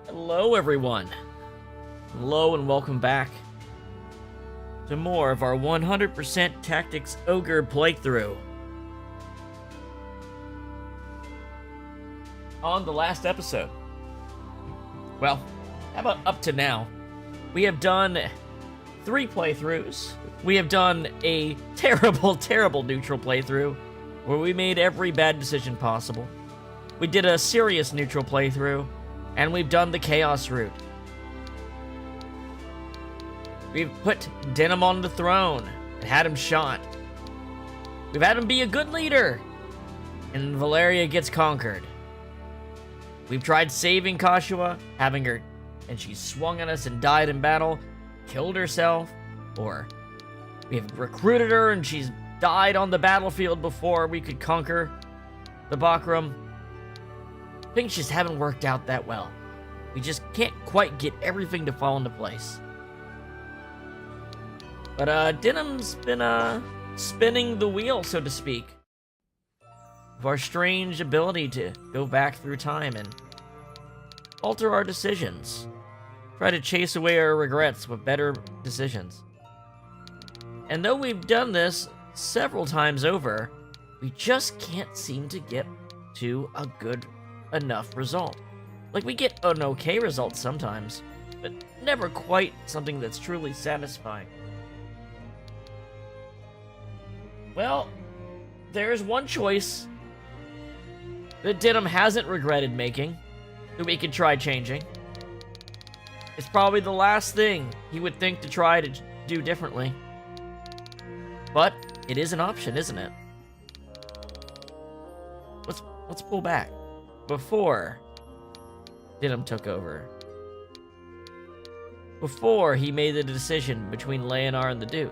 Hello everyone. Hello and welcome back to more of our 100% Tactics Ogre playthrough. On the last episode, well, how about up to now, we have done 3 playthroughs. We have done a terrible neutral playthrough where we made every bad decision possible. We did a serious neutral playthrough, and we've done the chaos route. We've put Denam on the throne and had him shot. We've had him be a good leader, and Valeria gets conquered. We've tried saving Kashua, having her, and she swung at us and died in battle, killed herself, or we have recruited her and she's died on the battlefield before we could conquer the Bakram. Things just haven't worked out that well. We just can't quite get everything to fall into place. But Denam's been spinning the wheel, so to speak, of our strange ability to go back through time and alter our decisions. Try to chase away our regrets with better decisions. And though we've done this several times over, we just can't seem to get to a good enough result. Like, we get an okay result sometimes, but never quite something that's truly satisfying. Well, there's one choice that Denam hasn't regretted making, that we could try changing. It's probably the last thing he would think to try to do differently. But it is an option, isn't it? Let's pull back. Before Denam took over. Before he made the decision between Leonard and the Duke.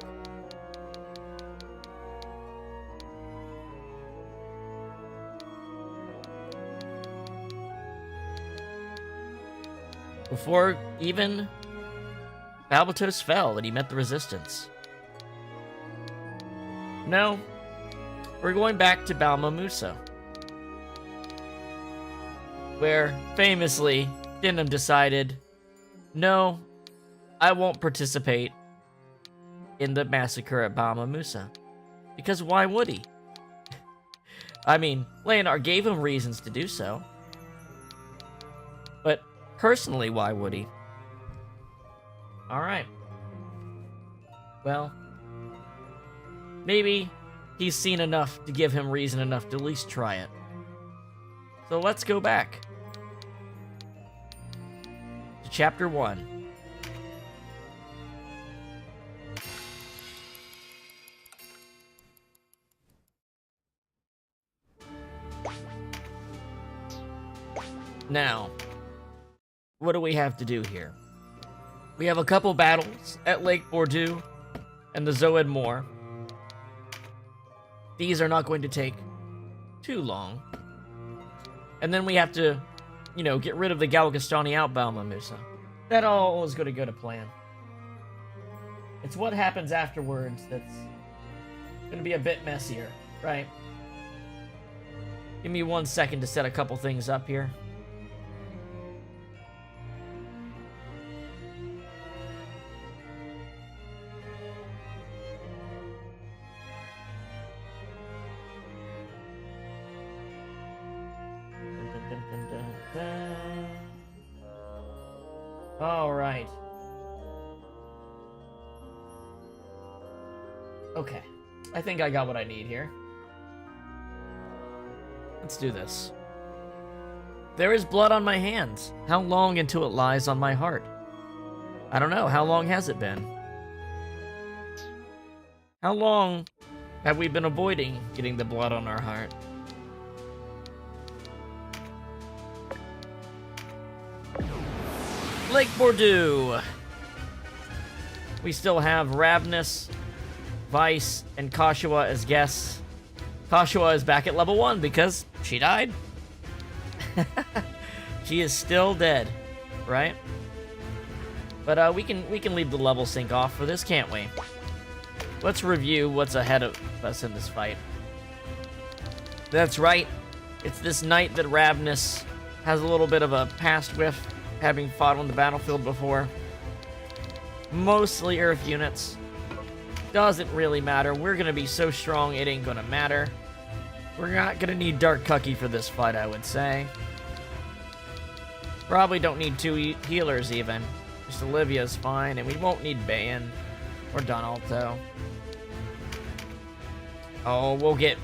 Before even Balbatos fell and he met the resistance. No, we're going back to Balma Musa, where famously Denam decided, no, I won't participate in the massacre at Balma Musa, because why would he? I mean, Leonard gave him reasons to do so, but personally, why would he? Alright. Well, maybe he's seen enough to give him reason enough to at least try it. So let's go back to Chapter 1. Now, what do we have to do here? We have a couple battles at Lake Bordeaux and the Zoed Moor. These are not going to take too long. And then we have to, get rid of the Galgastani outbound Mamusa. That all is going to go to plan. It's what happens afterwards that's going to be a bit messier, right? Give me 1 second to set a couple things up here. All right. Okay. I think I got what I need here. Let's do this. There is blood on my hands. How long until it lies on my heart? I don't know. How long has it been? How long have we been avoiding getting the blood on our heart? Lake Bordeaux. We still have Ravenous, Vice, and Kashua as guests. Kashua is back at level 1 because she died. She is still dead, right? But we can leave the level sync off for this, can't we? Let's review what's ahead of us in this fight. That's right. It's this night that Ravenous has a little bit of a past with having fought on the battlefield before. Mostly Earth units. Doesn't really matter. We're gonna be so strong, it ain't gonna matter. We're not gonna need Dark Cucky for this fight, I would say. Probably don't need 2 healers, even. Just Olivia's fine, and we won't need Bayan or Donalto. Oh, we'll get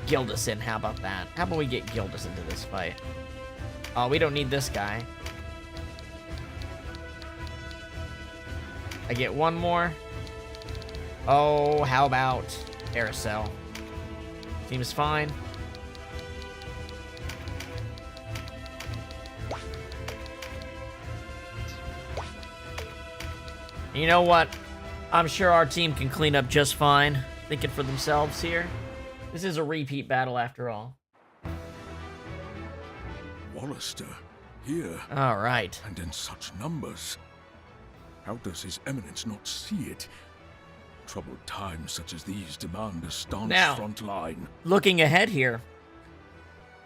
Gildas in. How about that? How about we get Gildas into this fight? Oh, we don't need this guy. I get one more. Oh, how about Aracel? Seems fine. You know what? I'm sure our team can clean up just fine, thinking for themselves here. This is a repeat battle after all. Wallister, here. All right. And in such numbers. How does His Eminence not see it? Troubled times such as these demand a staunch front line. Looking ahead here,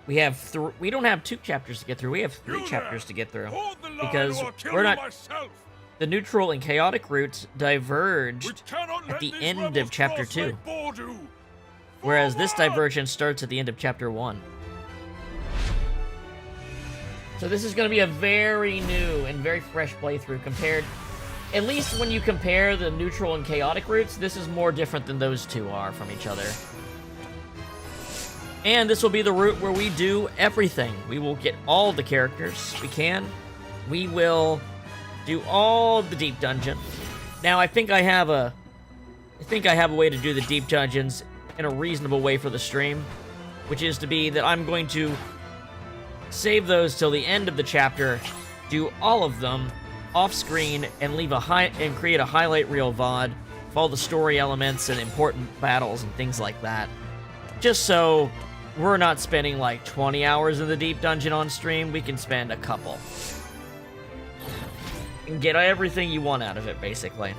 we have we don't have 2 chapters to get through. We have 3 chapters to get through because we're not. The neutral and chaotic routes diverged at the end of chapter 2, whereas this divergence starts at the end of chapter 1. So this is going to be a very new and very fresh playthrough compared. At least when you compare the neutral and chaotic routes, this is more different than those 2 are from each other. And this will be the route where we do everything. We will get all the characters we can. We will do all the deep dungeon. Now, I think I have a way to do the deep dungeons in a reasonable way for the stream, which is to be that I'm going to save those till the end of the chapter, do all of them off screen, and leave and create a highlight reel VOD of all the story elements and important battles and things like that. Just so we're not spending like 20 hours in the deep dungeon on stream, we can spend a couple. And get everything you want out of it, basically.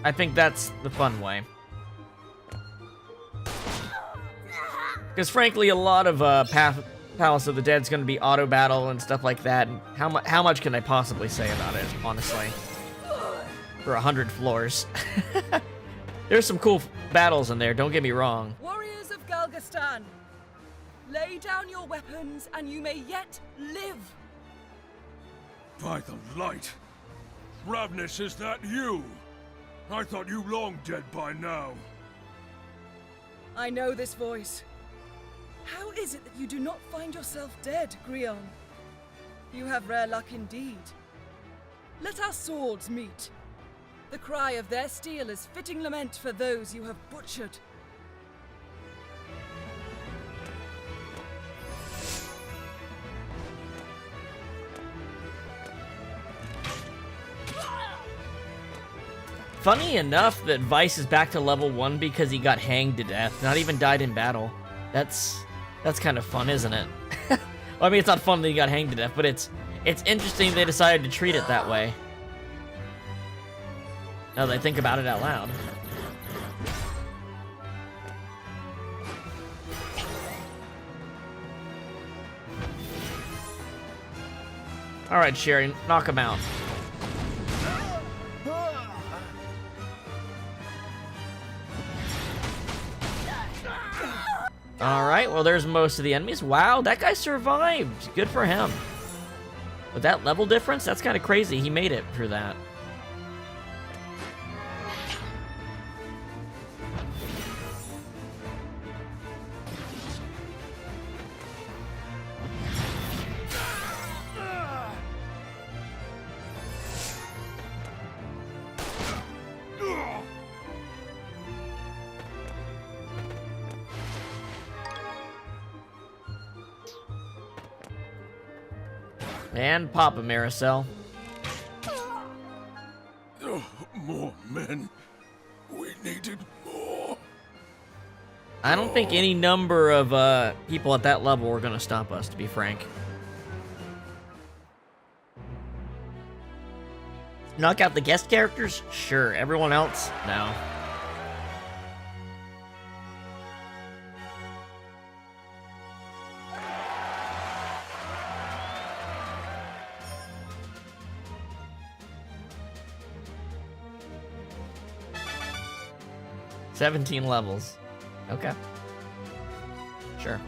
I think that's the fun way. Because frankly, a lot of Palace of the Dead is going to be auto battle and stuff like that. And how much can I possibly say about it, honestly? For 100 floors. There's some cool battles in there, don't get me wrong. Warriors of Galgastan, lay down your weapons and you may yet live. By the light! Ravnus, is that you? I thought you long dead by now. I know this voice. How is it that you do not find yourself dead, Grion? You have rare luck indeed. Let our swords meet. The cry of their steel is fitting lament for those you have butchered. Funny enough that Vice is back to level 1 because he got hanged to death, not even died in battle. That's kind of fun, isn't it? Well, I mean, it's not fun that he got hanged to death, but it's interesting they decided to treat it that way. Now that I think about it out loud. Alright, Sherry, knock him out. Alright, well there's most of the enemies. Wow, that guy survived. Good for him. With that level difference, that's kind of crazy. He made it through that. And Papa Maricel. Oh, more men. We needed more. I don't think any number of people at that level were gonna stop us, to be frank. Knock out the guest characters? Sure. Everyone else? No. 17 levels. Okay. Sure.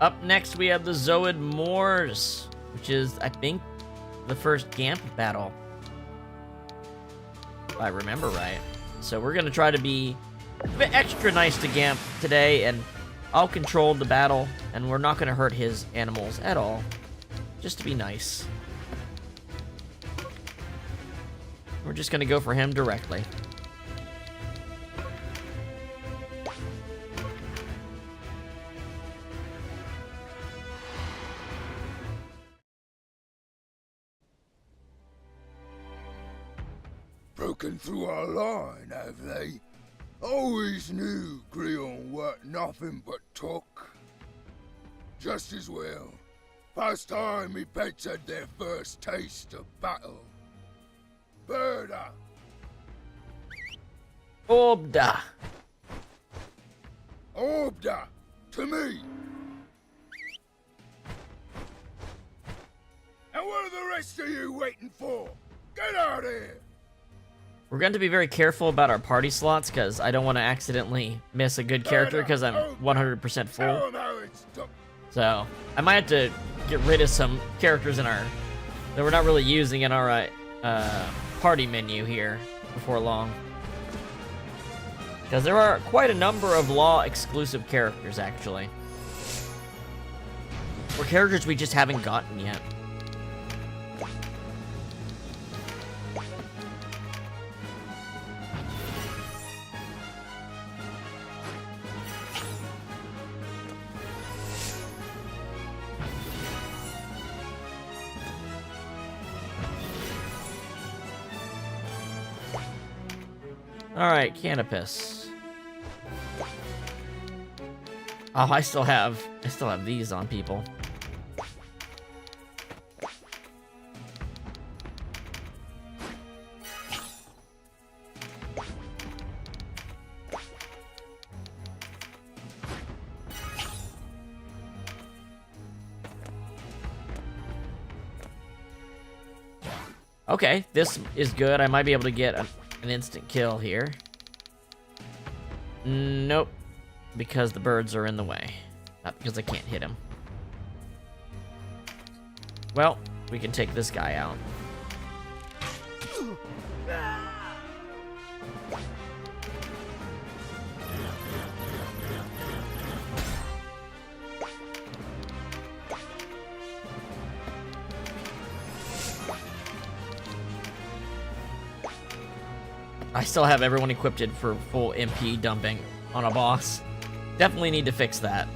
Up next, we have the Zoid Moors, which is, I think, the first Gamp battle. If I remember right. So we're going to try to be a bit extra nice to Gamp today, and I'll control the battle, and we're not going to hurt his animals at all. Just to be nice. We're just going to go for him directly. Broken through our line, have they? Always knew Grion weren't nothing but talk. Just as well. First time me pets had their first taste of battle. Birda! Obda. Obda! To me! And what are the rest of you waiting for? Get out of here! We're going to be very careful about our party slots, because I don't want to accidentally miss a good character, because I'm 100% full. So, I might have to get rid of some characters in our that we're not really using in our party menu here before long. Because there are quite a number of law-exclusive characters, actually. Or characters we just haven't gotten yet. Alright, Canopus. Oh, I still have these on people. Okay, this is good. I might be able to get an instant kill here. Nope. Because the birds are in the way. Not because I can't hit him. Well, we can take this guy out. I still have everyone equipped for full MP dumping on a boss. Definitely need to fix that.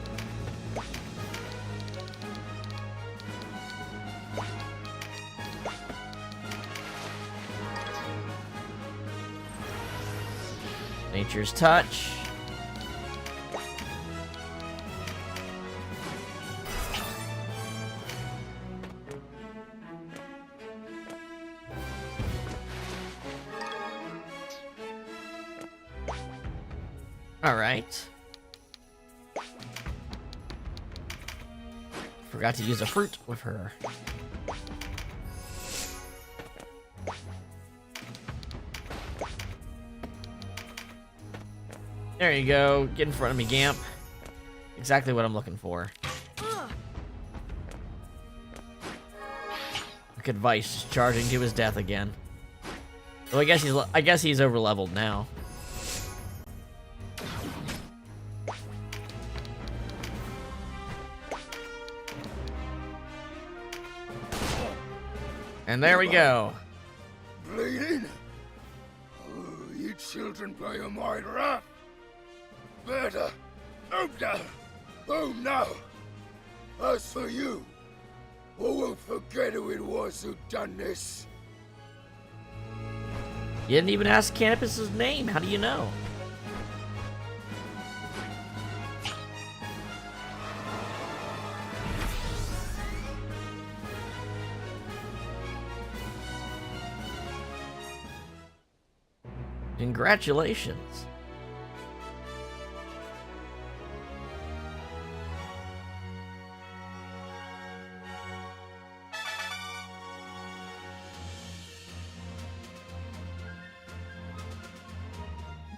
Nature's Touch. Alright. Forgot to use a fruit with her. There you go. Get in front of me, Gamp. Exactly what I'm looking for. Look at Vice just charging to his death again. So I guess he's over leveled now. And there we go. Bleeding? Oh, you children play a might rough. Better. Obda. Oh no. As for you, I won't forget who it was who done this. You didn't even ask Canopus's name. How do you know? Congratulations.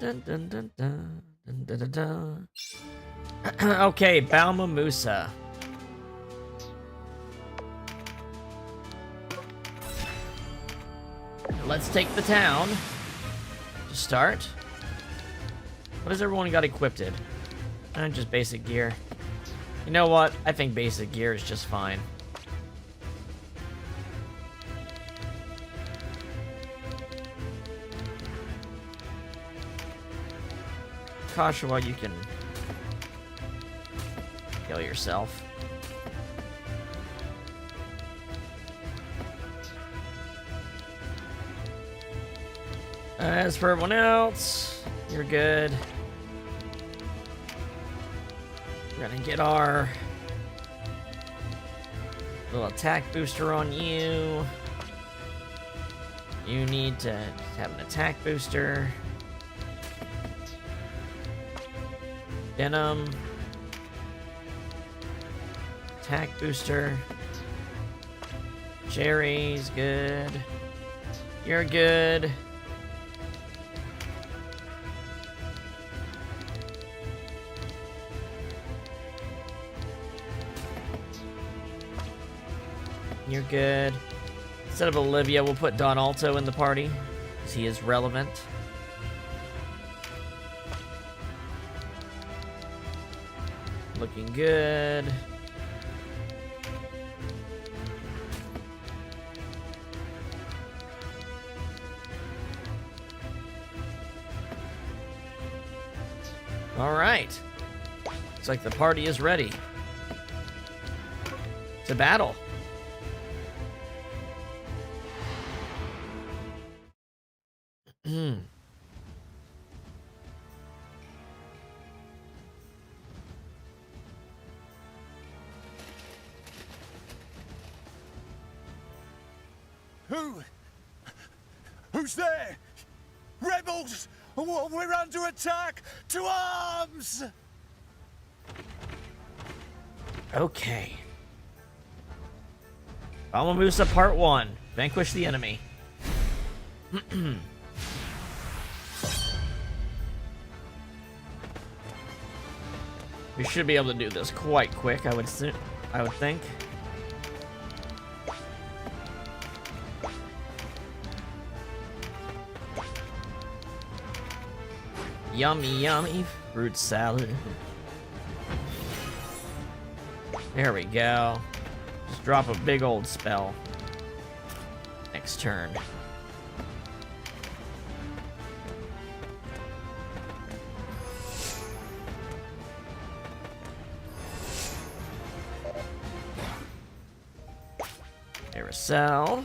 Dun, dun, dun, dun, dun, dun, dun, dun. Okay, Balma Musa. Let's take the town to start. What has everyone got equipped? Just basic gear. You know what? I think basic gear is just fine. Kashawa, you can kill yourself. As for everyone else, you're good. We're gonna get our little attack booster on you. You need to have an attack booster. Denam. Attack booster. Jerry's good. You're good. You're good. Instead of Olivia, we'll put Don Alto in the party, because he is relevant. Looking good. All right. Looks like the party is ready to battle. Who's there? Rebels! We're under attack! To arms! Okay. Musa Part 1. Vanquish the enemy. We should be able to do this quite quick, I would think. Yummy, yummy fruit salad. There we go. Just drop a big old spell. Next turn. Aerosol.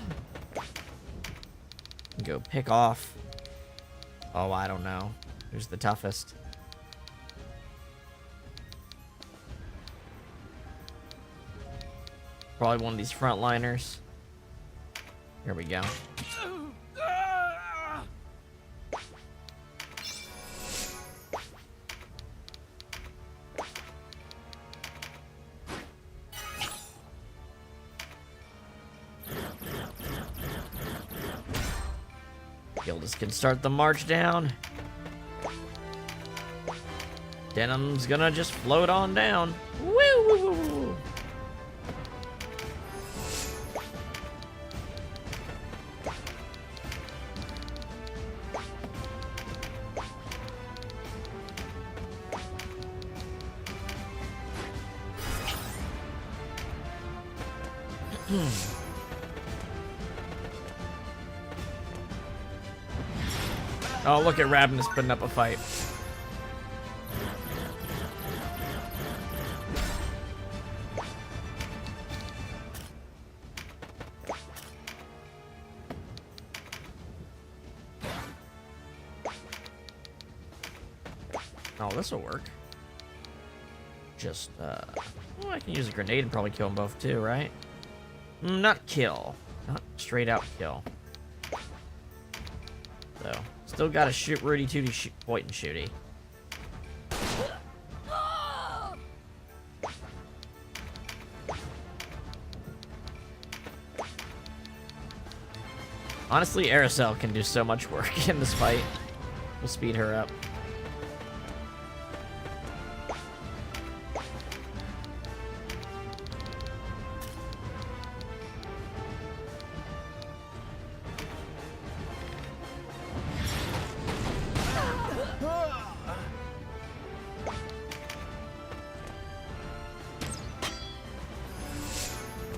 Go pick off. Oh, I don't know. Who's the toughest? Probably one of these frontliners. Here we go. Gildas can start the march down. Denam's gonna just float on down. Woo, woo, woo, woo. Oh, look at Ravenous putting up a fight. Oh, this'll work. Just, well, I can use a grenade and probably kill them both too, right? Not kill. Not straight out kill. So, still gotta shoot Rudy Tooty point and shooty. Honestly, Aerosol can do so much work in this fight. We'll speed her up.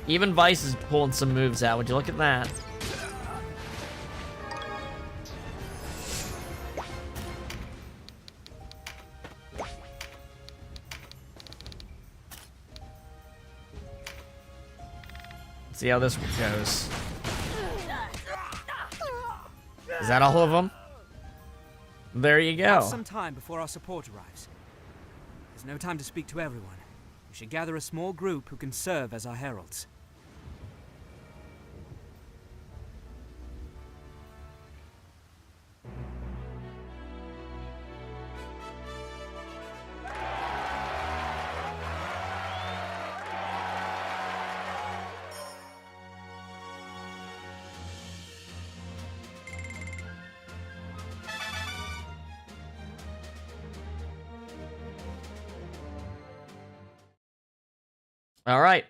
Even Vice is pulling some moves out. Would you look at that? See how this goes. Is that all of them? There you go. Some time before our support arrives. There's no time to speak to everyone. We should gather a small group who can serve as our heralds. All right.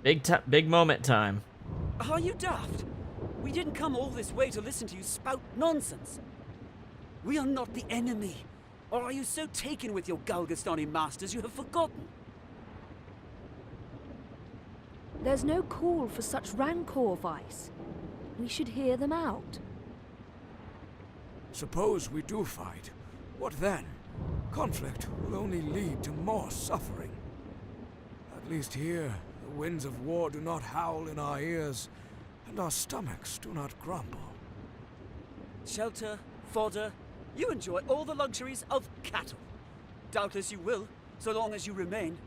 Big moment time. Are you daft? We didn't come all this way to listen to you spout nonsense. We are not the enemy. Or are you so taken with your Galgastani masters you have forgotten? There's no call for such rancor, Vice. We should hear them out. Suppose we do fight. What then? Conflict will only lead to more suffering. At least here, the winds of war do not howl in our ears, and our stomachs do not grumble. Shelter, fodder, you enjoy all the luxuries of cattle. Doubtless you will, so long as you remain.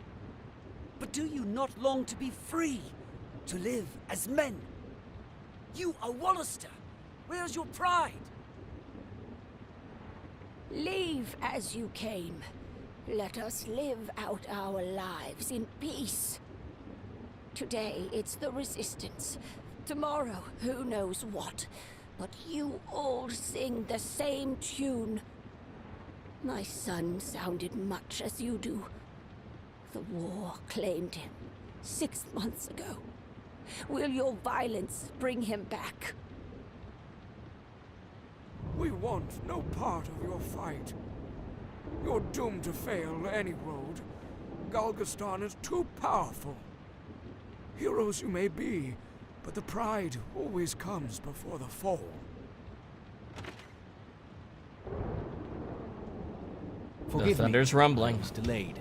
But do you not long to be free? To live as men? You are Wallister. Where's your pride? Leave as you came. Let us live out our lives in peace. Today, it's the Resistance. Tomorrow, who knows what. But you all sing the same tune. My son sounded much as you do. The war claimed him 6 months ago. Will your violence bring him back? We want no part of your fight. You're doomed to fail any road. Galgastan is too powerful. Heroes you may be, but the pride always comes before the fall. The thunder's rumbling. I was delayed.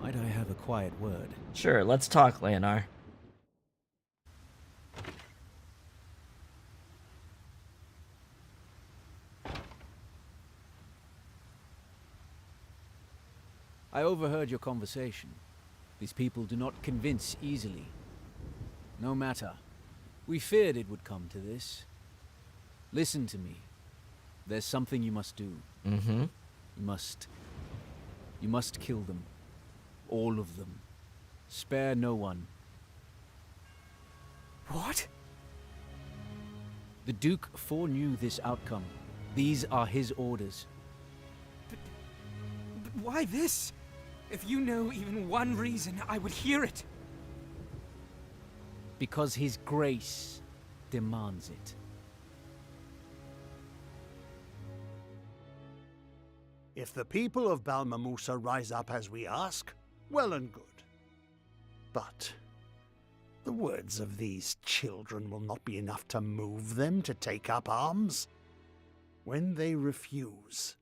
Might I have a quiet word? Sure, let's talk, Leonar. I overheard your conversation. These people do not convince easily. No matter. We feared it would come to this. Listen to me. There's something you must do. Mm-hmm. You must kill them. All of them. Spare no one. What? The Duke foreknew this outcome. These are his orders. But why this? If you know even one reason, I would hear it. Because his grace demands it. If the people of Balmamusa rise up as we ask, well and good. But the words of these children will not be enough to move them to take up arms. When they refuse,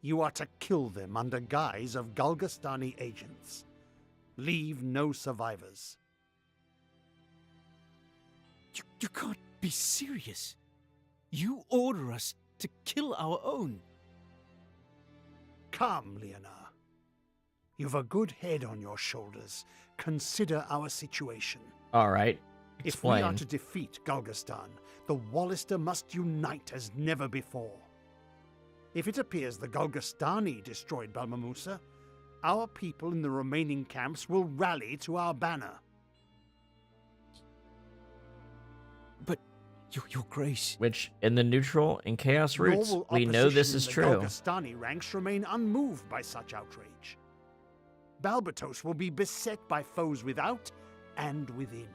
you are to kill them under guise of Galgastani agents. Leave no survivors. You can't be serious. You order us to kill our own. Come, Leonar. You've a good head on your shoulders. Consider our situation. All right. If we are Explain. to defeat Galgastan, the Wallister must unite as never before. If it appears the Galgastani destroyed Balmamusa, our people in the remaining camps will rally to our banner. But Your Grace. Which, in the neutral and chaos roots, Normal we know this opposition is in the true. Galgastani ranks remain unmoved by such outrage. Balbatos will be beset by foes without and within.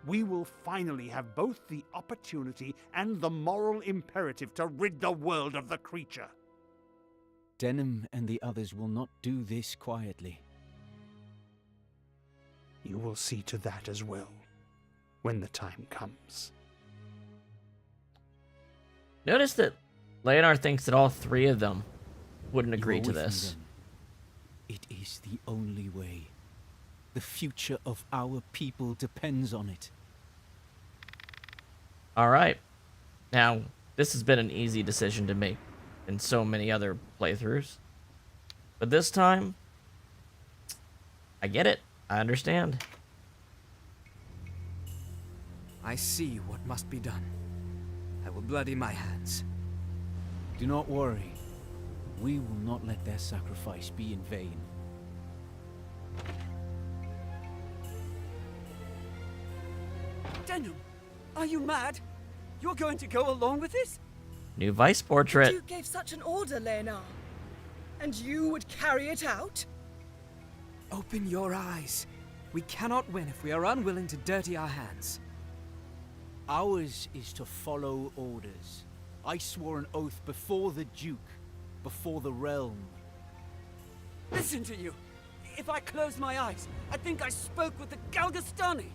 We will finally have both the opportunity and the moral imperative to rid the world of the creature. Denam and the others will not do this quietly. You will see to that as well, when the time comes. Notice that Leonard thinks that all three of them wouldn't You agree are to with me, this. then. It is the only way. The future of our people depends on it. Alright. Now, this has been an easy decision to make in so many other playthroughs. But this time, I get it. I understand. I see what must be done. I will bloody my hands. Do not worry. We will not let their sacrifice be in vain. Denam, are you mad? You're going to go along with this? New vice The portrait. Duke gave such an order, Leonard. And you would carry it out? Open your eyes. We cannot win if we are unwilling to dirty our hands. Ours is to follow orders. I swore an oath before the Duke, before the realm. Listen to you. If I close my eyes, I think I spoke with the Galgastani.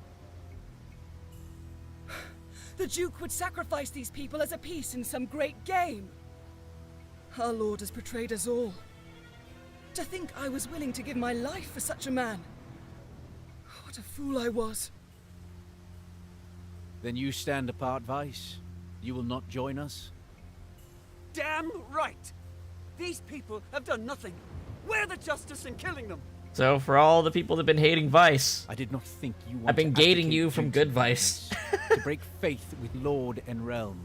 The Duke would sacrifice these people as a piece in some great game. Our Lord has betrayed us all. To think I was willing to give my life for such a man. What a fool I was. Then you stand apart, Vice. You will not join us? Damn right. These people have done nothing. Where the justice in killing them? So, for all the people that have been hating Vice, I did not think you wanted I've been to gating abdicate you from duty good to Vice. to break faith with Lord and realm.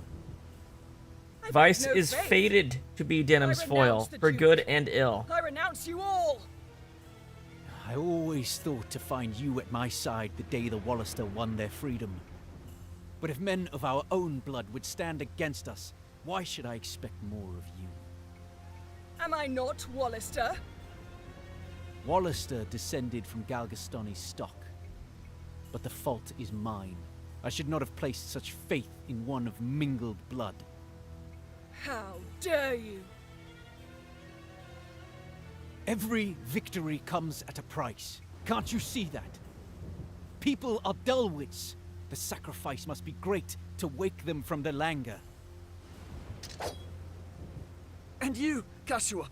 I've Vice no is faith. fated to be Denam's I foil, renounce the for Duke. good and ill. I renounce you all. I always thought to find you at my side the day the Wallister won their freedom. But if men of our own blood would stand against us, why should I expect more of you? Am I not Wallister? Wallister descended from Galgastani's stock. But the fault is mine. I should not have placed such faith in one of mingled blood. How dare you? Every victory comes at a price. Can't you see that? People are dullwits. The sacrifice must be great to wake them from their languor. And you, Kashua,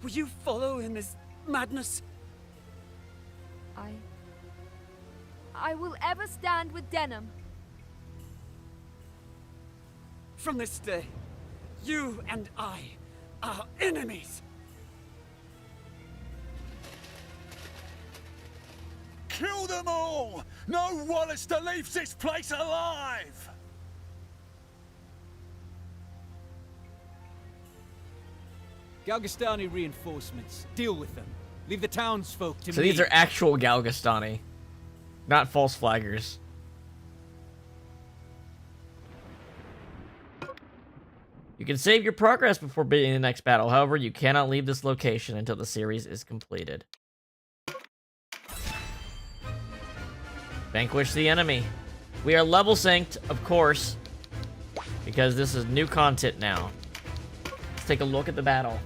will you follow in this madness? I will ever stand with Denam. From this day, you and I are enemies. Kill them all! No Wallister leaves this place alive! Galgastani reinforcements. Deal with them. Leave the townsfolk to So me. these are actual Galgastani, not false flaggers. You can save your progress before beating the next battle. However, you cannot leave this location until the series is completed. Vanquish the enemy. We are level synced, of course, because this is new content now. Let's take a look at the battle.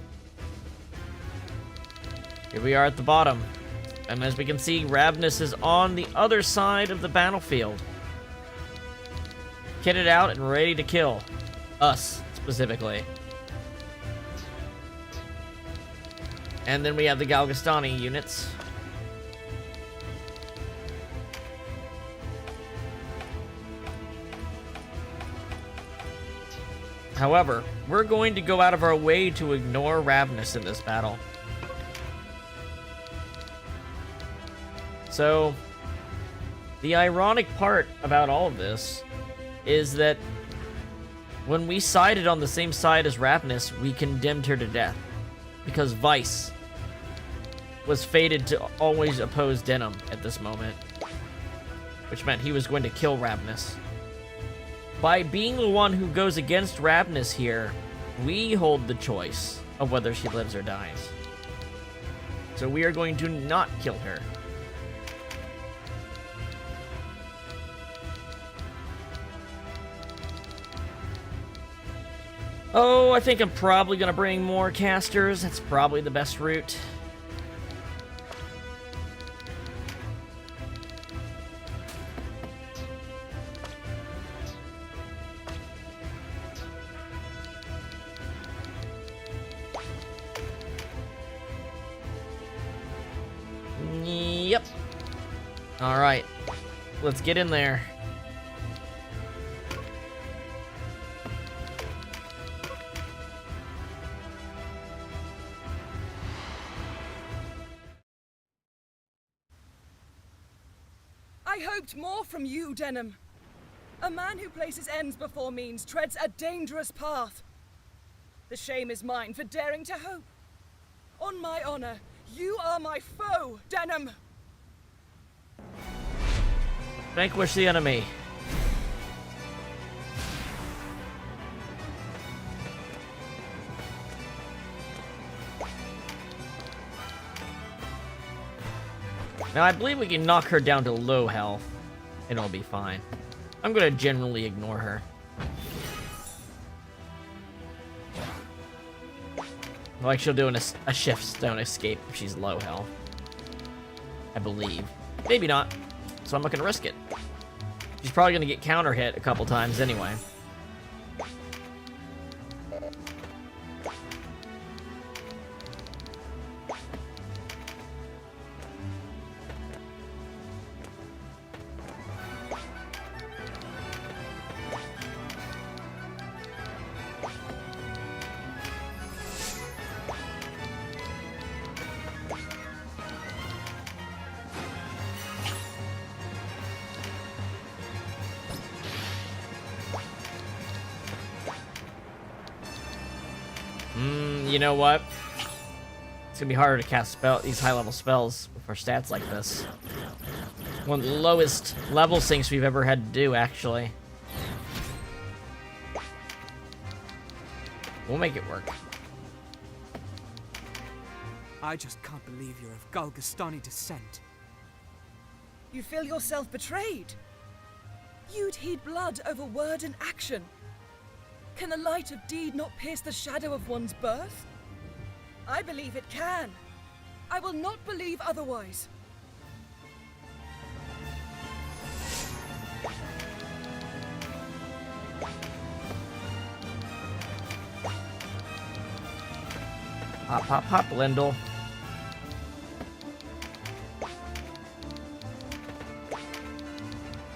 Here we are at the bottom. And as we can see, Ravnus is on the other side of the battlefield. Kitted out and ready to kill. Us, specifically. And then we have the Galgastani units. However, we're going to go out of our way to ignore Ravnus in this battle. So, the ironic part about all of this is that when we sided on the same side as Ravnus, we condemned her to death. Because Vice was fated to always oppose Denam at this moment. Which meant he was going to kill Ravnus. by being the one who goes against Ravnus here, we hold the choice of whether she lives or dies. So we are going to not kill her. Oh, I think I'm probably going to bring more casters. That's probably the best route. Yep. All right. Let's get in there. I hoped more from you, Denam. A man who places ends before means treads a dangerous path. The shame is mine for daring to hope. On my honor, you are my foe, Denam! Vanquish the enemy. Now, I believe we can knock her down to low health, and it'll be fine. I'm gonna generally ignore her. Like she'll do a shift stone escape if she's low health. I believe. Maybe not. So I'm not gonna risk it. She's probably gonna get counter hit a couple times anyway. You know what? It's gonna be harder to cast these high-level spells for stats like this. One of the lowest level sinks we've ever had to do, actually. We'll make it work. I just can't believe you're of Galgastani descent. You feel yourself betrayed? You'd heed blood over word and action. Can the light of deed not pierce the shadow of one's birth? I believe it can. I will not believe otherwise. Hop, hop, hop, Lindel.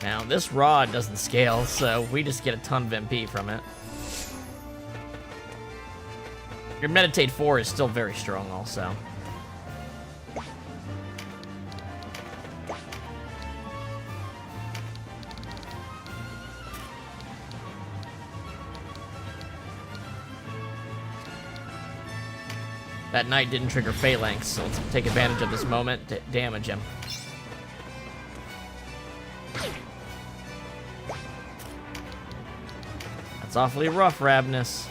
Now, this rod doesn't scale, so we just get a ton of MP from it. Your Meditate 4 is still very strong, also. That knight didn't trigger Phalanx, so let's take advantage of this moment to damage him. That's awfully rough, Ravnus.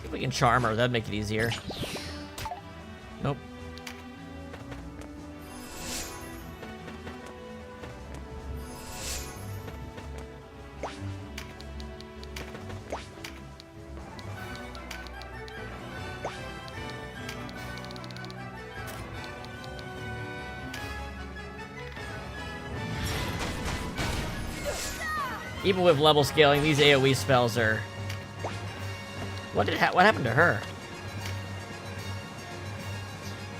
If we can charm her, that'd make it easier. Nope. Even with level scaling, these AoE spells are... What happened to her?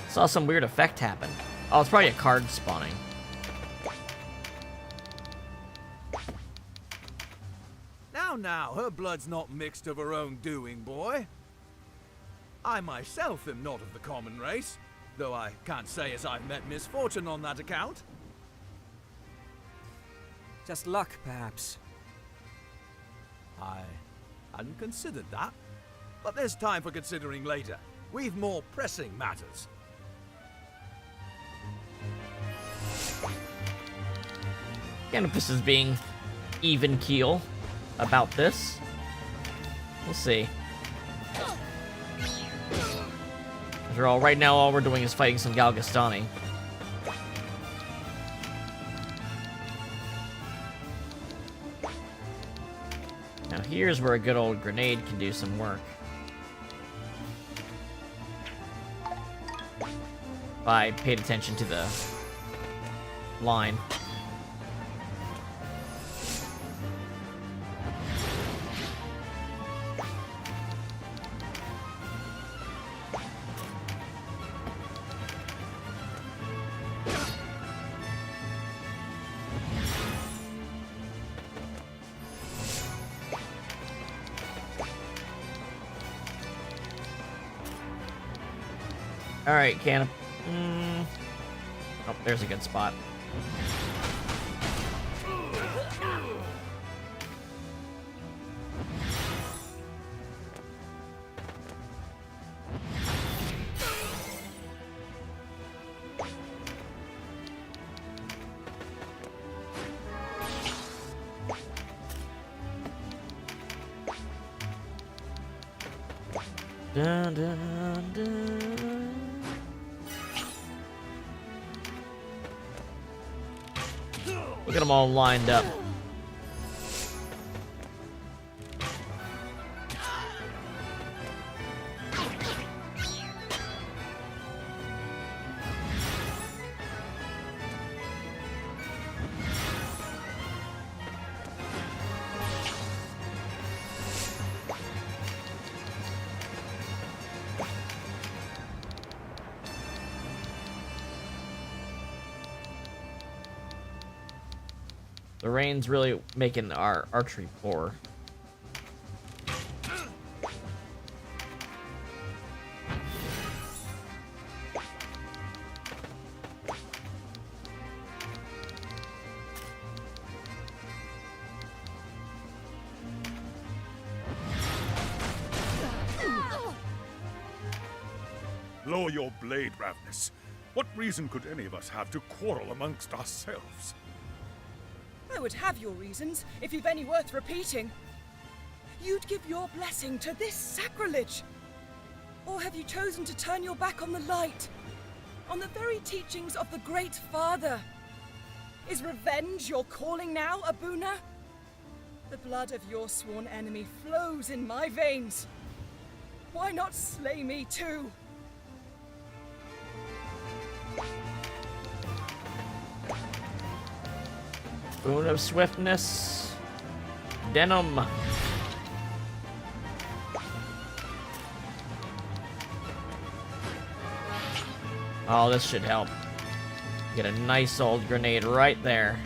Saw some weird effect happen. Oh, it's probably a card spawning. Now, her blood's not mixed of her own doing, boy. I myself am not of the common race, though I can't say as I've met misfortune on that account. Just luck, perhaps. I hadn't considered that. But there's time for considering later. We've more pressing matters. Canopus is being even keel about this. We'll see. After all, right now all we're doing is fighting some Galgastani. Now here's where a good old grenade can do some work. If I paid attention to the line. Alright, Oh, there's a good spot. Dun, dun, dun. Look at them all lined up. The rain's really making our archery poor. Lower your blade, Ravnus. What reason could any of us have to quarrel amongst ourselves? I would have your reasons, if you've any worth repeating. You'd give your blessing to this sacrilege. Or have you chosen to turn your back on the light? On the very teachings of the Great Father? Is revenge your calling now, Abuna? The blood of your sworn enemy flows in my veins. Why not slay me too? Boon of Swiftness. Denam. Oh, this should help. Get a nice old grenade right there.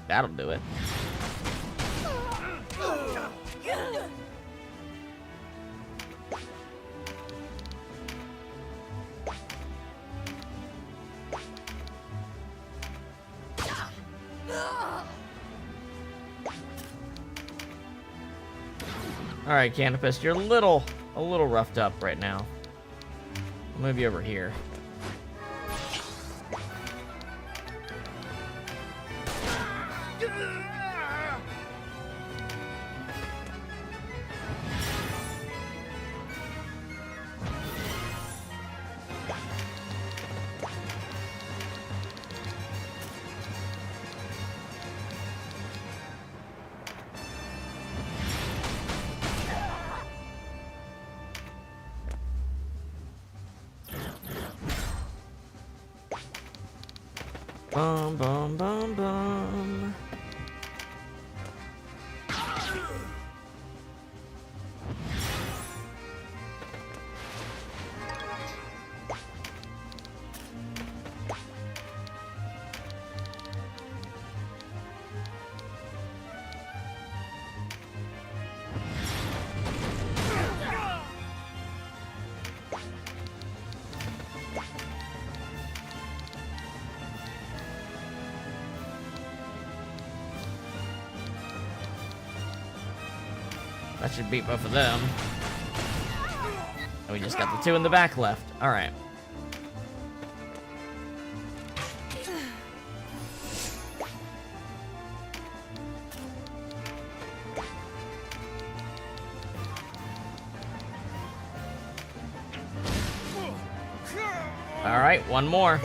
That'll do it. All right, Canopus, you're a little roughed up right now. I'll move you over here. Bum, bum, bum, bum. That should beat both of them. And we just got the two in the back left. Alright. Alright, one more.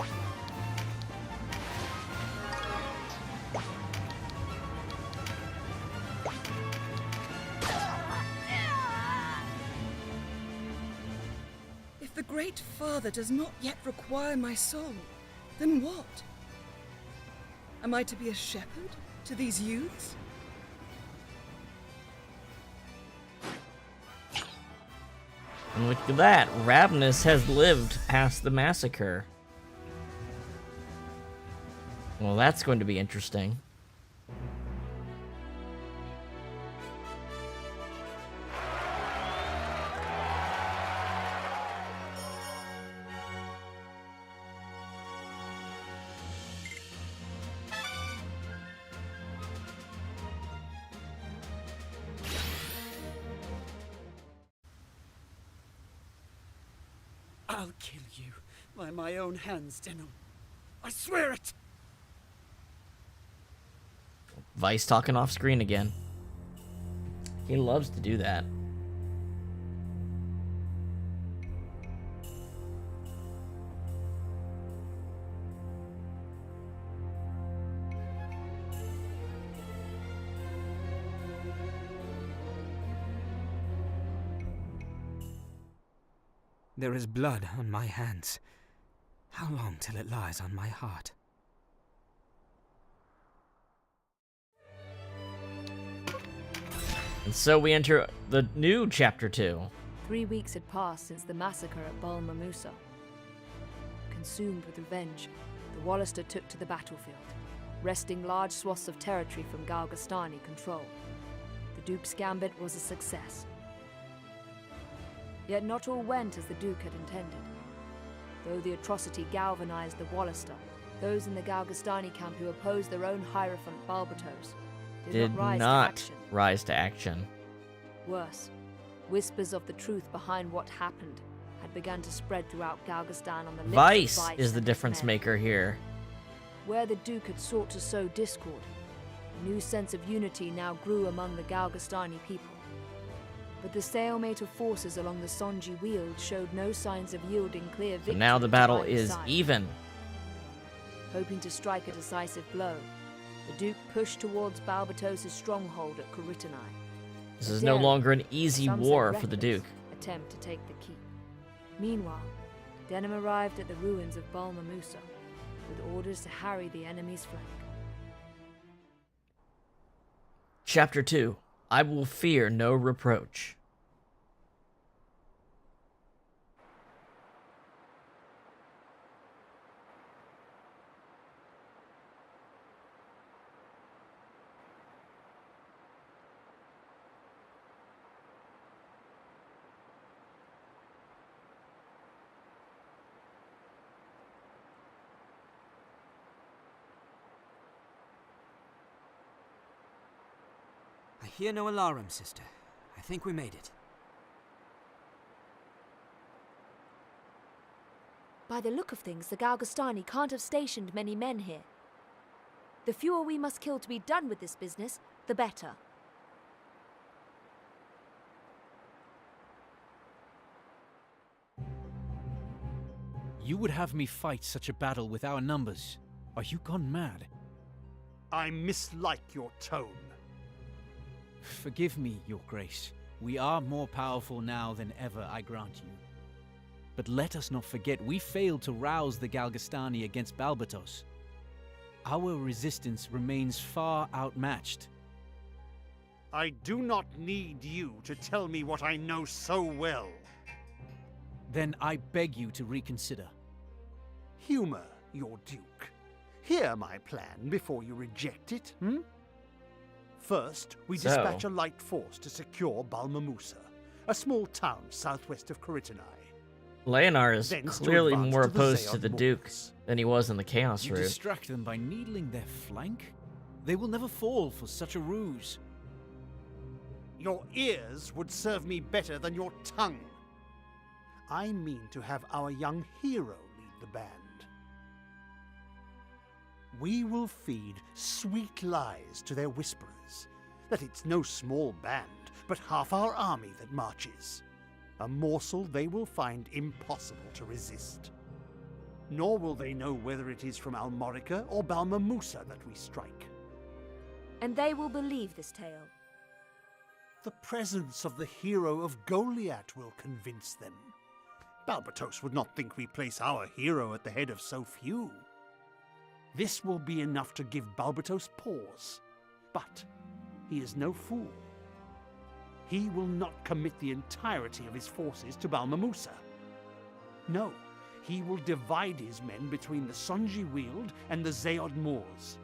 If the Great Father does not yet require my soul, then what? Am I to be a shepherd to these youths? And look at that, Ravnus has lived past the massacre. Well, that's going to be interesting. I'll kill you by my own hands, Denam. I swear it! Vice talking off screen again. He loves to do that. There is blood on my hands. How long till it lies on my heart? And so we enter the new Chapter 2. 3 weeks had passed since the massacre at Balmamusa. Consumed with revenge, the Wallister took to the battlefield, wresting large swaths of territory from Galgastani control. The Duke's gambit was a success. Yet not all went as the Duke had intended. Though the atrocity galvanized the Wallister, those in the Galgastani camp who opposed their own Hierophant Balbatos did not rise to action. Worse, whispers of the truth behind what happened had begun to spread throughout Galgastan on the lips of Vice Vice is the and his difference men. maker here. Where the Duke had sought to sow discord, a new sense of unity now grew among the Galgastani people. But the stalemate of forces along the Sonji Weald showed no signs of yielding clear victory. So now the to battle either is side. even. Hoping to strike a decisive blow, the Duke pushed towards Balbatos' stronghold at Coritanai. This is no longer an easy some said war for the reckless Duke. Attempt to take the keep. Meanwhile, Denam arrived at the ruins of Balmamusa with orders to harry the enemy's flank. Chapter 2. I will fear no reproach. I hear no alarum, sister. I think we made it. By the look of things, the Galgastani can't have stationed many men here. The fewer we must kill to be done with this business, the better. You would have me fight such a battle with our numbers? Are you gone mad? I mislike your tone. Forgive me, Your Grace. We are more powerful now than ever, I grant you. But let us not forget, we failed to rouse the Galgastani against Balbatos. Our resistance remains far outmatched. I do not need you to tell me what I know so well. Then I beg you to reconsider. Humor your Duke. Hear my plan before you reject it, First, we dispatch a light force to secure Balmamusa, a small town southwest of Coritanai. Leonar is Thence to clearly advance more to the opposed to Zayon the Duke borders. than he was in the Chaos You route. distract them by needling their flank? They will never fall for such a ruse. Your ears would serve me better than your tongue. I mean to have our young hero lead the band. We will feed sweet lies to their whisperers, that it's no small band, but half our army that marches. A morsel they will find impossible to resist. Nor will they know whether it is from Almorica or Balmamusa that we strike. And they will believe this tale. The presence of the hero of Goliath will convince them. Balbatos would not think we place our hero at the head of so few. This will be enough to give Balbatos pause. But he is no fool. He will not commit the entirety of his forces to Balmamusa. No, he will divide his men between the Sonji Weald and the Zaod Moors.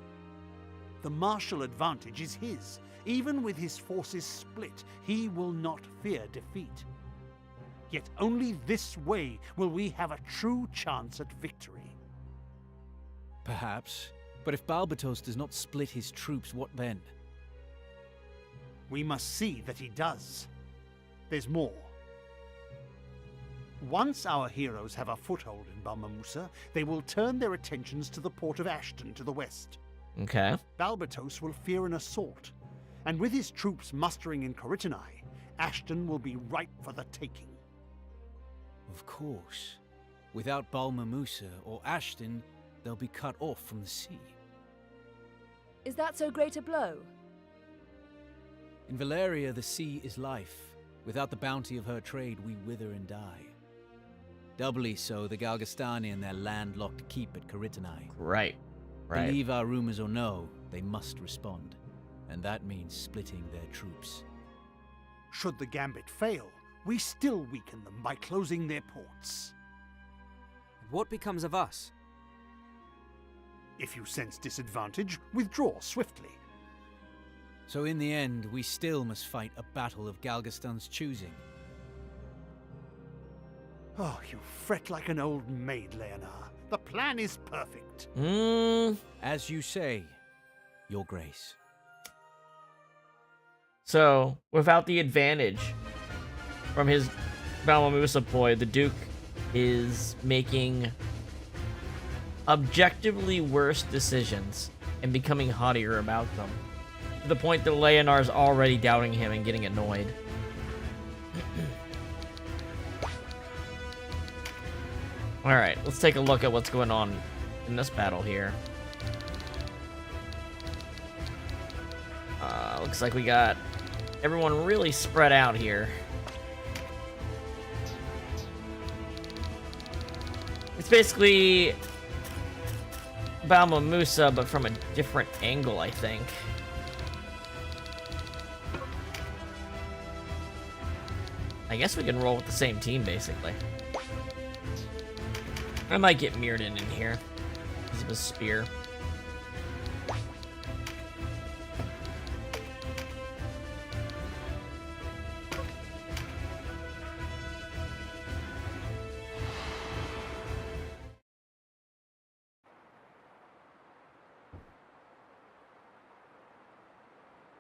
The martial advantage is his. Even with his forces split, he will not fear defeat. Yet only this way will we have a true chance at victory. Perhaps. But if Balbatos does not split his troops, what then? We must see that he does. There's more. Once our heroes have a foothold in Balmamusa, they will turn their attentions to the port of Ashton to the west. Okay. Balbatos will fear an assault, and with his troops mustering in Corytonai, Ashton will be ripe for the taking. Of course. Without Balmamusa or Ashton, they'll be cut off from the sea. Is that so great a blow? In Valeria, the sea is life. Without the bounty of her trade, we wither and die. Doubly so the Galgastani and their landlocked keep at Corytonai. Right. Believe our rumors or no, they must respond. And that means splitting their troops. Should the gambit fail, we still weaken them by closing their ports. What becomes of us? If you sense disadvantage, withdraw swiftly. So in the end, we still must fight a battle of Galgastan's choosing. Oh, you fret like an old maid, Leonard. The plan is perfect. As you say, Your Grace. So, without the advantage from his Balmamusa ploy, the Duke is making objectively worse decisions and becoming haughtier about them. To the point that Leonar's already doubting him and getting annoyed. Alright, let's take a look at what's going on in this battle here. Looks like we got everyone really spread out here. It's basically Balmamusa, but from a different angle, I think. I guess we can roll with the same team, basically. I might get Mirrodin in here because of his spear.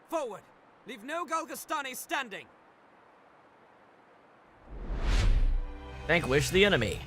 Forward! Leave no Galgastani standing! Vanquish the enemy.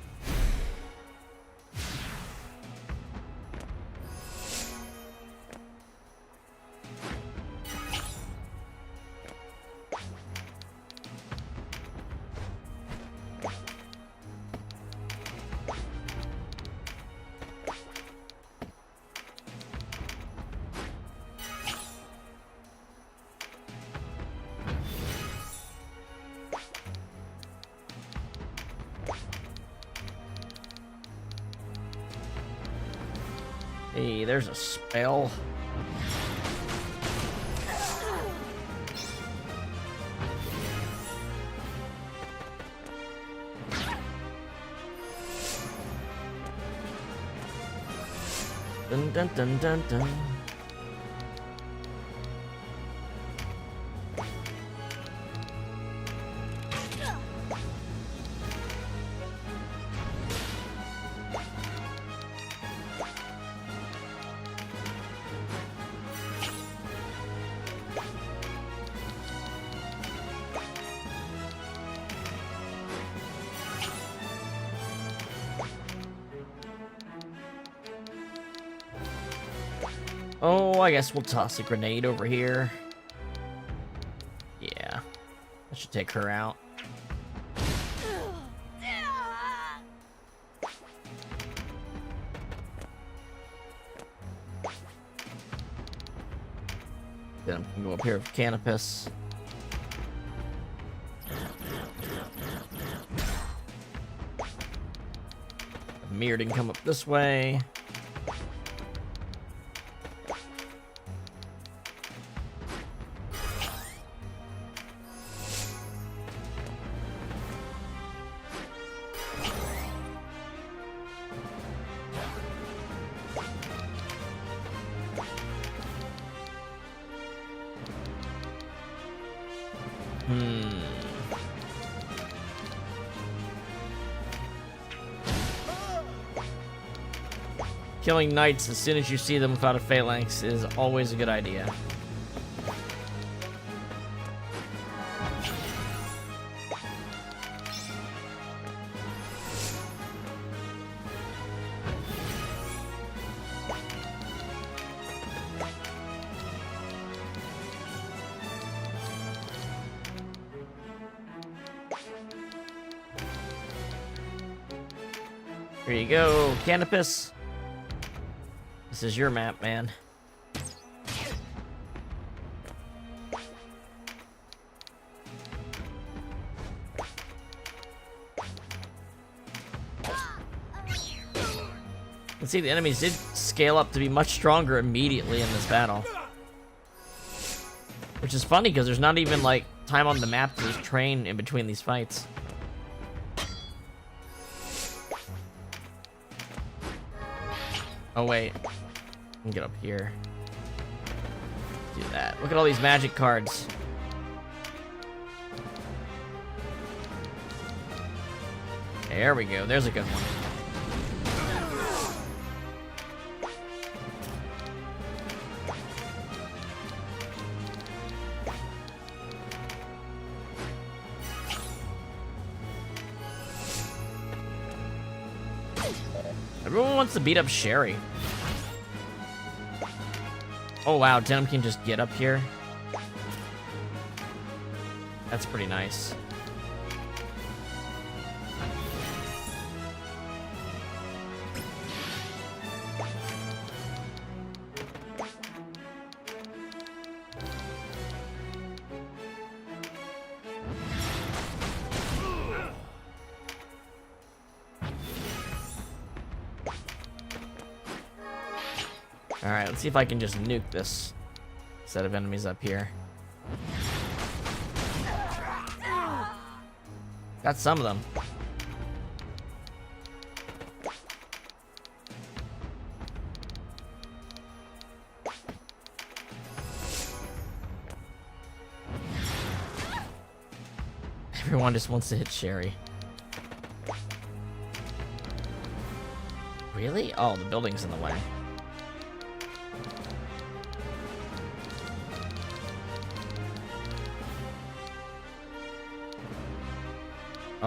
Hey, there's a spell. Dun dun dun dun dun. Oh, I guess we'll toss a grenade over here. Yeah. That should take her out. Then I can go up here with Canopus. Mir didn't come up this way. Killing knights as soon as you see them without a phalanx is always a good idea. Here you go, Canopus. This is your map, man. You can see the enemies did scale up to be much stronger immediately in this battle. Which is funny because there's not even like time on the map to just train in between these fights. Oh wait. I can get up here. Do that. Look at all these magic cards. There we go. There's a good one. Everyone wants to beat up Sherry. Oh wow, Denam can just get up here. That's pretty nice. Alright, let's see if I can just nuke this set of enemies up here. Got some of them. Everyone just wants to hit Sherry. Really? Oh, the building's in the way.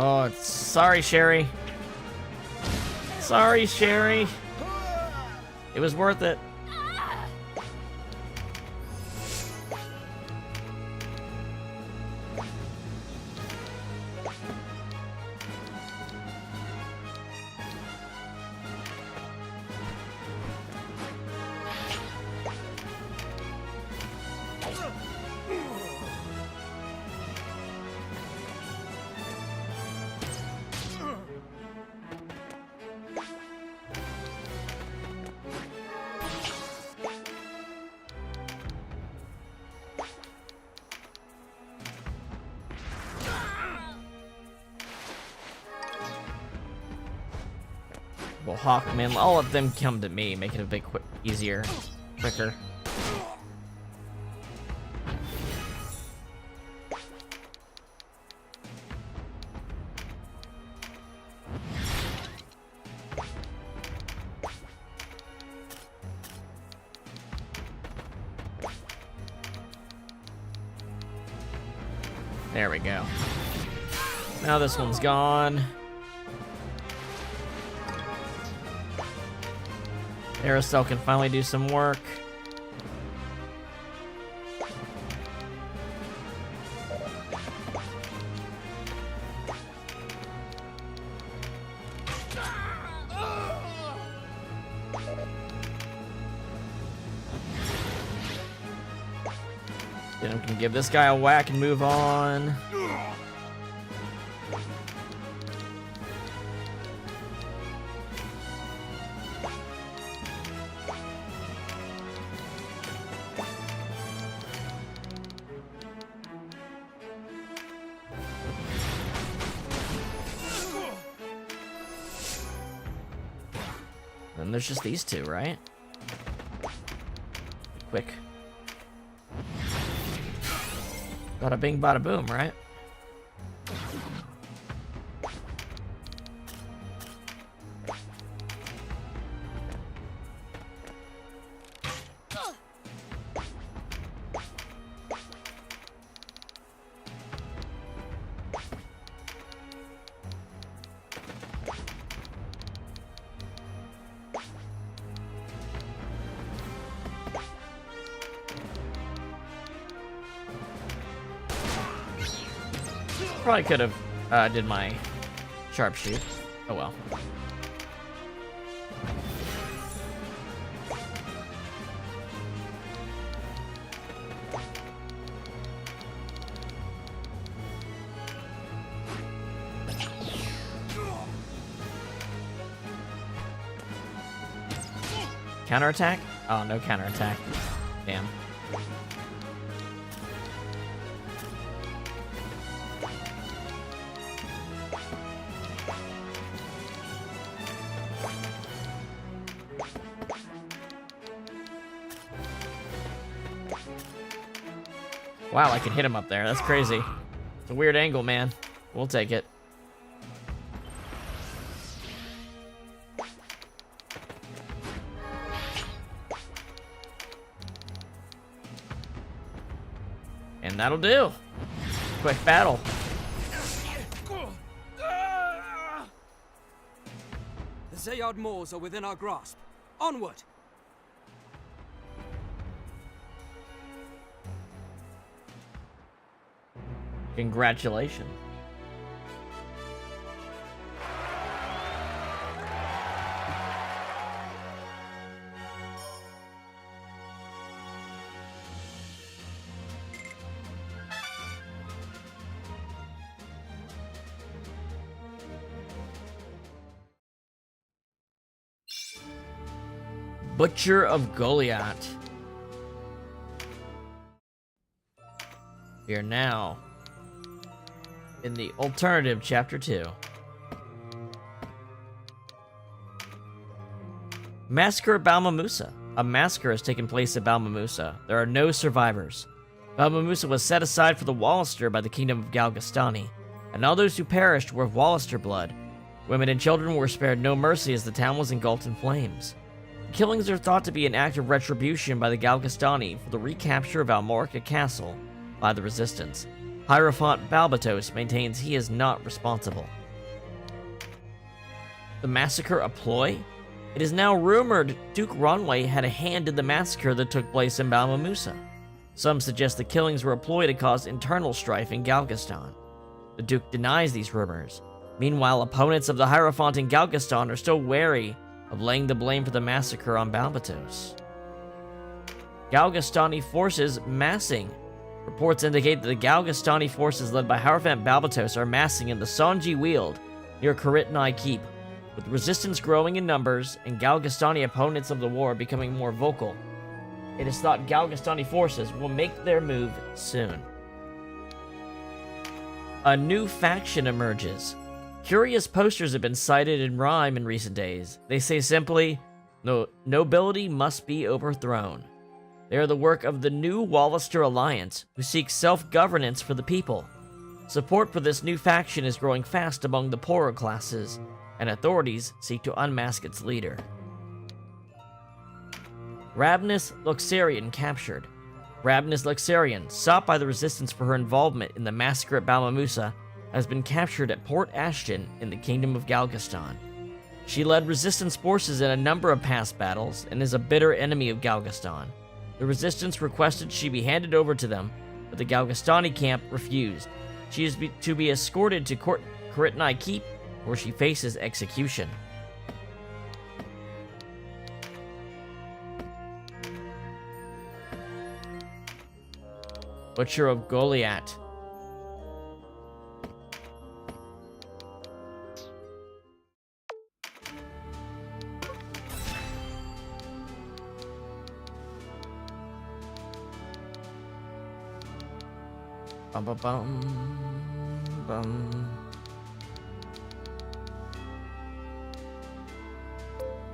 Oh, sorry, Sherry. Sorry, Sherry. It was worth it. Well, Hawkman, all of them come to me, make it a bit easier, quicker. There we go. Now this one's gone. Aerosol can finally do some work. Denam can give this guy a whack and move on. Then there's just these two, right? Quick. Bada bing, bada boom, right? Probably could have did my sharpshoot. Oh well. Counterattack? Oh, no counterattack. Damn. Wow, I can hit him up there. That's crazy. It's a weird angle, man. We'll take it. And that'll do. Quick battle. The Zayard Moors are within our grasp. Onward! Congratulations. Butcher of Goliath. We are now in the alternative chapter 2. Massacre at Balmamusa. A massacre has taken place at Balmamusa. There are no survivors. Balmamusa was set aside for the Wallister by the kingdom of Galgastani, and all those who perished were of Wallister blood. Women and children were spared no mercy as the town was engulfed in flames. The killings are thought to be an act of retribution by the Galgastani for the recapture of Almorica Castle by the Resistance. Hierophant Balbatos maintains he is not responsible. The massacre a ploy? It is now rumored Duke Ronway had a hand in the massacre that took place in Balmamusa. Some suggest the killings were a ploy to cause internal strife in Galgastan. The Duke denies these rumors. Meanwhile, opponents of the Hierophant in Galgastan are still wary of laying the blame for the massacre on Balbatos. Galgastani forces massing. Reports indicate that the Galgastani forces led by Hierophant Balbatos are massing in the Sanji Weald near Karitnai Keep, with resistance growing in numbers and Galgastani opponents of the war becoming more vocal. It is thought Galgastani forces will make their move soon. A new faction emerges. Curious posters have been cited in rhyme in recent days. They say simply, nobility must be overthrown. They are the work of the New Wallister Alliance, who seek self-governance for the people. Support for this new faction is growing fast among the poorer classes, and authorities seek to unmask its leader. Ravnus Luxarian captured. Ravnus Luxarian, sought by the Resistance for her involvement in the massacre at Balmamusa, has been captured at Port Ashton in the Kingdom of Galgastan. She led Resistance forces in a number of past battles and is a bitter enemy of Galgastan. The Resistance requested she be handed over to them, but the Galgastani camp refused. She is to be escorted to Karitnai Keep, where she faces execution. Butcher of Goliath. Bum, bum, bum, bum.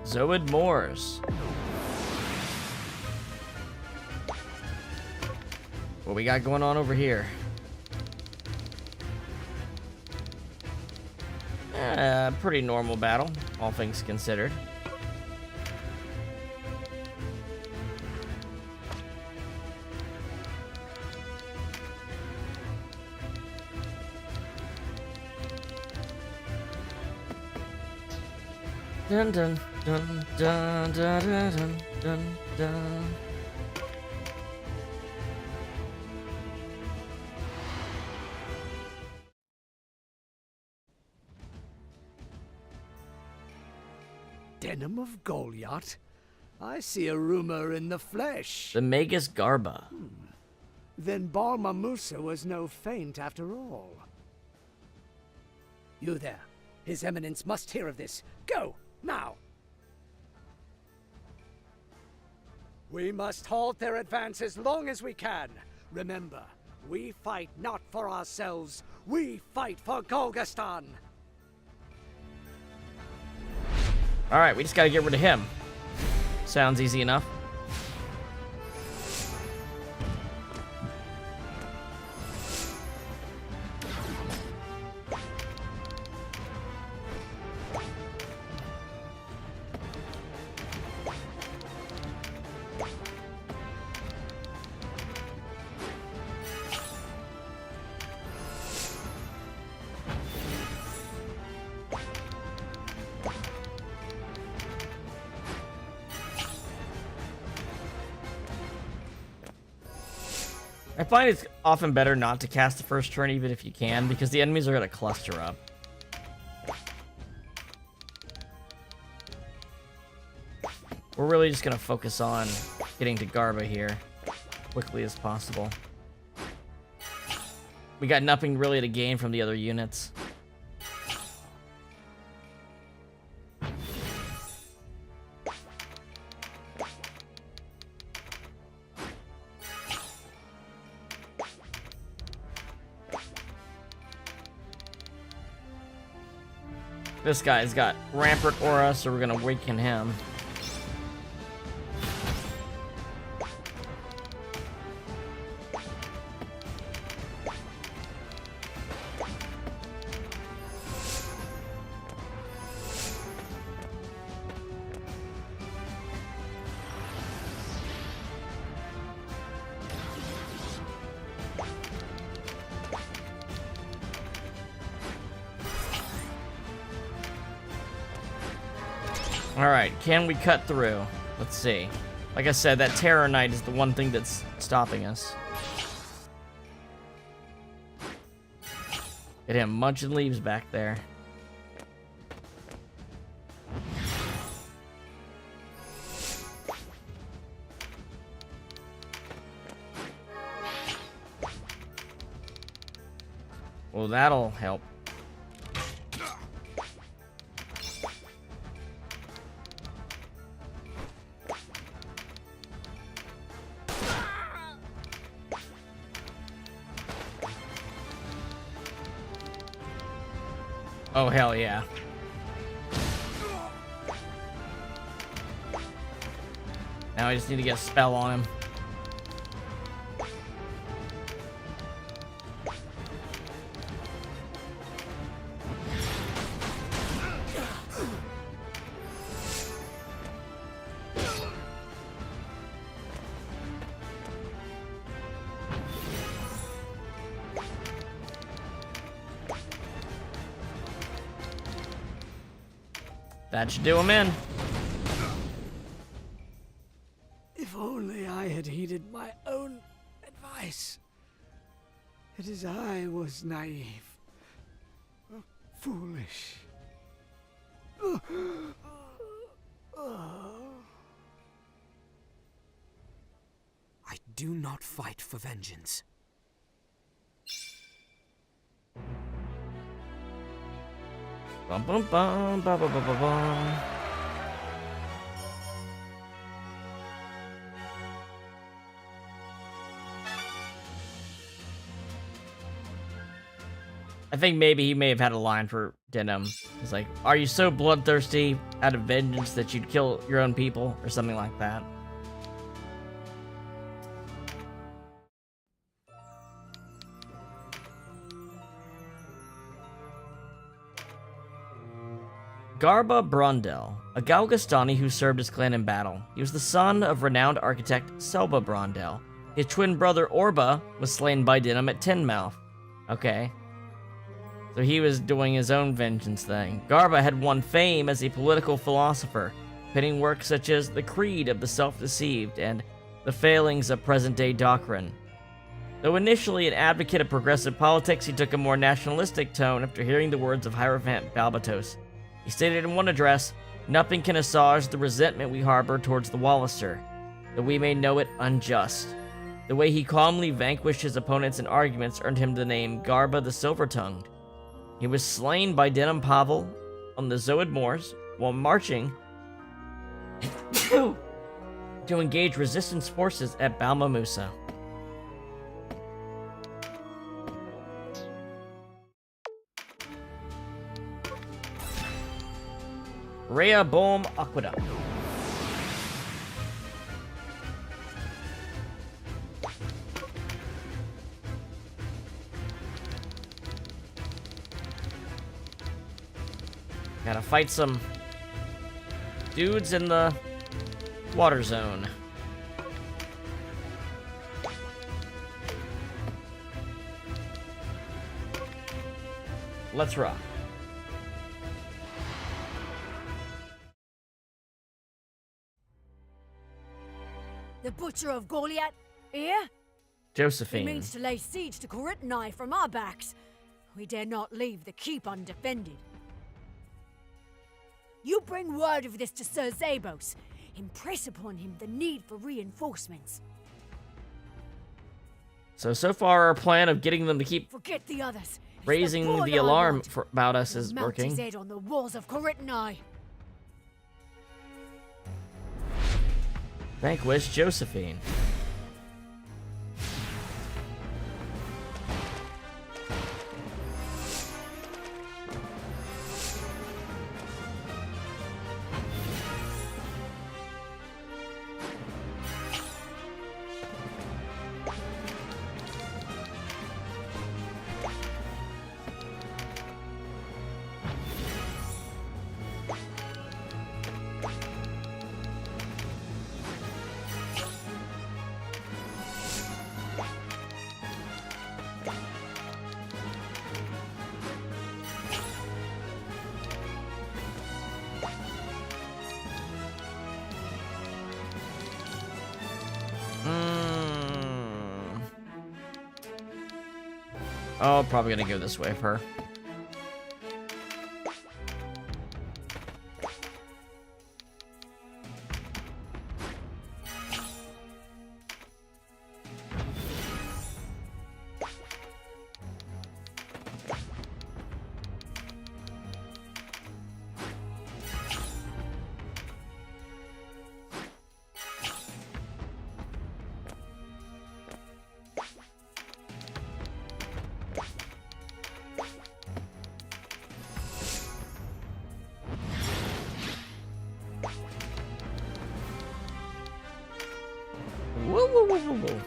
Zoid Moors. What we got going on over here? Pretty normal battle, all things considered. Dun dun dun dun dun dun dun dun. Denam of Goliath? I see a rumor in the flesh. The Magus Garba. Then Balma Musa was no feint after all. You there. His Eminence must hear of this. Go, now! We must halt their advance as long as we can. Remember, we fight not for ourselves, we fight for Golgastan! Alright, we just gotta get rid of him. Sounds easy enough. I find it's often better not to cast the first turn even if you can, because the enemies are going to cluster up. We're really just going to focus on getting to Garba here quickly as possible. We got nothing really to gain from the other units. This guy's got rampant aura, so we're gonna weaken him. Alright, can we cut through? Let's see. Like I said, that Terror Knight is the one thing that's stopping us. Get him munching leaves back there. Well, that'll help. Oh, hell yeah. Now I just need to get a spell on him. That should do him in. If only I had heeded my own advice. It is I was naive. Foolish. I do not fight for vengeance. Bum bum bum bum bum bum bum. I think maybe he may have had a line for Denam. It's like, are you so bloodthirsty out of vengeance that you'd kill your own people? Or something like that. Garba Brondel, a Galgastani who served his clan in battle. He was the son of renowned architect Selba Brondel. His twin brother Orba was slain by Denam at Tenmouth. Okay. So he was doing his own vengeance thing. Garba had won fame as a political philosopher, penning works such as The Creed of the Self-Deceived and The Failings of Present-Day Doctrine. Though initially an advocate of progressive politics, he took a more nationalistic tone after hearing the words of Hierophant Balbatos. He stated in one address, "Nothing can assuage the resentment we harbor towards the Wallister, though we may know it unjust." The way he calmly vanquished his opponents in arguments earned him the name Garba the Silver-Tongued. He was slain by Denam Pavel on the Zoid Moors while marching to engage resistance forces at Balma Musa. Rehoboam Aqueduct. Gotta fight some dudes in the water zone. Let's rock. The Butcher of Goliath, here? Josephine. He means to lay siege to Corinthini from our backs. We dare not leave the keep undefended. You bring word of this to Sir Zabos. Impress upon him the need for reinforcements. So far our plan of getting them to keep Forget the others. It's raising boy the I alarm want. about us We'll is mount working. his head on the walls of Corinthini. Vanquish Josephine. Oh, probably gonna go this way for her. Woo, woo, woo, woo, woo.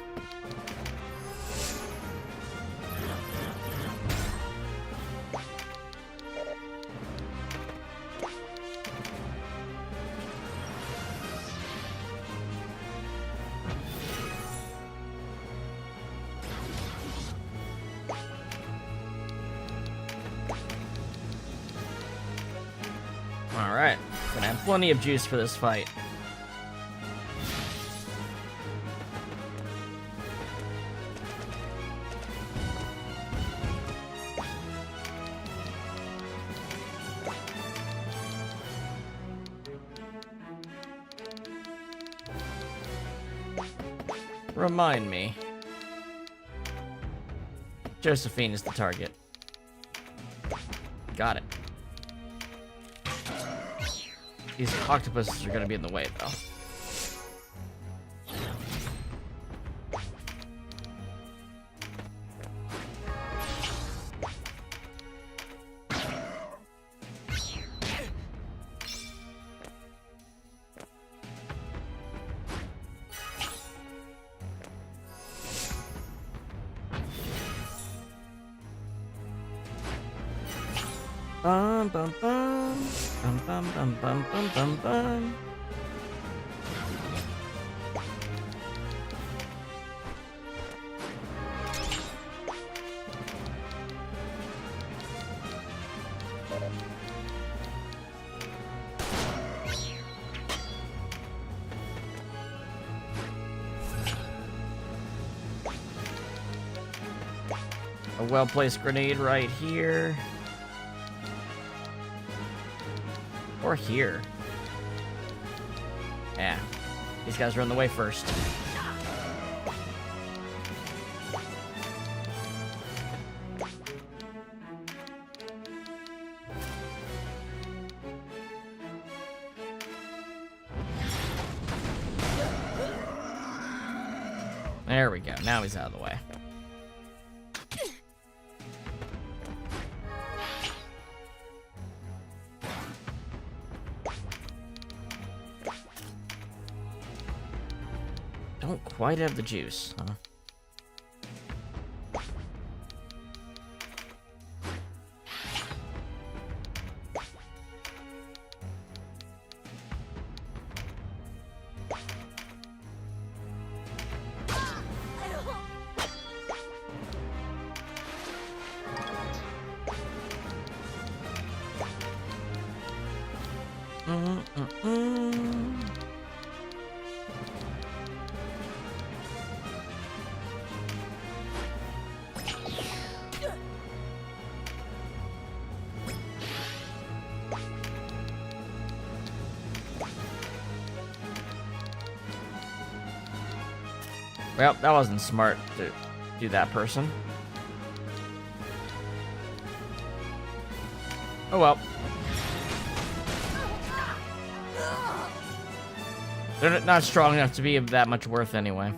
All right, gonna have plenty of juice for this fight. Remind me. Josephine is the target. Got it. These octopuses are gonna be in the way, though. Bum bum bum bum bum bum bum bum bum bum. A well-placed grenade right here. Or here. Yeah. These guys are in the way first. There we go. Now he's out of the way. Don't quite have the juice, huh? Well, that wasn't smart to do that person. Oh well. They're not strong enough to be that much worth anyway.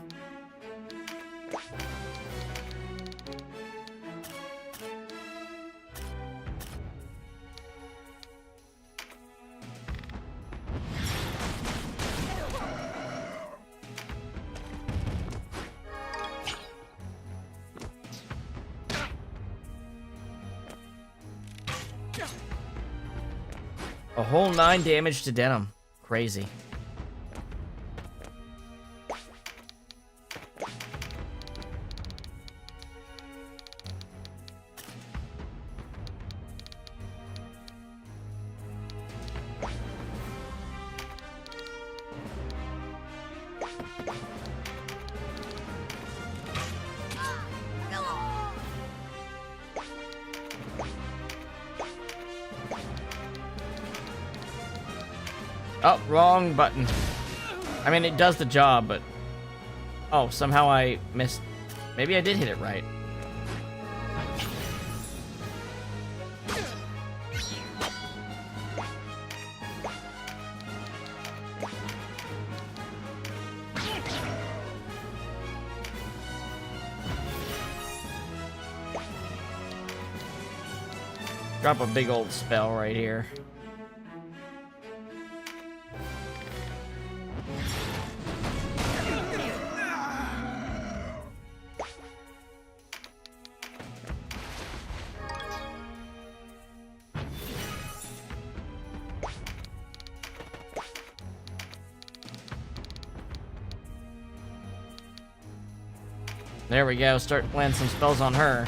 A whole 9 damage to Denam. Crazy. Oh, wrong button. I mean, it does the job, but... Oh, somehow I missed... Maybe I did hit it right. Drop a big old spell right here. There we go, start landing some spells on her.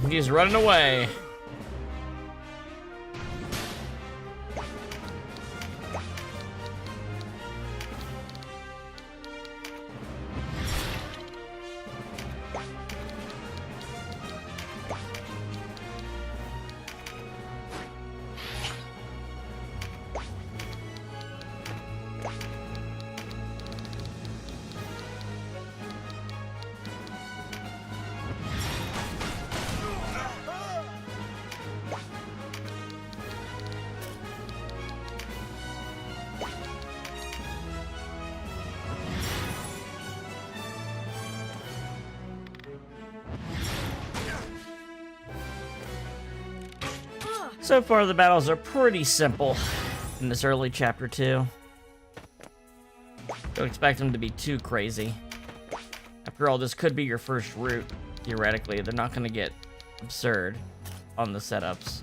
He's running away. So far, the battles are pretty simple in this early chapter 2. Don't expect them to be too crazy. After all, this could be your first route, theoretically. They're not going to get absurd on the setups.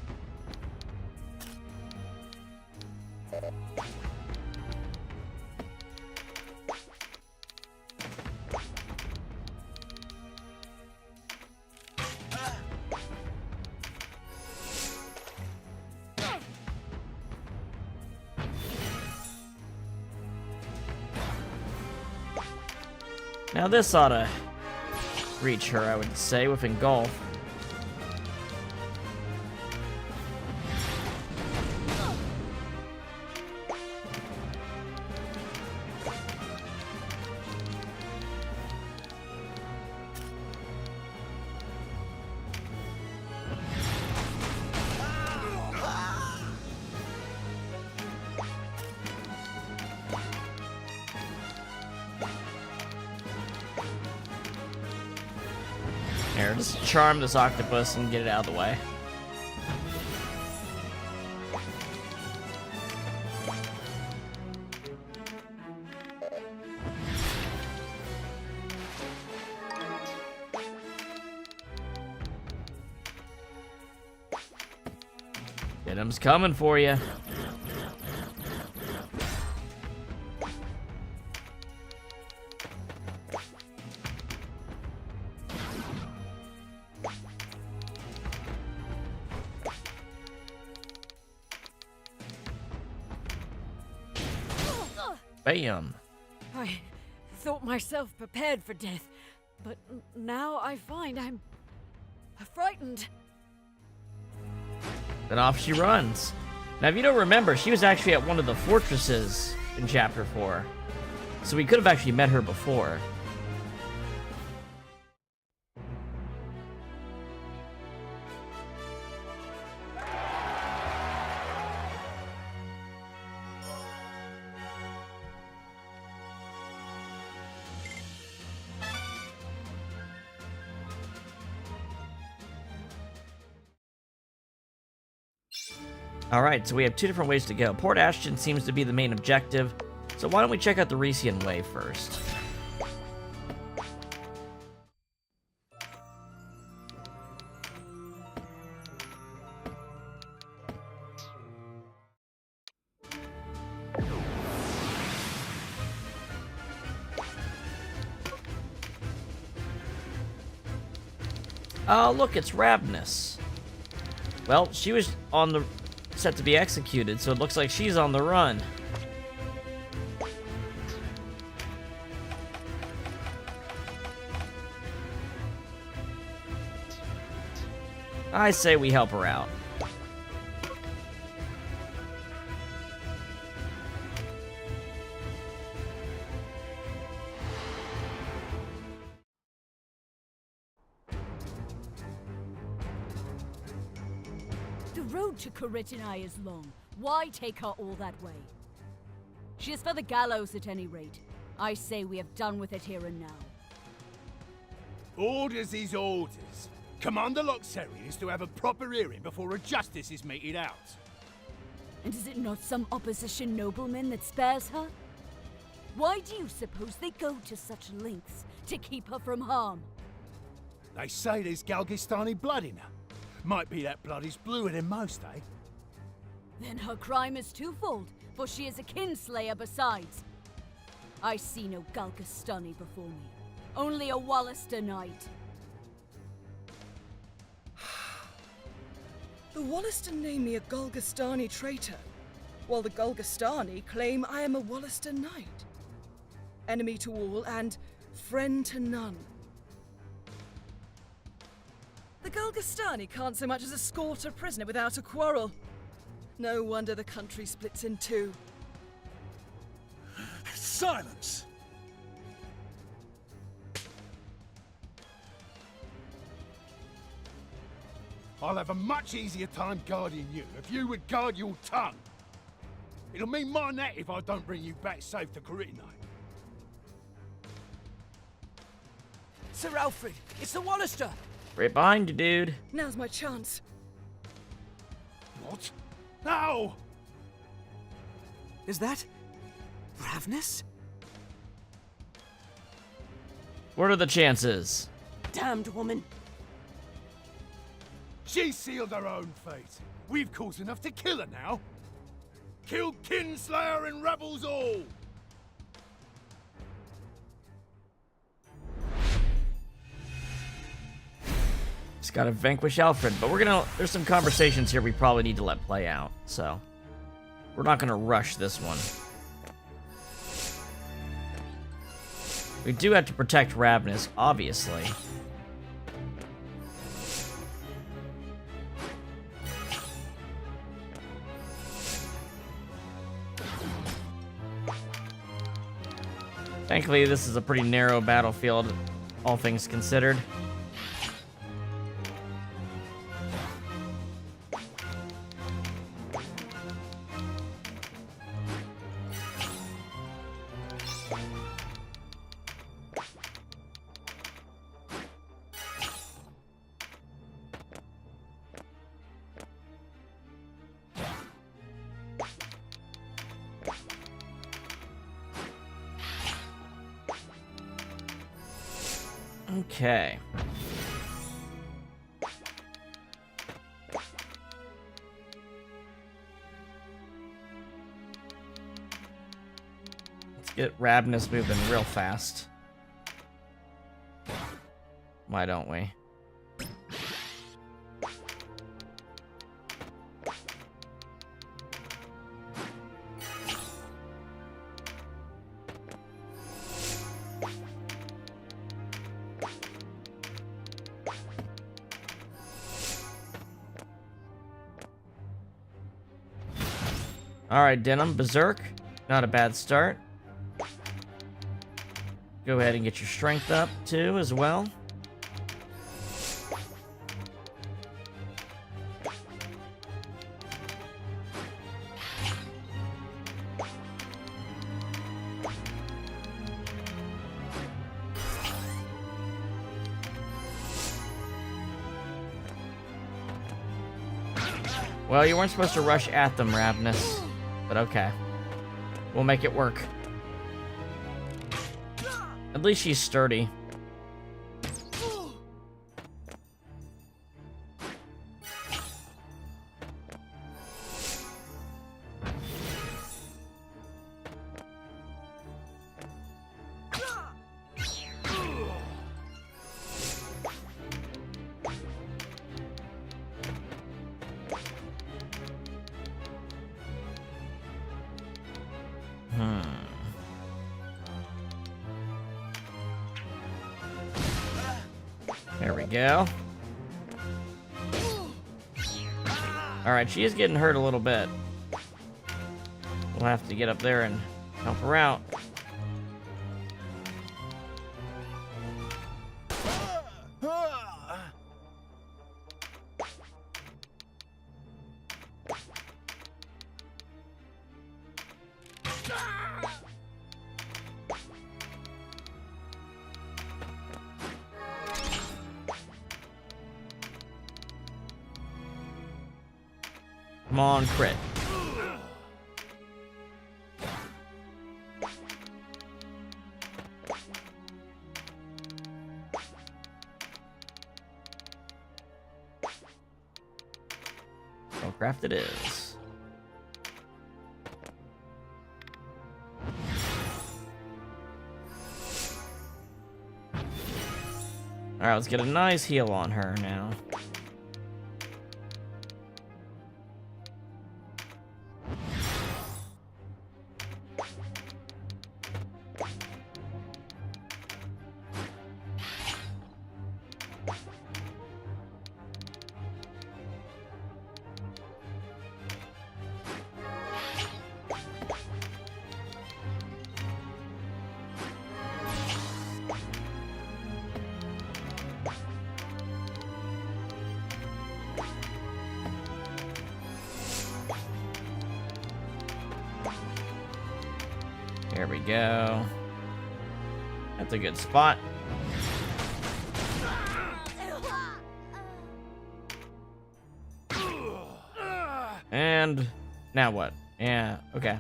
Now this ought to reach her, I would say, with Engulf. Here, just charm this octopus and get it out of the way. Denam's coming for you. Bam. I thought myself prepared for death, but now I find I'm frightened. Then off she runs. Now, if you don't remember, she was actually at one of the fortresses in Chapter 4. So we could have actually met her before. Alright, so we have two different ways to go. Port Ashton seems to be the main objective, so why don't we check out the Resian way first? Oh, look, it's Ravnus. Well, she was on the set to be executed, so it looks like she's on the run. I say we help her out. The road to Karitanai is long. Why take her all that way? She is for the gallows at any rate. I say we have done with it here and now. Orders is orders. Commander Loxeri is to have a proper hearing before a justice is meted out. And is it not some opposition nobleman that spares her? Why do you suppose they go to such lengths to keep her from harm? They say there's Galgistani blood in her. Might be that blood is bluer than most, eh? Then her crime is twofold, for she is a kinslayer besides. I see no Galgastani before me, only a Wallister knight. The Wallister name me a Galgastani traitor, while the Galgastani claim I am a Wallister knight. Enemy to all and friend to none. The Galgastani can't so much as escort a prisoner without a quarrel. No wonder the country splits in two. Silence! I'll have a much easier time guarding you if you would guard your tongue. It'll mean more than that if I don't bring you back safe to Karitanai. Sir Alfred, it's the Wallister! Right behind you, dude. Now's my chance. What? No! Is that Ravnus? What are the chances? Damned woman. She sealed her own fate. We've caused enough to kill her now. Kill Kinslayer and rebels all! Just gotta vanquish Alfred, but there's some conversations here we probably need to let play out, so we're not gonna rush this one. We do have to protect Ravnus, obviously. Thankfully, this is a pretty narrow battlefield, all things considered. Okay. Let's get Ravnus moving real fast. Why don't we? Alright, Denam, Berserk. Not a bad start. Go ahead and get your strength up, too, as well. Well, you weren't supposed to rush at them, Ravnus. But okay. We'll make it work. At least she's sturdy. There we go. Alright, she is getting hurt a little bit. We'll have to get up there and help her out. Come on, crit. Spellcraft it is. Alright, let's get a nice heal on her now. There we go. That's a good spot. And now what? Yeah, okay.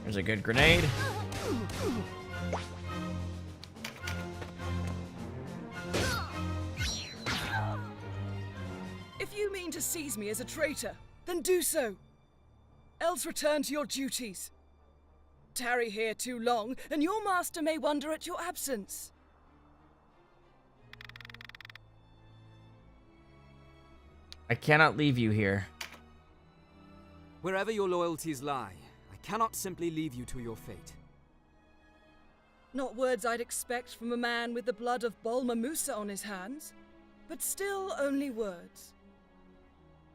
There's a good grenade. If you mean to seize me as a traitor, then do so. Else return to your duties. Tarry here too long, and your master may wonder at your absence. I cannot leave you here. Wherever your loyalties lie, I cannot simply leave you to your fate. Not words I'd expect from a man with the blood of Balma Musa on his hands, but still only words.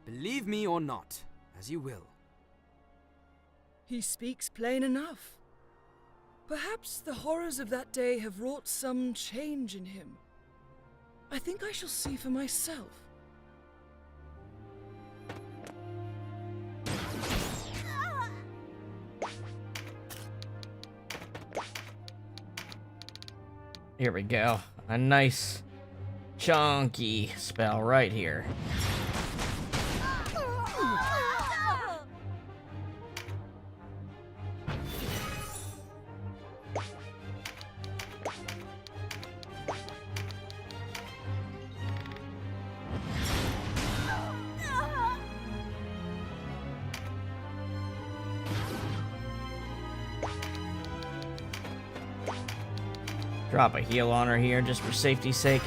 Believe me or not, as you will. He speaks plain enough. Perhaps the horrors of that day have wrought some change in him. I think I shall see for myself. Here we go. A nice chunky spell right here. Drop a heal on her here just for safety's sake.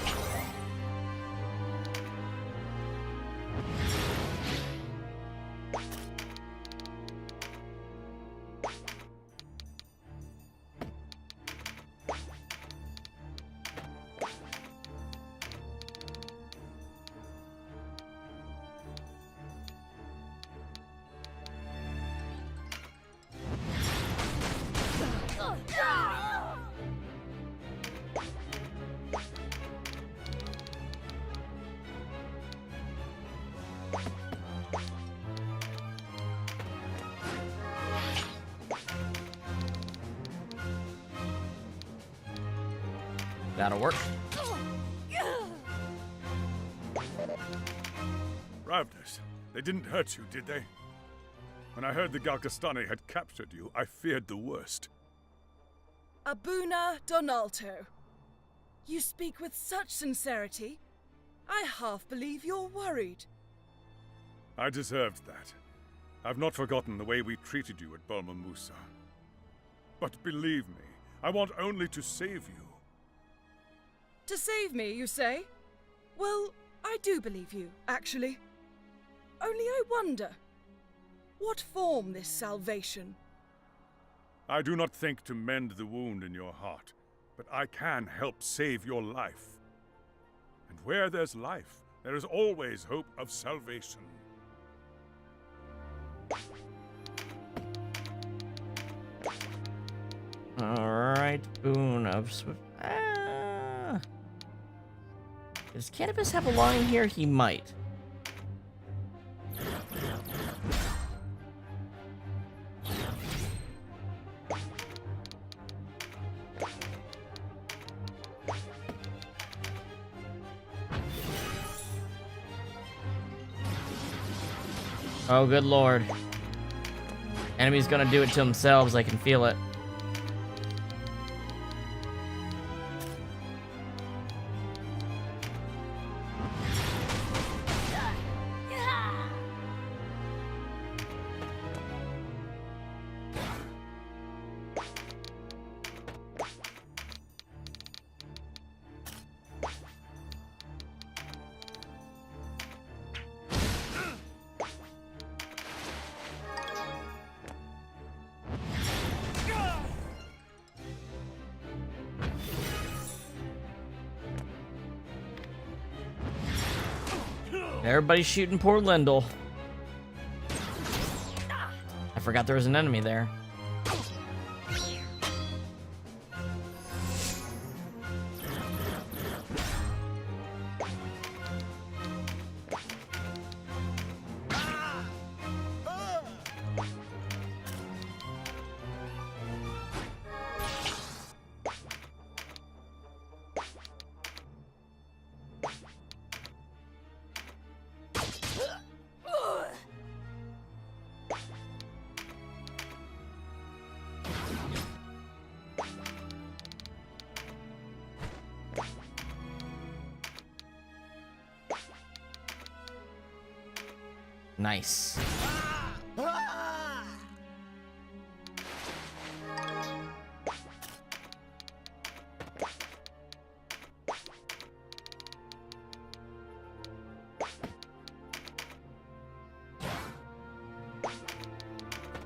That'll work. Ravnus, they didn't hurt you, did they? When I heard the Galgastani had captured you, I feared the worst. Abuna Donalto. You speak with such sincerity, I half believe you're worried. I deserved that. I've not forgotten the way we treated you at Balma Musa. But believe me, I want only to save you. To save me, you say? Well, I do believe you, actually. Only I wonder, what form this salvation? I do not think to mend the wound in your heart, but I can help save your life. And where there's life, there is always hope of salvation. Alright, boon of swift. Does Cannabis have a line here? He might. Oh, good lord. Enemy's gonna do it to themselves, I can feel it. Everybody's shooting poor Lindell. I forgot there was an enemy there. Nice.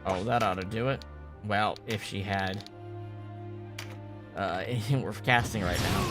Oh, that ought to do it. Well, if she had anything worth casting right now.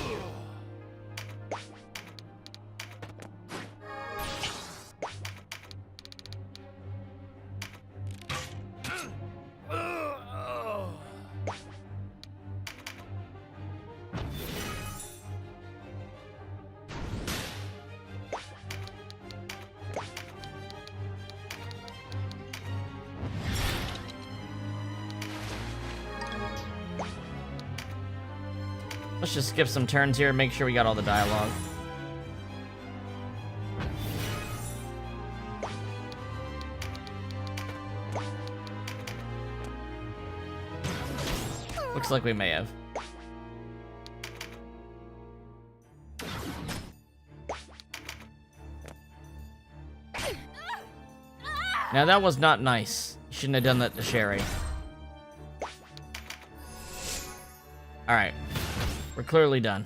Let's just skip some turns here and make sure we got all the dialogue. Looks like we may have. Now that was not nice. You shouldn't have done that to Sherry. Alright. We're clearly done.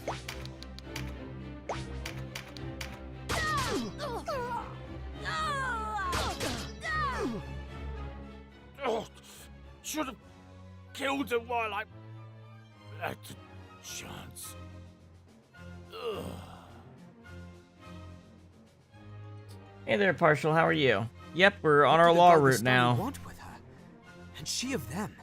Oh, should have killed her while I had the chance. Ugh. Hey there, Partial. How are you? Yep, we're on our law route now. Want with her? And she of them.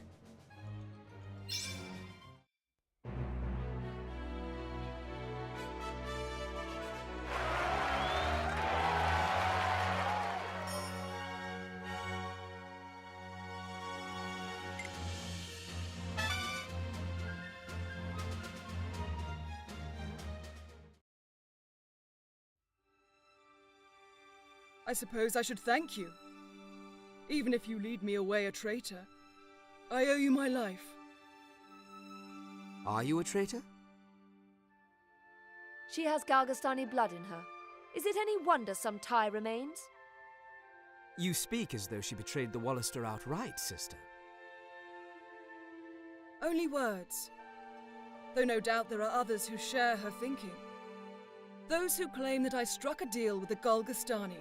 I suppose I should thank you. Even if you lead me away a traitor, I owe you my life. Are you a traitor? She has Galgastani blood in her. Is it any wonder some tie remains? You speak as though she betrayed the Wallister outright, sister. Only words. Though no doubt there are others who share her thinking. Those who claim that I struck a deal with the Galgastani,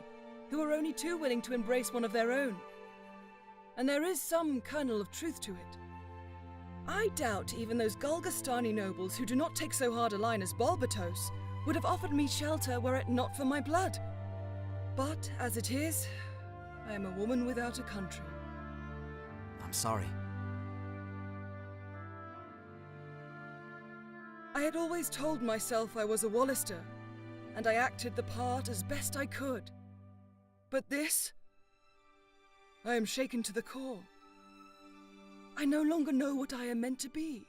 who are only too willing to embrace one of their own. And there is some kernel of truth to it. I doubt even those Galgastani nobles who do not take so hard a line as Balbatos would have offered me shelter were it not for my blood. But as it is, I am a woman without a country. I'm sorry. I had always told myself I was a Wallister, and I acted the part as best I could. But this? I am shaken to the core. I no longer know what I am meant to be.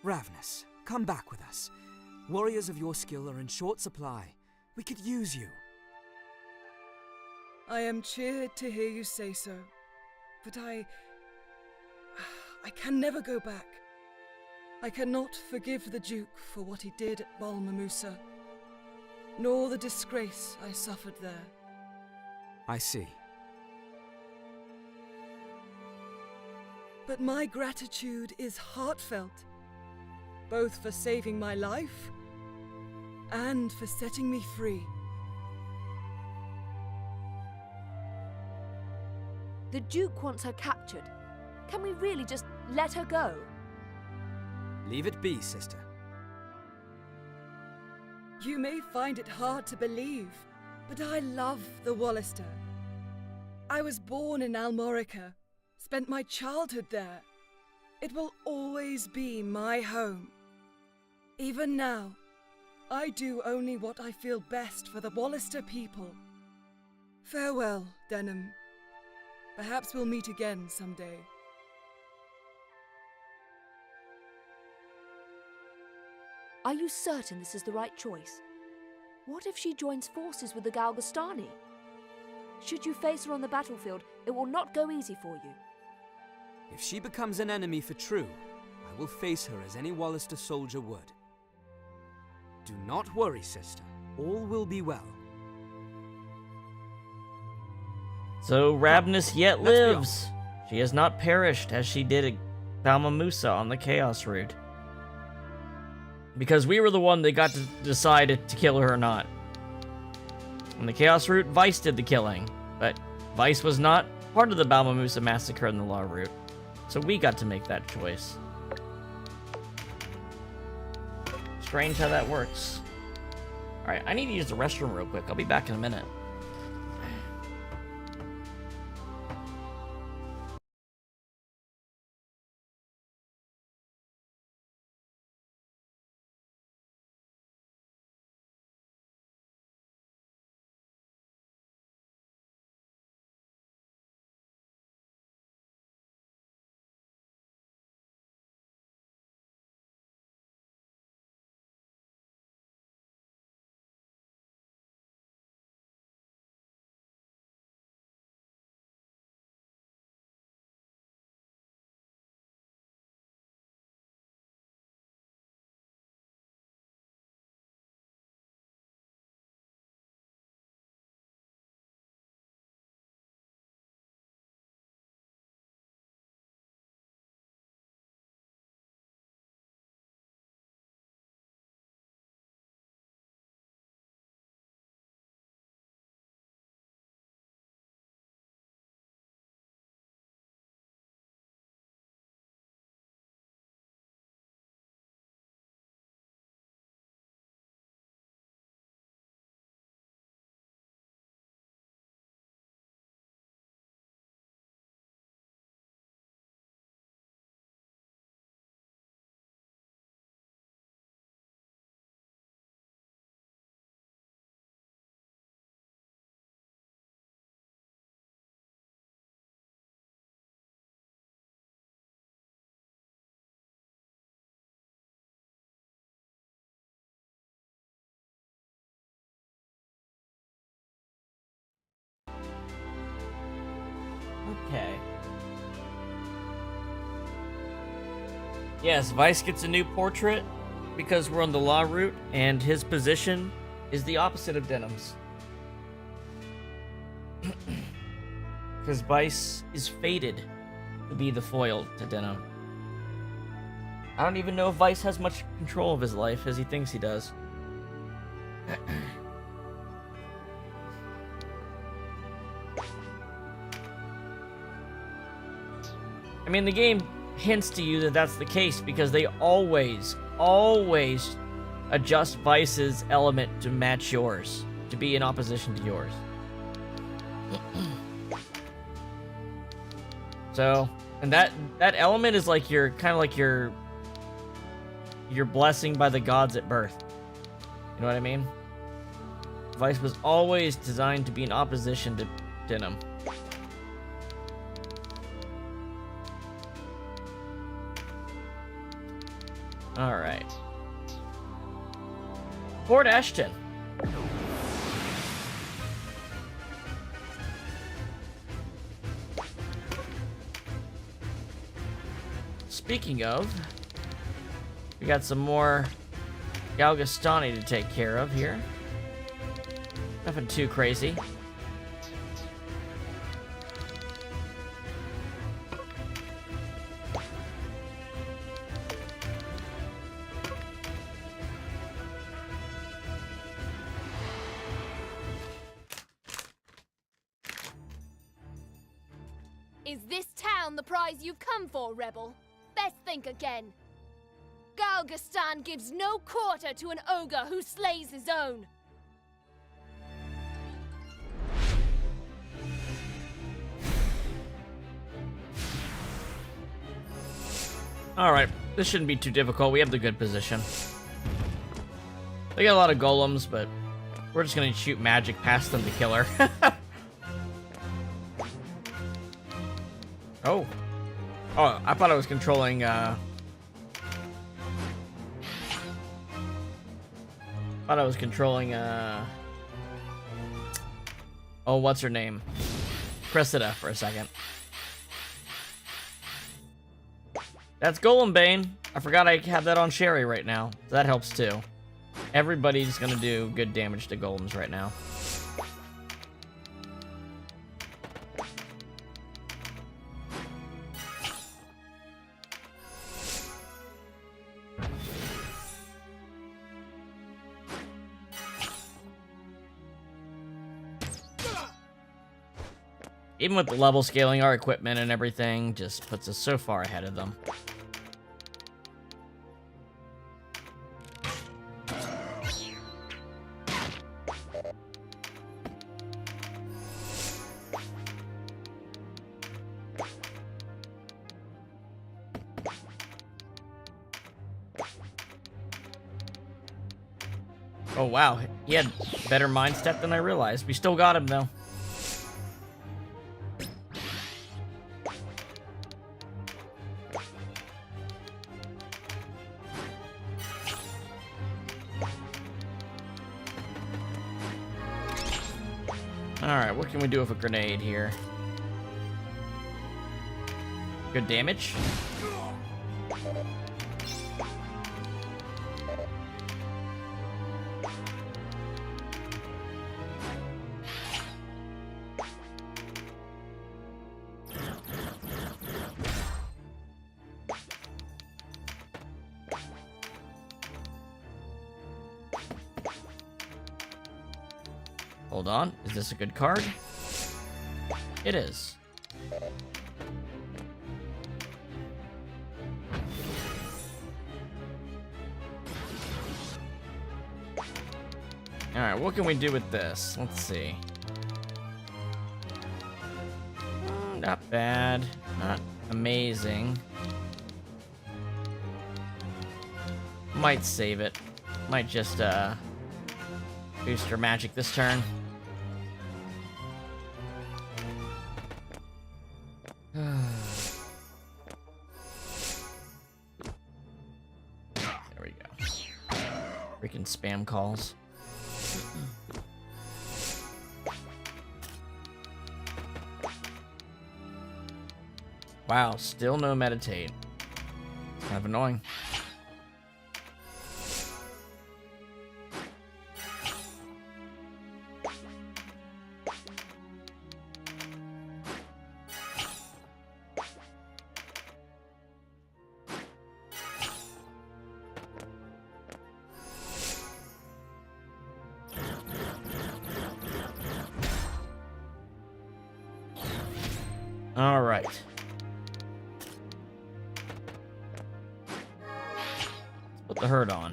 Ravnus, come back with us. Warriors of your skill are in short supply. We could use you. I am cheered to hear you say so, but I can never go back. I cannot forgive the Duke for what he did at Balmamusa, nor the disgrace I suffered there. I see. But my gratitude is heartfelt, both for saving my life and for setting me free. The Duke wants her captured. Can we really just let her go? Leave it be, sister. You may find it hard to believe, but I love the Wallister. I was born in Almorica, spent my childhood there. It will always be my home. Even now, I do only what I feel best for the Wallister people. Farewell, Denam. Perhaps we'll meet again someday. Are you certain this is the right choice? What if she joins forces with the Galgastani? Should you face her on the battlefield, it will not go easy for you. If she becomes an enemy for true, I will face her as any Wallister soldier would. Do not worry, sister. All will be well. So Ravnus yet let's be off. lives. She has not perished as she did at Balmamusa on the Chaos route. Because we were the one that got to decide to kill her or not. On the Chaos route, Vice did the killing, but Vice was not part of the Balmamusa massacre in the Law route, so we got to make that choice. Strange how that works. Alright, I need to use the restroom real quick. I'll be back in a minute. Okay. Yes, Vice gets a new portrait because we're on the Law route, and his position is the opposite of Denam's. Because Vice is fated to be the foil to Denam. I don't even know if Vice has much control of his life as he thinks he does. I mean, the game hints to you that that's the case because they always adjust Vice's element to match yours, to be in opposition to yours. So, and that element is like your kind of like your blessing by the gods at birth. You know what I mean? Vice was always designed to be in opposition to Denam. Alright. Port Ashton. Speaking of, we got some more Galgastani to take care of here. Nothing too crazy. Is this town the prize you've come for, Rebel? Best think again. Galgastan gives no quarter to an ogre who slays his own. Alright, this shouldn't be too difficult. We have the good position. They got a lot of golems, but we're just gonna shoot magic past them to kill her. Oh. Oh, I thought I was controlling, thought I was controlling, oh, what's her name? Cressida for a second. That's Golem Bane. I forgot I have that on Sherry right now. So that helps too. Everybody's gonna do good damage to golems right now. Even with the level scaling, our equipment and everything just puts us so far ahead of them. Oh wow, he had better mind step than I realized. We still got him though. Alright, what can we do with a grenade here? Good damage? Hold on, is this a good card? It is. Alright, what can we do with this? Let's see. Not bad. Not amazing. Might save it. Might just, boost her magic this turn. There we go. Freaking spam calls. Wow, still no meditate. Kind of annoying. All right. Let's put the hurt on.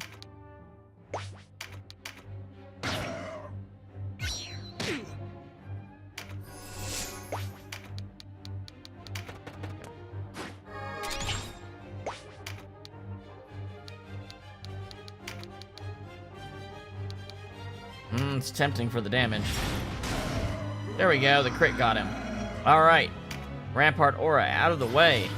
It's tempting for the damage. There we go, the crit got him. All right. Rampart Aura out of the way.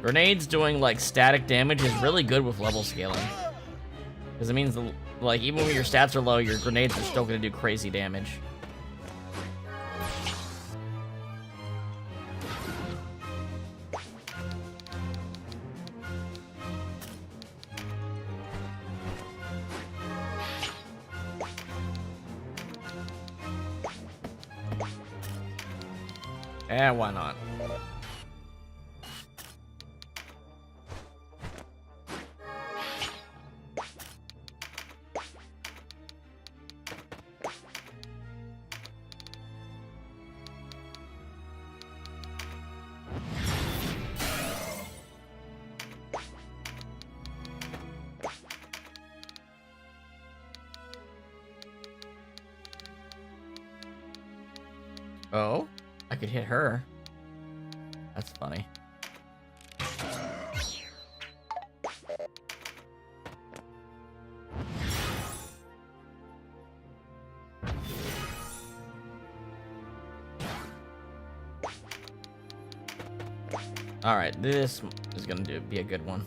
Grenades doing like static damage is really good with level scaling, because it means like even when your stats are low, your grenades are still going to do crazy damage. Why not? Oh, I could hit her. That's funny. All right, this is gonna be a good one.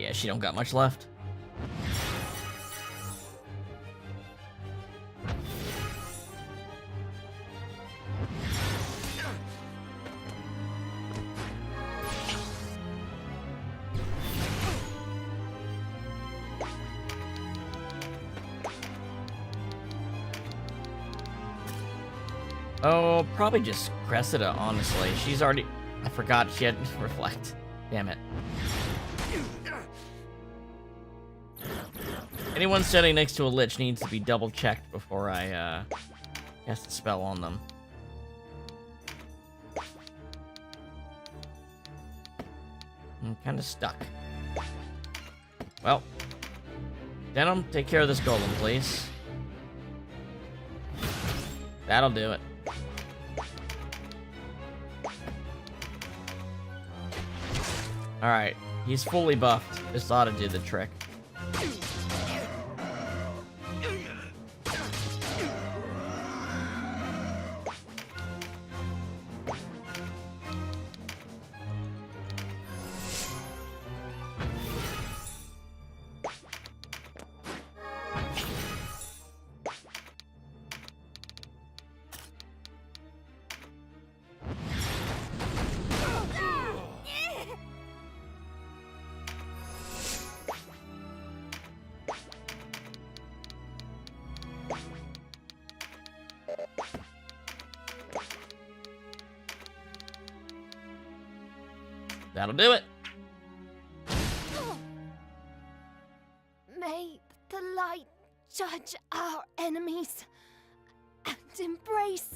Yeah, she don't got much left. Oh, probably just Cressida, honestly. She's already... I forgot she had Reflect. Damn it. Anyone standing next to a Lich needs to be double-checked before I, cast a spell on them. I'm kinda stuck. Well. Denam, take care of this golem, please. That'll do it. Alright, he's fully buffed. This ought to do the trick. That'll do it. May the light judge our enemies and embrace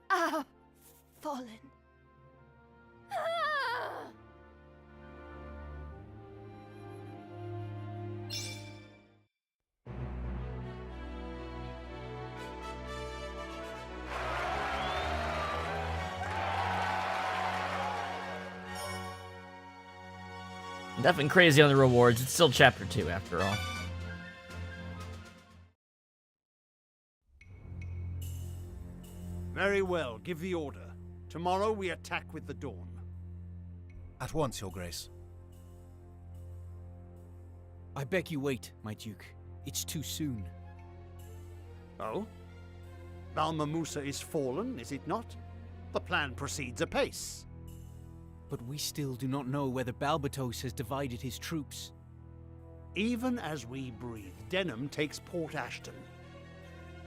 our fallen. Nothing crazy on the rewards. It's still chapter 2 after all. Very well, give the order. Tomorrow we attack with the dawn. At once, Your Grace. I beg you wait, my Duke. It's too soon. Oh? Balmamusa is fallen, is it not? The plan proceeds apace. But we still do not know whether Balbatos has divided his troops. Even as we breathe, Denam takes Port Ashton.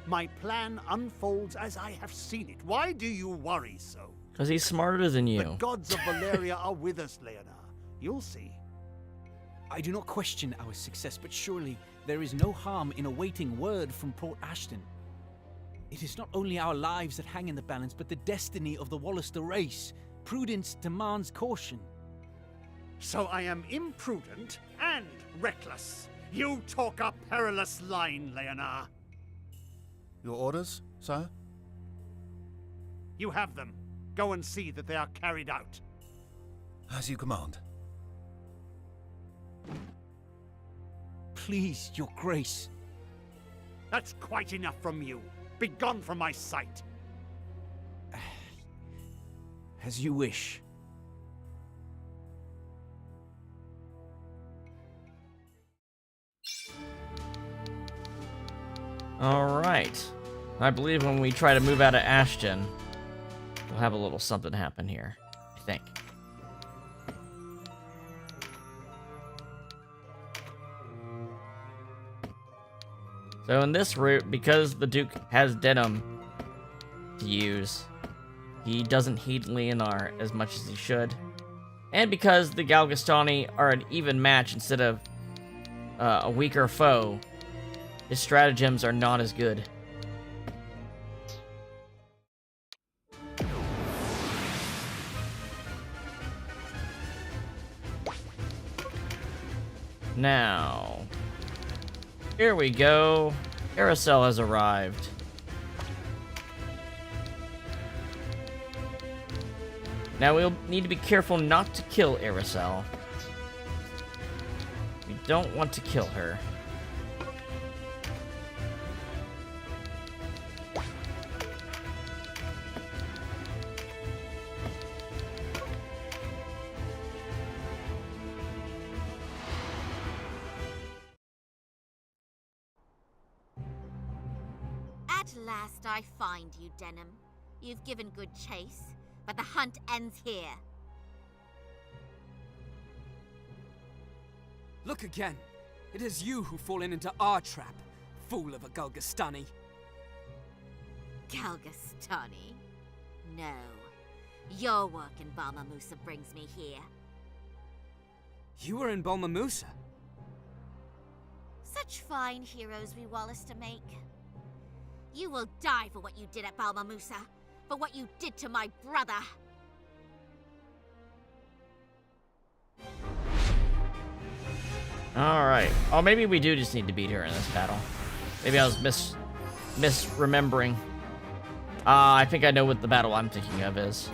My plan unfolds as I have seen it. Why do you worry so? Because he's smarter than you. The gods of Valeria are with us, Leonard. You'll see. I do not question our success, but surely there is no harm in awaiting word from Port Ashton. It is not only our lives that hang in the balance, but the destiny of the Wallister race. Prudence demands caution. So I am imprudent and reckless. You talk a perilous line, Leonard. Your orders, sire? You have them. Go and see that they are carried out. As you command. Please, Your Grace. That's quite enough from you. Begone from my sight. As you wish. Alright. I believe when we try to move out of Ashton, we'll have a little something happen here. I think. So in this route, because the Duke has Denam to use, he doesn't heed Leonard as much as he should. And because the Galgastani are an even match instead of a weaker foe, his stratagems are not as good. Now, here we go. Aracel has arrived. Now we'll need to be careful not to kill Aracel. We don't want to kill her. At last I find you, Denam. You've given good chase, but the hunt ends here. Look again. It is you who've fallen into our trap, fool of a Galgastani. Galgastani? No. Your work in Balmamusa brings me here. You were in Balmamusa? Such fine heroes we Wallister make. You will die for what you did at Balmamusa, for what you did to my brother. Alright. Oh, maybe we do just need to beat her in this battle. Maybe I was misremembering. I think I know what the battle I'm thinking of is.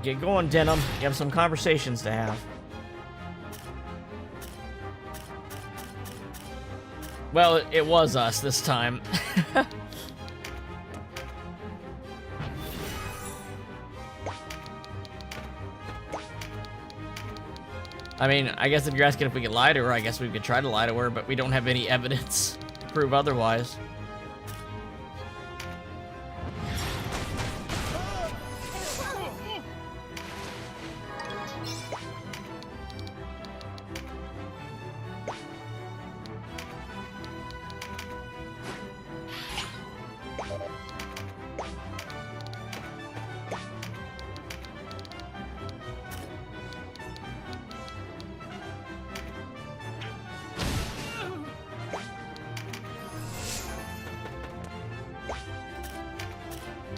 Get going, Denam. You have some conversations to have. Well, it was us this time. I mean, I guess if you're asking if we could lie to her, I guess we could try to lie to her, but we don't have any evidence to prove otherwise.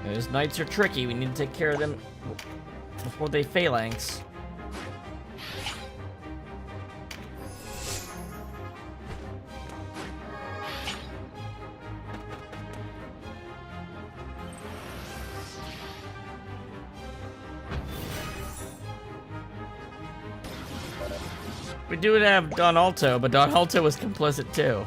Those knights are tricky. We need to take care of them before they phalanx. We do have Don Alto, but Don Alto was complicit too.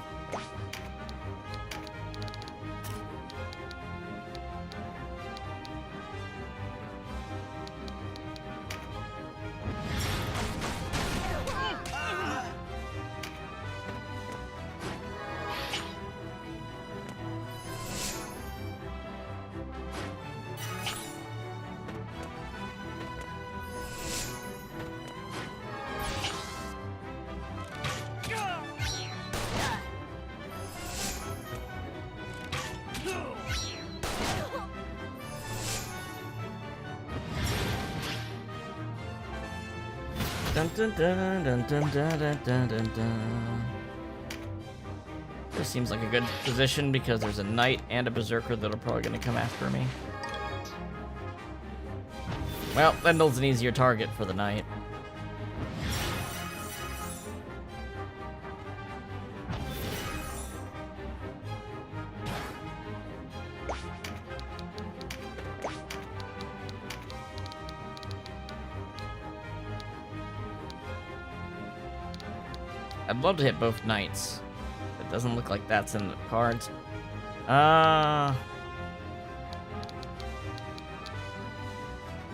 Dun, dun, dun, dun, dun, dun, dun, dun, dun. This seems like a good position because there's a knight and a berserker that are probably going to come after me. Well, Lendl's an easier target for the knight. I'd love to hit both knights. It doesn't look like that's in the cards.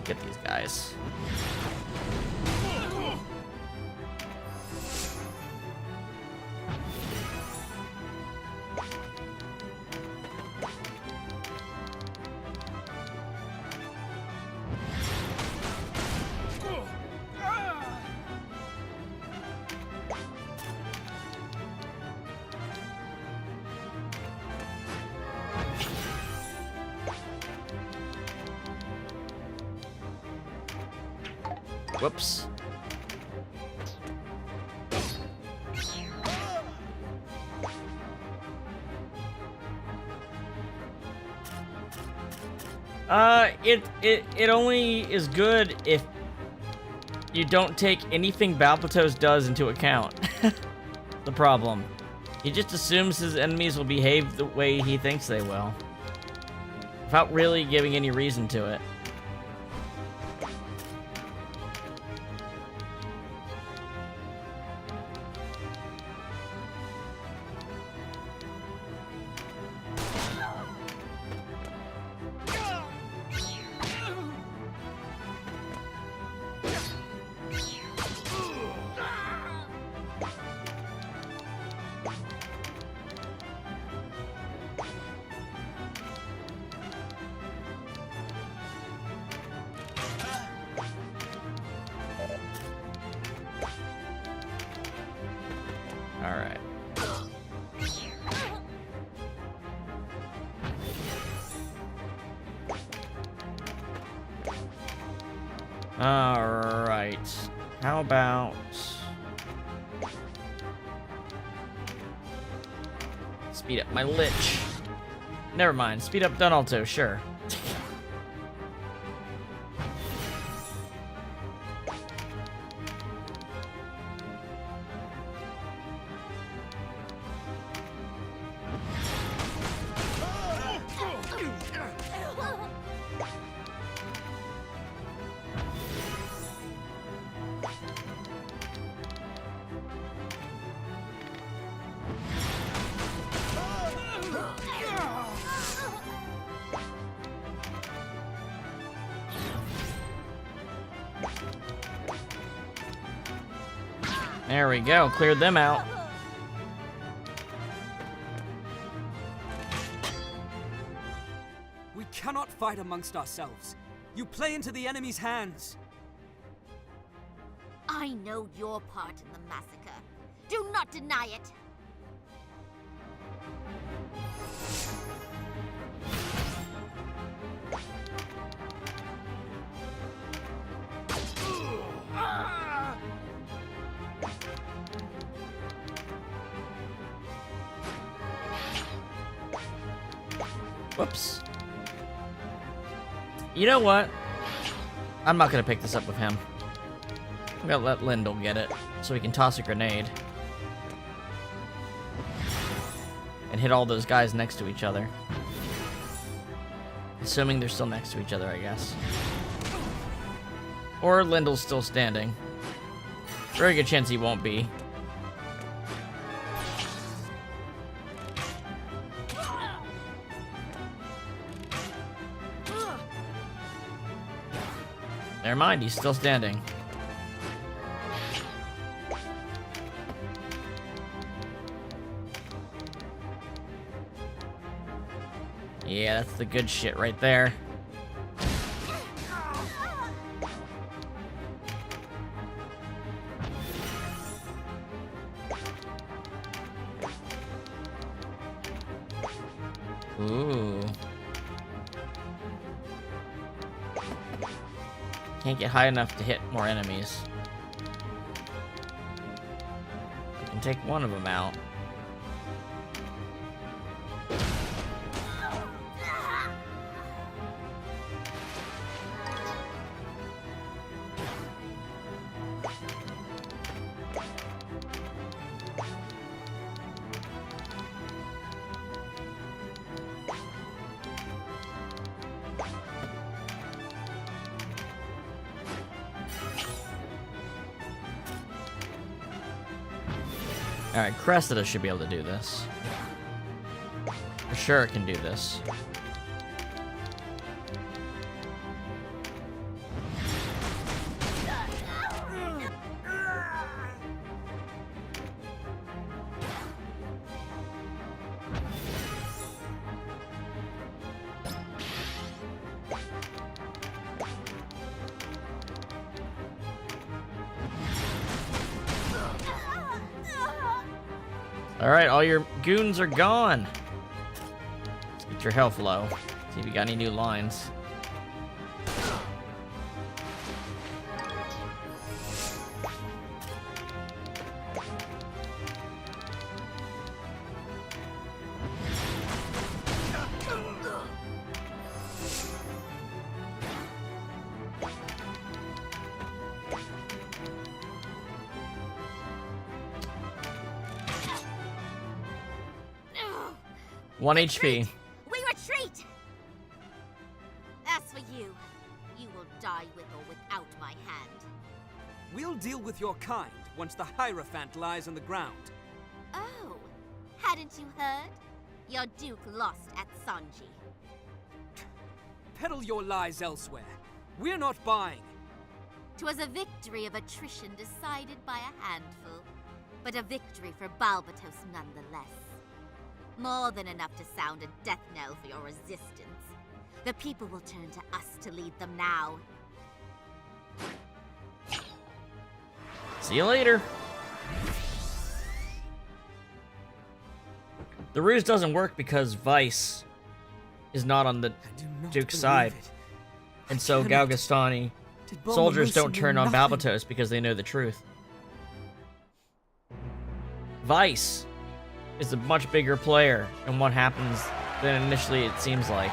Get these guys. Whoops. It only is good if you don't take anything Balpatos does into account. The problem. He just assumes his enemies will behave the way he thinks they will, without really giving any reason to it. Alright. Alright. How about... speed up my lich. Never mind. Speed up Donalto, sure. There we go, cleared them out. We cannot fight amongst ourselves. You play into the enemy's hands. I know your part in the massacre. Do not deny it. Whoops. You know what? I'm not gonna pick this up with him. I'm gonna let Lyndall get it, so he can toss a grenade. And hit all those guys next to each other. Assuming they're still next to each other, I guess. Or Lyndall's still standing. Very good chance he won't be. Never mind, he's still standing. Yeah, that's the good shit right there. Ooh. Can't get high enough to hit more enemies. I can take one of them out. Alright, Cressida should be able to do this. For sure it can do this. Alright, all your goons are gone. Let's get your health low. See if you got any new lines. 1 HP. We retreat! As for you, you will die with or without my hand. We'll deal with your kind once the Hierophant lies on the ground. Oh, hadn't you heard? Your duke lost at Sanji. Peddle your lies elsewhere. We're not buying. 'Twas a victory of attrition decided by a handful, but a victory for Balbatos nonetheless. More than enough to sound a death knell for your resistance. The people will turn to us to lead them now. See you later. The ruse doesn't work because Vice is not on the Duke's side. And so Galgastani soldiers don't turn on Balbatos because they know the truth. Vice is a much bigger player in what happens than initially it seems like.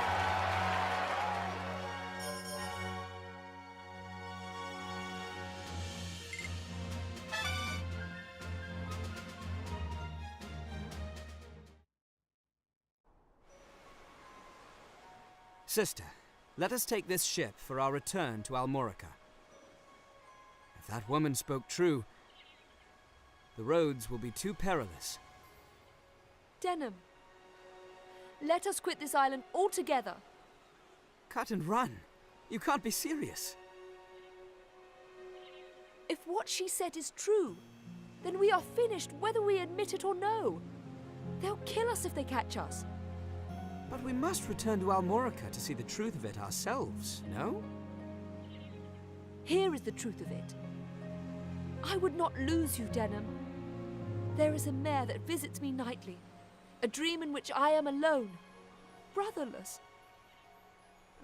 Sister, let us take this ship for our return to Almorica. If that woman spoke true, the roads will be too perilous. Denam, let us quit this island altogether. Cut and run? You can't be serious. If what she said is true, then we are finished whether we admit it or no. They'll kill us if they catch us. But we must return to Almorica to see the truth of it ourselves, no? Here is the truth of it. I would not lose you, Denam. There is a mare that visits me nightly, a dream in which I am alone, brotherless.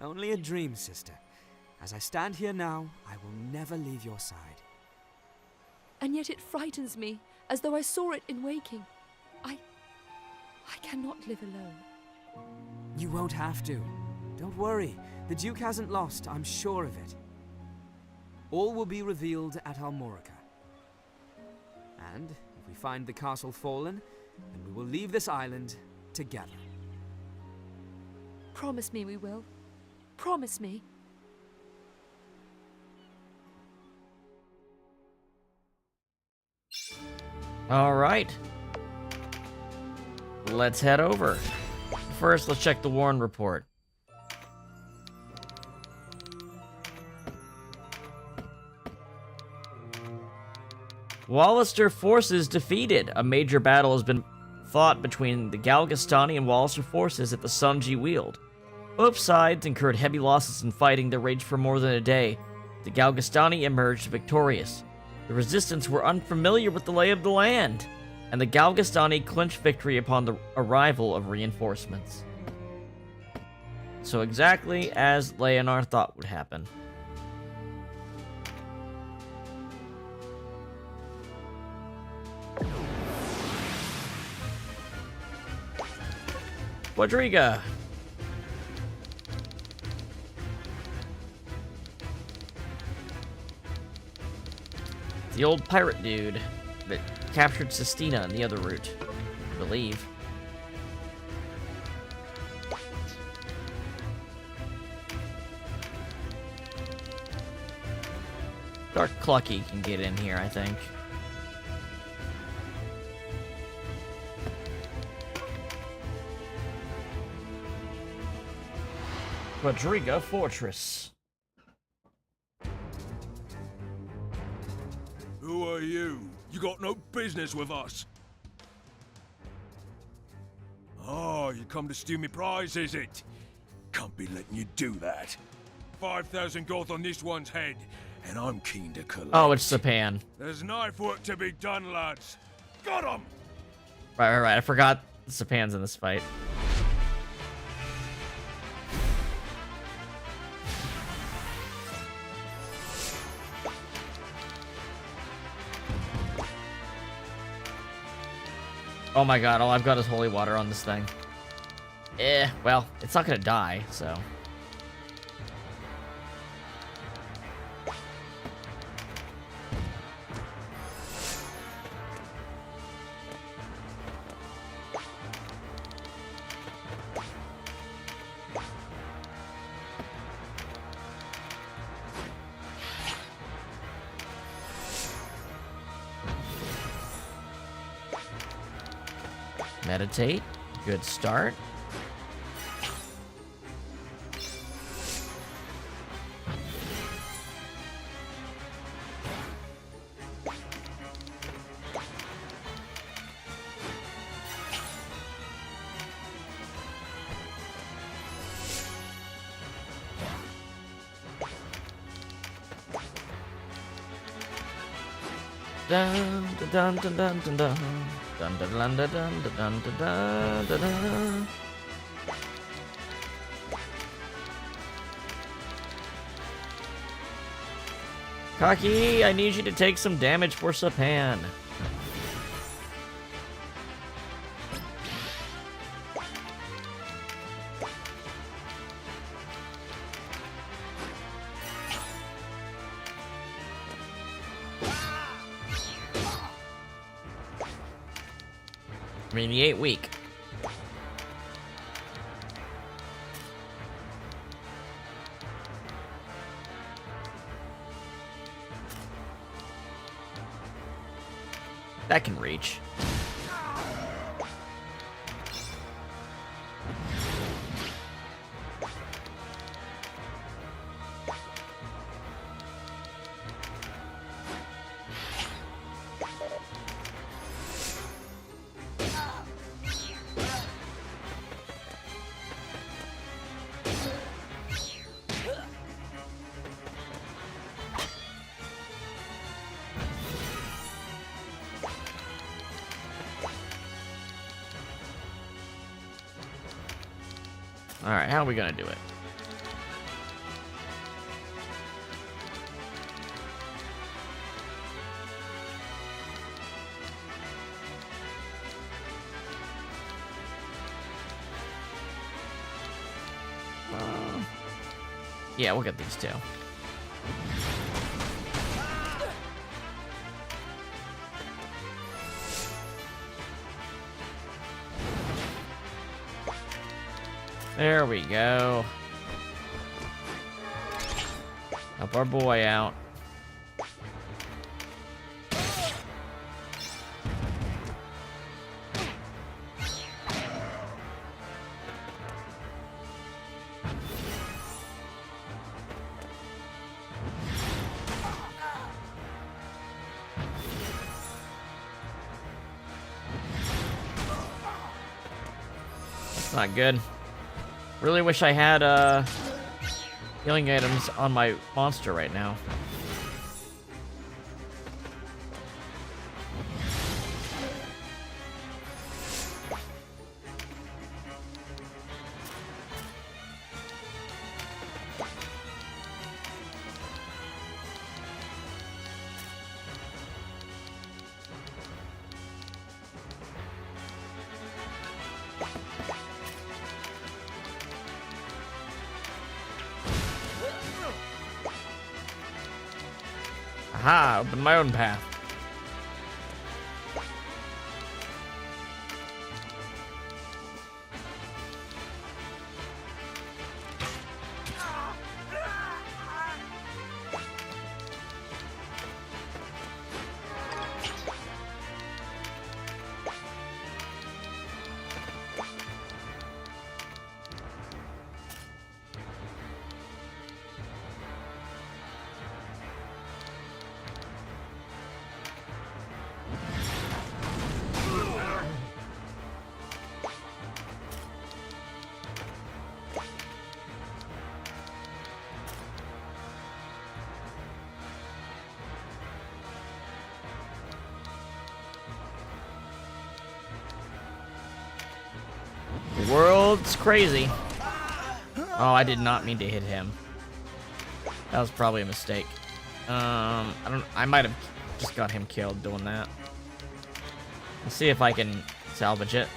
Only a dream, sister. As I stand here now, I will never leave your side. And yet it frightens me, as though I saw it in waking. I cannot live alone. You won't have to. Don't worry. The Duke hasn't lost, I'm sure of it. All will be revealed at Almorica. And if we find the castle fallen, then we will leave this island together. Promise me we will. Promise me. All right. Let's head over. First, let's check the Warren report. Wallister forces defeated. A major battle has been fought between the Galgastani and Wallister forces at the Sanji Weald. Both sides incurred heavy losses in fighting that raged for more than a day. The Galgastani emerged victorious. The resistance were unfamiliar with the lay of the land, and the Galgastani clinched victory upon the arrival of reinforcements. So exactly as Leonard thought would happen. Quadriga. The old pirate dude that captured Sistina on the other route, I believe. Dark Clucky can get in here, I think. Quadriga Fortress. Who are you? You got no business with us. Oh, you come to steal me prize, is it? Can't be letting you do that. 5,000 gold on this one's head, and I'm keen to collect. Oh, it's Sapan. There's knife work to be done, lads. Got 'em! Right. I forgot Sapan's in this fight. Oh my god, all I've got is holy water on this thing. Well, it's not gonna die, so. Meditate. Good start. Dun dun dun dun dun dun dun dun dun dun dun dun dun dun dun. Kaki, I need you to take some damage for Sapan. I mean, he ain't weak. That can reach. Alright, how are we gonna do it? Yeah, we'll get these two. There we go. Help our boy out. That's not good. Really wish I had healing items on my monster right now. Aha, open my own path. The world's crazy. Oh, I did not mean to hit him. That was probably a mistake. I might have just got him killed doing that. Let's see if I can salvage it.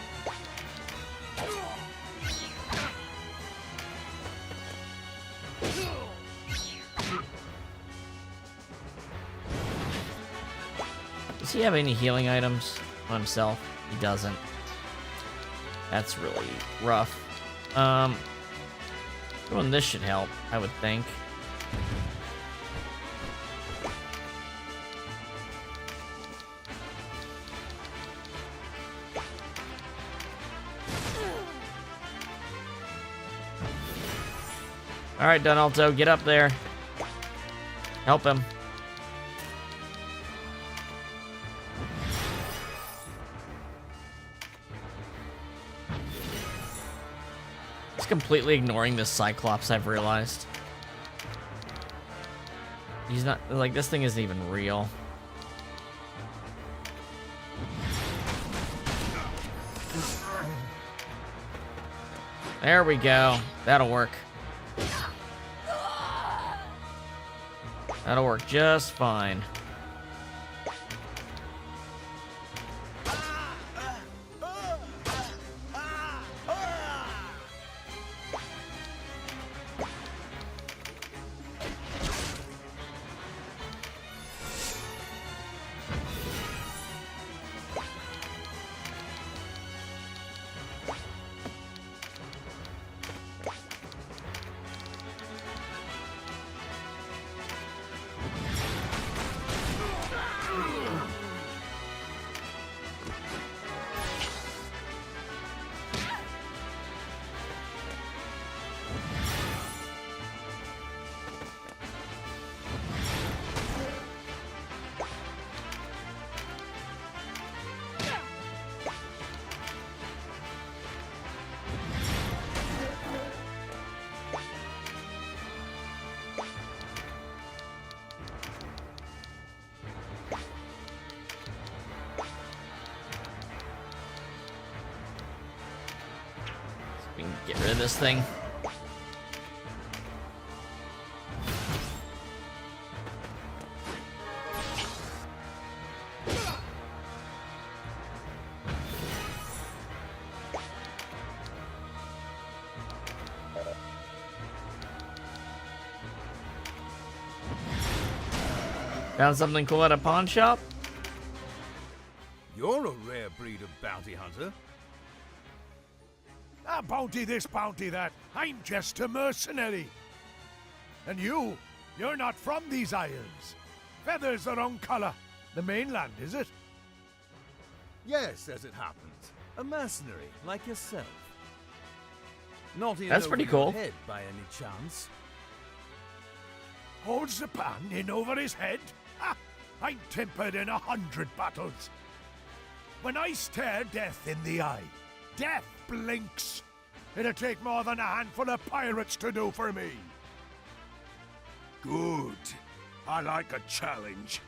Does he have any healing items on himself? He doesn't. That's really rough. Doing this should help, I would think. Alright, Donalto, get up there. Help him. He's completely ignoring this Cyclops, I've realized. He's not, like, this thing isn't even real. There we go. That'll work. That'll work just fine. We can get rid of this thing. Found something cool at a pawn shop? You're a rare breed of bounty hunter. Ah, bounty this, bounty that. I'm just a mercenary. And you're not from these isles. Feather's the wrong color. The mainland, is it? Yes, as it happens. A mercenary, like yourself. Not in That's over pretty your cool. head by any chance. Holds the pan in over his head? Ha! I'm tempered in 100 battles. When I stare death in the eye, death blinks. It'll take more than a handful of pirates to do for me. Good. I like a challenge.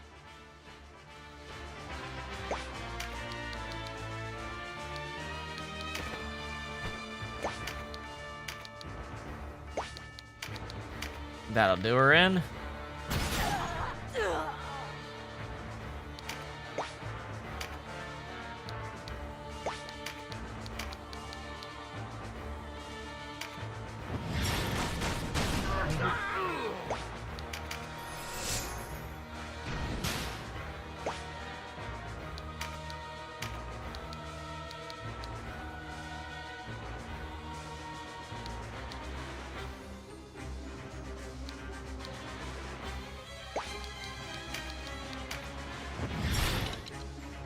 That'll do her in.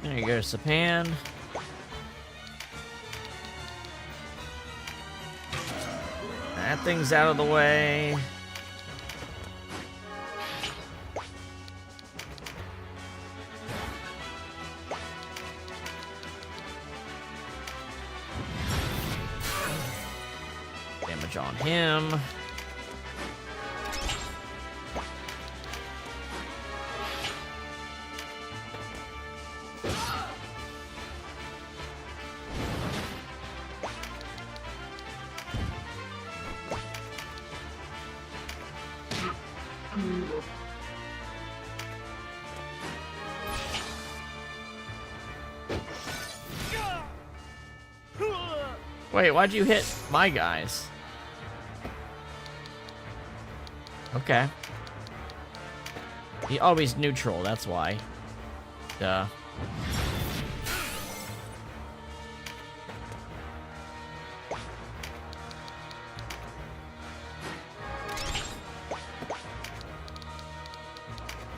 There you go, Sapan. That thing's out of the way. Damage on him. Wait, why'd you hit my guys? Okay. He always neutral, that's why. Duh.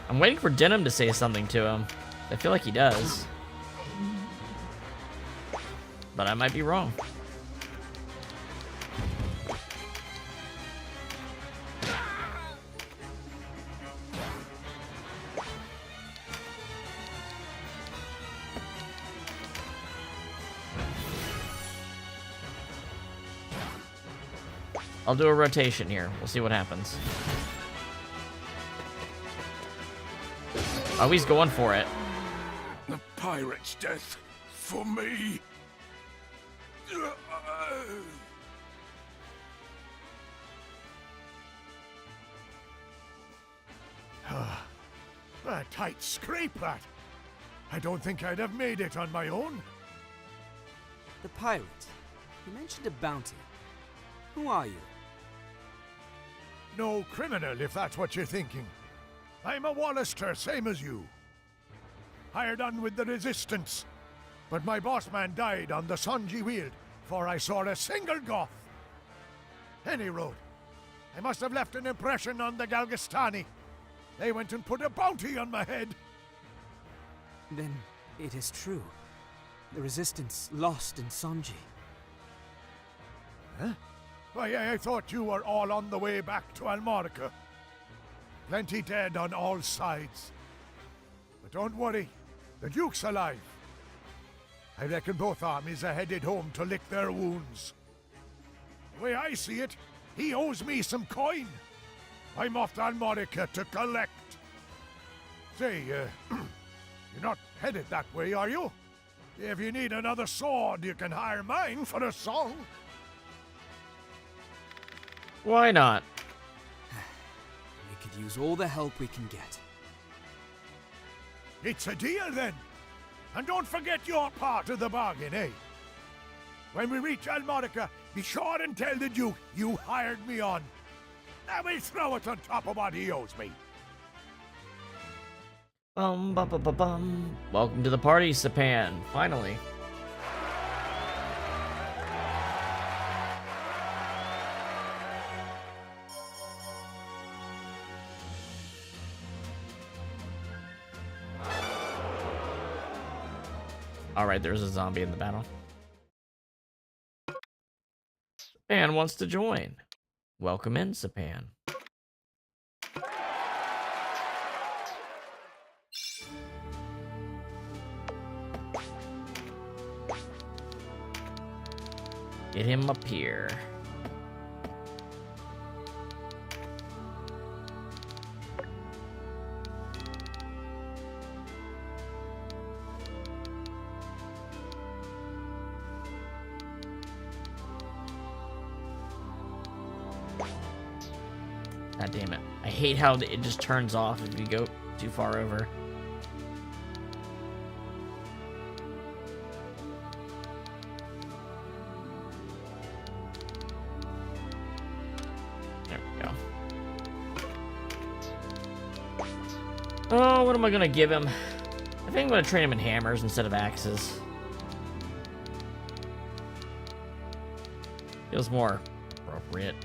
I'm waiting for Denam to say something to him. I feel like he does. But I might be wrong. I'll do a rotation here. We'll see what happens. Oh, he's going for it. The pirate's death for me. A tight scrape, that. I don't think I'd have made it on my own. The pirate. You mentioned a bounty. Who are you? No criminal, if that's what you're thinking. I'm a Wallister, same as you. Hired on with the Resistance. But my boss man died on the Sonji Weald before I saw a single Goth. Any road. I must have left an impression on the Galgastani. They went and put a bounty on my head. Then it is true. The Resistance lost in Sonji. Huh? Why, I thought you were all on the way back to Almorica. Plenty dead on all sides. But don't worry, the Duke's alive. I reckon both armies are headed home to lick their wounds. The way I see it, he owes me some coin. I'm off to Almorica to collect. Say, you're not headed that way, are you? If you need another sword, you can hire mine for a song. Why not? We could use all the help we can get. It's a deal, then. And don't forget your part of the bargain, eh? When we reach Almorica, be sure and tell the Duke you hired me on. I will throw it on top of what he owes me. Bum. Welcome to the party, Sapan. Finally. Alright, there's a zombie in the battle. Sapan wants to join. Welcome in, Sapan. Get him up here. God damn it. I hate how it just turns off if you go too far over. There we go. Oh, what am I gonna give him? I think I'm gonna train him in hammers instead of axes. Feels more appropriate.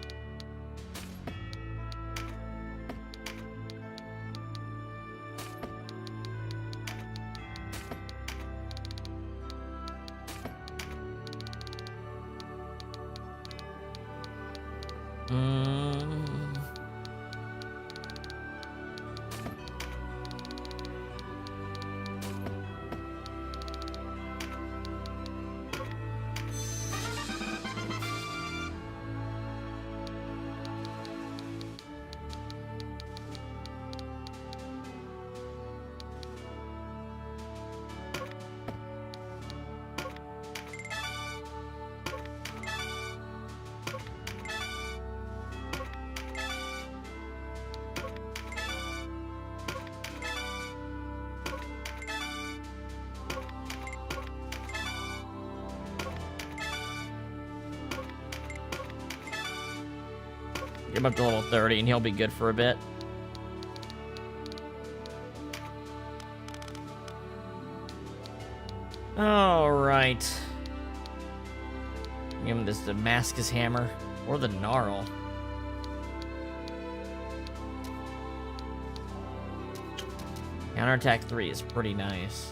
Get him up to level 30 and he'll be good for a bit. Alright. Give him this Damascus hammer or the gnarl. Counterattack 3 is pretty nice.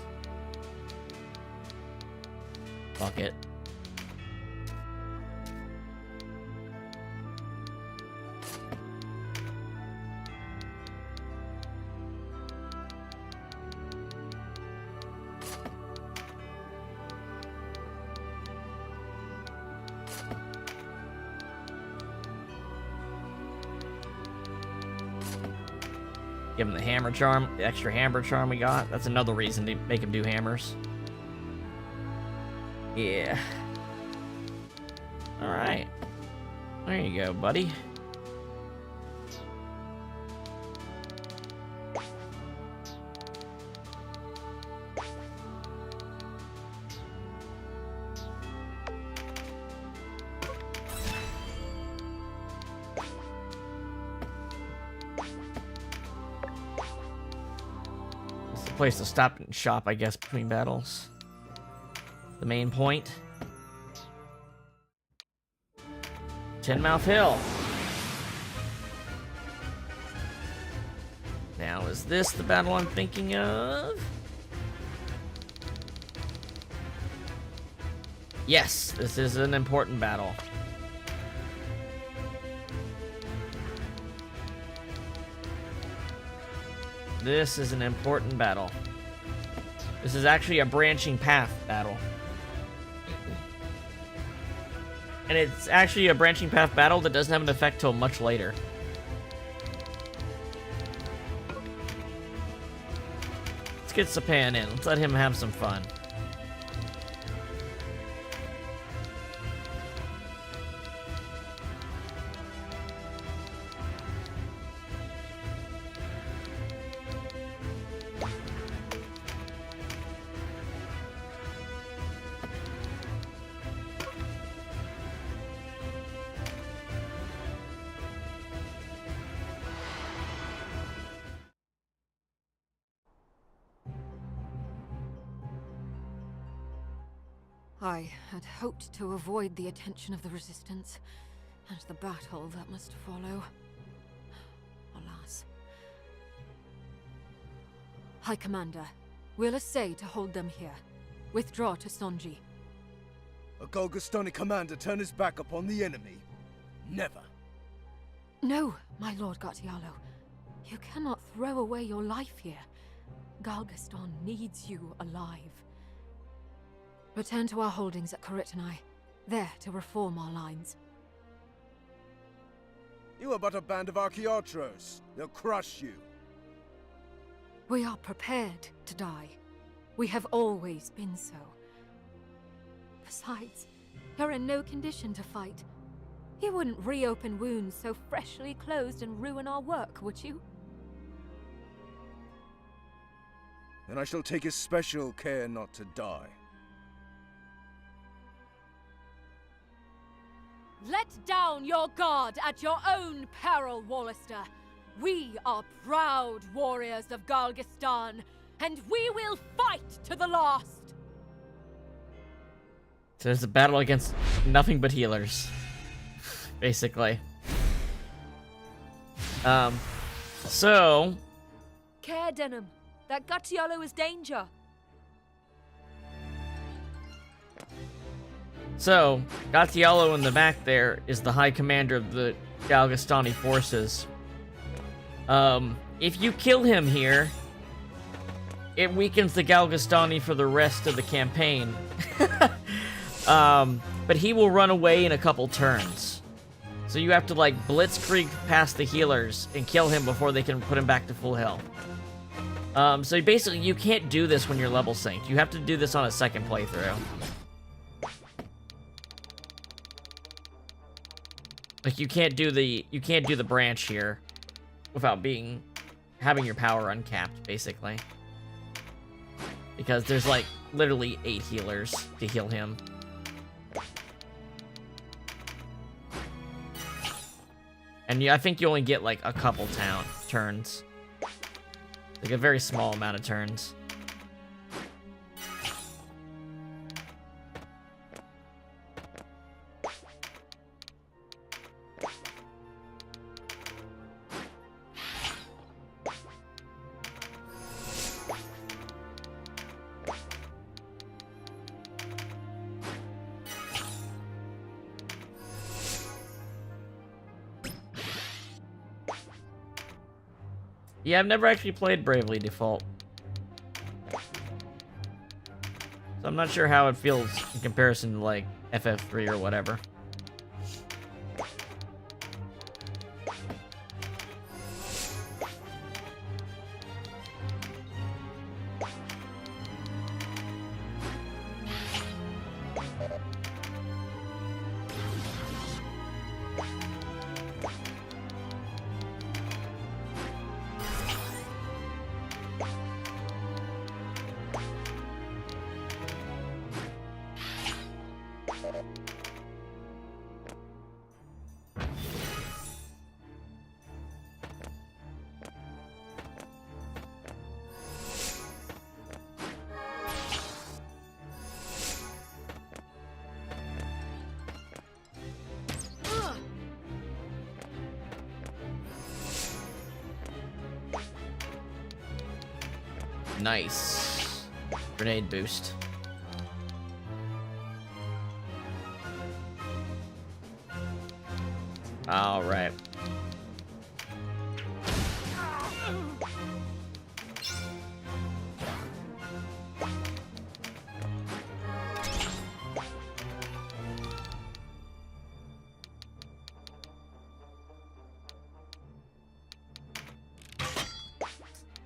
Fuck it. Give him the hammer charm, the extra hammer charm we got. That's another reason to make him do hammers. Yeah. Alright. There you go, buddy. Place to stop and shop, I guess, between battles. The main point. Tinmouth Hill. Now, is this the battle I'm thinking of? Yes, this is an important battle. This is an important battle. This is actually a branching path battle. And it's actually a branching path battle that doesn't have an effect till much later. Let's get Sapan in. Let's let him have some fun. I had hoped to avoid the attention of the Resistance, and the battle that must follow. Alas. High Commander, we'll essay to hold them here. Withdraw to Sonji. A Golgostani commander turn his back upon the enemy? Never. No, my Lord Gartialo. You cannot throw away your life here. Galgaston needs you alive. Return to our holdings at Karitanai, there to reform our lines. You are but a band of Archaeotros. They'll crush you. We are prepared to die. We have always been so. Besides, you're in no condition to fight. You wouldn't reopen wounds so freshly closed and ruin our work, would you? Then I shall take especial care not to die. Let down your guard at your own peril, Wallister. We are proud warriors of Galgastan, and we will fight to the last. So there's a battle against nothing but healers, basically. So... Care, Denam. That Gartialo is danger. So, Gartialo in the back there is the High Commander of the Galgastani forces. If you kill him here, it weakens the Galgastani for the rest of the campaign. But he will run away in a couple turns. So you have to, like, blitzkrieg past the healers and kill him before they can put him back to full health. So basically, you can't do this when you're level synced. You have to do this on a second playthrough. Like, you can't do the branch here without having your power uncapped, basically. Because there's, like, literally 8 healers to heal him. And I think you only get, like, a couple turns. Like, a very small amount of turns. Yeah, I've never actually played Bravely Default. So I'm not sure how it feels in comparison to, like, FF3 or whatever. Nice. Grenade boost. All right.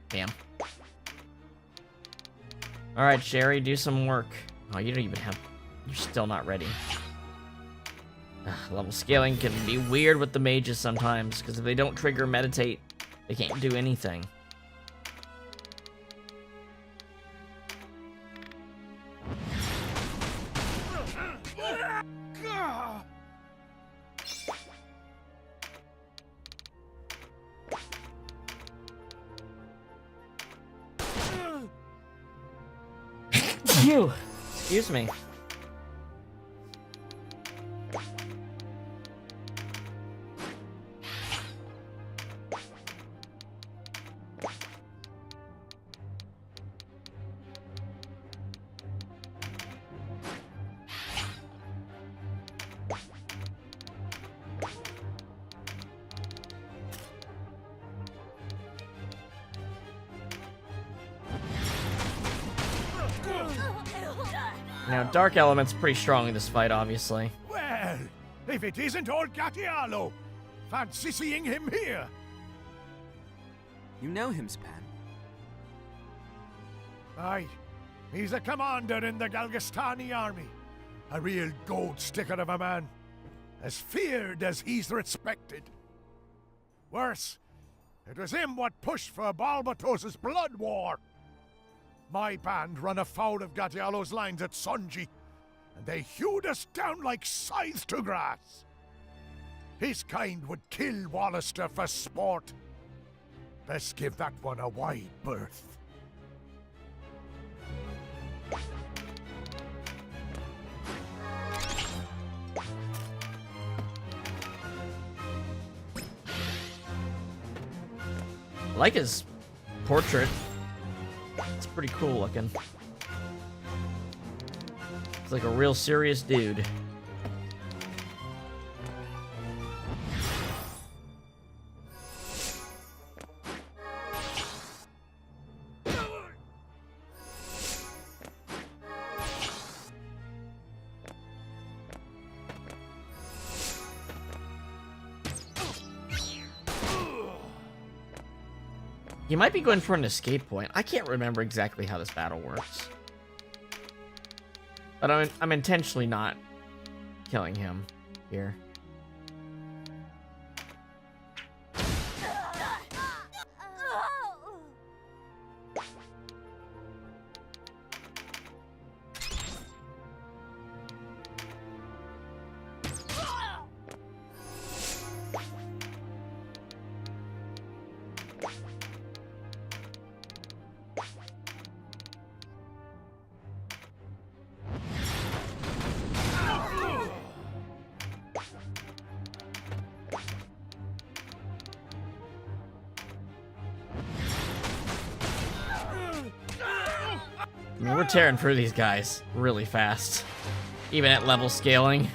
Damn. All right, Sherry, do some work. Oh, you don't even have... You're still not ready. Level scaling can be weird with the mages sometimes, because if they don't trigger meditate, they can't do anything. Phew. Excuse me. Now, Dark Element's pretty strong in this fight, obviously. Well, if it isn't old Gattialo, fancy seeing him here. You know him, Span? Aye, he's a commander in the Galgastani army. A real gold sticker of a man. As feared as he's respected. Worse, it was him what pushed for Balbatos's blood war. My band run afoul of Gattialo's lines at Sonji, and they hewed us down like scythes to grass. His kind would kill Wallister for sport. Best give that one a wide berth. I like his portrait. It's pretty cool looking. It's like a real serious dude. He might be going for an escape point. I can't remember exactly how this battle works. But I'm intentionally not killing him here. I mean, we're tearing through these guys really fast, even at level scaling.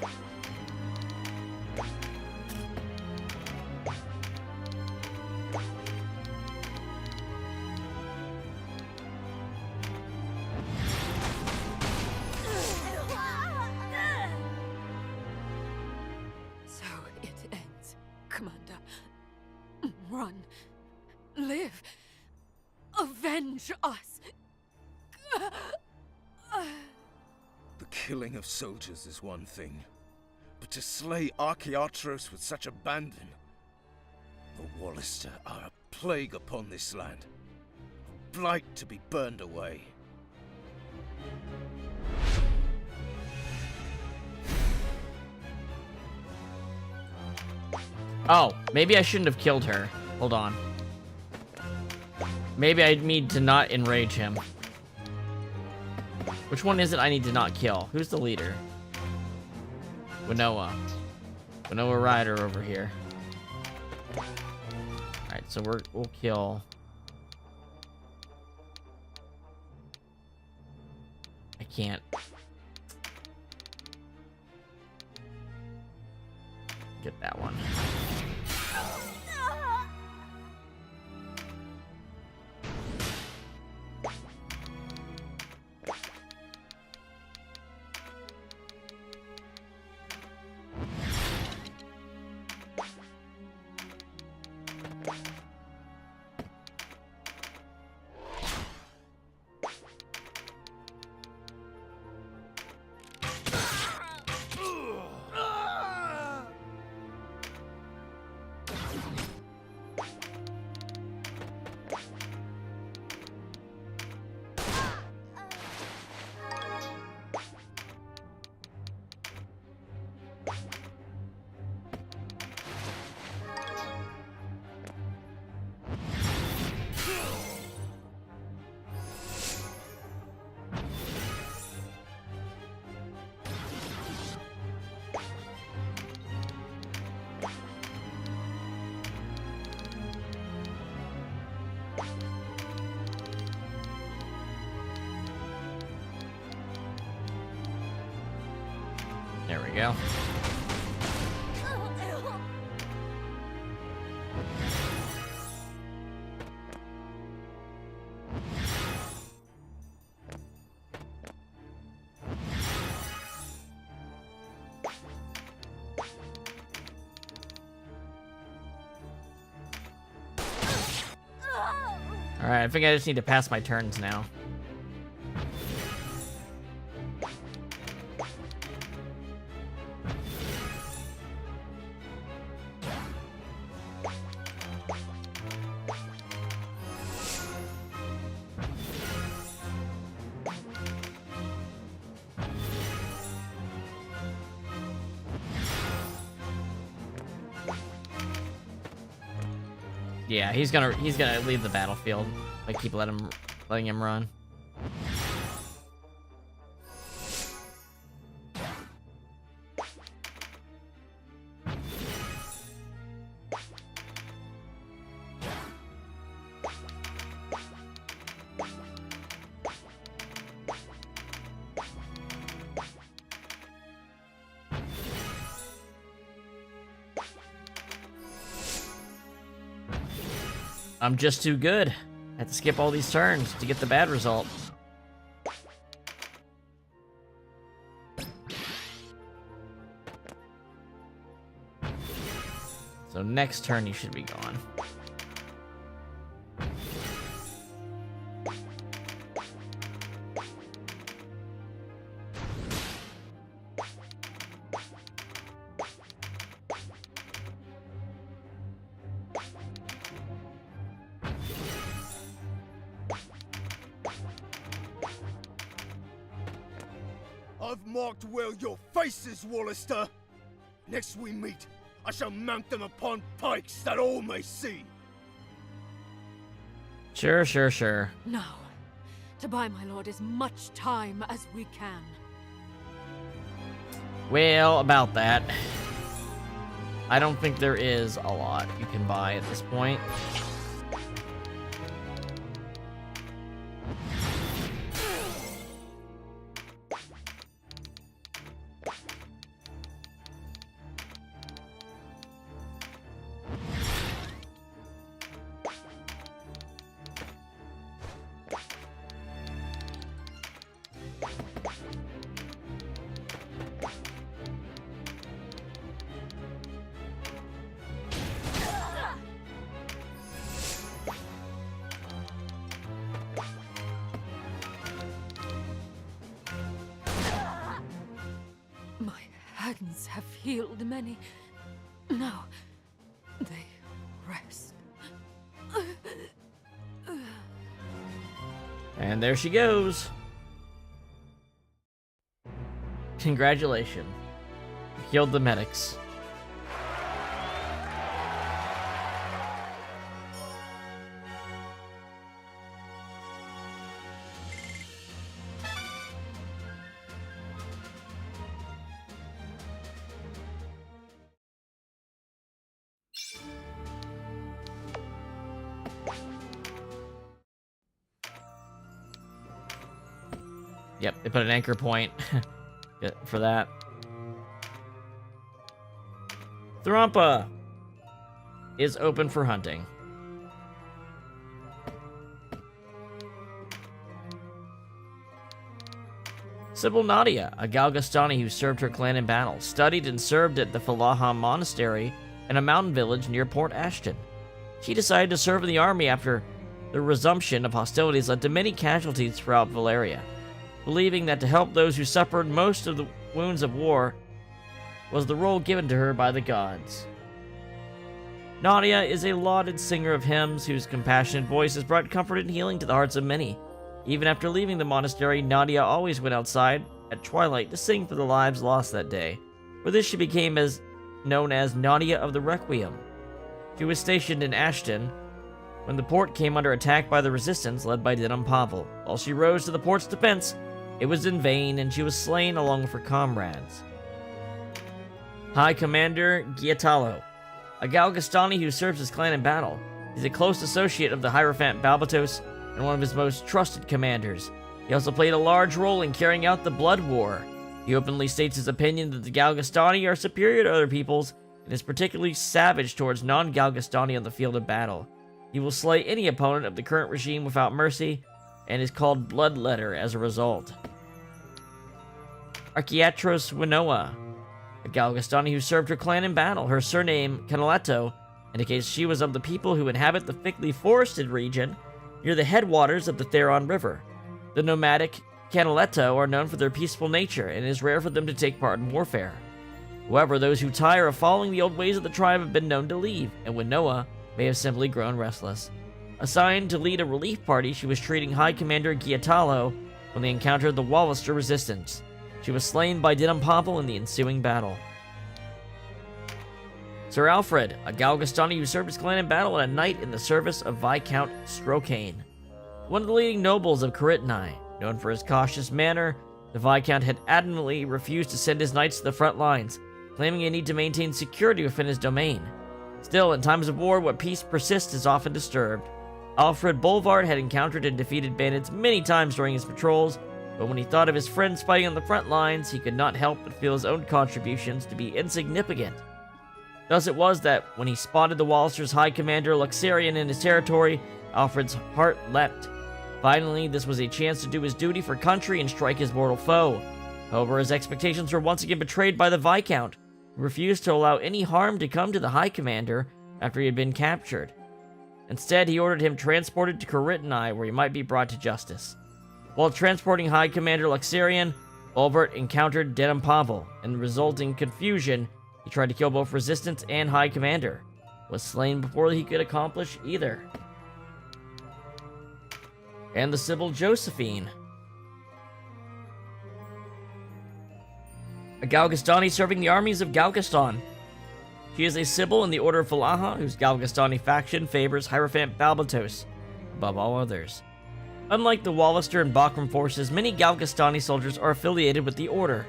So it ends, Commander. Run. Live. Avenge us. The killing of soldiers is one thing, but to slay Archaeatros with such abandon... The Wallister are a plague upon this land. A blight to be burned away. Oh, maybe I shouldn't have killed her. Hold on. Maybe I need to not enrage him. Which one is it I need to not kill? Who's the leader? Winnoa. Winnoa Rider over here. Alright, so we'll kill... can't. Get that one. There we go. Alright, I think I just need to pass my turns now. Yeah, he's gonna leave the battlefield. I keep letting him run. I'm just too good. I have to skip all these turns to get the bad result. So next turn you should be gone. I've marked well your faces, Wallister. Next we meet, I shall mount them upon pikes that all may see. Sure, sure, sure. Now, to buy my lord as much time as we can. Well, about that. I don't think there is a lot you can buy at this point. Hands have healed many. Now they rest. And there she goes. Congratulations. You killed the medics. Yep, they put an anchor point for that. Thrumpa is open for hunting. Sybil Nadia, a Galgastani who served her clan in battle, studied and served at the Falaha Monastery in a mountain village near Port Ashton. She decided to serve in the army after the resumption of hostilities led to many casualties throughout Valeria, believing that to help those who suffered most of the wounds of war was the role given to her by the gods. Nadia is a lauded singer of hymns whose compassionate voice has brought comfort and healing to the hearts of many. Even after leaving the monastery, Nadia always went outside at twilight to sing for the lives lost that day. For this she became known as Nadia of the Requiem. She was stationed in Ashton when the port came under attack by the resistance led by Denam Pavel. While she rose to the port's defense, it was in vain and she was slain along with her comrades. High Commander Giatalo, a Galgastani who serves his clan in battle. He's a close associate of the Hierophant Balbatos and one of his most trusted commanders. He also played a large role in carrying out the Blood War. He openly states his opinion that the Galgastani are superior to other peoples and is particularly savage towards non-Galgastani on the field of battle. He will slay any opponent of the current regime without mercy and is called Bloodletter as a result. Archiatros Winoa, a Galgastani who served her clan in battle. Her surname, Canaletto, indicates she was of the people who inhabit the thickly forested region near the headwaters of the Theron River. The nomadic Canaletto are known for their peaceful nature, and it is rare for them to take part in warfare. However, those who tire of following the old ways of the tribe have been known to leave, and Winoa may have simply grown restless. Assigned to lead a relief party, she was treating High Commander Giatalo when they encountered the Wallister resistance. She was slain by Denam Pavel in the ensuing battle. Sir Alfred, a Galgastani who served his clan in battle and a knight in the service of Viscount Strokane. One of the leading nobles of Caritini, known for his cautious manner, the Viscount had adamantly refused to send his knights to the front lines, claiming a need to maintain security within his domain. Still, in times of war, what peace persists is often disturbed. Alfred Bolvard had encountered and defeated bandits many times during his patrols, but when he thought of his friends fighting on the front lines, he could not help but feel his own contributions to be insignificant. Thus it was that when he spotted the Wallister's High Commander Luxarian in his territory, Alfred's heart leapt. Finally, this was a chance to do his duty for country and strike his mortal foe. However, his expectations were once again betrayed by the Viscount, who refused to allow any harm to come to the High Commander after he had been captured. Instead, he ordered him transported to Caritini, where he might be brought to justice. While transporting High Commander Luxarian, Bolvart encountered Denam Pavel. In the resulting confusion, he tried to kill both Resistance and High Commander, was slain before he could accomplish either. And the Sybil Josephine, a Galgastani serving the armies of Galgaston. She is a Sybil in the Order of Falaha, whose Galgastani faction favors Hierophant Balbatos above all others. Unlike the Wallister and Bakram forces, many Galgastani soldiers are affiliated with the Order.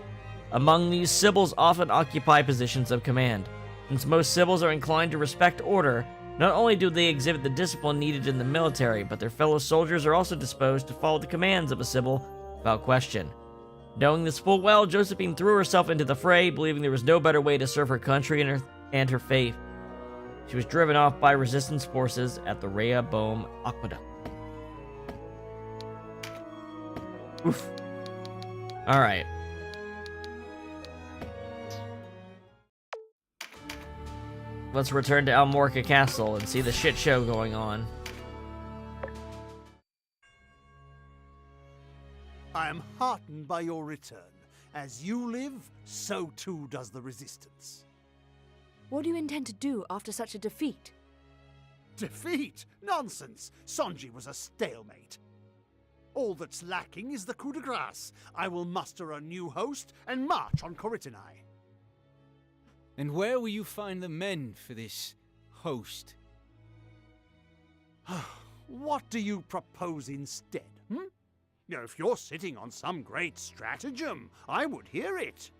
Among these, Sibyls often occupy positions of command. Since most Sibyls are inclined to respect order, not only do they exhibit the discipline needed in the military, but their fellow soldiers are also disposed to follow the commands of a Sibyl without question. Knowing this full well, Josephine threw herself into the fray, believing there was no better way to serve her country and her faith. She was driven off by resistance forces at the Rhea Bohm Aqueduct. Oof. Alright. Let's return to Almorca Castle and see the shit show going on. I am heartened by your return. As you live, so too does the Resistance. What do you intend to do after such a defeat? Defeat? Nonsense! Sonji was a stalemate. All that's lacking is the coup de grace. I will muster a new host and march on Caritini. And where will you find the men for this host? What do you propose instead, If you're sitting on some great stratagem, I would hear it.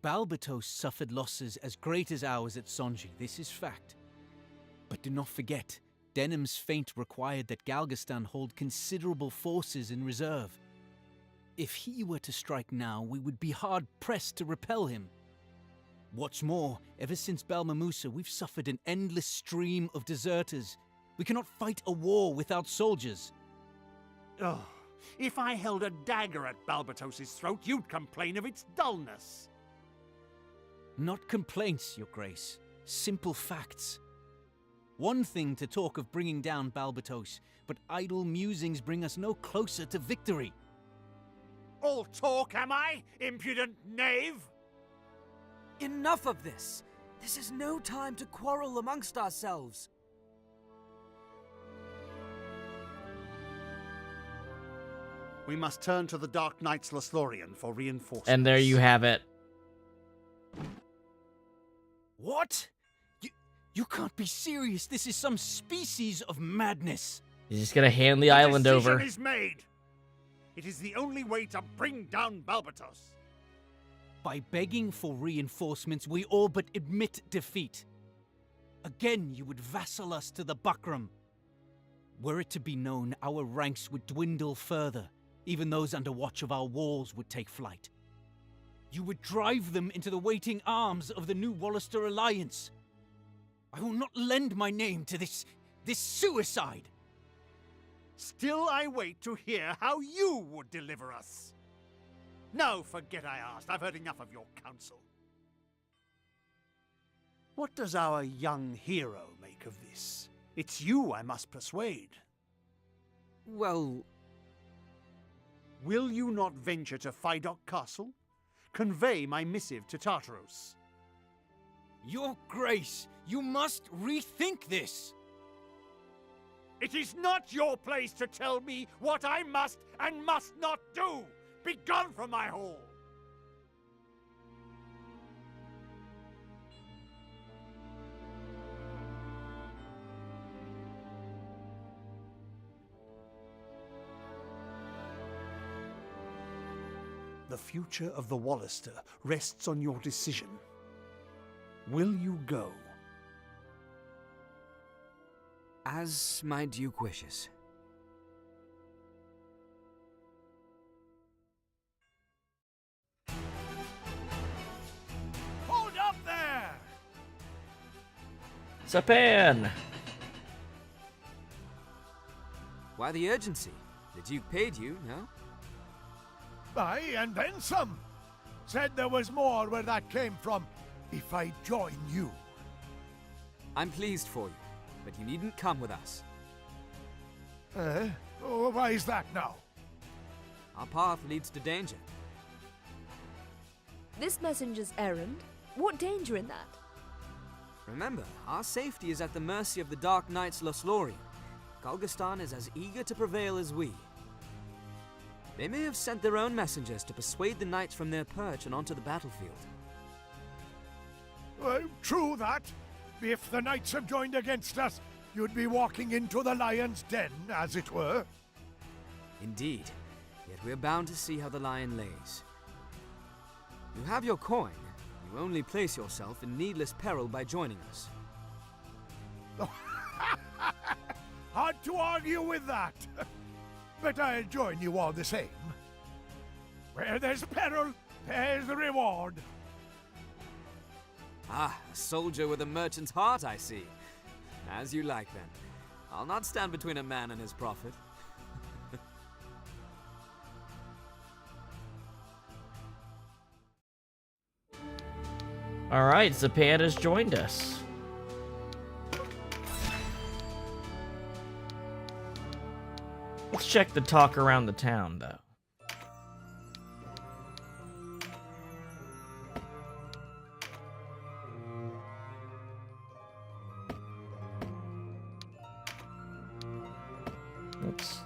Balbatos suffered losses as great as ours at Sonji, this is fact. But do not forget, Denam's feint required that Galgastan hold considerable forces in reserve. If he were to strike now, we would be hard-pressed to repel him. What's more, ever since Balmamusa, we've suffered an endless stream of deserters. We cannot fight a war without soldiers. Oh, if I held a dagger at Balbatos's throat, you'd complain of its dullness. Not complaints, Your Grace. Simple facts. One thing to talk of bringing down Balbatos, but idle musings bring us no closer to victory. All talk, am I, impudent knave? Enough of this! This is no time to quarrel amongst ourselves. We must turn to the Dark Knight's Lothlorien for reinforcements. And there you have it. What? You can't be serious. This is some species of madness. He's just gonna hand the island over. The decision is made. It is the only way to bring down Balbatos. By begging for reinforcements, we all but admit defeat. Again, you would vassal us to the Buckram. Were it to be known, our ranks would dwindle further. Even those under watch of our walls would take flight. You would drive them into the waiting arms of the new Wallister Alliance. I will not lend my name to this suicide. Still I wait to hear how you would deliver us. No, forget I asked. I've heard enough of your counsel. What does our young hero make of this? It's you I must persuade. Well... Will you not venture to Fidok Castle? Convey my missive to Tartaros. Your Grace, you must rethink this. It is not your place to tell me what I must and must not do. Begone from my hall. The future of the Wallister rests on your decision. Will you go? As my Duke wishes. Hold up there! Zapan! Why the urgency? The Duke paid you, no? Aye, and then some. Said there was more where that came from if I join you. I'm pleased for you, but you needn't come with us. Oh, why is that now? Our path leads to danger. This messenger's errand? What danger in that? Remember, our safety is at the mercy of the Dark Knight's Lothlorien. Galgastan is as eager to prevail as we. They may have sent their own messengers to persuade the knights from their perch and onto the battlefield. Well, true that. If the knights have joined against us, you'd be walking into the lion's den, as it were. Indeed. Yet we're bound to see how the lion lays. You have your coin. You only place yourself in needless peril by joining us. Hard to argue with that. But I'll join you all the same. Where there's peril, there's reward. Ah, a soldier with a merchant's heart, I see. As you like, then. I'll not stand between a man and his profit. Alright, Zapan has joined us. Let's check the talk around the town, though. Oops.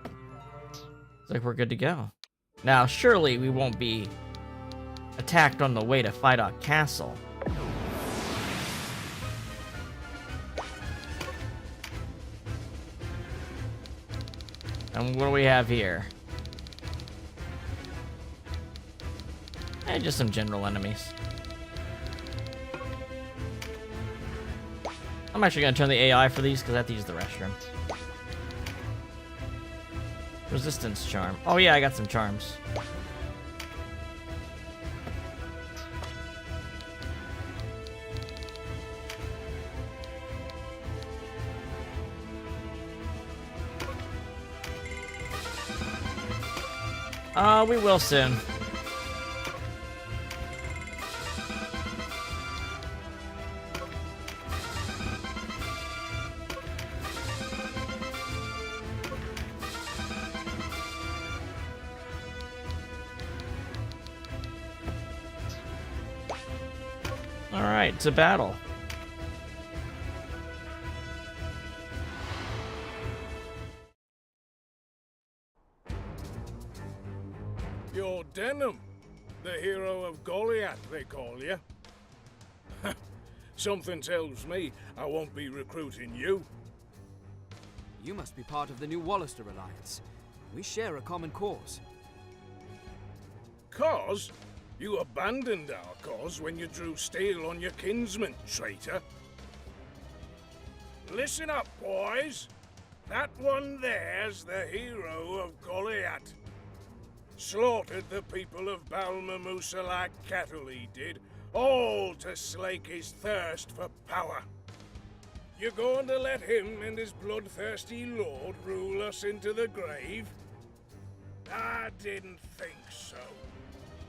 Looks like we're good to go. Now, surely we won't be attacked on the way to Fidok Castle. And what do we have here? And just some general enemies. I'm actually gonna turn the AI for these because I have to use the restroom. Resistance charm. Oh yeah, I got some charms. We will soon. Alright, to battle. You're Denam, the hero of Goliath, they call you. Something tells me I won't be recruiting you. You must be part of the new Wallister Alliance. We share a common cause. Cause? You abandoned our cause when you drew steel on your kinsman, traitor. Listen up, boys. That one there's the hero of Goliath. Slaughtered the people of Balmamusa like cattle he did, all to slake his thirst for power. You're going to let him and his bloodthirsty lord rule us into the grave? I didn't think so.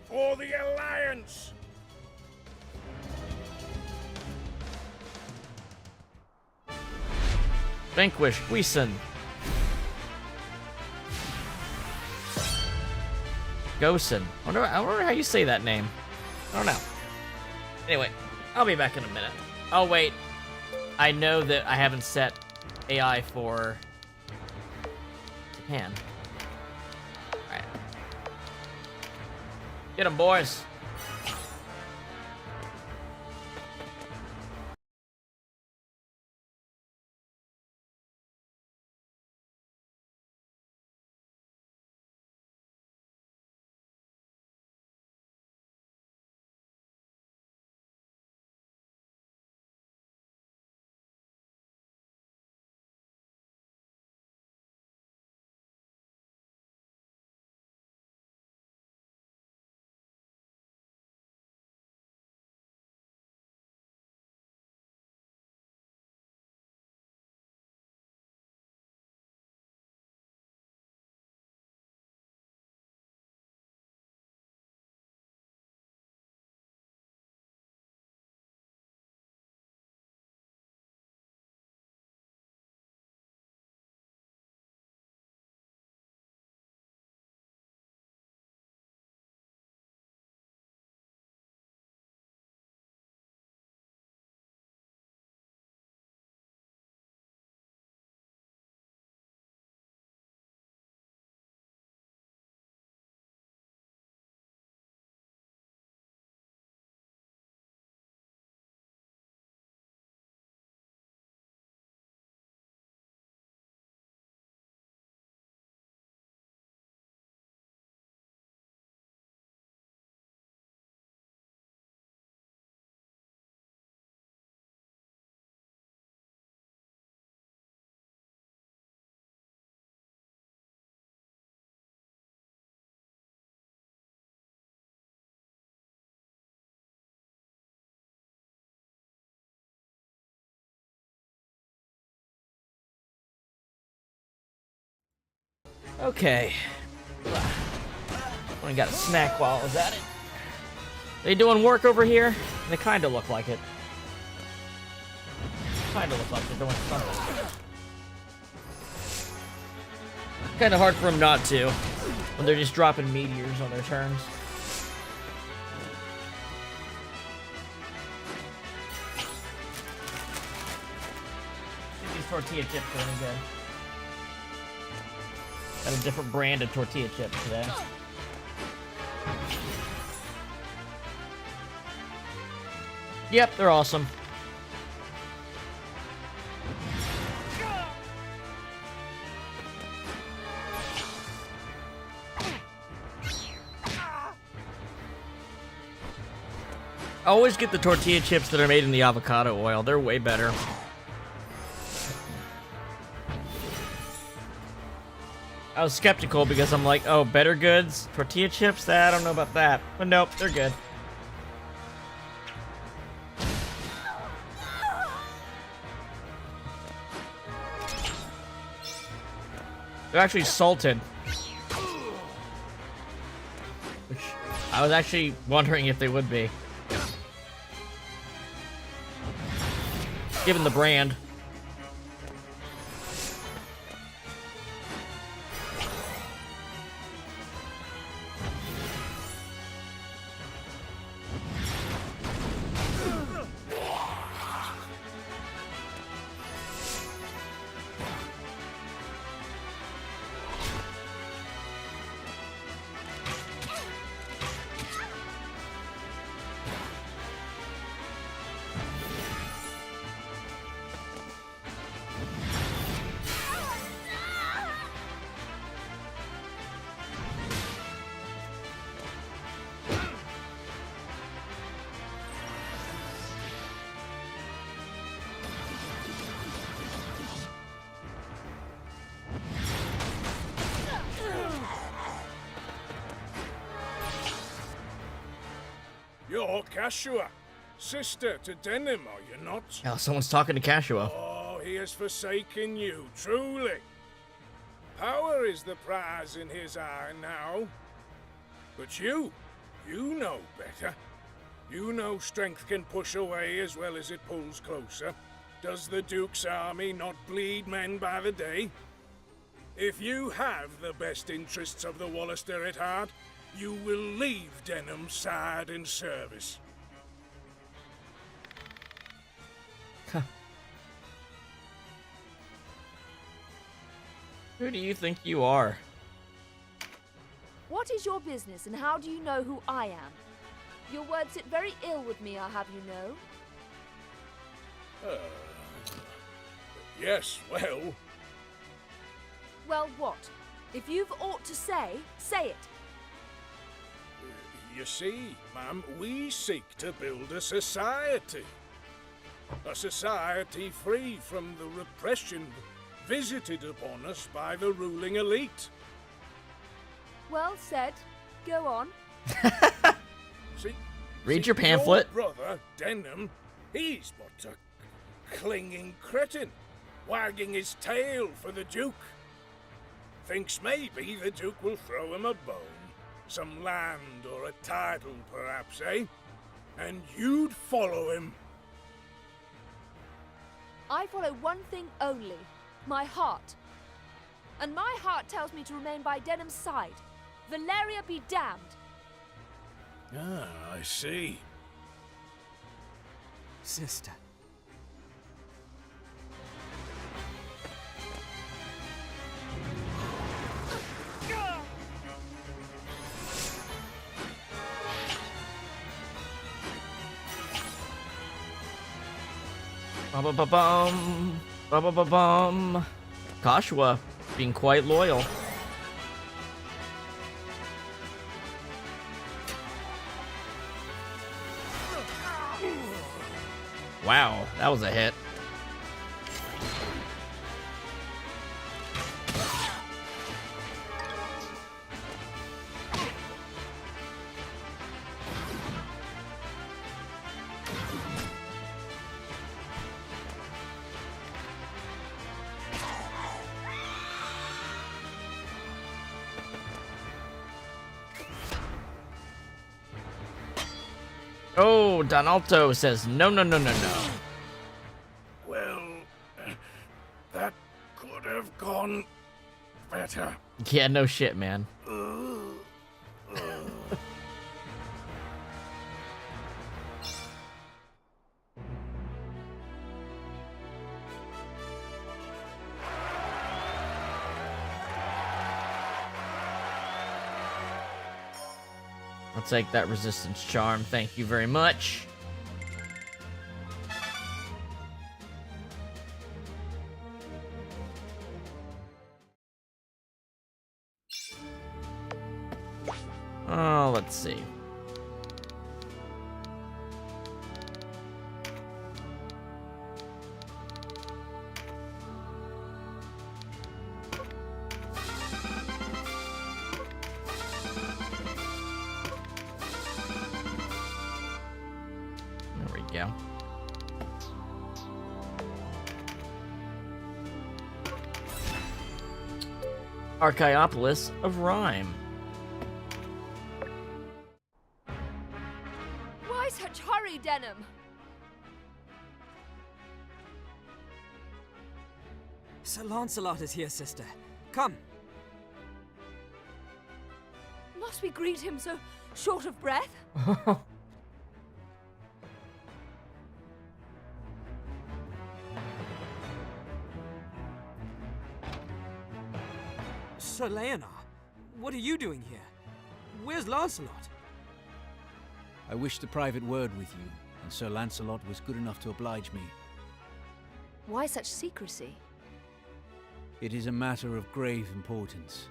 For the Alliance! Vanquish Guisan. Gosen. I wonder how you say that name. I don't know. Anyway, I'll be back in a minute. Oh, wait. I know that I haven't set AI for Japan. Alright. Get 'em, boys. Okay. I got a snack while I was at it. They doing work over here? They kind of look like it. Kind of look like they're doing something. Kind of hard for them not to, when they're just dropping meteors on their turns. These tortilla chips are really good. Got a different brand of tortilla chips today. Yep, they're awesome. I always get the tortilla chips that are made in the avocado oil. They're way better. was skeptical because I'm like, oh, better goods, tortilla chips. I don't know about that, but nope, they're good. They're actually salted. Which I was actually wondering if they would be. Given the brand. You're Cashua, sister to Denam, are you not? Oh, someone's talking to Cashua. Oh, he has forsaken you, truly. Power is the prize in his eye now. But you know better. You know strength can push away as well as it pulls closer. Does the Duke's army not bleed men by the day? If you have the best interests of the Wallister at heart, you will leave Denam's side in service. Who do you think you are? What is your business, and how do you know who I am? Your words sit very ill with me, I'll have you know. Yes, well... Well, what? If you've aught to say, say it. You see, ma'am, we seek to build a society. A society free from the repression visited upon us by the ruling elite. Well said. Go on. Read your pamphlet. Your brother, Denam, he's but a clinging cretin, wagging his tail for the Duke. Thinks maybe the Duke will throw him a bone. Some land or a title, perhaps, eh? And you'd follow him. I follow one thing only. My heart. And my heart tells me to remain by Denam's side. Valeria be damned. Ah, I see. Sister. Ba-ba-ba-bum. Ba-ba-ba-bum. Kashua being quite loyal. Wow, that was a hit. Oh, Donalto says no, no, no, no, no. Well, that could have gone better. Yeah, no shit, man. I'll take that resistance charm. Thank you very much. Oh, let's see. go. Archaeopolis of Rhyme. Why such hurry, Denam? Sir Lancelot is here, sister. Come. Must we greet him so short of breath? Sir Leonard, what are you doing here? Where's Lancelot? I wished a private word with you, and Sir Lancelot was good enough to oblige me. Why such secrecy? It is a matter of grave importance.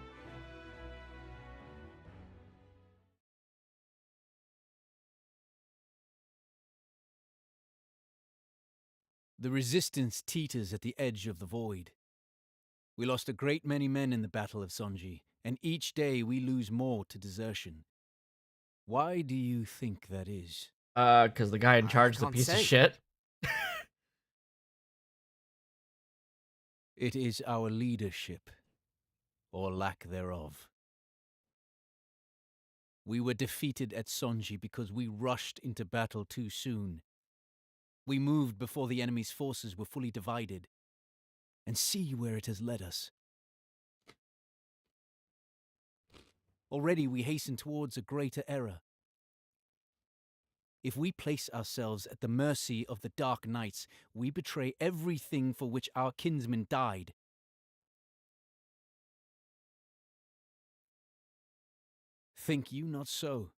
The resistance teeters at the edge of the void. We lost a great many men in the Battle of Sonji, and each day we lose more to desertion. Why do you think that is? 'Cause the guy in charge is a piece of shit. It is our leadership, or lack thereof. We were defeated at Sonji because we rushed into battle too soon. We moved before the enemy's forces were fully divided. And see where it has led us. Already we hasten towards a greater error. If we place ourselves at the mercy of the Dark Knights, we betray everything for which our kinsmen died. Think you not so?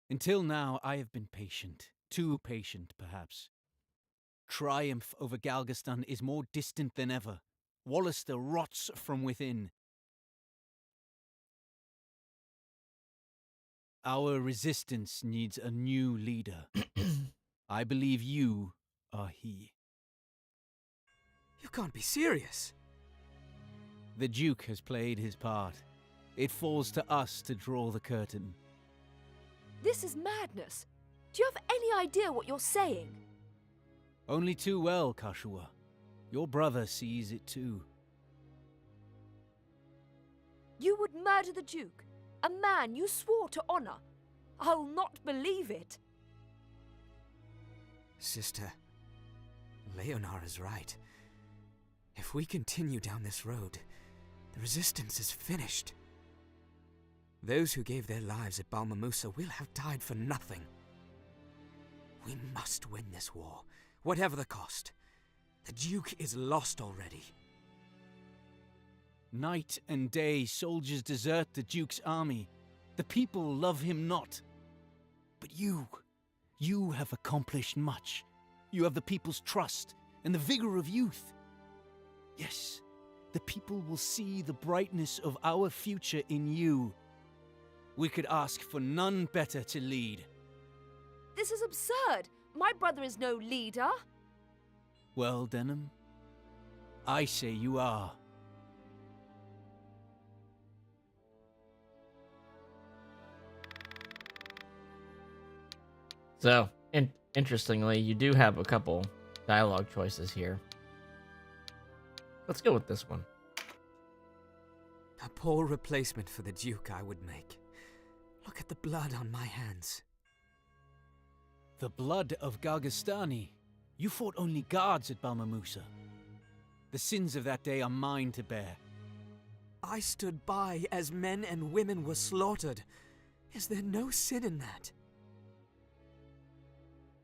Until now, I have been patient, too patient, perhaps. Triumph over Galgaston is more distant than ever. Wallister rots from within. Our resistance needs a new leader. I believe you are he. You can't be serious. The Duke has played his part. It falls to us to draw the curtain. This is madness. Do you have any idea what you're saying? Only too well, Kashua. Your brother sees it too. You would murder the Duke, a man you swore to honor. I'll not believe it. Sister, Leonard is right. If we continue down this road, the resistance is finished. Those who gave their lives at Balmamusa will have died for nothing. We must win this war, whatever the cost. The Duke is lost already. Night and day, soldiers desert the Duke's army. The people love him not. But you have accomplished much. You have the people's trust and the vigor of youth. Yes, the people will see the brightness of our future in you. We could ask for none better to lead. This is absurd. My brother is no leader. Well, Denam, I say you are. So, interestingly, you do have a couple dialogue choices here. Let's go with this one. A poor replacement for the Duke I would make. Look at the blood on my hands. The blood of Gargastani. You fought only guards at Balmamusa. The sins of that day are mine to bear. I stood by as men and women were slaughtered. Is there no sin in that?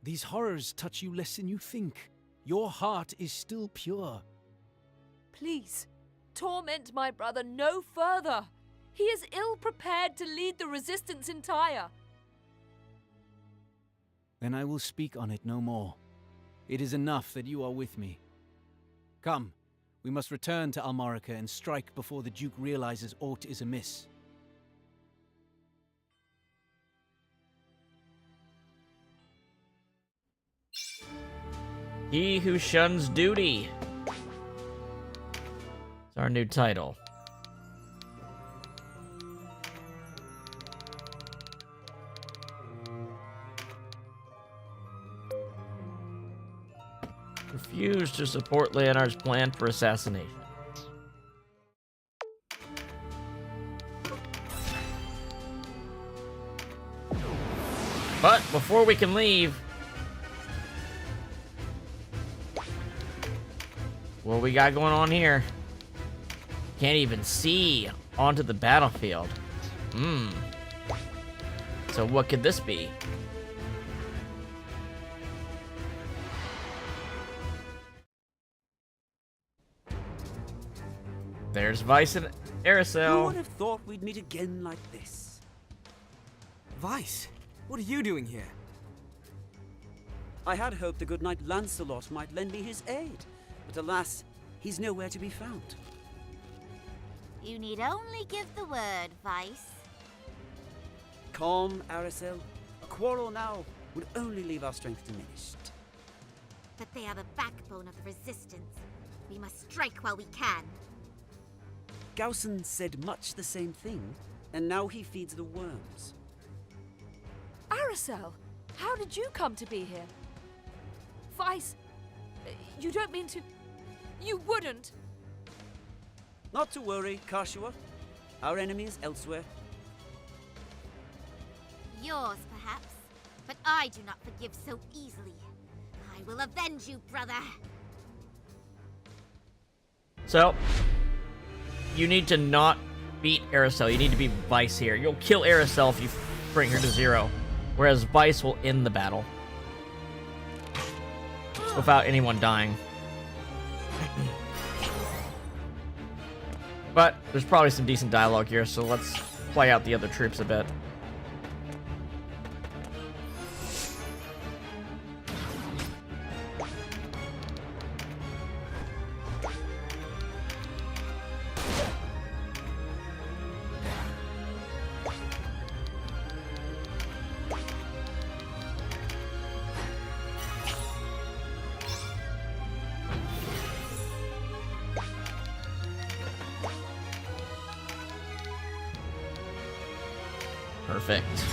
These horrors touch you less than you think. Your heart is still pure. Please, torment my brother no further. He is ill-prepared to lead the resistance entire. Then I will speak on it no more. It is enough that you are with me. Come, we must return to Almorica and strike before the Duke realizes aught is amiss. He Who Shuns Duty. It's our new title. refused to support Leonard's plan for assassination. But before we can leave, what we got going on here? Can't even see onto the battlefield. So what could this be? There's Vice and Who Aracel. would have thought we'd meet again like this? Vice, what are you doing here? I had hoped the good knight Lancelot might lend me his aid, but alas, he's nowhere to be found. You need only give the word, Vice. Calm, Aracel. A quarrel now would only leave our strength diminished. But they are the backbone of the resistance. We must strike while we can. Gaussen said much the same thing, and now he feeds the worms. Aracel, how did you come to be here? Vice, you don't mean to... You wouldn't! Not to worry, Kashua. Our enemy is elsewhere. Yours, perhaps. But I do not forgive so easily. I will avenge you, brother. So, you need to not beat Aracel. You need to be Vice here. You'll kill Aracel if you bring her to 0, whereas Vice will end the battle without anyone dying. But there's probably some decent dialogue here, so let's play out the other troops a bit. Perfect.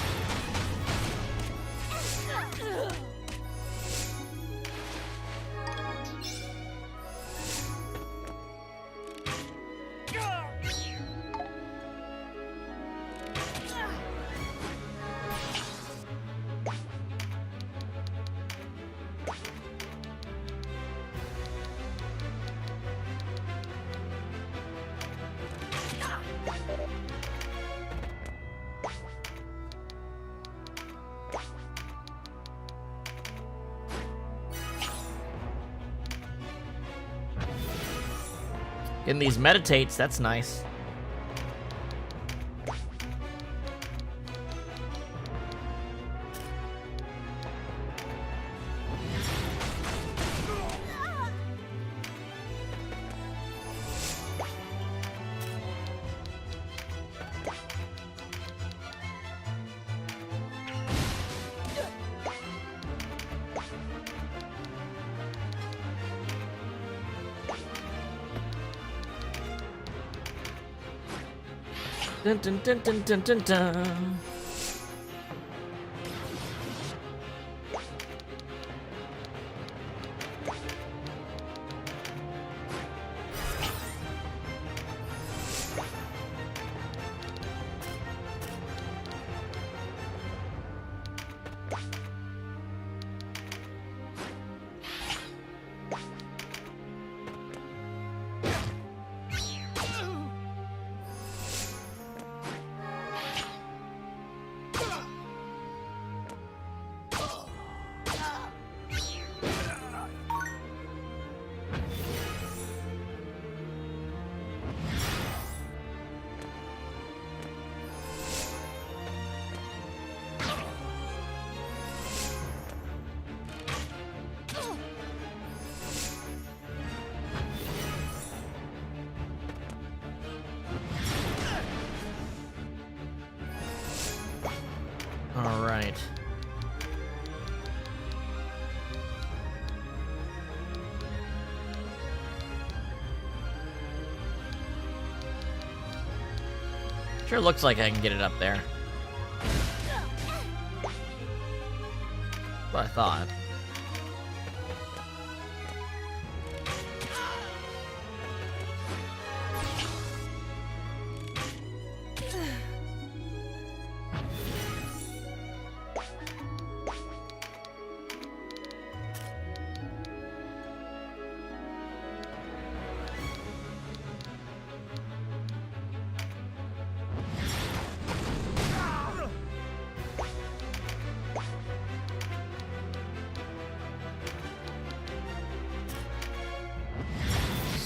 Getting these meditates, that's nice. Dun dun dun dun dun dun dun. All right. Sure looks like I can get it up there. What I thought.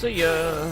See ya.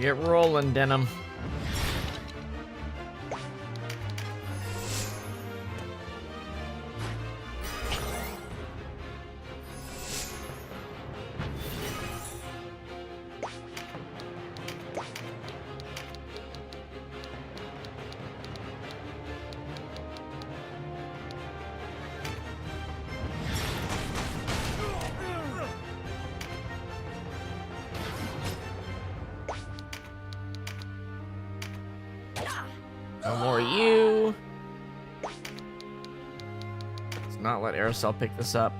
Get rolling, Denam. No more you. Let's not let Aerosol pick this up.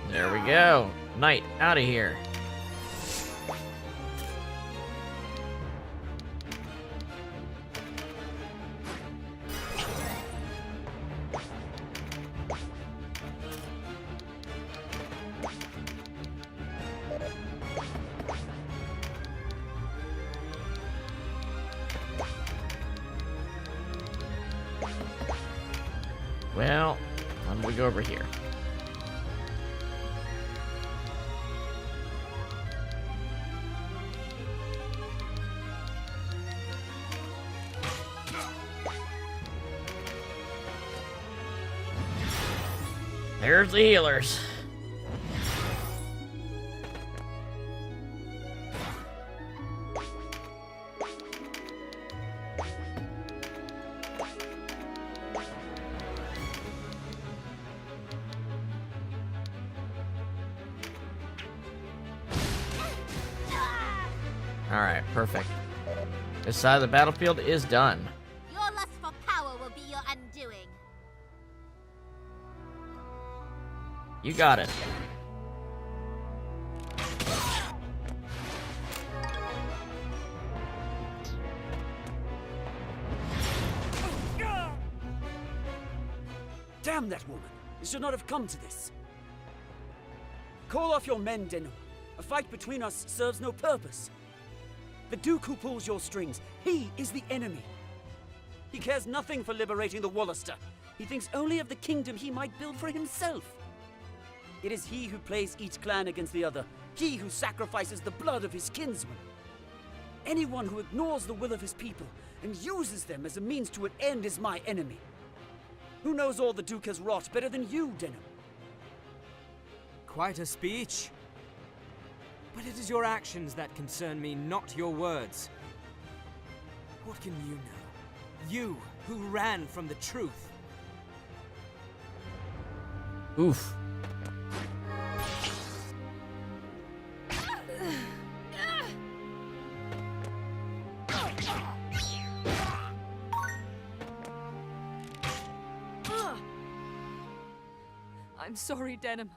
There we go. Knight, out of here. Well, why don't we go over here? There's the healers. Alright, perfect. This side of the battlefield is done. Your lust for power will be your undoing. You got it. Damn that woman! It should not have come to this. Call off your men, Denam. A fight between us serves no purpose. The Duke who pulls your strings, he is the enemy. He cares nothing for liberating the Wallister. He thinks only of the kingdom he might build for himself. It is he who plays each clan against the other. He who sacrifices the blood of his kinsmen. Anyone who ignores the will of his people and uses them as a means to an end is my enemy. Who knows all the Duke has wrought better than you, Denam? Quite a speech. But it is your actions that concern me, not your words. What can you know? You, who ran from the truth. Oof. I'm sorry, Denam.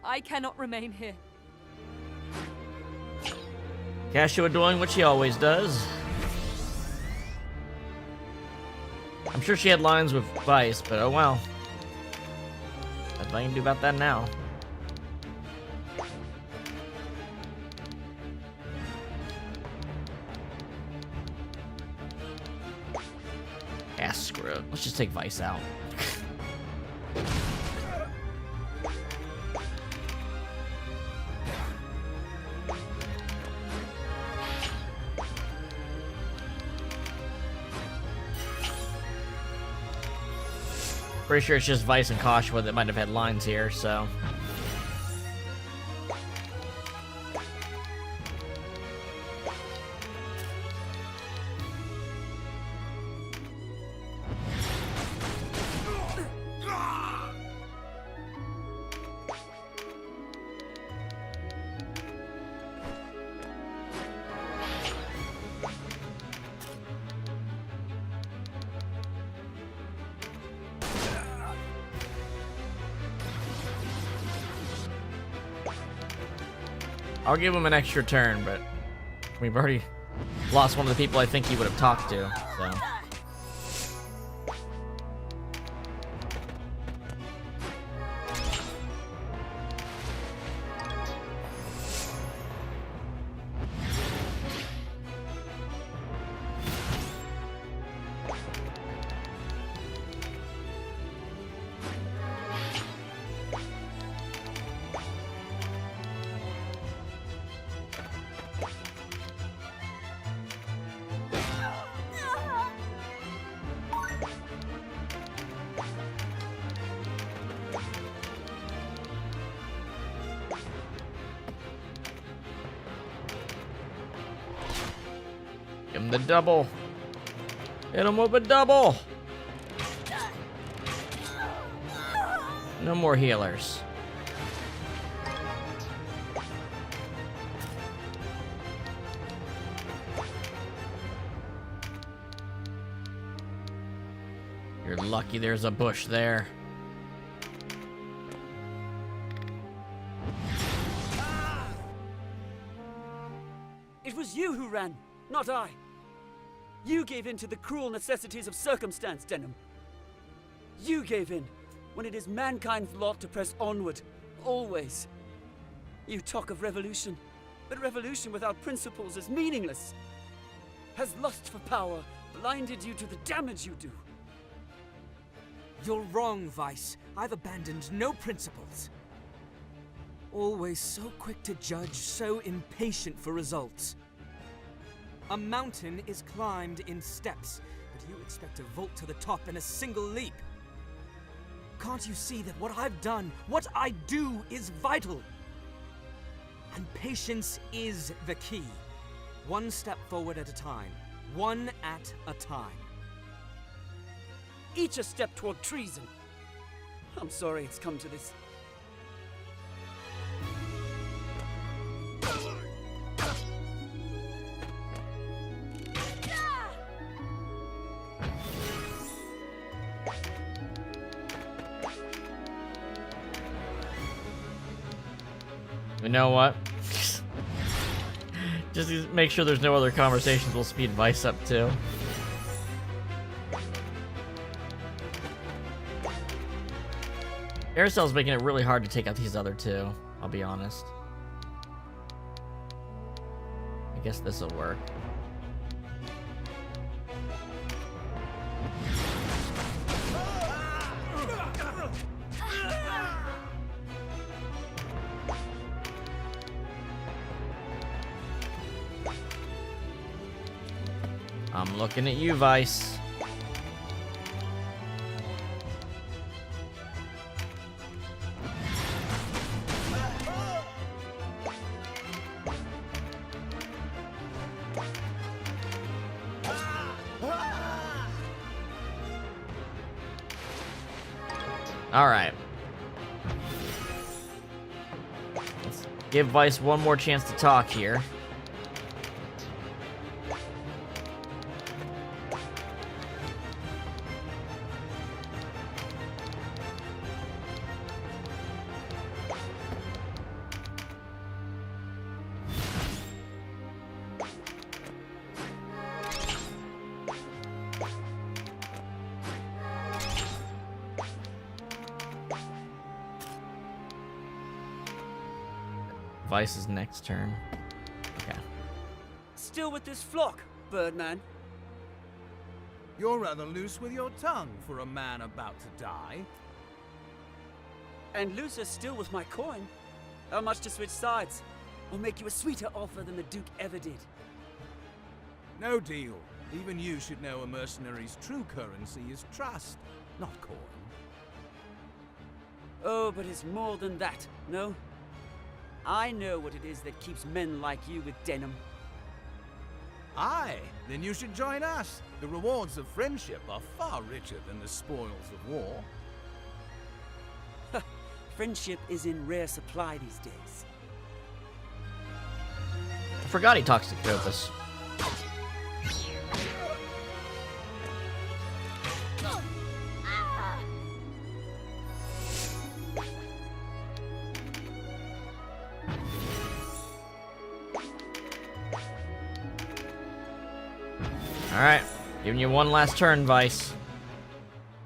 I cannot remain here. Cashua doing what she always does. I'm sure she had lines with Vice, but oh well. Nothing I can do about that now. Ah, screw it. Let's just take Vice out. Pretty sure it's just Vice and Kashua that might have had lines here, so. I'll give him an extra turn, but we've already lost one of the people I think he would have talked to, so. Give him the double. Hit him with a double. No more healers. You're lucky there's a bush there. It was you who ran, not I. You gave in to the cruel necessities of circumstance, Denam. You gave in when it is mankind's lot to press onward, always. You talk of revolution, but revolution without principles is meaningless. Has lust for power blinded you to the damage you do? You're wrong, Vice. I've abandoned no principles. Always so quick to judge, so impatient for results. A mountain is climbed in steps, but you expect to vault to the top in a single leap. Can't you see that what I've done, what I do, is vital? And patience is the key. One step forward at a time. One at a time. Each a step toward treason. I'm sorry it's come to this. You know what? Just make sure there's no other conversations. We'll speed Vice up too. Aircell's making it really hard to take out these other two, I'll be honest. I guess this'll work. I'm looking at you, Vice. All right. Let's give Vice one more chance to talk here. Vice's next turn. Okay. Still with this flock, Birdman. You're rather loose with your tongue for a man about to die. And looser still with my coin. How much to switch sides? I'll make you a sweeter offer than the Duke ever did. No deal. Even you should know a mercenary's true currency is trust, not coin. Oh, but it's more than that, no? I know what it is that keeps men like you with Denam. Aye, then you should join us. The rewards of friendship are far richer than the spoils of war. Friendship is in rare supply these days. I forgot he talks to Copus. Alright, giving you one last turn, Vice.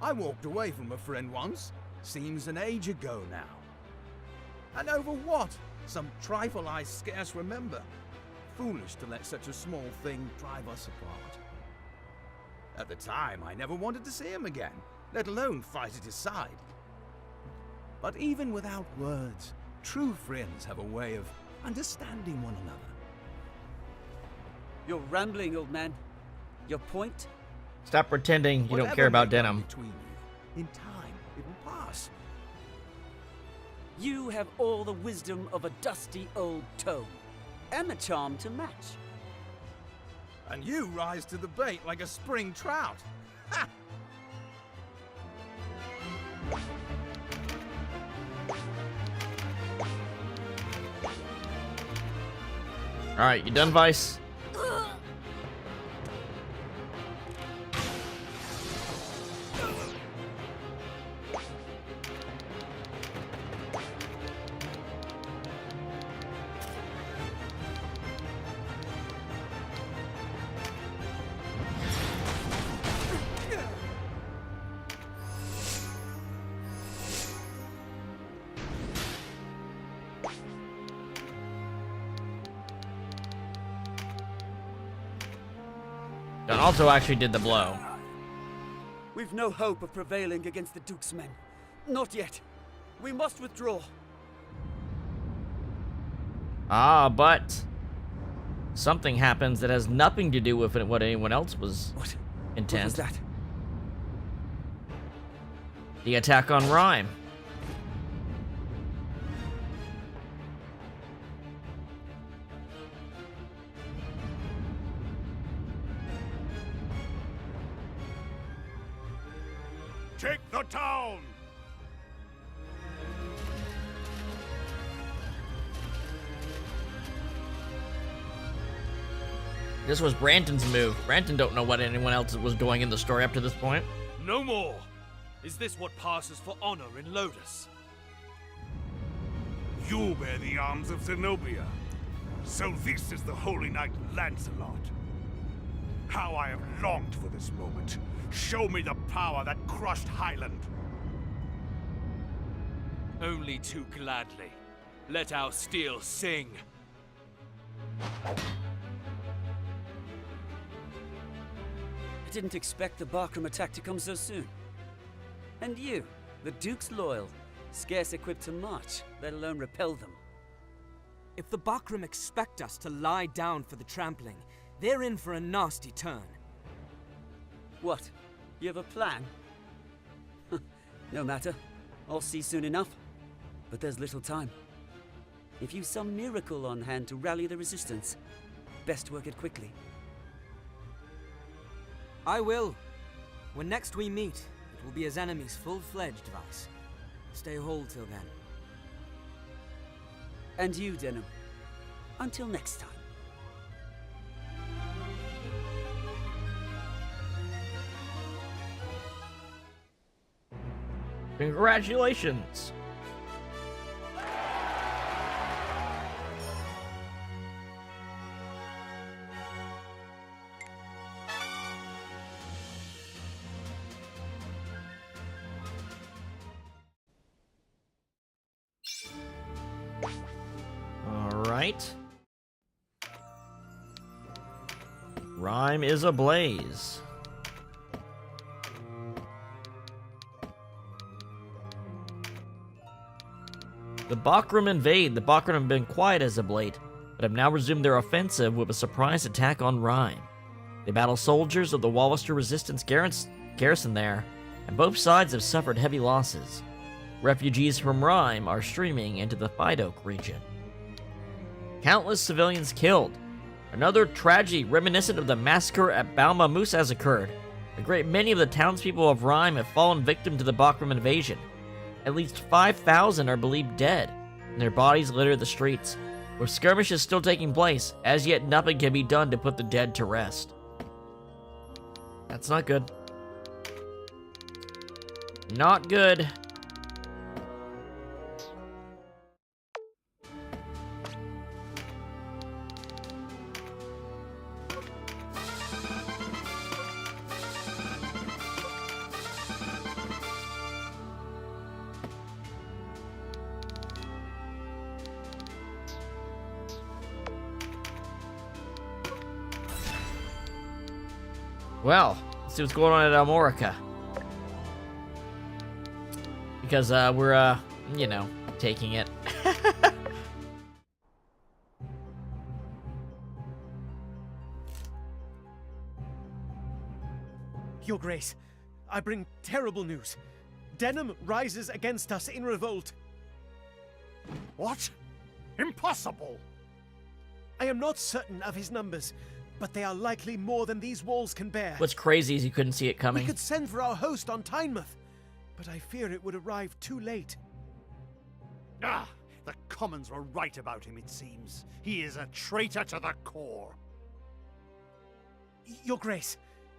I walked away from a friend once. Seems an age ago now. And over what? Some trifle I scarce remember. Foolish to let such a small thing drive us apart. At the time, I never wanted to see him again, let alone fight at his side. But even without words, true friends have a way of understanding one another. You're rambling, old man. Your point? Stop pretending you don't care about Denam. Between you, in time, it will pass. You have all the wisdom of a dusty old tome, and the charm to match. And you rise to the bait like a spring trout. Ha! Alright, you done, Vice? Don also actually did the blow. We've no hope of prevailing against the Duke's men. Not yet. We must withdraw. Ah, but something happens that has nothing to do with what anyone else was intent. What was that? The attack on Rhyme. Take the town! This was Branton's move. Branton don't know what anyone else was doing in the story up to this point. No more! Is this what passes for honor in Lotus? You bear the arms of Zenobia. So this is the Holy Knight Lancelot. How I have longed for this moment. Show me the power that crushed Highland. Only too gladly. Let our steel sing. I didn't expect the Barkram attack to come so soon. And you, the Duke's loyal, scarce equipped to march, let alone repel them. If the Bakram expect us to lie down for the trampling, they're in for a nasty turn. What? You have a plan? No matter. I'll see soon enough. But there's little time. If you've some miracle on hand to rally the resistance, best work it quickly. I will. When next we meet, it will be as enemies full-fledged, Vice. Stay whole till then. And you, Denam. Until next time. Congratulations. All right. Rhyme is ablaze. The Bakram invade. The Bakram have been quiet as of late, but have now resumed their offensive with a surprise attack on Rhyme. They battle soldiers of the Wallister Resistance garrison there, and both sides have suffered heavy losses. Refugees from Rhyme are streaming into the Fight Oak region. Countless civilians killed. Another tragedy reminiscent of the massacre at Balma Musa has occurred. A great many of the townspeople of Rhyme have fallen victim to the Bakram invasion. At least 5,000 are believed dead, and their bodies litter the streets. With skirmishes still taking place, as yet nothing can be done to put the dead to rest. That's not good. Not good. Well, let's see what's going on at Almorica. Because we're you know, taking it. Your Grace, I bring terrible news. Denam rises against us in revolt. What? Impossible! I am not certain of his numbers, but they are likely more than these walls can bear. What's crazy is you couldn't see it coming. We could send for our host on Tynemouth, but I fear it would arrive too late. Ah, the Commons were right about him, it seems. He is a traitor to the core. Your Grace,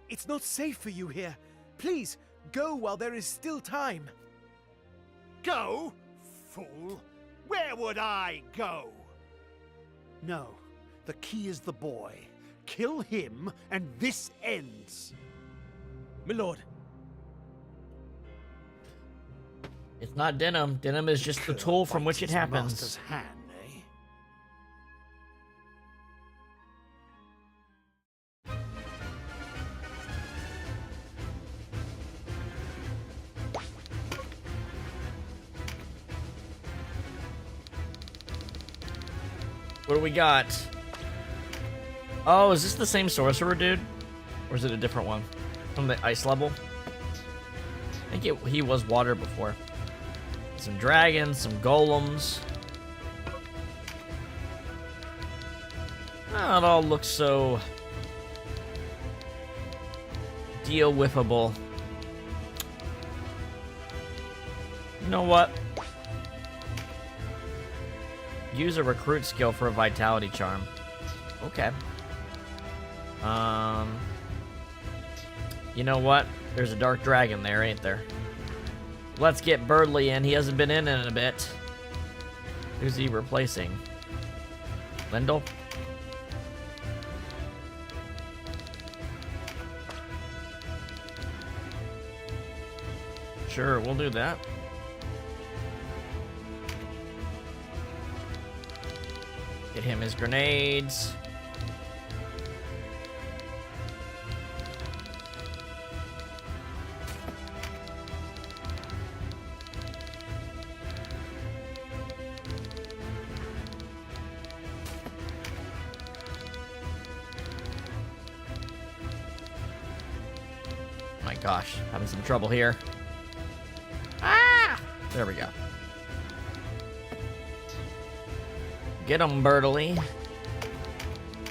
it's not safe for you here. Please, go while there is still time. Go? Fool! Where would I go? No, the key is the boy. Kill him, and this ends. My lord. It's not Denam. Denam is just the tool from which it happens. Master's hand, eh? What do we got? Oh, is this the same sorcerer dude? Or is it a different one? From the ice level? I think he was water before. Some dragons, some golems. Oh, it all looks so deal-whiffable. You know what? Use a recruit skill for a vitality charm. Okay. You know what? There's a dark dragon there, ain't there? Let's get Birdley in. He hasn't been in a bit. Who's he replacing? Lindell? Sure, we'll do that. Get him his grenades. My gosh, having some trouble here. Ah! There we go. Get him, Birdley.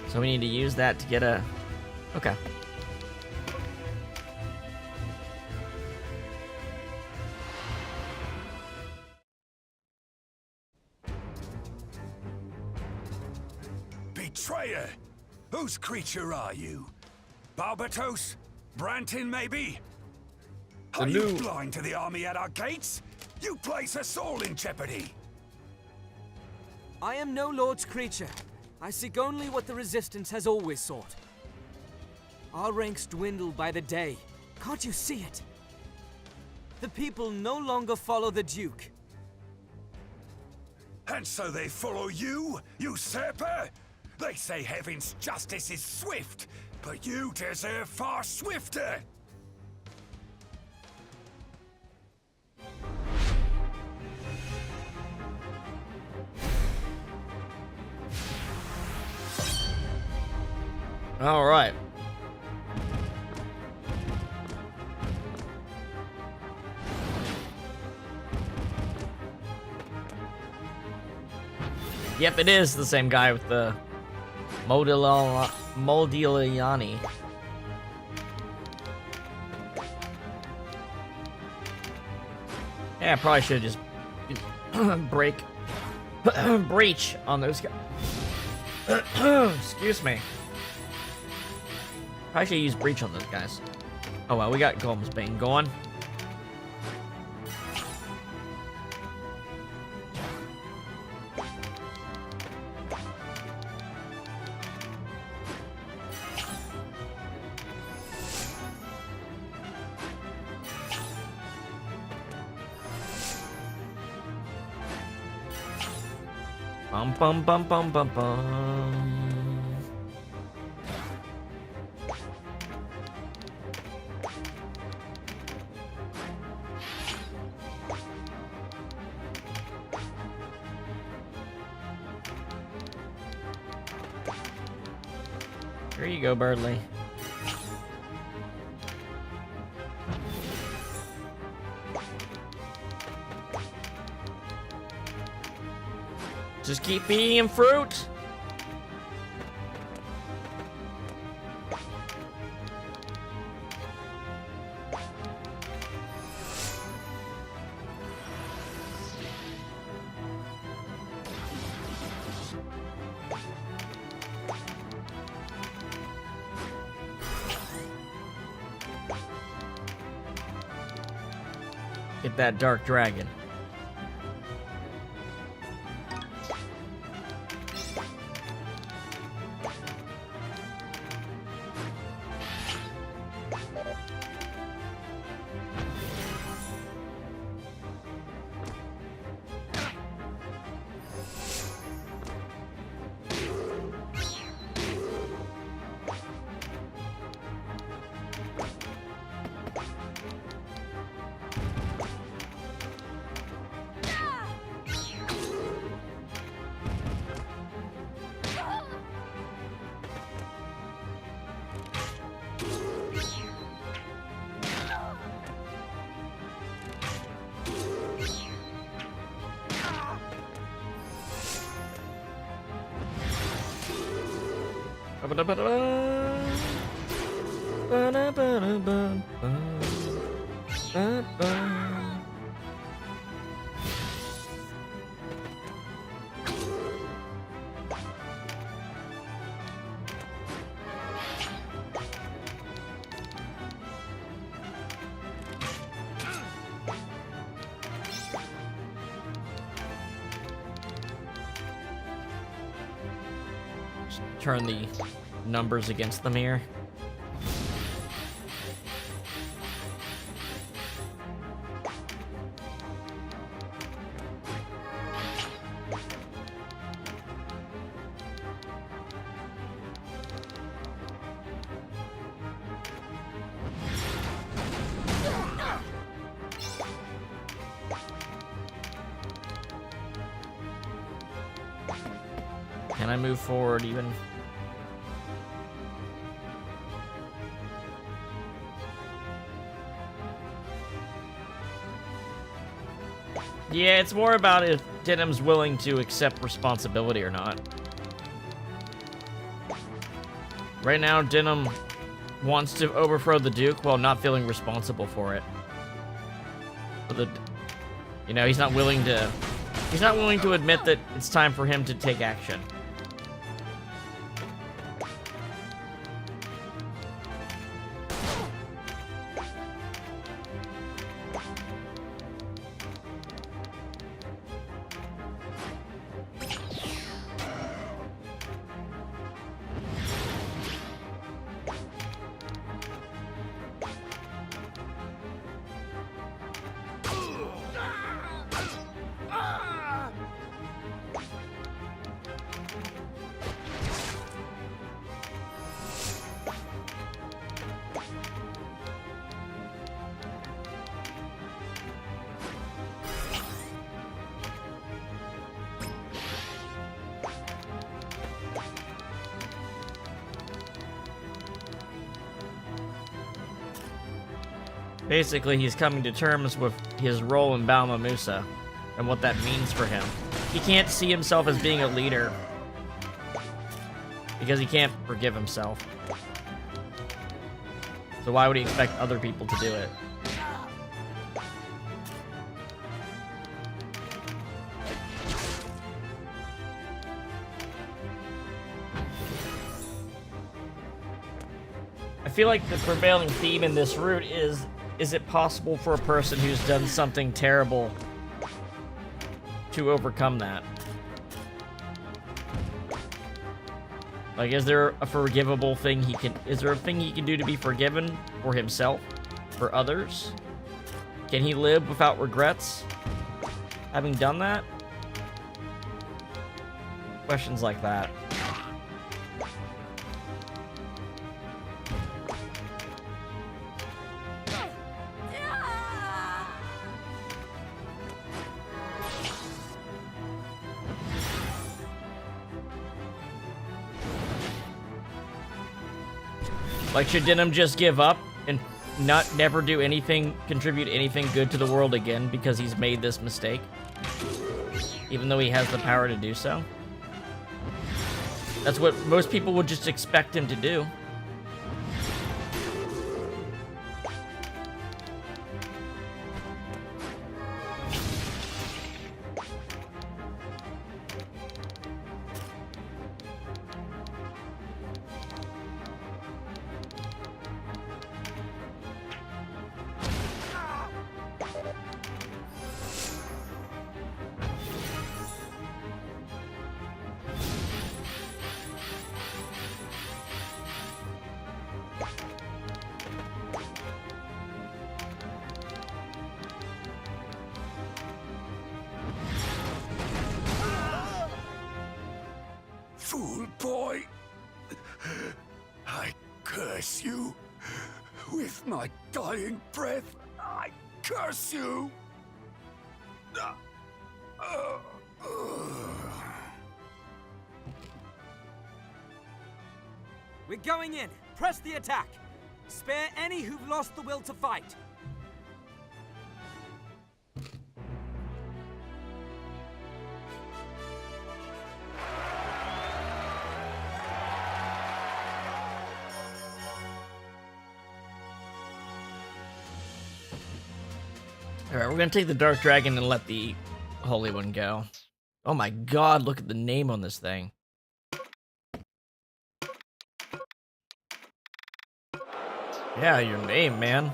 So we need to use that to get a... Okay. Betrayer! Whose creature are you? Barbatos? Brantin, maybe? Are you blind to the army at our gates? You place us all in jeopardy! I am no lord's creature. I seek only what the Resistance has always sought. Our ranks dwindle by the day. Can't you see it? The people no longer follow the Duke. And so they follow you, usurper? They say heaven's justice is swift, but you deserve far swifter! All right. Yep, it is the same guy with the Modigliani. Yeah, I probably should just breach on those guys. Excuse me. Probably should use breach on those guys. Oh well, we got Golem's Bane going. Bum bum bum bum bum bum. Here you go, Birdley. Just keep eating him fruit. Get that dark dragon. Turn the numbers against them here. Can I move forward even? Yeah, it's more about if Denam's willing to accept responsibility or not. Right now, Denam wants to overthrow the Duke while not feeling responsible for it. You know, he's not willing to admit that it's time for him to take action. Basically, he's coming to terms with his role in Balma Musa and what that means for him. He can't see himself as being a leader because he can't forgive himself. So why would he expect other people to do it? I feel like the prevailing theme in this route is it possible for a person who's done something terrible to overcome that? Like, is there a forgivable thing is there a thing he can do to be forgiven for himself, for others? Can he live without regrets, having done that? Questions like that. Like, should Denam just give up and never do anything, contribute anything good to the world again because he's made this mistake? Even though he has the power to do so? That's what most people would just expect him to do. Fool boy! I curse you! With my dying breath, I curse you! We're going in! Press the attack! Spare any who've lost the will to fight! Alright, we're gonna take the Dark Dragon and let the Holy One go. Oh my god, look at the name on this thing. Yeah, your name, man.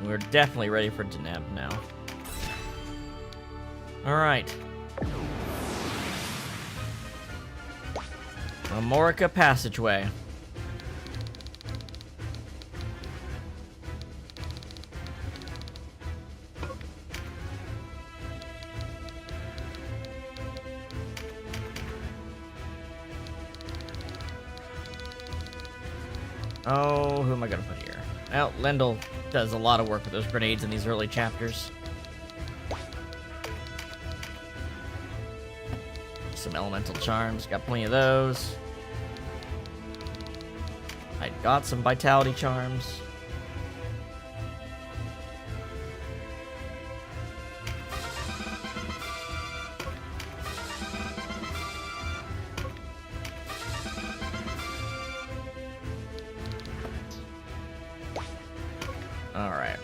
We're definitely ready for Denam now. Alright. Amorica Passageway. Oh, who am I gonna put here? Well, Lendl does a lot of work with those grenades in these early chapters. Some elemental charms, got plenty of those. I got some vitality charms. Alright.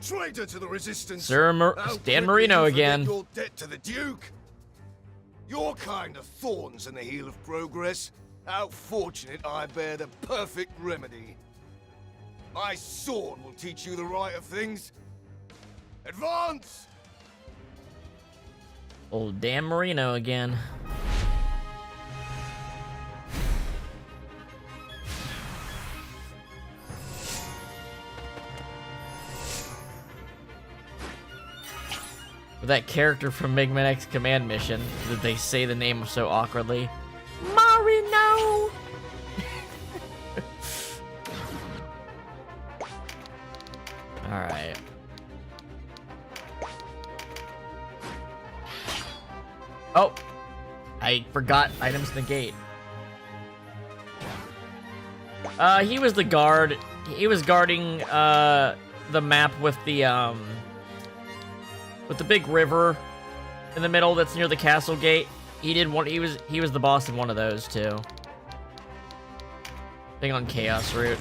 Traitor to the resistance. Sir Dan Marino again. Your debt to the Duke. Your kind of thorns in the heel of progress. How fortunate I bear the perfect remedy. My sword will teach you the right of things. Advance! Old Dan Marino again. With that character from Mega Man X Command Mission that they say the name so awkwardly. Marino! Alright. Oh! I forgot items negate. He was the guard. He was guarding, the map with the big river in the middle that's near the castle gate. He was the boss in one of those too. Thing on Chaos Route.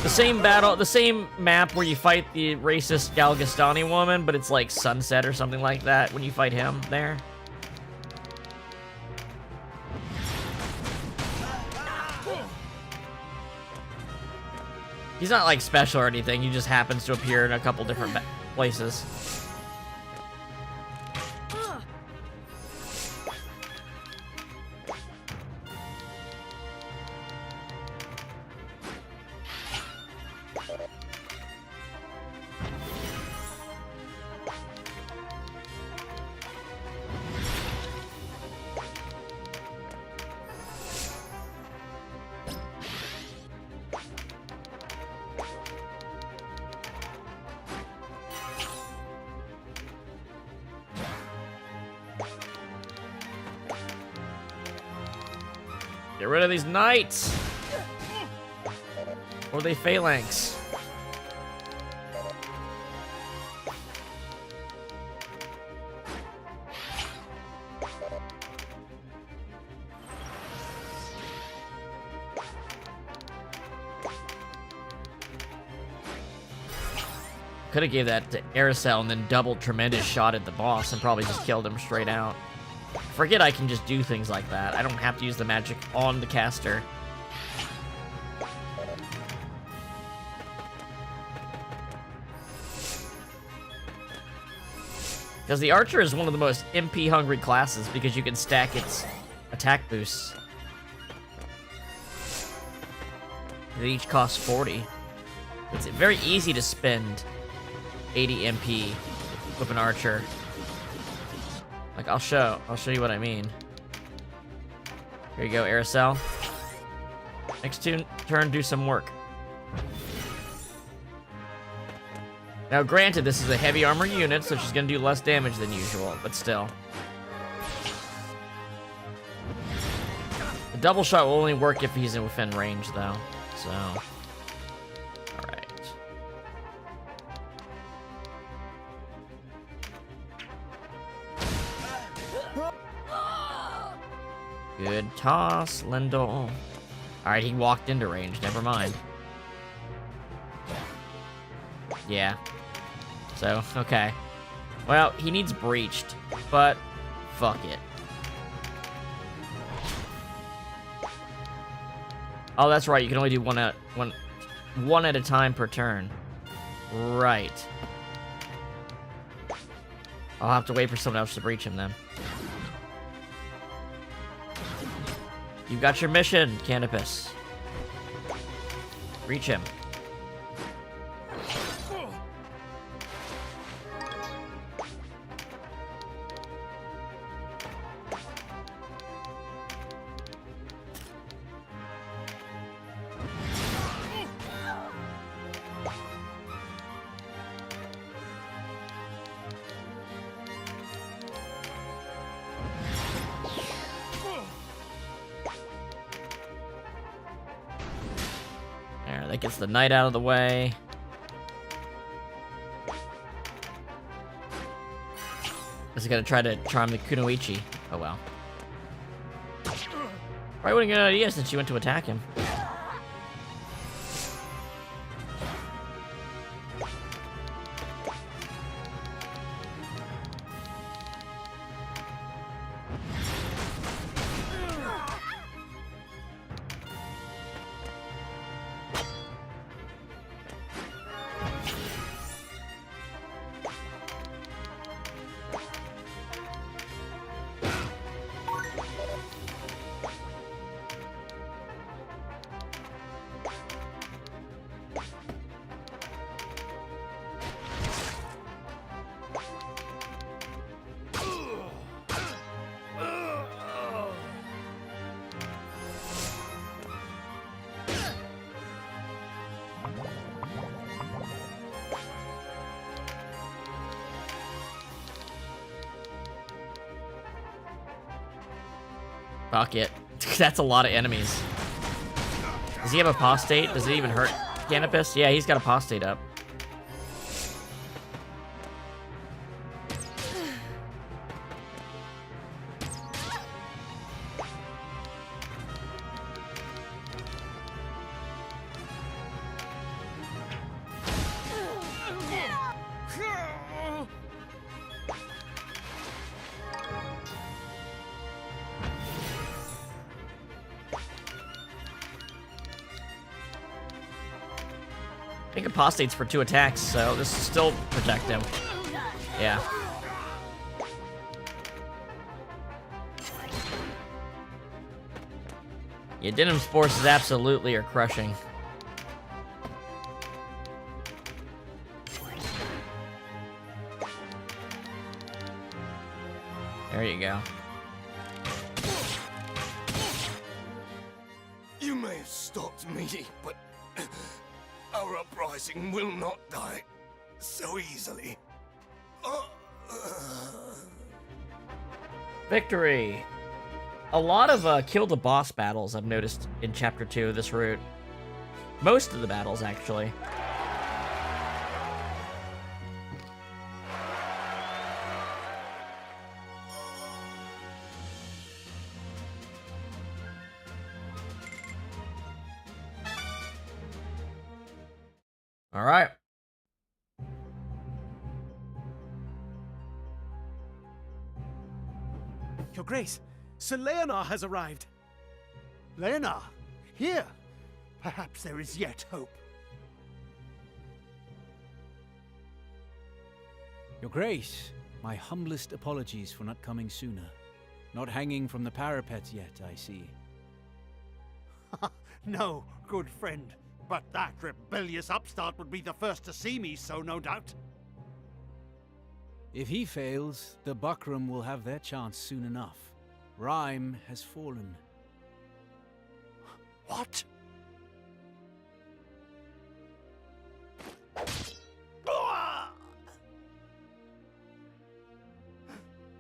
The same battle, the same map where you fight the racist Galgastani woman, but it's like sunset or something like that when you fight him there. He's not like special or anything, he just happens to appear in a couple different places. Get rid of these knights! Or they phalanx? Could have gave that to Aracel and then doubled tremendous shot at the boss and probably just killed him straight out. Forget I can just do things like that. I don't have to use the magic on the caster. Because the archer is one of the most MP hungry classes because you can stack its attack boosts. They each cost 40. It's very easy to spend 80 MP with an archer. Like, I'll show you what I mean. Here you go, Aracel. Next turn, do some work. Now, granted, this is a heavy armor unit, so she's gonna do less damage than usual, but still. The double shot will only work if he's within range, though, so... Good toss, Lindell. Alright, he walked into range, never mind. Yeah. So, okay. Well, he needs breached, but fuck it. Oh, that's right, you can only do one at a time per turn. Right. I'll have to wait for someone else to breach him then. You've got your mission, Canopus. Reach him. That gets the knight out of the way. Is he gonna try to charm the Kunoichi? Oh well. Probably wouldn't get an idea since she went to attack him. Fuck it. That's a lot of enemies. Does he have apostate? Does it even hurt Canopus? Yeah, he's got apostate up. I think apostate's for 2 attacks, so this will still protect him. Yeah. Yeah, Denam's forces absolutely are crushing. There you go. You may have stopped me, but our uprising will not die so easily. Victory! a lot of kill the boss battles I've noticed in Chapter 2 of this route. Most of the battles, actually. All right. Your Grace, Sir Leonard has arrived. Leonard, here. Perhaps there is yet hope. Your Grace, my humblest apologies for not coming sooner. Not hanging from the parapet yet, I see. No, good friend. But that rebellious upstart would be the first to see me, so no doubt. If he fails, the Buckram will have their chance soon enough. Rhyme has fallen. What?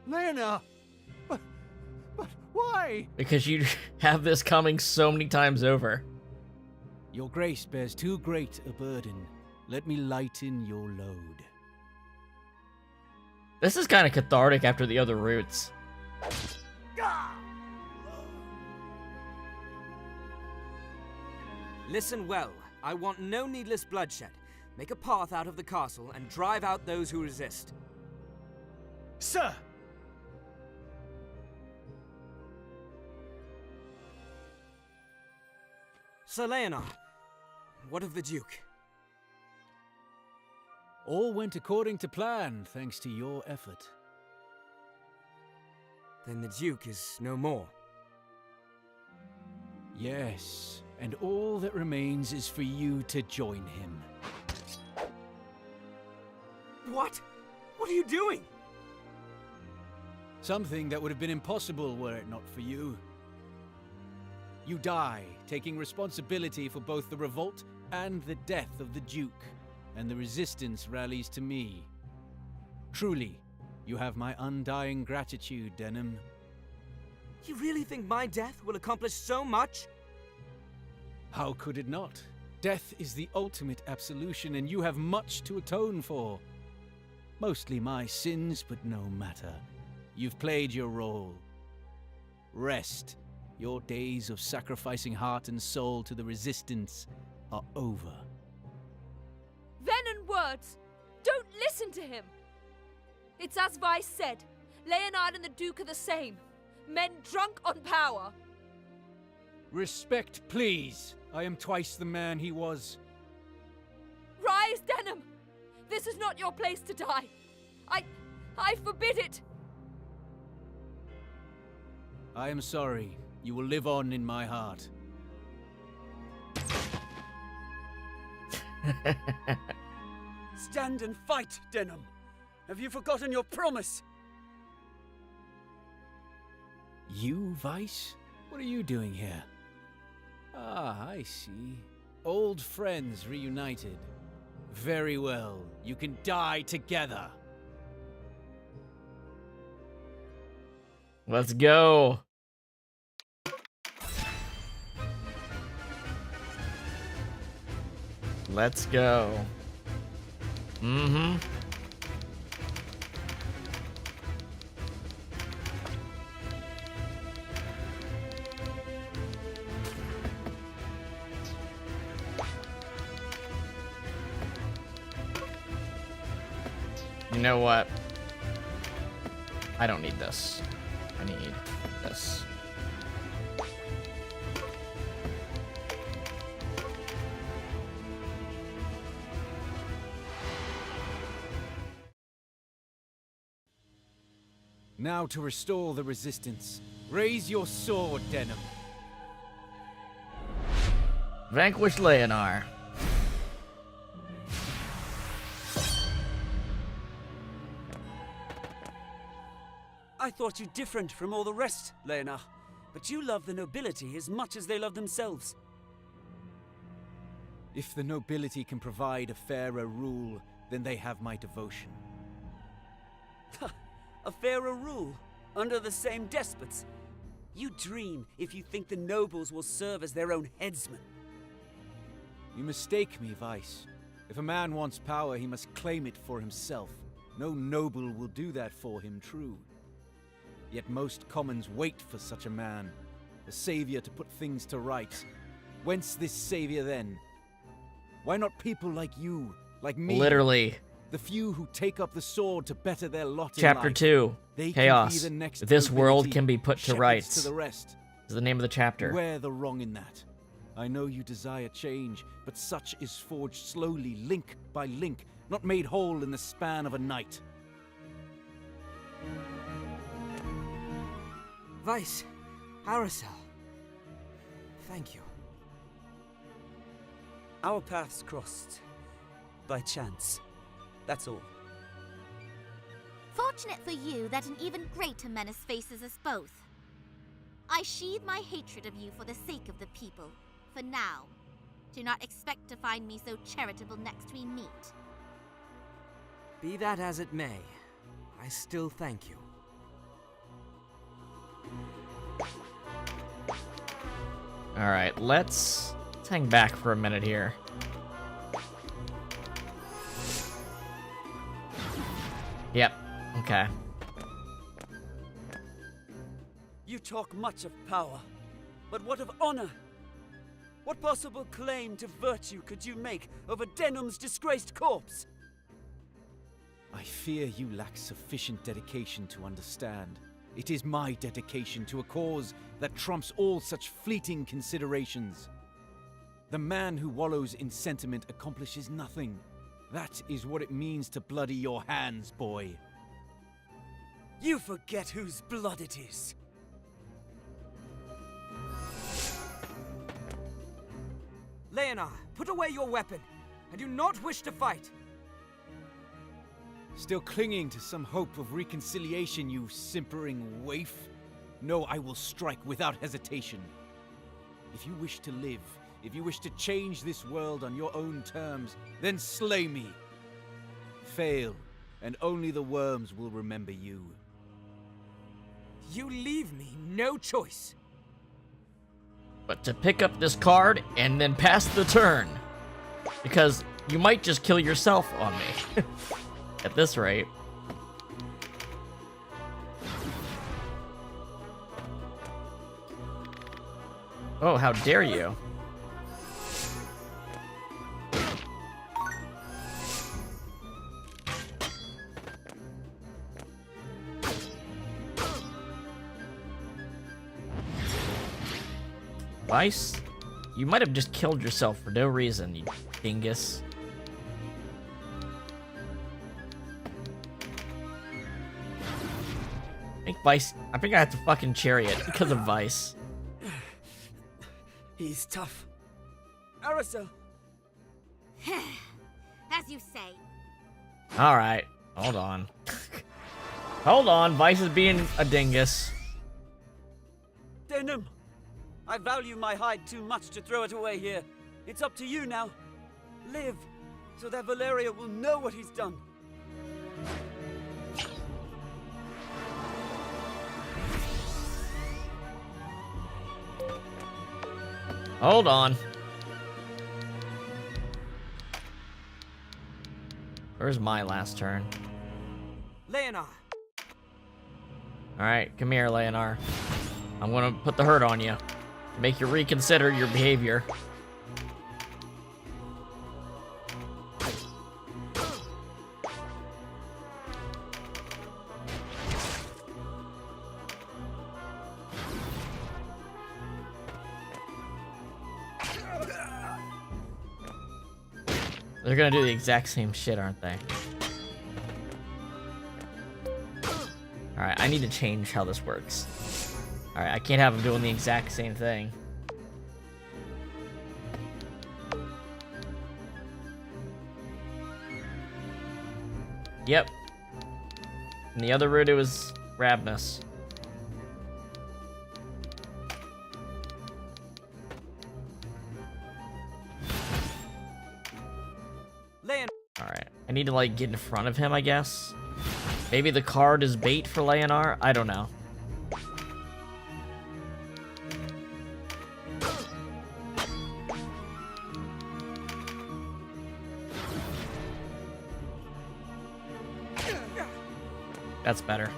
Lena! But why? Because you have this coming so many times over. Your Grace bears too great a burden. Let me lighten your load. This is kind of cathartic after the other routes. Listen well. I want no needless bloodshed. Make a path out of the castle and drive out those who resist. Sir! Sir Leonard, what of the Duke? All went according to plan, thanks to your effort. Then the Duke is no more. Yes, and all that remains is for you to join him. What? What are you doing? Something that would have been impossible were it not for you. You die, taking responsibility for both the revolt and the death of the Duke, and the resistance rallies to me. Truly, you have my undying gratitude, Denam. You really think my death will accomplish so much? How could it not? Death is the ultimate absolution, and you have much to atone for. Mostly my sins, but no matter. You've played your role. Rest. Your days of sacrificing heart and soul to the resistance are over. Venom words! Don't listen to him! It's as Vice said. Leonard and the Duke are the same. Men drunk on power. Respect, please. I am twice the man he was. Rise, Denam! This is not your place to die. I forbid it! I am sorry. You will live on in my heart. Stand and fight, Denam. Have you forgotten your promise? You, Vice? What are you doing here? Ah, I see. Old friends reunited. Very well. You can die together. Let's go. Let's go. Mm-hmm. You know what? I don't need this. I need this. Now to restore the resistance. Raise your sword, Denam. Vanquish Leonard. I thought you different from all the rest, Leonard. But you love the nobility as much as they love themselves. If the nobility can provide a fairer rule, then they have my devotion. A fairer rule, under the same despots. You dream if you think the nobles will serve as their own headsman. You mistake me, Vice. If a man wants power, he must claim it for himself. No noble will do that for him, true. Yet most commons wait for such a man, a savior to put things to rights. Whence this savior then? Why not people like you, like me? Literally. The few who take up the sword to better their lot Chapter in life. 2, They Chaos. can be the next This world nobility, can be put to shepherds rights. to the rest. Is the name of the chapter. Where the wrong in that? I know you desire change, but such is forged slowly, link by link, not made whole in the span of a night. Vice, Aracel. Thank you. Our paths crossed. By chance. That's all. Fortunate for you that an even greater menace faces us both. I sheathe my hatred of you for the sake of the people. For now. Do not expect to find me so charitable next we meet. Be that as it may, I still thank you. Alright, let's hang back for a minute here. Yep, okay. You talk much of power, but what of honor? What possible claim to virtue could you make over Denam's disgraced corpse? I fear you lack sufficient dedication to understand. It is my dedication to a cause that trumps all such fleeting considerations. The man who wallows in sentiment accomplishes nothing. That is what it means to bloody your hands, boy. You forget whose blood it is. Leonard, put away your weapon. I do not wish to fight. Still clinging to some hope of reconciliation, you simpering waif? No, I will strike without hesitation. If you wish to live, if you wish to change this world on your own terms, then slay me. Fail, and only the worms will remember you. You leave me no choice. But to pick up this card and then pass the turn. Because you might just kill yourself on me. At this rate. Oh, how dare you. Vice, you might have just killed yourself for no reason, you dingus. I think I have to fucking chariot because of Vice. He's tough. Aracel! As you say. Alright, hold on. Hold on, Vice is being a dingus. Denam! I value my hide too much to throw it away here. It's up to you now. Live, so that Valeria will know what he's done. Hold on. Where's my last turn? Leonard. Alright, come here, Leonard. I'm gonna put the hurt on you. Make you reconsider your behavior. They're gonna do the exact same shit, aren't they? Alright, I need to change how this works. Alright, I can't have them doing the exact same thing. Yep. And the other route, it was Rabnus. Alright, I need to, like, get in front of him, I guess. Maybe the card is bait for Leonard? I don't know. That's better.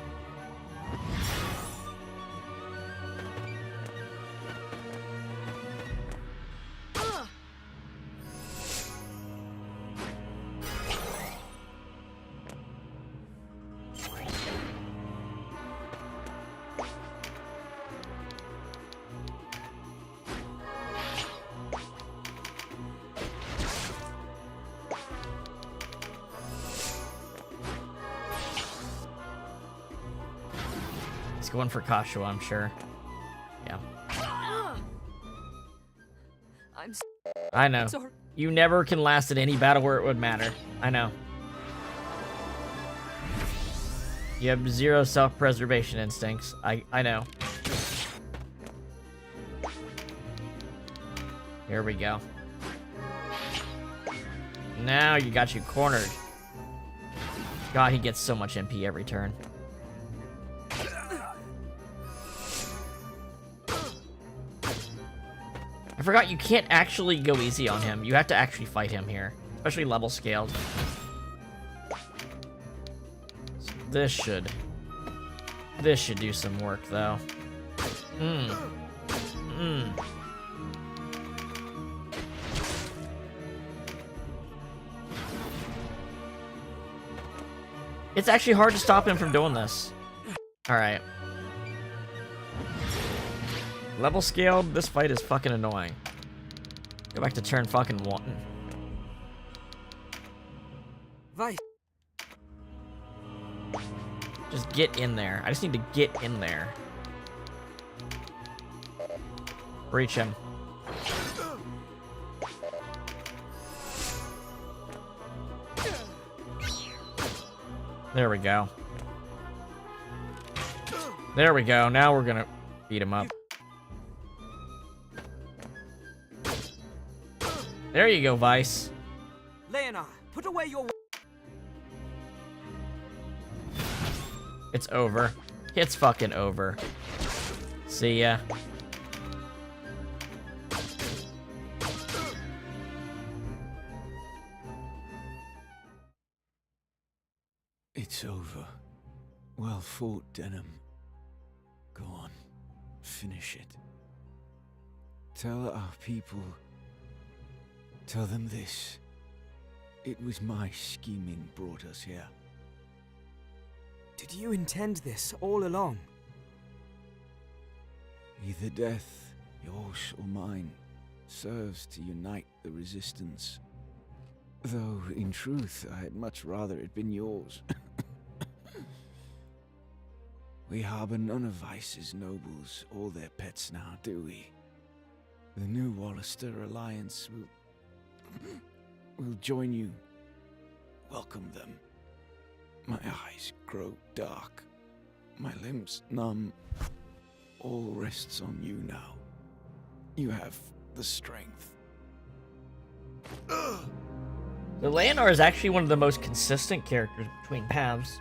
He's going for Kashua, I'm sure. Yeah. I know. Sorry. You never can last in any battle where it would matter. I know. You have zero self-preservation instincts. I know. Here we go. Now you got you cornered. God, he gets so much MP every turn. I forgot you can't actually go easy on him. You have to actually fight him here, especially level scaled. So this should do some work though. It's actually hard to stop him from doing this. Alright. Level scaled, this fight is fucking annoying. Go back to turn fucking 1. Vice. Just get in there. I just need to get in there. Breach him. There we go. There we go. Now we're gonna beat him up. There you go, Vice. Leonard, put away your... It's over. It's fucking over. See ya. It's over. Well fought, Denam. Go on. Finish it. Tell our people... Tell them this. It was my scheming brought us here. Did you intend this all along? Either death, yours or mine, serves to unite the resistance. Though, in truth, I had much rather it been yours. We harbor none of Vice's nobles or their pets now, do we? The new Wallister Alliance will join you. Welcome them. My eyes grow dark. My limbs numb. All rests on you now. You have the strength. The Leonard is actually one of the most consistent characters between paths.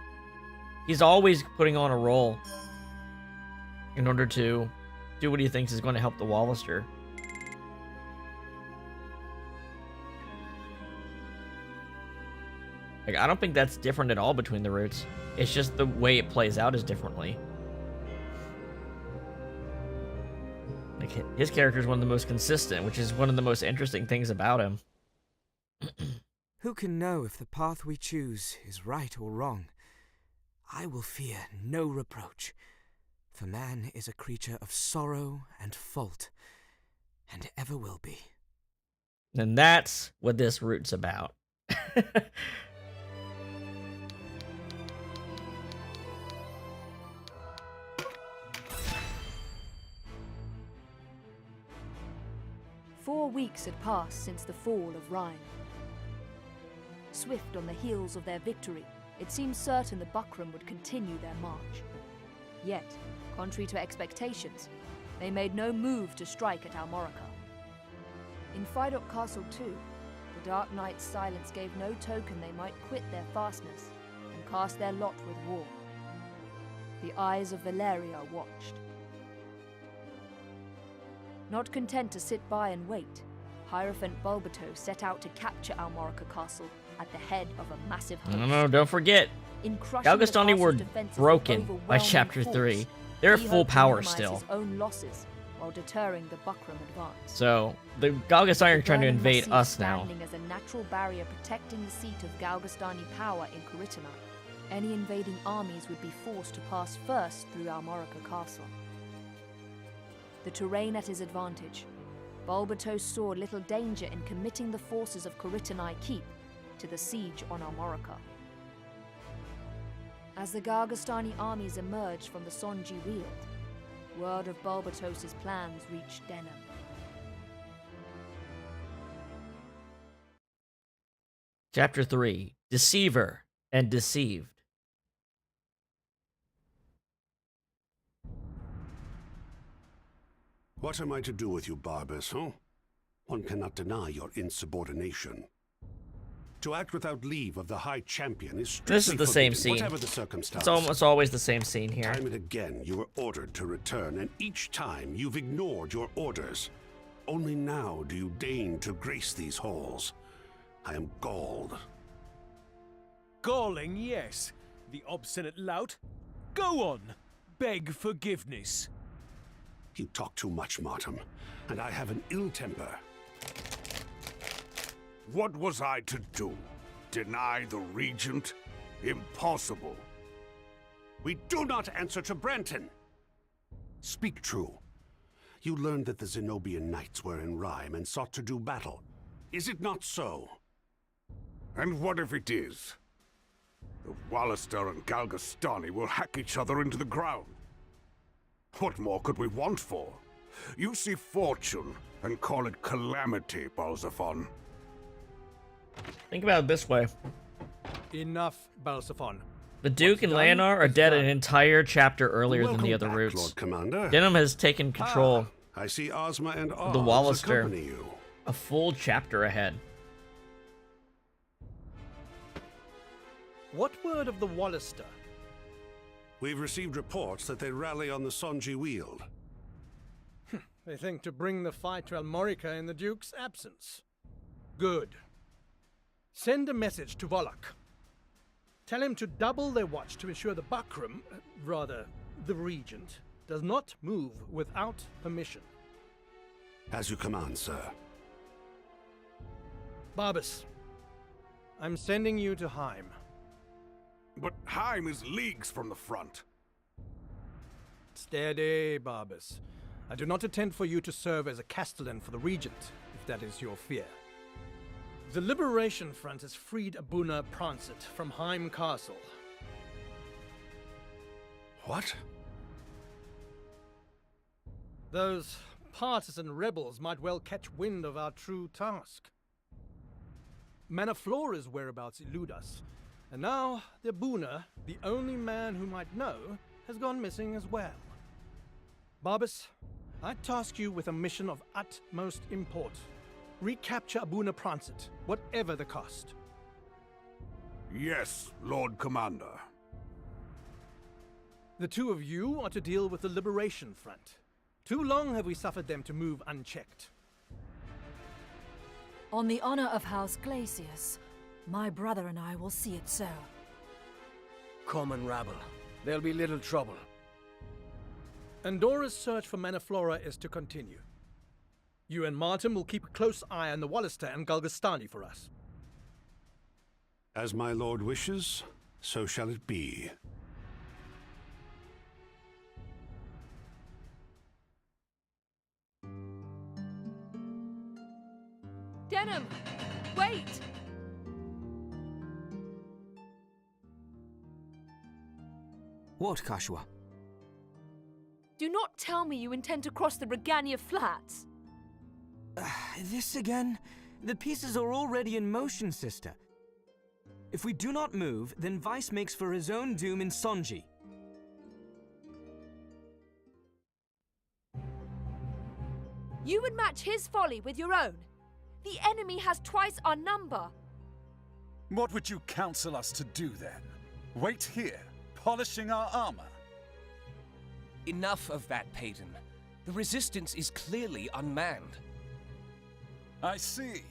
He's always putting on a role in order to do what he thinks is going to help the Wallister. Like, I don't think that's different at all between the roots. It's just the way it plays out is differently. Like, his character is one of the most consistent, which is one of the most interesting things about him. Who can know if the path we choose is right or wrong? I will fear no reproach, for man is a creature of sorrow and fault, and ever will be. And that's what this route's about. Four weeks had passed since the fall of Rhine. Swift on the heels of their victory, it seemed certain the Buckram would continue their march. Yet, contrary to expectations, they made no move to strike at Almorica. In Fidok Castle too, the Dark Knight's silence gave no token they might quit their fastness and cast their lot with war. The eyes of Valeria watched. Not content to sit by and wait, Hierophant Bulbato set out to capture Almorica Castle at the head of a massive host. No, don't forget. In crushing the Galgastani castle's were defenses with broken by overwhelming Chapter force, 3. They're at he full hoped to power minimize still. his own losses while deterring the Buckram advance. So, the Galgastani are trying to Burning invade Massif us now. standing as a natural barrier protecting the seat of Galgastani power in Kuritani. Any invading armies would be forced to pass first through Almorica Castle. The terrain at his advantage, Balbatos saw little danger in committing the forces of Kuritani Keep to the siege on Almorica. As the Galgastani armies emerged from the Sonji Weald, word of Balbatos' plans reached Denam. Chapter 3. Deceiver and Deceived. What am I to do with you, Barbas, huh? One cannot deny your insubordination. To act without leave of the High Champion is strictly This is the same forbidden, scene. whatever the circumstance. It's almost always the same scene here. Time and again, you were ordered to return, and each time you've ignored your orders. Only now do you deign to grace these halls. I am galled. Galling, yes. The obstinate lout. Go on. Beg forgiveness. You talk too much, Martin, and I have an ill temper. What was I to do? Deny the Regent? Impossible. We do not answer to Branton. Speak true. You learned that the Zenobian knights were in Rime and sought to do battle. Is it not so? And what if it is? The Wallister and Galgastani will hack each other into the ground. What more could we want for? You see fortune and call it calamity, Balzaphon. Think about it this way. Enough, Balzaphon. The Duke and Leonor are dead an entire chapter earlier than the other back, routes. Lord Commander. Denham has taken control I see Ozma and of the Oz Wallister accompany you. a full chapter ahead. What word of the Wallister? We've received reports that they rally on the Sonji Weald. They think to bring the fight to Almorica in the Duke's absence. Good. Send a message to Volok. Tell him to double their watch to ensure the Buckram, rather, the Regent, does not move without permission. As you command, sir. Barbas, I'm sending you to Heim. But Heim is leagues from the front. Steady, Barbas. I do not intend for you to serve as a castellan for the Regent, if that is your fear. The Liberation Front has freed Abuna Prancet from Heim Castle. What? Those partisan rebels might well catch wind of our true task. Manaflora's whereabouts elude us, and now the Abuna, the only man who might know, has gone missing as well. Barbas, I task you with a mission of utmost import. Recapture Abuna Prancet, whatever the cost. Yes, Lord Commander. The two of you are to deal with the Liberation Front. Too long have we suffered them to move unchecked. On the honor of House Glacius, my brother and I will see it so. Common rabble. There'll be little trouble. Andora's search for Manaflora is to continue. You and Martin will keep a close eye on the Wallister and Galgastani for us. As my lord wishes, so shall it be. Denam! Wait! What, Kashua? Do not tell me you intend to cross the Regania Flats. This again? The pieces are already in motion, sister. If we do not move, then Vice makes for his own doom in Sonji. You would match his folly with your own. The enemy has twice our number. What would you counsel us to do then? Wait here, polishing our armor? Enough of that, Payton. The Resistance is clearly unmanned. I see.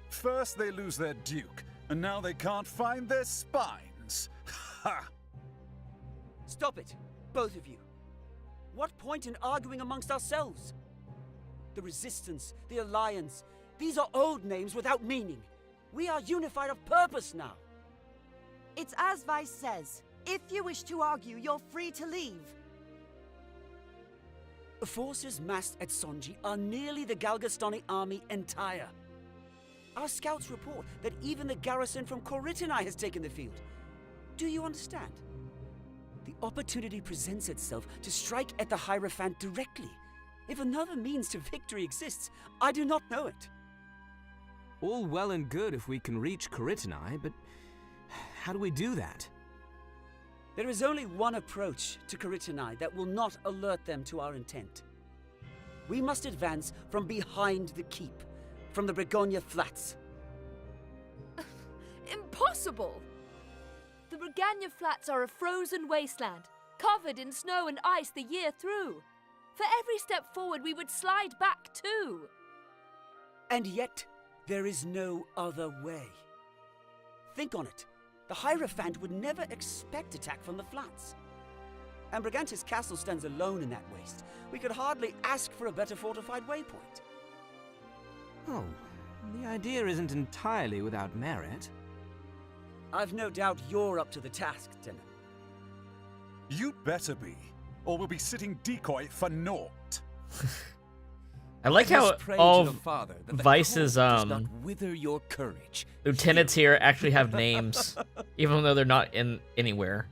First they lose their Duke, and now they can't find their spines. Ha! Stop it, both of you. What point in arguing amongst ourselves? The Resistance, the Alliance, these are old names without meaning. We are unified of purpose now. It's as Vice says. If you wish to argue, you're free to leave. The forces massed at Sonji are nearly the Galgastani army entire. Our scouts report that even the garrison from Koritini has taken the field. Do you understand? The opportunity presents itself to strike at the Hierophant directly. If another means to victory exists, I do not know it. All well and good if we can reach Koritini, but how do we do that? There is only one approach to Koritini that will not alert them to our intent. We must advance from behind the keep, from the Bregonia Flats. Impossible! The Brigania Flats are a frozen wasteland, covered in snow and ice the year through. For every step forward, we would slide back too. And yet, there is no other way. Think on it. The Hierophant would never expect attack from the flats. And Brigantis Castle stands alone in that waste. We could hardly ask for a better fortified waypoint. Oh, the idea isn't entirely without merit. I've no doubt you're up to the task, Denam. You'd better be, or we'll be sitting decoy for naught. I like how all Vice's wither your courage. lieutenants here actually have names, even though they're not in anywhere.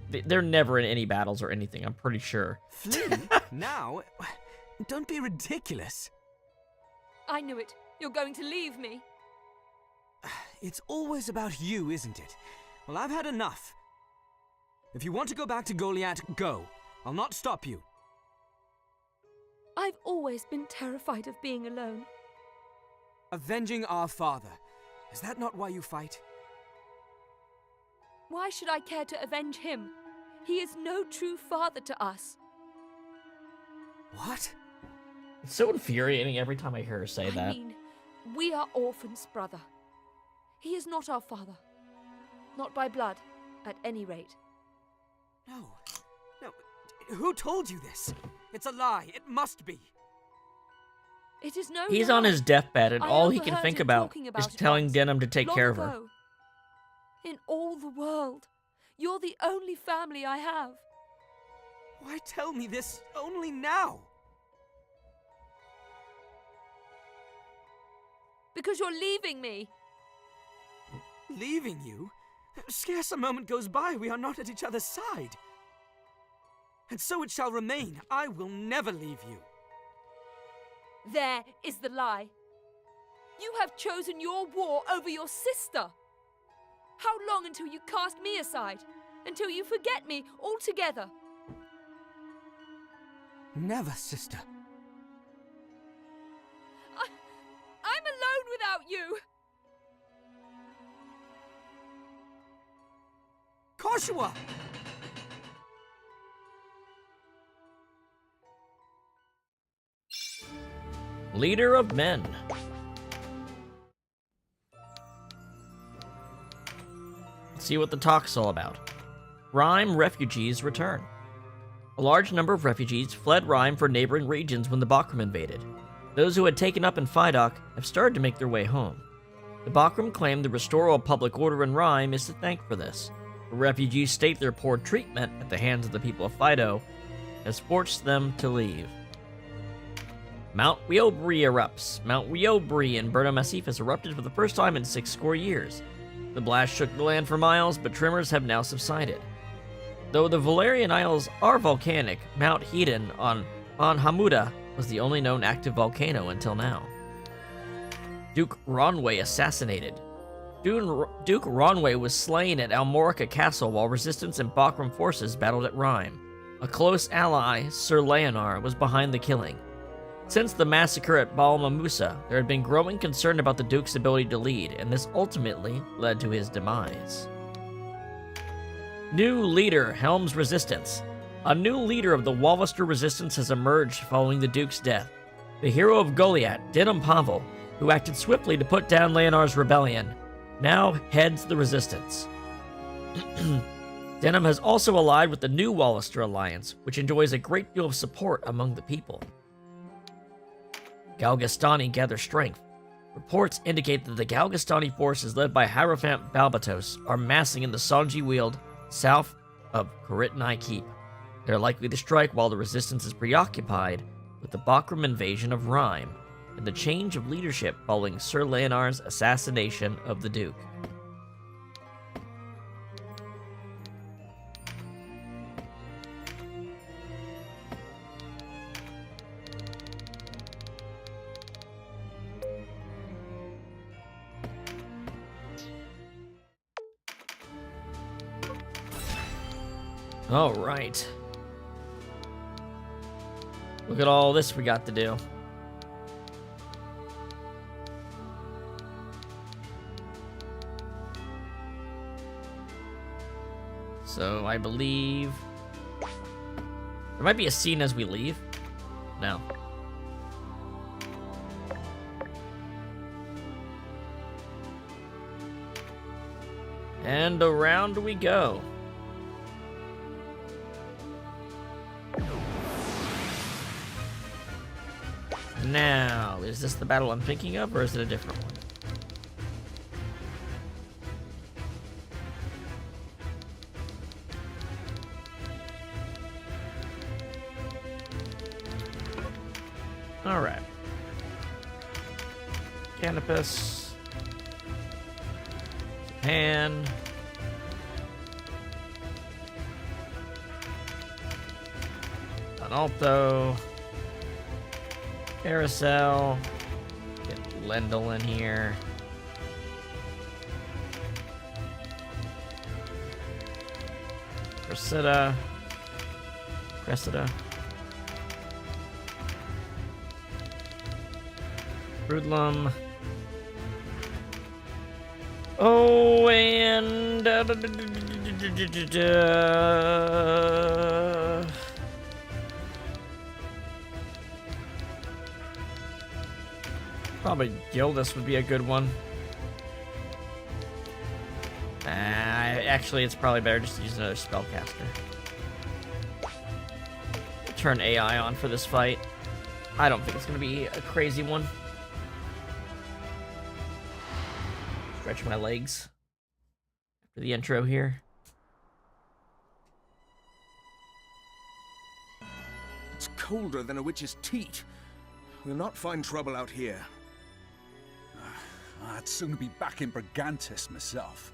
They're never in any battles or anything, I'm pretty sure. Flee? Now? Don't be ridiculous. I knew it. You're going to leave me. It's always about you, isn't it? Well, I've had enough. If you want to go back to Goliath, go. I'll not stop you. I've always been terrified of being alone. Avenging our father. Is that not why you fight? Why should I care to avenge him? He is no true father to us. What? It's so infuriating every time I hear her say that. I mean, we are orphans, brother. He is not our father. Not by blood, at any rate. No. Who told you this? It's a lie. It must be. It is no He's lie. on his deathbed, and I all he can overheard think him about talking is about it telling once, Denam to take long care of her. ago. In all the world, you're the only family I have. Why tell me this only now? Because you're leaving me. Leaving you? Scarce a moment goes by we are not at each other's side. And so it shall remain. I will never leave you. There is the lie. You have chosen your war over your sister. How long until you cast me aside? Until you forget me altogether? Never, sister. I'm alone without you. Koshua! Leader of men. Let's see what the talk's all about. Rhyme refugees return. A large number of refugees fled Rhyme for neighboring regions when the Bakram invaded. Those who had taken up in Fidok have started to make their way home. The Bakram claim the restoral of public order in Rhyme is to thank for this. The refugees state their poor treatment at the hands of the people of Fido has forced them to leave. Mount Weobri erupts. Mount Weobri in Berna Massif has erupted for the first time in 60 years. The blast shook the land for miles, but tremors have now subsided. Though the Valerian Isles are volcanic, Mount Hedon on Hamuda was the only known active volcano until now. Duke Ronway assassinated. Duke Ronway was slain at Almorica Castle while resistance and Bakram forces battled at Rhyme. A close ally, Sir Leonar, was behind the killing. Since the massacre at Balma Musa, there had been growing concern about the Duke's ability to lead, and this ultimately led to his demise. New leader helms resistance. A new leader of the Wallister resistance has emerged following the Duke's death. The hero of Goliath, Denam Pavel, who acted swiftly to put down Leonar's rebellion, now heads the resistance. Denam has also allied with the new Wallister Alliance, which enjoys a great deal of support among the people. Galgastani gather strength. Reports indicate that the Galgastani forces led by Hierophant Balbatos are massing in the Sanji Weald south of Koritnai Keep. They're likely to strike while the resistance is preoccupied with the Bakram invasion of Rhyme and the change of leadership following Sir Leonar's assassination of the Duke. All right. Look at all this we got to do. So I believe there might be a scene as we leave. No. And around we go. Now, is this the battle I'm thinking of, or is it a different one? All right. Canopus. Japan. Donalto. Carousel. Get Lendl in here. Cressida. Rudlum. Oh, and probably Gildas would be a good one. Actually, it's probably better just to use another spellcaster. Turn AI on for this fight. I don't think it's going to be a crazy one. Stretch my legs after the intro here. It's colder than a witch's teat. We'll not find trouble out here. I'd sooner be back in Brigantis myself.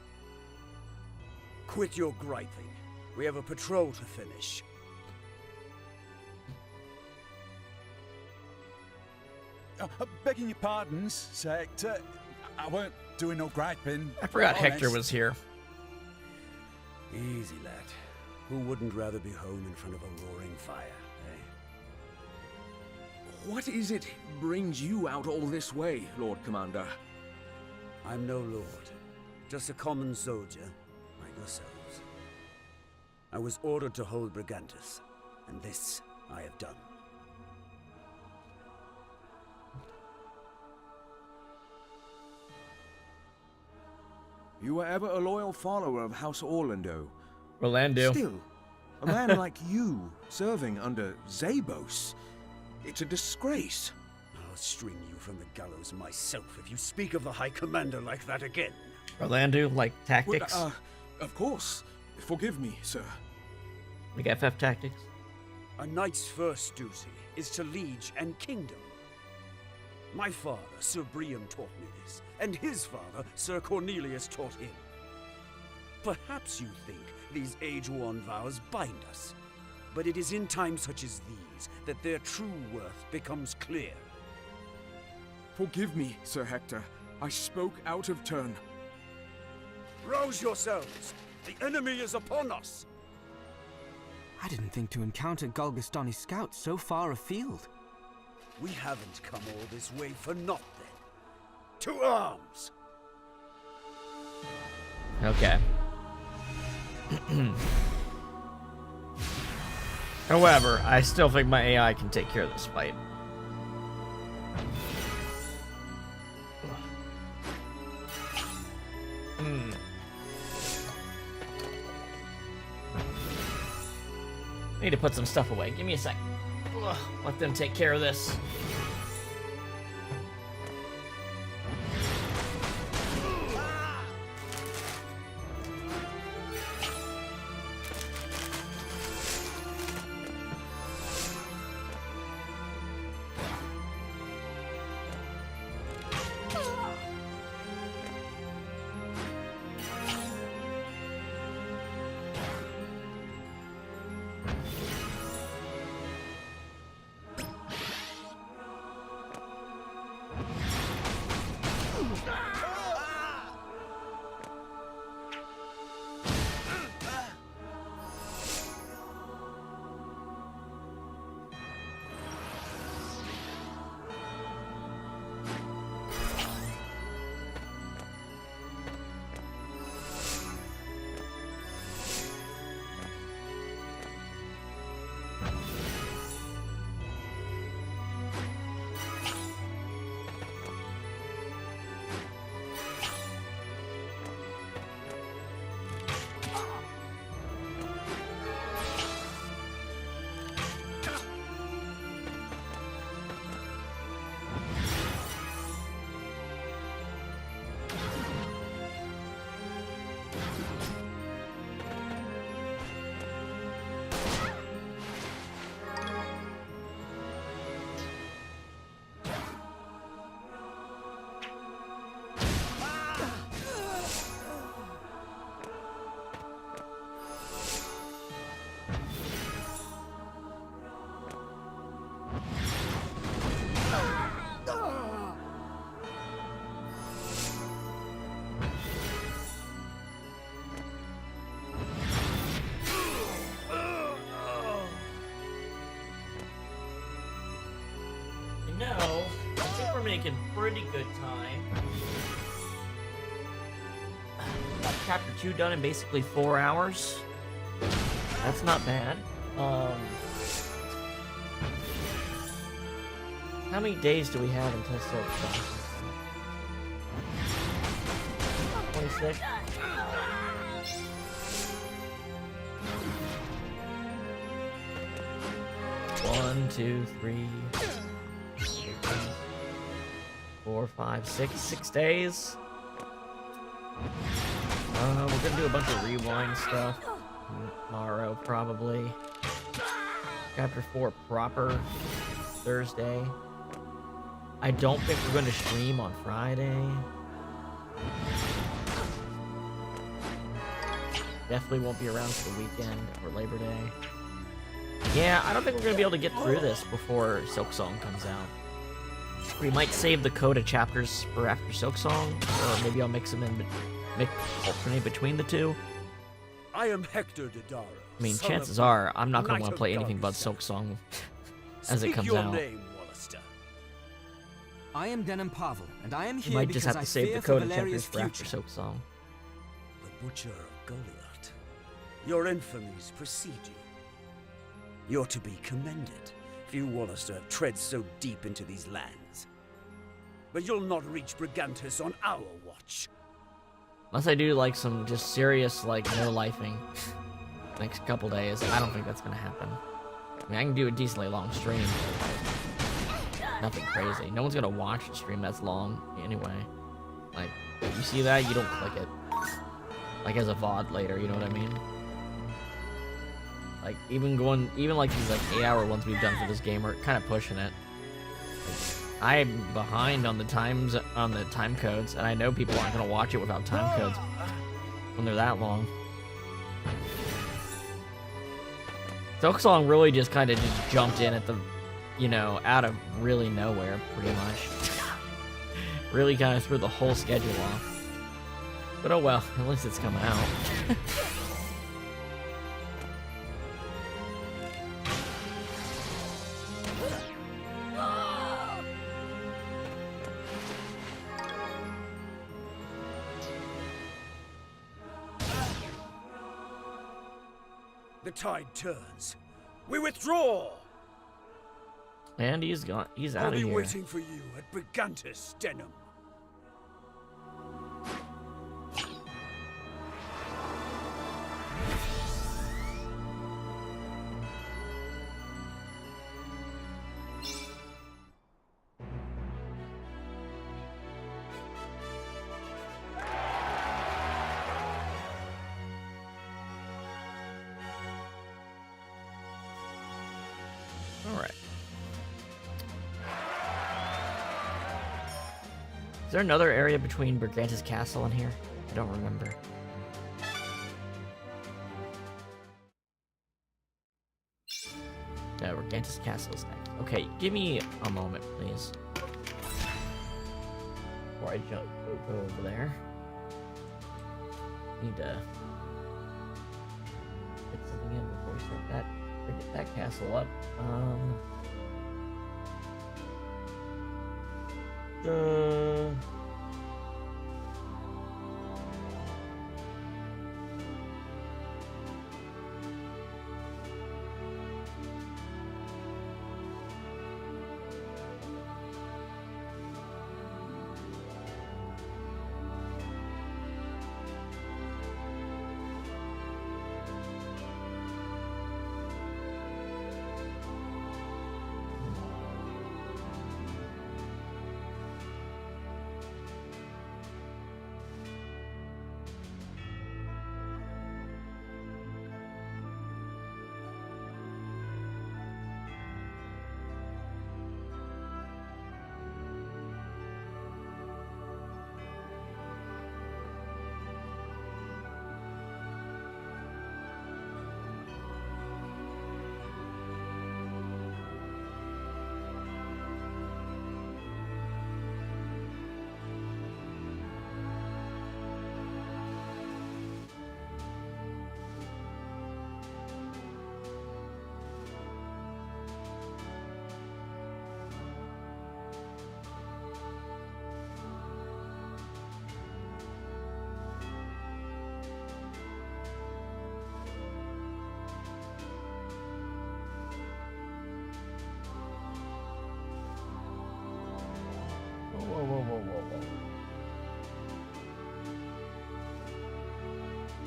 Quit your griping. We have a patrol to finish. Begging your pardons, Sir Hector. I weren't doing no griping. I forgot honest. Hector was here. Easy, lad. Who wouldn't rather be home in front of a roaring fire, eh? What is it brings you out all this way, Lord Commander? I'm no lord. Just a common soldier, like yourselves. I was ordered to hold Brigantis, and this I have done. You were ever a loyal follower of House Orlando. Orlando. Still, a man like you serving under Zabos. It's a disgrace. I'll string you from the gallows myself if you speak of the High Commander like that again. Orlando, like tactics? Well, of course. Forgive me, sir. Like FF tactics? A knight's first duty is to liege and kingdom. My father, Sir Briam, taught me this, and his father, Sir Cornelius, taught him. Perhaps you think these age-worn vows bind us, but it is in times such as these that their true worth becomes clear. Forgive me, Sir Hector. I spoke out of turn. Rouse yourselves! The enemy is upon us! I didn't think to encounter Galgastani scouts so far afield. We haven't come all this way for naught, then. To arms! Okay. However, I still think my AI can take care of this fight. Need to put some stuff away. Give me a sec. Ugh, let them take care of this. No, I think we're making pretty good time. Got chapter 2 done in basically 4 hours. That's not bad. How many days do we have until Silk Song? 26? One, two, three, 4, 5, 6. 6 days. We're gonna do a bunch of rewind stuff tomorrow, probably. Chapter 4 proper Thursday. I don't think we're going to stream on Friday. Definitely won't be around for the weekend or Labor Day. Yeah, I don't think we're going to be able to get through this before Silk Song comes out. We might save the Coda chapters for after Silk Song, or maybe I'll mix them in, alternate between the two. I am Hector Dodaro. I mean, chances are I'm not going to want to play anything but Silk Song as it comes out. Name, Wallister. I am Denam Pavel, and I am here might just because have to I save fear the for Coda Valeria's chapters for after future. Silk Song. The Butcher of Goliath. Your infamies precede you. You're to be commended. Few Wallister have tread so deep into these lands. But you'll not reach Brigantis on our watch. Unless I do like some just serious like no-lifing next couple days, I don't think that's gonna happen. I mean, I can do a decently long stream, but nothing crazy. No one's gonna watch a stream that's long anyway. Like, if you see that, you don't click it. Like as a VOD later, you know what I mean? Like even like these like 8-hour ones we've done for this game are kind of pushing it. Like, I'm behind on the time codes, and I know people aren't gonna watch it without time codes when they're that long. Silk Song really just kind of just jumped in at the, you know, out of really nowhere, pretty much. Really kind of threw the whole schedule off. But oh well, at least it's coming out. The tide turns. We withdraw! And he's gone. He's out I'll of be here. waiting for you at Brigantis, Denam. there another area between Brigantis Castle and here? I don't remember. Yeah, Brigantis Castle is next. Okay, give me a moment, please. Before I go over there. Need to get something in before we start that. Get that castle up.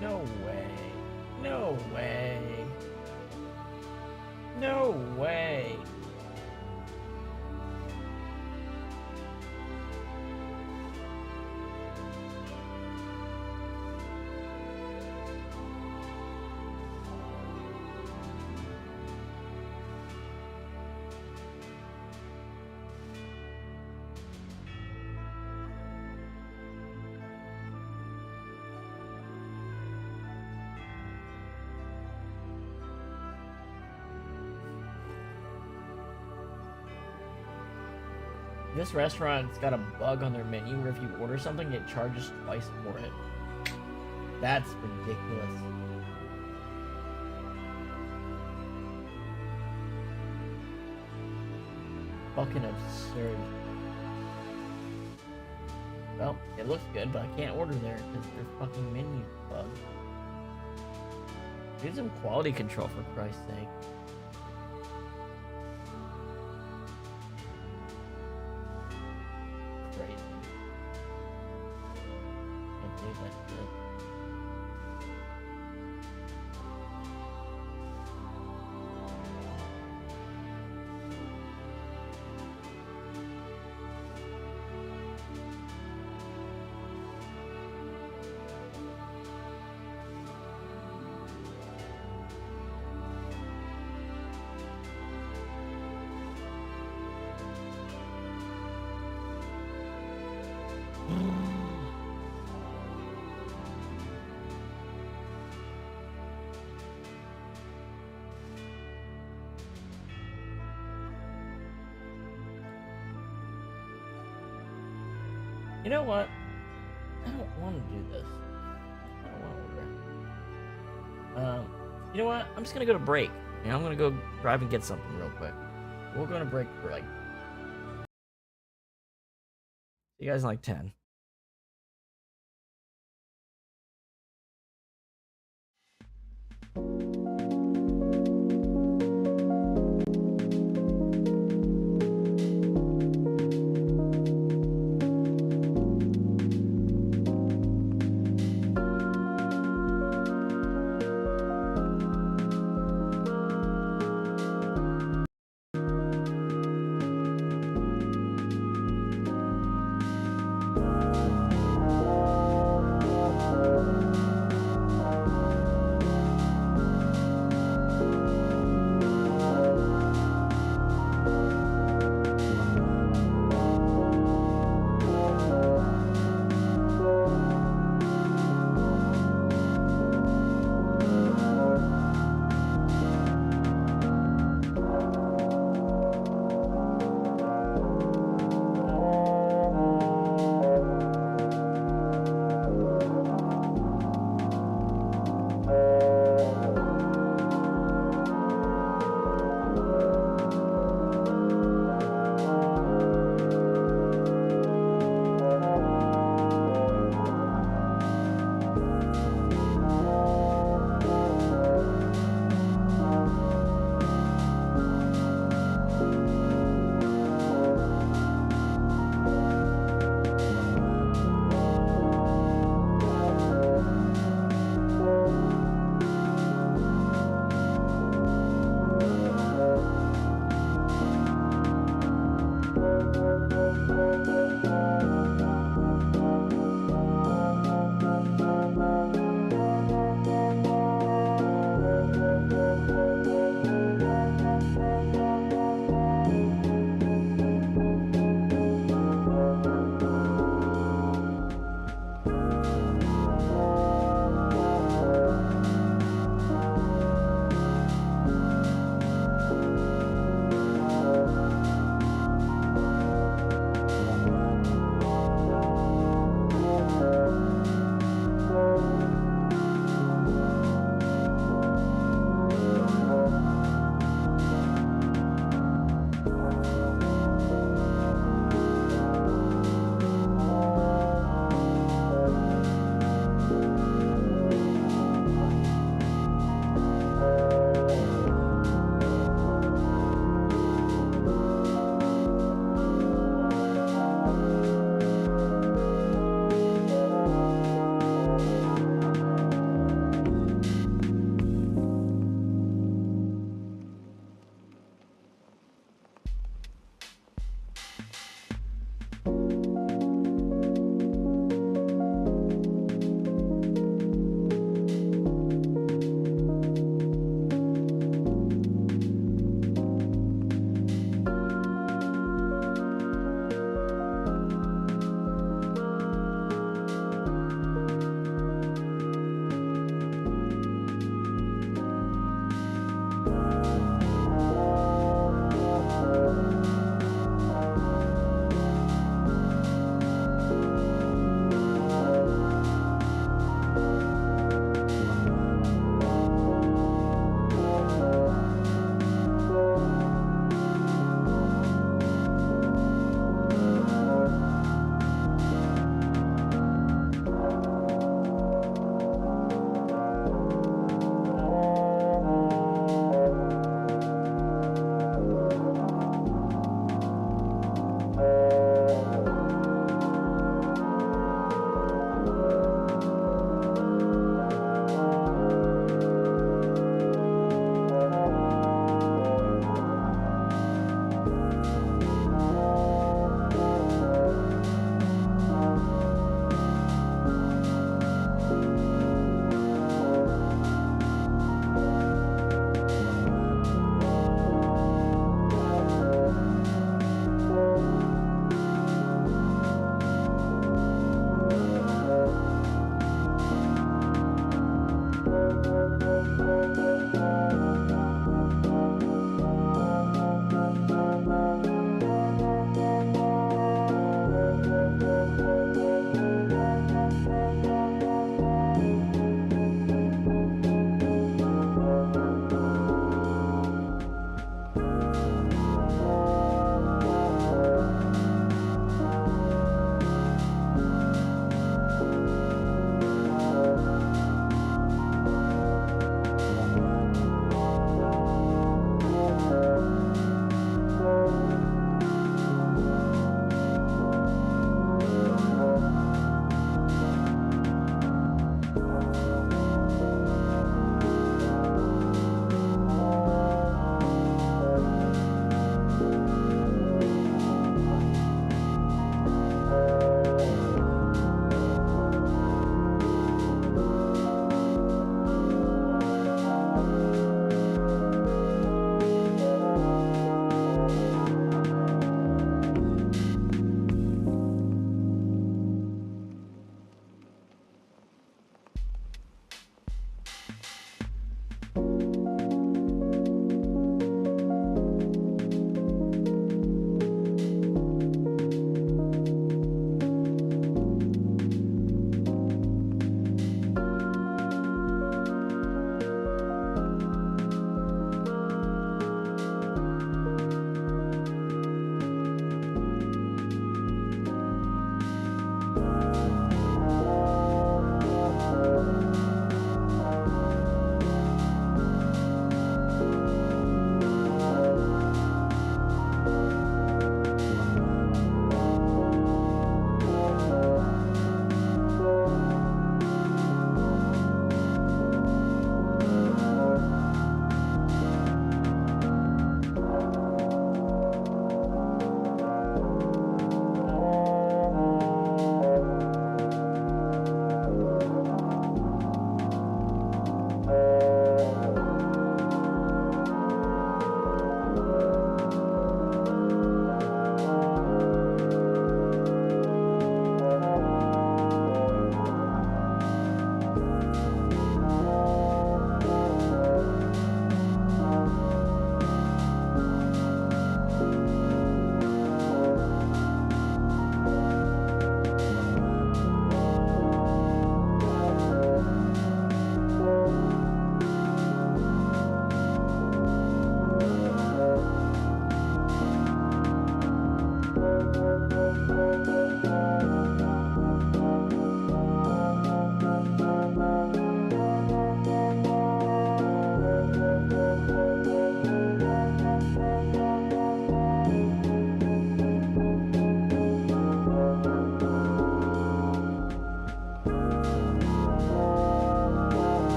No way. No way. No way. This restaurant's got a bug on their menu where if you order something, it charges twice for it. That's ridiculous. Fucking absurd. Well, it looks good, but I can't order there because their fucking menu bugged. Do some quality control for Christ's sake. You know what? I don't want to do this. I don't want to order. You know what? I'm just gonna go to break. And I'm gonna go drive and get something real quick. We're gonna break for like. See you guys in like 10.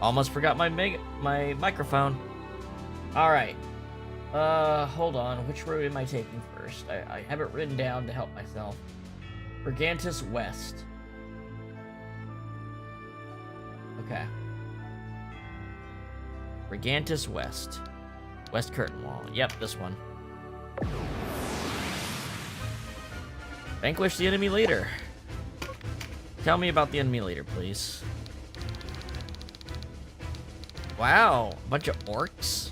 Almost forgot my microphone. All right. Hold on. Which road am I taking first? I have it written down to help myself. Brigantus West. Okay. Brigantus West. West Curtain Wall. Yep, this one. Vanquish the enemy leader. Tell me about the enemy leader, please. Wow, a bunch of orcs.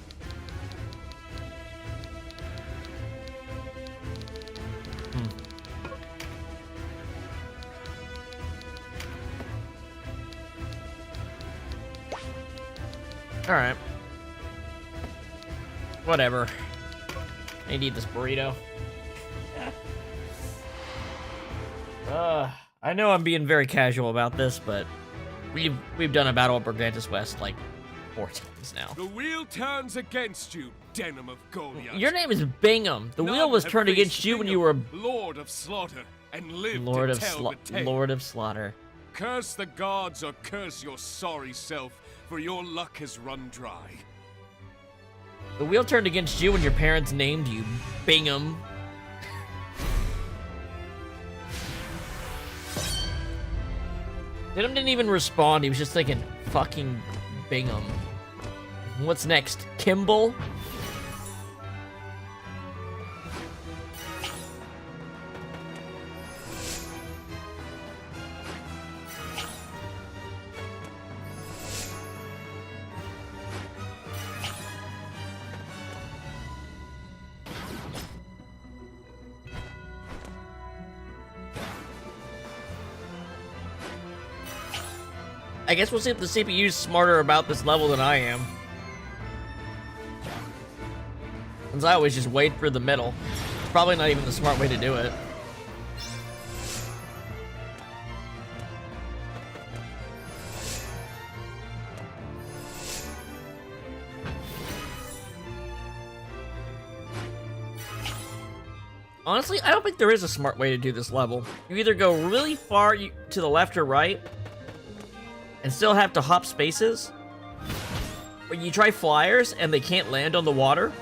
Alright. Whatever. I need this burrito. I know I'm being very casual about this, but we've done a battle at Brigantus West like 4 times now. The wheel turns against you, Denam of Goliath. Your name is Bingham. The wheel was turned against you when you were Lord of Slaughter and lived Lord to of tell the tale. Lord of Slaughter. Curse the gods or curse your sorry self, for your luck has run dry. The wheel turned against you when your parents named you Bingham. Denam didn't even respond. He was just thinking, fucking Bingham. What's next? Kimball? I guess we'll see if the CPU's smarter about this level than I am. Since I always just wait for the middle. It's probably not even the smart way to do it. Honestly, I don't think there is a smart way to do this level. You either go really far to the left or right, and still have to hop spaces, or you try flyers and they can't land on the water.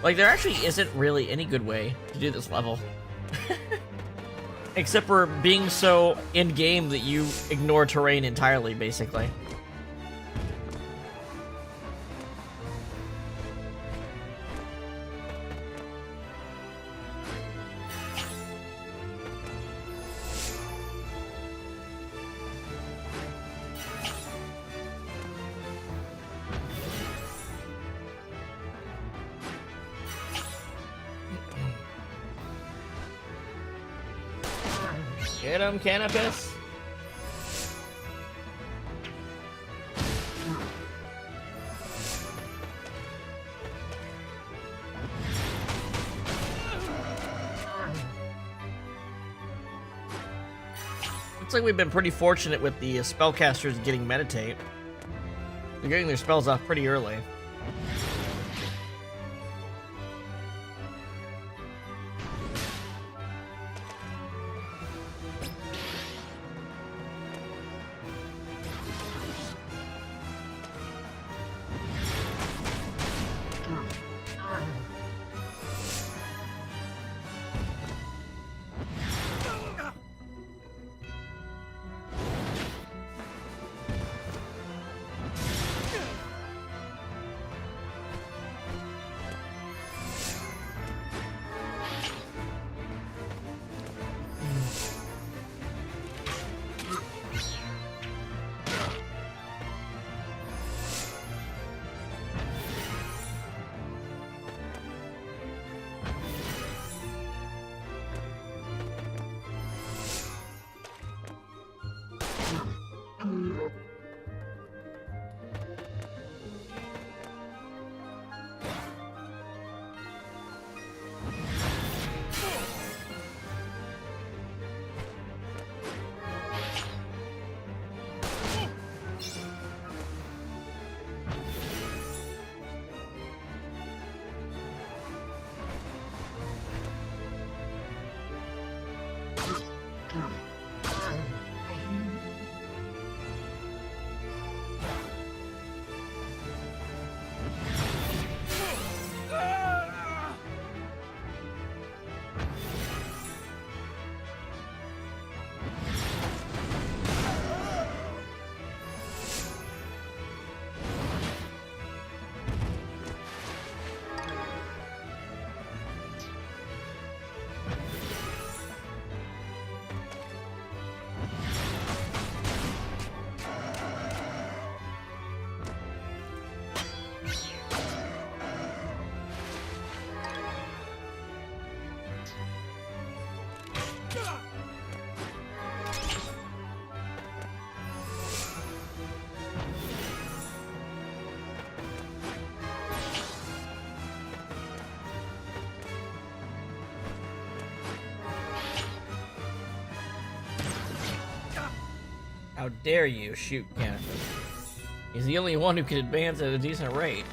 Like, there actually isn't really any good way to do this level. Except for being so in-game that you ignore terrain entirely, basically. Get him, Canopus. Looks like we've been pretty fortunate with the spellcasters getting meditate. They're getting their spells off pretty early. How dare you shoot Canopus? He's the only one who can advance at a decent rate.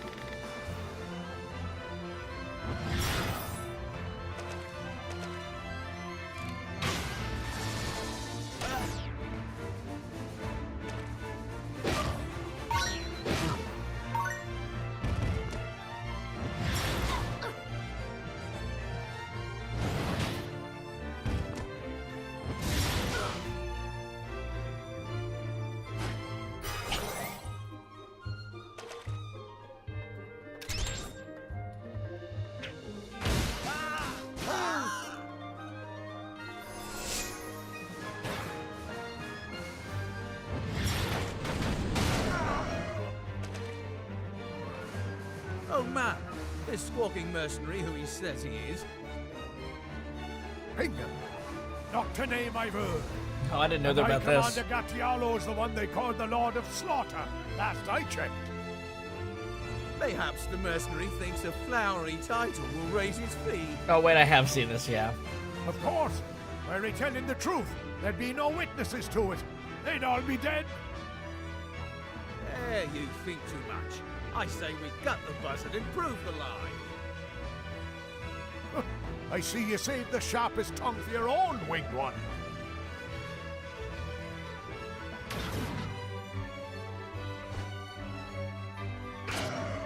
Oh man, this squawking mercenary who he says he is. Bingham. Not to name I've heard. Oh, I didn't know about this. Commander Gattialo's the one they called the Lord of Slaughter, last I checked. Mayhaps the mercenary thinks a flowery title will raise his fee. Oh wait, I have seen this, yeah. Of course. Were he telling the truth, there'd be no witnesses to it. They'd all be dead. There, you think too much. I say we gut the buzzard and prove the lie. I see you saved the sharpest tongue for your own winged one.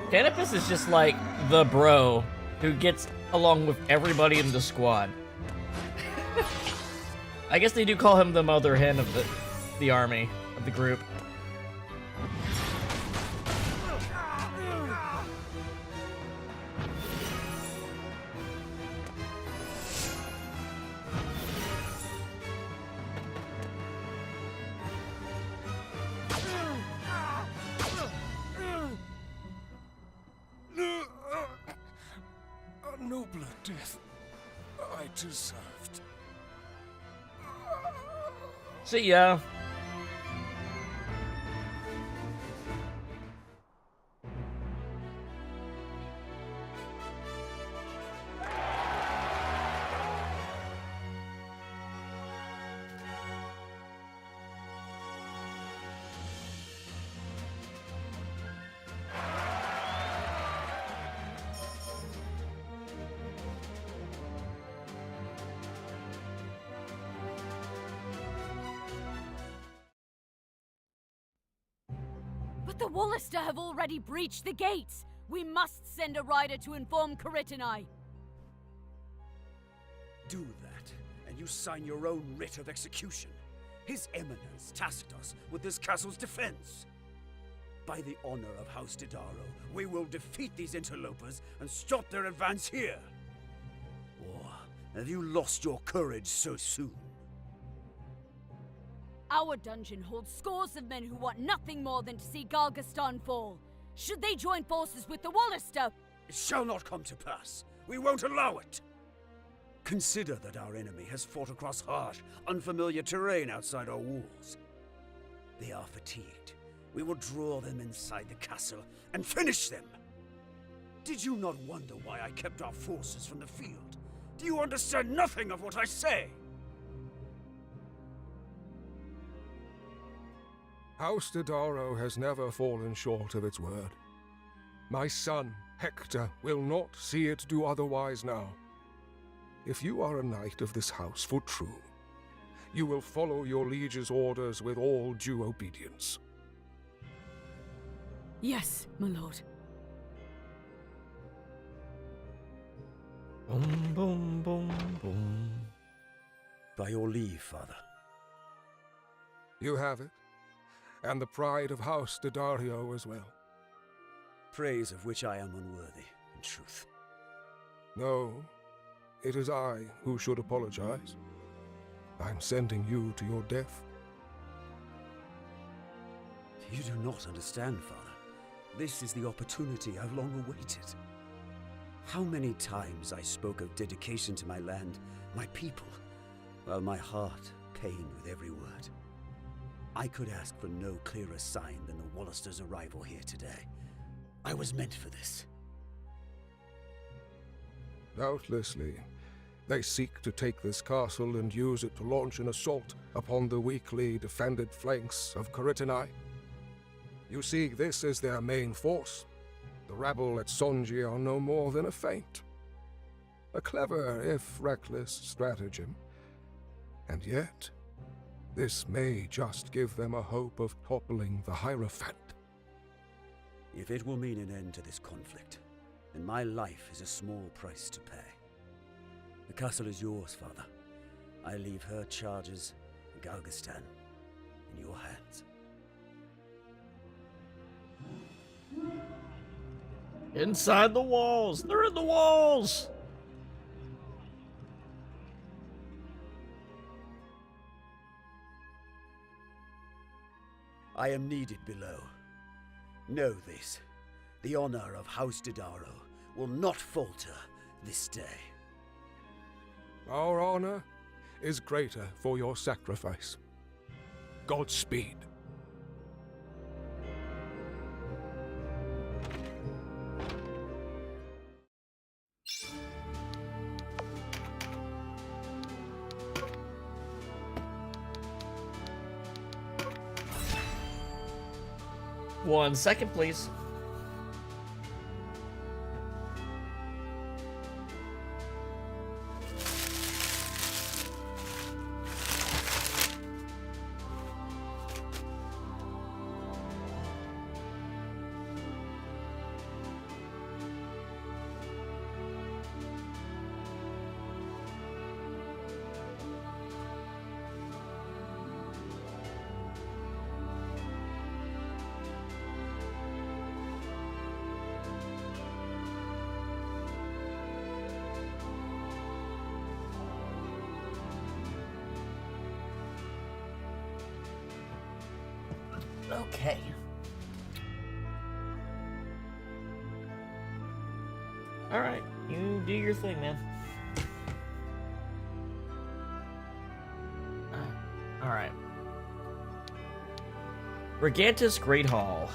Canopus is just like the bro who gets along with everybody in the squad. I guess they do call him the mother hen of the army, of the group. A nobler death I deserved. See ya. But the Wollister have already breached the gates! We must send a rider to inform Caritanai. Do that, and you sign your own writ of execution. His Eminence tasked us with this castle's defense. By the honor of House Didaro, we will defeat these interlopers and stop their advance here. Or have you lost your courage so soon? Our dungeon holds scores of men who want nothing more than to see Galgastan fall. Should they join forces with the Wollister? It shall not come to pass. We won't allow it. Consider that our enemy has fought across harsh, unfamiliar terrain outside our walls. They are fatigued. We will draw them inside the castle and finish them. Did you not wonder why I kept our forces from the field? Do you understand nothing of what I say? House Didaro has never fallen short of its word. My son, Hector, will not see it do otherwise now. If you are a knight of this house for true, you will follow your liege's orders with all due obedience. Yes, my lord. Boom, boom, boom, boom. By your leave, father. You have it. And the pride of House Didario as well. Praise of which I am unworthy, in truth. No, it is I who should apologize. I'm sending you to your death. You do not understand, father. This is the opportunity I've long awaited. How many times I spoke of dedication to my land, my people, while my heart pained with every word. I could ask for no clearer sign than the Wollisters' arrival here today. I was meant for this. Doubtlessly, They seek to take this castle and use it to launch an assault upon the weakly defended flanks of Caritini. You see, this is their main force. The rabble at Sonji are no more than a feint. A clever, if reckless, stratagem. And yet, this may just give them a hope of toppling the Hierophant. If it will mean an end to this conflict, then my life is a small price to pay. The castle is yours, Father. I leave her charges and Galgastan in your hands. Inside the walls! They're in the walls! I am needed below. Know this. The honor of House Didaro will not falter this day. Our honor is greater for your sacrifice. Godspeed. One second, please. Okay. Alright, you do your thing, man. Alright. Regantus Great Hall.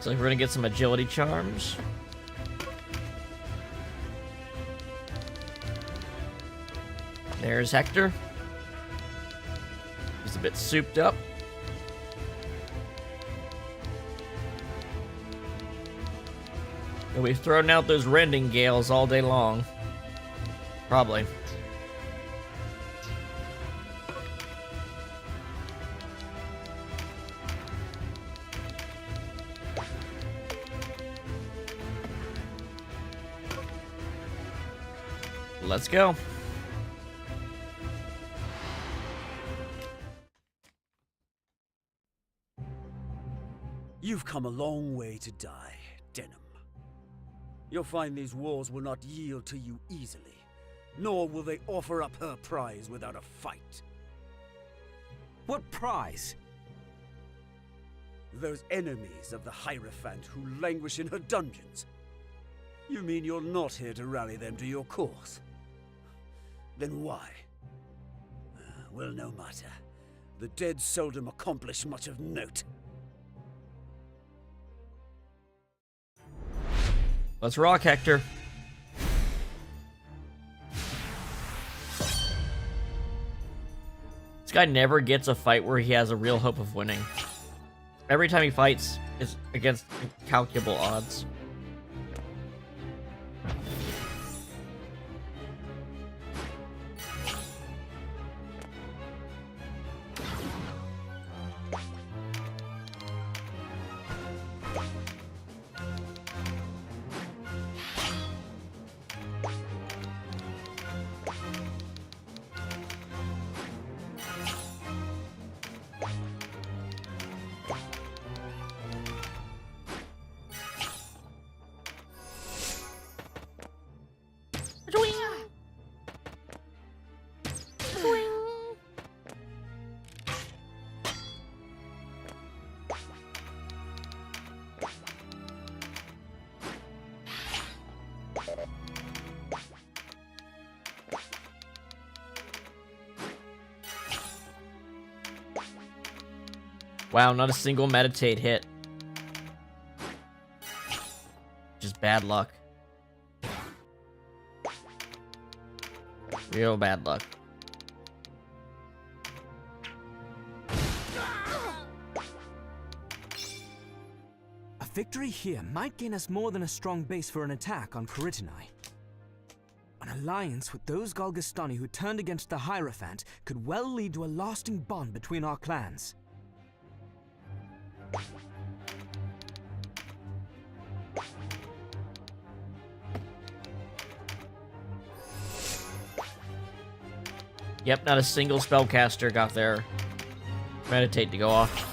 Looks like we're gonna get some agility charms. There's Hector. He's a bit souped up. And we've thrown out those rending gales all day long. Probably. Let's go. You've come a long way to die, Denam. You'll find these walls will not yield to you easily, nor will they offer up her prize without a fight. What prize? Those enemies of the Hierophant who languish in her dungeons. You mean you're not here to rally them to your cause? Then why? Well, no matter. The dead seldom accomplish much of note. Let's rock, Hector. This guy never gets a fight where he has a real hope of winning. Every time he fights is against incalculable odds. Wow, not a single meditate hit. Just bad luck. Real bad luck. A victory here might gain us more than a strong base for an attack on Karitanai. An alliance with those Galgastani who turned against the Hierophant could well lead to a lasting bond between our clans. Yep, not a single spellcaster got their meditate to go off.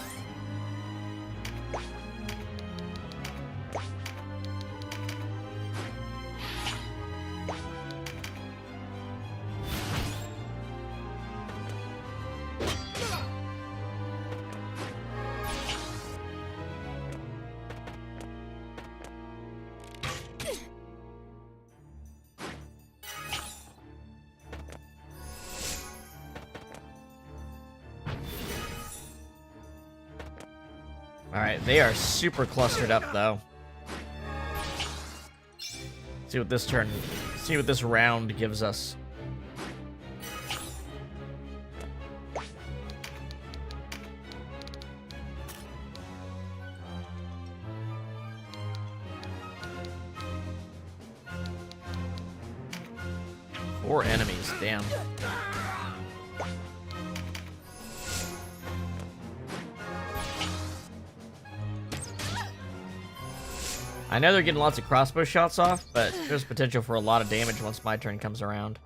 Alright, they are super clustered up though. See what this round gives us. Four enemies, damn. I know they're getting lots of crossbow shots off, but there's potential for a lot of damage once my turn comes around.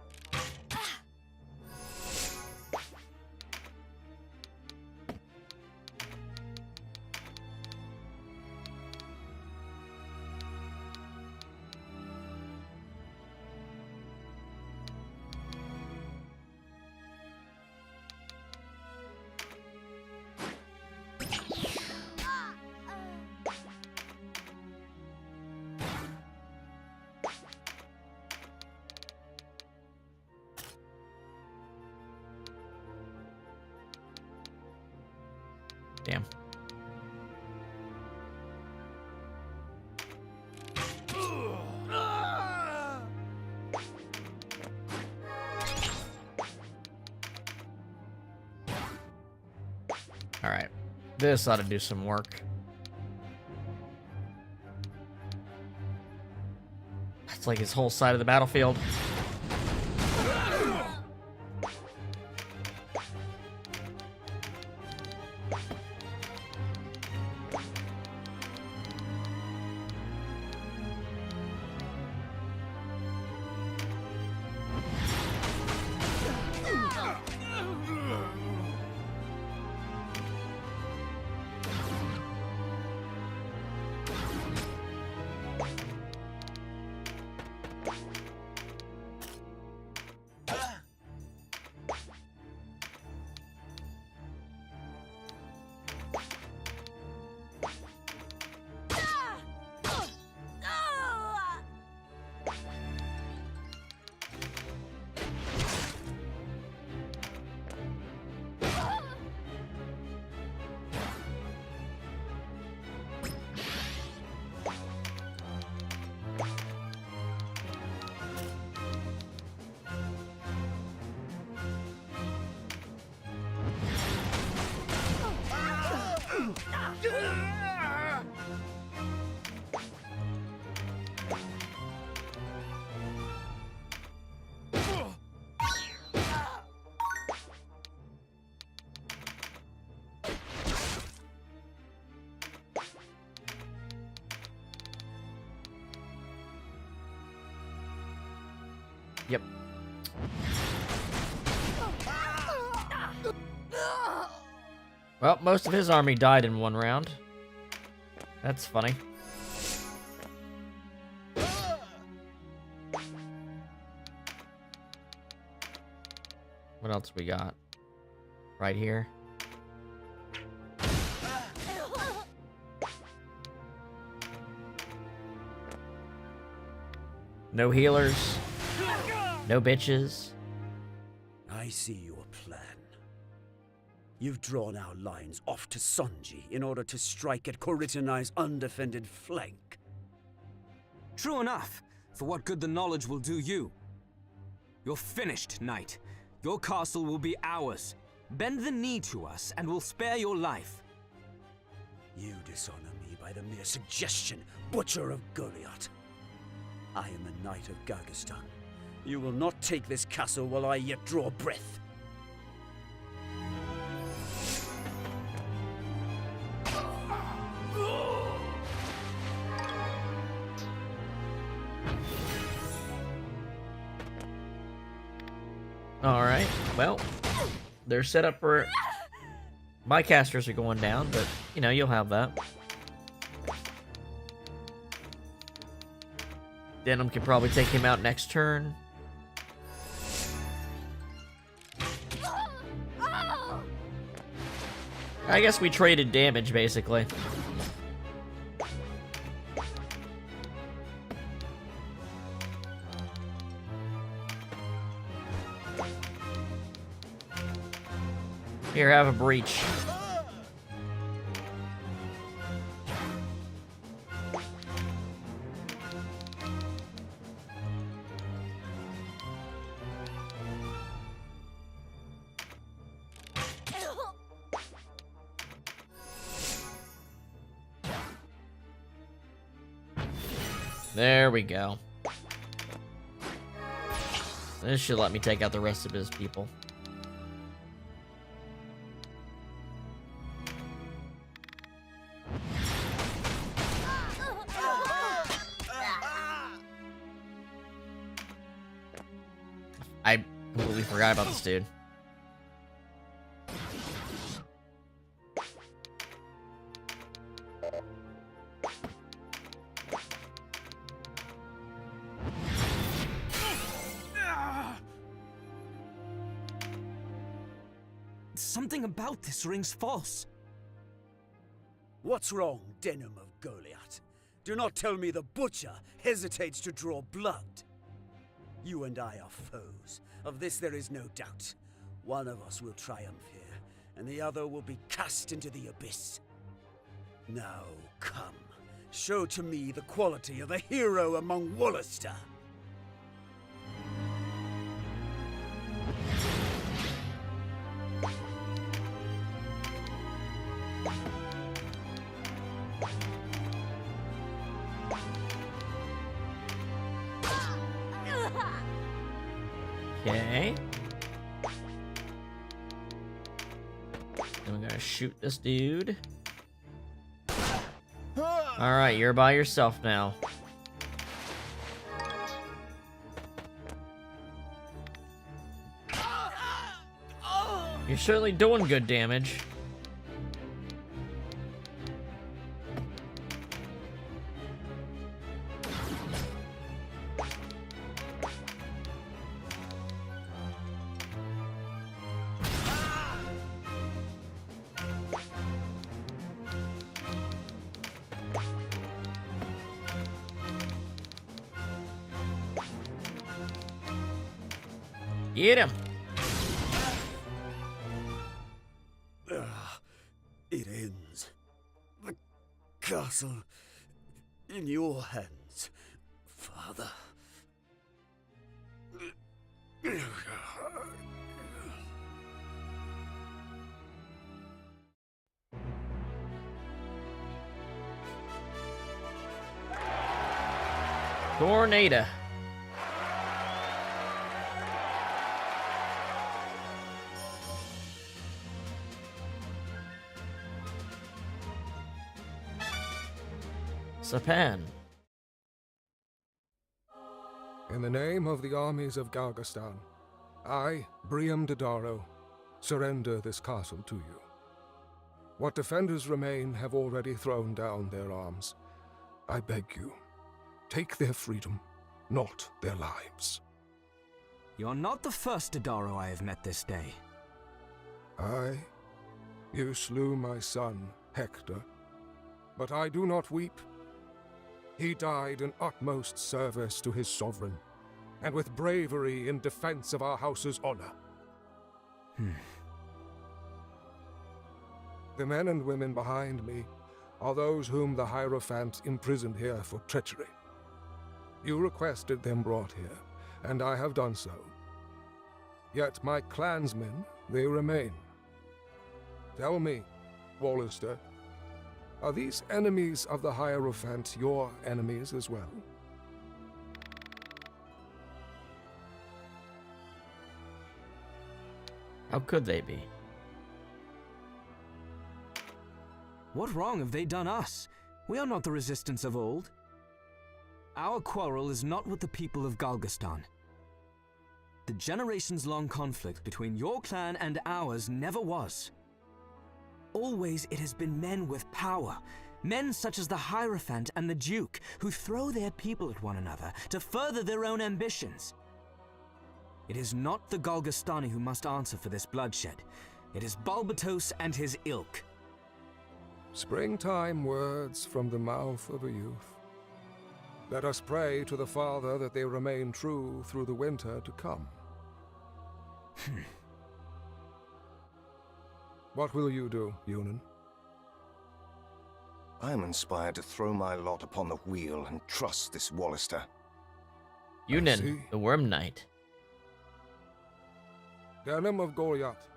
Damn. Alright. This ought to do some work. That's like his whole side of the battlefield. Yep. Well, most of his army died in one round. That's funny. What else we got? Right here. No healers. No bitches. I see your plan. You've drawn our lines off to Sonji in order to strike at Koritanai's undefended flank. True enough. For what good the knowledge will do you. You're finished, knight. Your castle will be ours. Bend the knee to us, and we'll spare your life. You dishonor me by the mere suggestion, Butcher of Goliath. I am a knight of Gargistan. You will not take this castle while I yet draw breath. Alright, well, they're set up for... My casters are going down, but, you know, you'll have that. Denam can probably take him out next turn. I guess we traded damage, basically. Here, have a breach. There we go. This should let me take out the rest of his people. I completely forgot about this dude. Something about this rings false. What's wrong, Denam of Goliath? Do not tell me the Butcher hesitates to draw blood. You and I are foes. Of this there is no doubt. One of us will triumph here, and the other will be cast into the abyss. Now, come. Show to me the quality of a hero among Wollister. Okay. Then we're gonna shoot this dude. Alright, you're by yourself now. You're certainly doing good damage. Get him! It ends. The castle in your hands, Father. Tornado. Sapan. In the name of the armies of Gargistan, I, Briam Dodaro, surrender this castle to you. What defenders remain have already thrown down their arms. I beg you, take their freedom, not their lives. You're not the first Dodaro I have met this day. You slew my son, Hector, but I do not weep. He died in utmost service to his sovereign, and with bravery in defense of our house's honor. The men and women behind me are those whom the Hierophant imprisoned here for treachery. You requested them brought here, and I have done so. Yet my clansmen, they remain. Tell me, Wallister, are these enemies of the Hierophant your enemies as well? How could they be? What wrong have they done us? We are not the resistance of old. Our quarrel is not with the people of Galgastan. The generations-long conflict between your clan and ours never was. Always it has been men with power, men such as the Hierophant and the Duke, who throw their people at one another to further their own ambitions. It is not the Galgastani who must answer for this bloodshed. It is Balbatos and his ilk. Springtime words from the mouth of a youth. Let us pray to the Father that they remain true through the winter to come. What will you do, Yunan? I am inspired to throw my lot upon the wheel and trust this Wallister. Yunan, the Worm Knight. Denam of Goliath.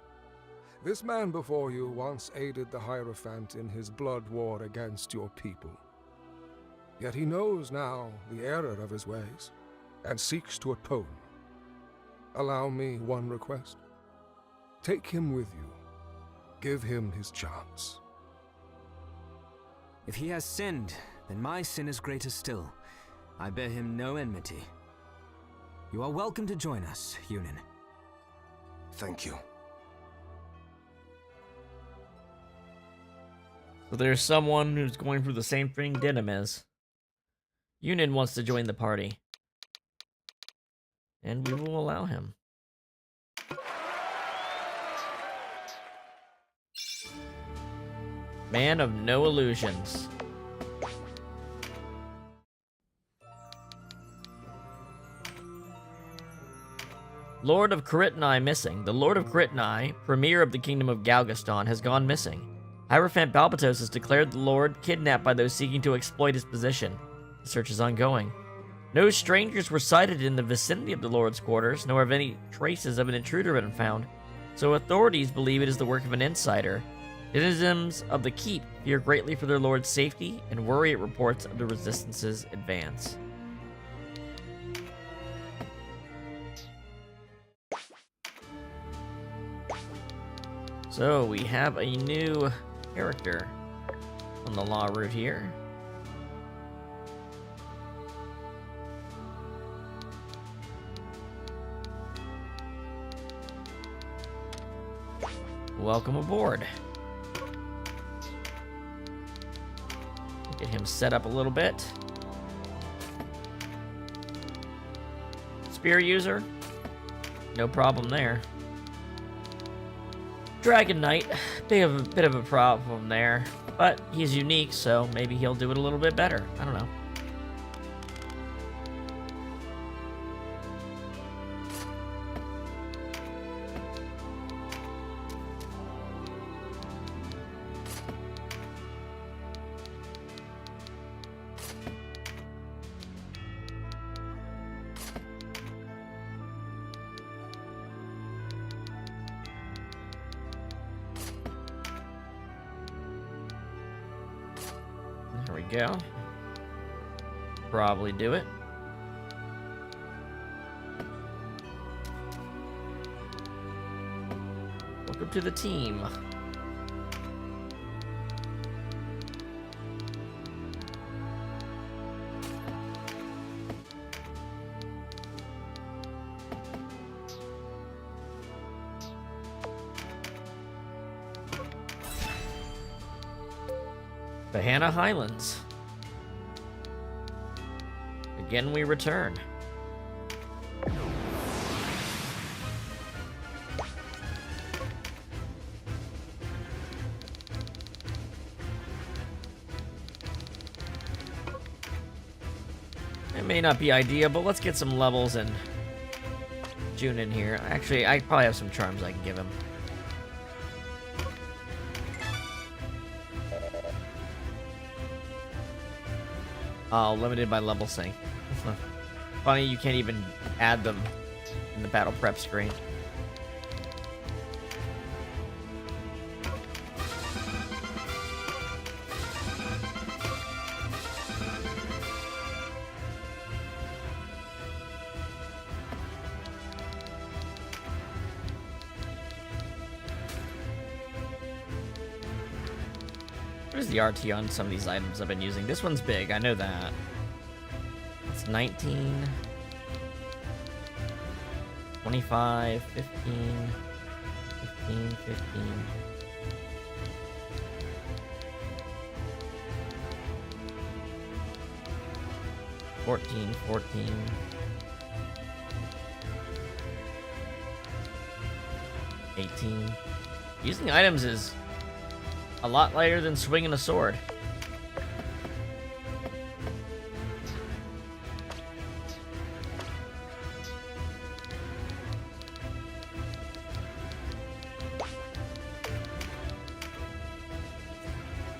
This man before you once aided the Hierophant in his blood war against your people. Yet he knows now the error of his ways, and seeks to atone. Allow me one request. Take him with you. Give him his chance. If he has sinned, then my sin is greater still. I bear him no enmity. You are welcome to join us, Yunan. Thank you. So there's someone who's going through the same thing Denam is. Yunan wants to join the party. And we will allow him. Man of no illusions. Lord of Karitnai missing. The Lord of Karitnai, premier of the Kingdom of Galgastan, has gone missing. Hierophant Balbatos has declared the Lord kidnapped by those seeking to exploit his position. The search is ongoing. No strangers were sighted in the vicinity of the Lord's quarters, nor have any traces of an intruder been found, so authorities believe it is the work of an insider. Denizens of the keep fear greatly for their Lord's safety and worry at reports of the Resistance's advance. So we have a new character on the law route here. Welcome aboard. Get him set up a little bit. Spear user, no problem there. Dragon Knight, bit of a problem there, but he's unique, so maybe he'll do it a little bit better. I don't know. There we go. Probably do it. Welcome to the team. The Hannah Highlands. Again we return. It may not be ideal, but let's get some levels and June in here. Actually, I probably have some charms I can give him. Oh, limited by level sync. Funny, you can't even add them in the battle prep screen. What is the RT on some of these items I've been using? This one's big, I know that. It's 19, 25, 15, 15, 15. $14, $14. $18. Using items is a lot lighter than swinging a sword.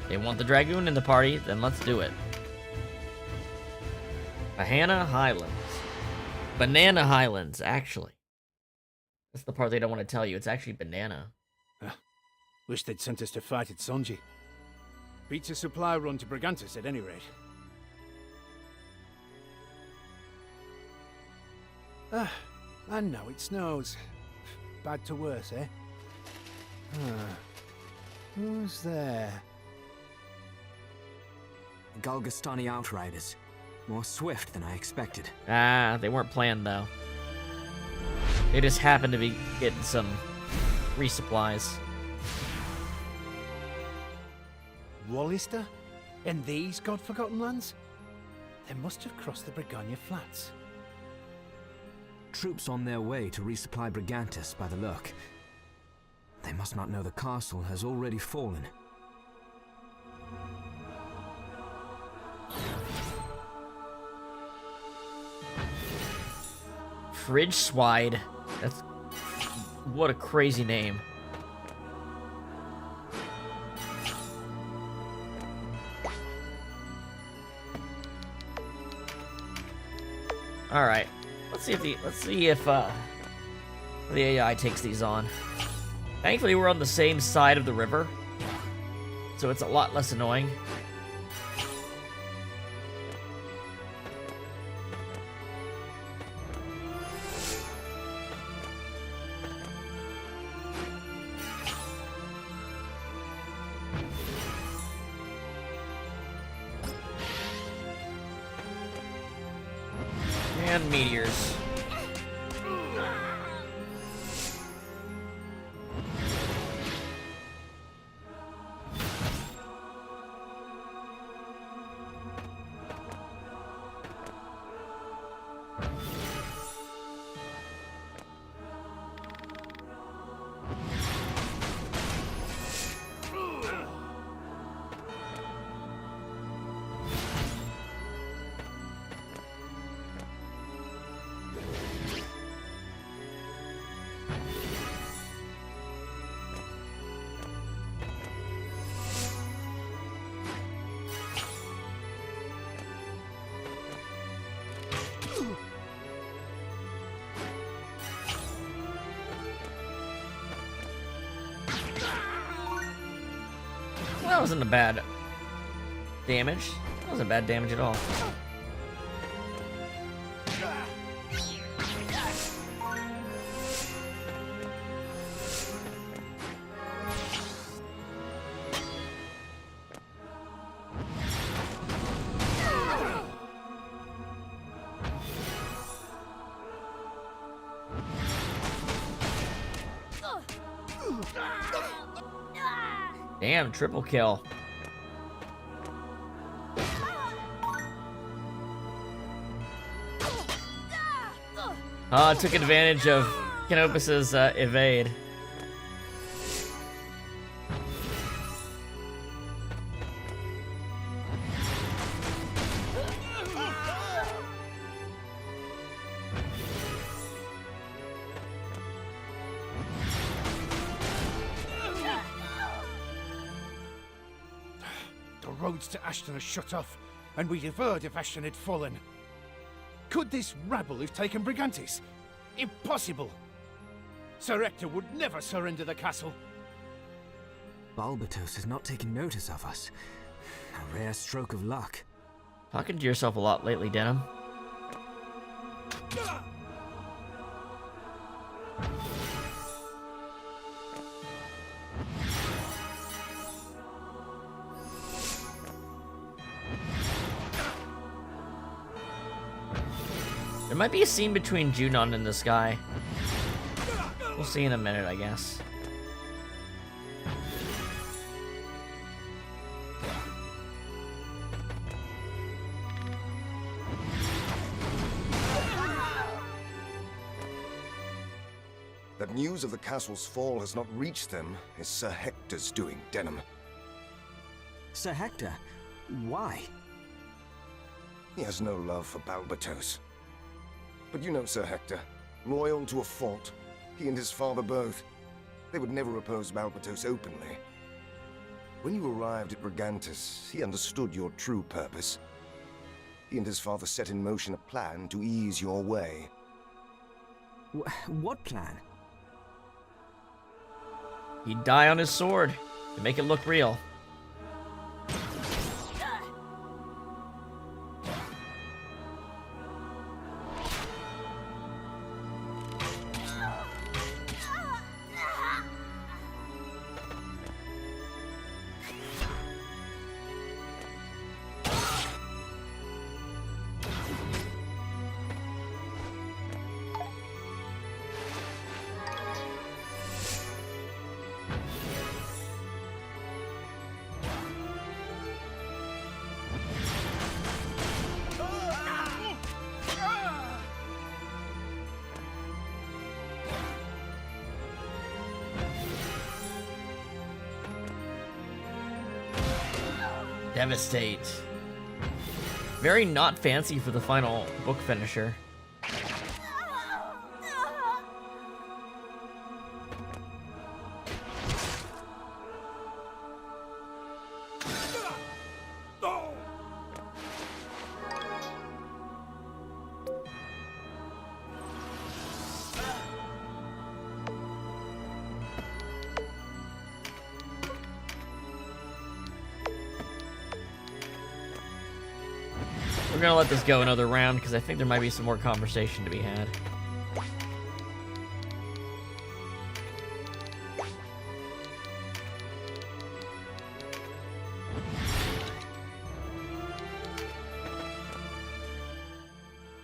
They want the Dragoon in the party, then let's do it. Banana Highlands. Banana Highlands, actually. That's the part they don't want to tell you. It's actually banana. Wish they'd sent us to fight at Sonji. Beats a supply run to Brigantis at any rate. And now it snows. Bad to worse, eh? Who's there? Galgastani outriders. More swift than I expected. Ah, they weren't planned though. They just happened to be getting some resupplies. Wallister? In these god-forgotten lands? They must have crossed the Briganya Flats. Troops on their way to resupply Brigantis by the look. They must not know the castle has already fallen. Fridge Swide. That's... what a crazy name. All right, let's see if the AI takes these on. Thankfully, we're on the same side of the river, so it's a lot less annoying. And meteors. That wasn't a bad damage. That wasn't bad damage at all. Damn, triple kill. Took advantage of Canopus's evade. The roads to Ashton are shut off. and we'd have heard if Ashton had fallen. Could this rabble have taken Brigantis? Impossible! Sir Hector would never surrender the castle. Balbatos has not taken notice of us. A rare stroke of luck. Talking to yourself a lot lately, Denam. There might be a scene between Junon and this guy. We'll see in a minute, I guess. That news of the castle's fall has not reached them is Sir Hector's doing, Denam. Sir Hector? Why? He has no love for Balbatos. But you know Sir Hector, loyal to a fault. He and his father both. They would never oppose Balbatos openly. When you arrived at Brigantis, he understood your true purpose. He and his father set in motion a plan to ease your way. What plan? He'd die on his sword to make it look real. Devastate. Very not fancy for the final book finisher. We're gonna let this go another round because I think there might be some more conversation to be had.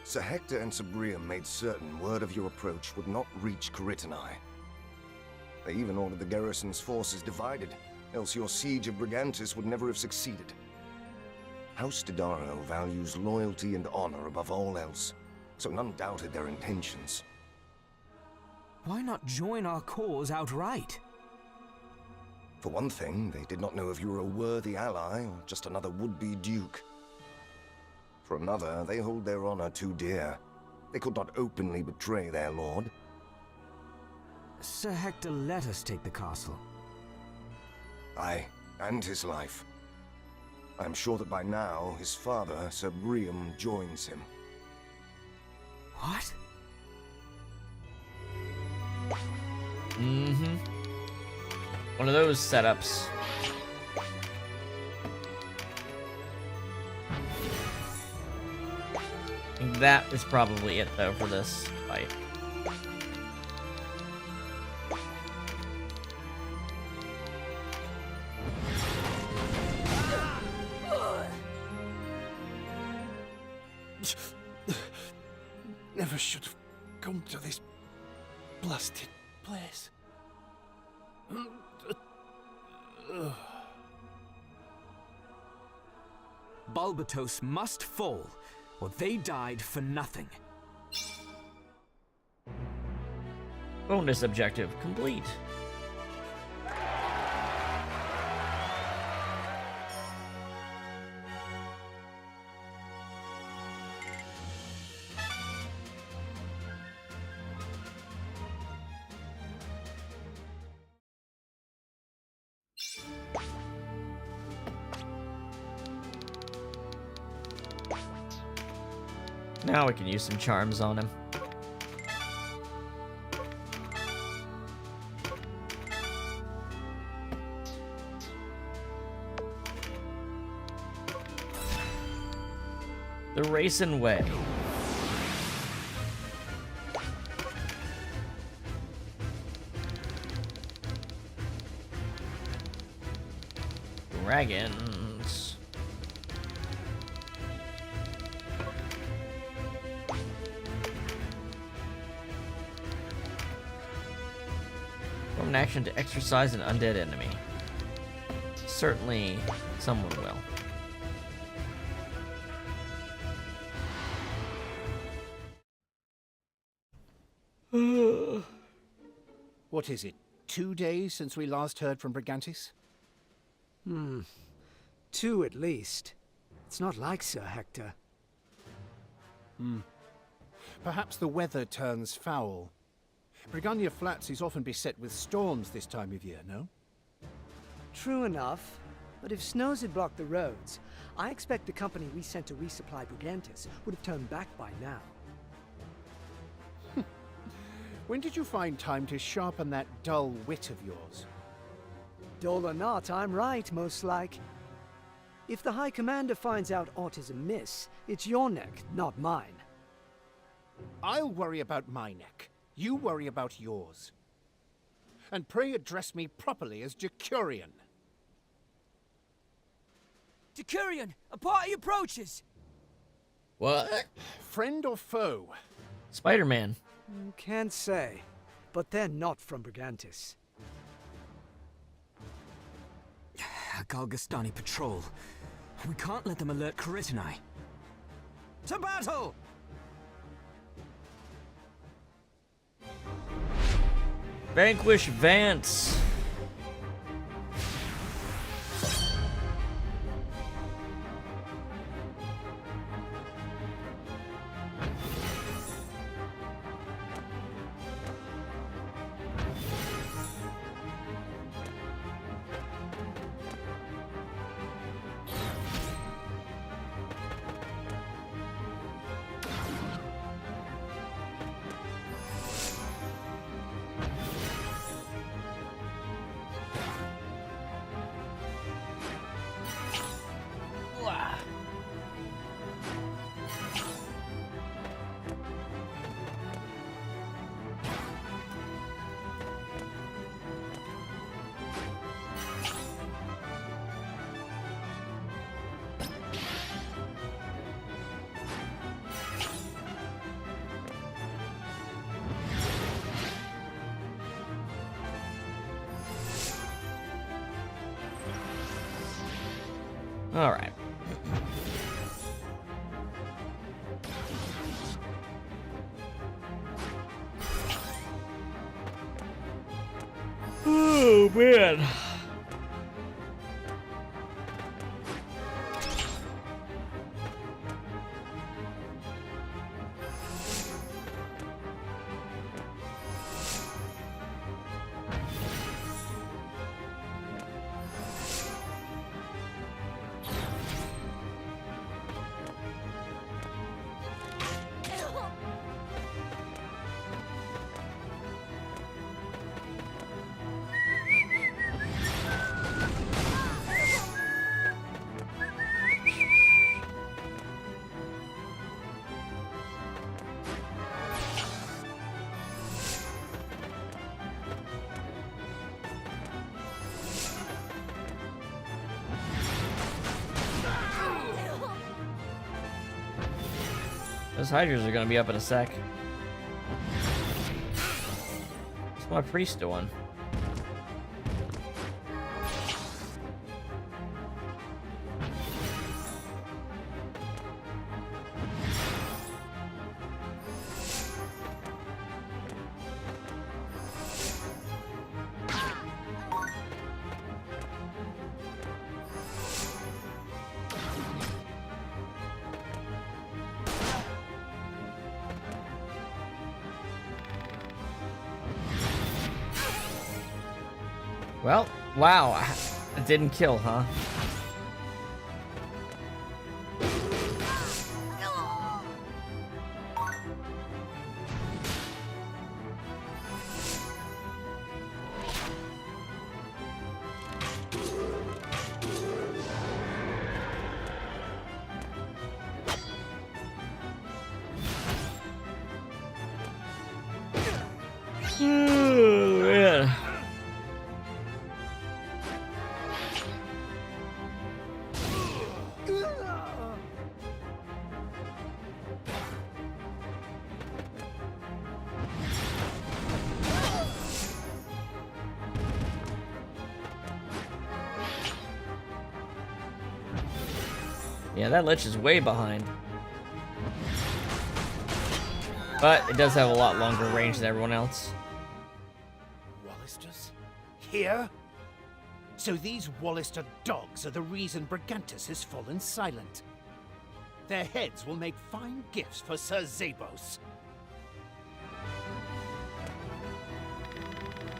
Sir Hector and Sir Briam made certain word of your approach would not reach Caritani. They even ordered the garrison's forces divided, else your siege of Brigantis would never have succeeded. House Didaro values loyalty and honor above all else, so none doubted their intentions. Why not join our cause outright? For one thing, they did not know if you were a worthy ally or just another would-be duke. For another, they hold their honor too dear. They could not openly betray their lord. Sir Hector let us take the castle. Aye, and his life. I am sure that by now, his father, Sir Briam, joins him. What? Mm-hmm. One of those setups. I think that is probably it, though, for this fight. Never should have come to this blasted place. Balbatos must fall, or they died for nothing. Bonus objective complete. Now we can use some charms on him. The Racing Way. Dragons. From an action to exercise an undead enemy. Certainly, someone will. What is it, 2 days since we last heard from Brigantes? 2 at least. It's not like Sir Hector. Perhaps the weather turns foul. Brigannia Flats is often beset with storms this time of year, no? True enough. But if snows had blocked the roads, I expect the company we sent to resupply Brigantes would have turned back by now. When did you find time to sharpen that dull wit of yours? Dull or not, I'm right, most like. If the High Commander finds out aught is amiss, it's your neck, not mine. I'll worry about my neck. You worry about yours. And pray address me properly as Decurion. Decurion, a party approaches! What? Friend or foe? Spider-Man. Can't say, but they're not from Brigantes. A Galgastani patrol. We can't let them alert Karitanai. To battle! Vanquish Vance. All right. Oh, man. Those Hydras are gonna be up in a sec. What's my priest doing? Well, wow, it didn't kill, huh? Yeah, that lich is way behind. But it does have a lot longer range than everyone else. Wallisters? Here? So these Wallister dogs are the reason Brigantus has fallen silent. Their heads will make fine gifts for Sir Zabos.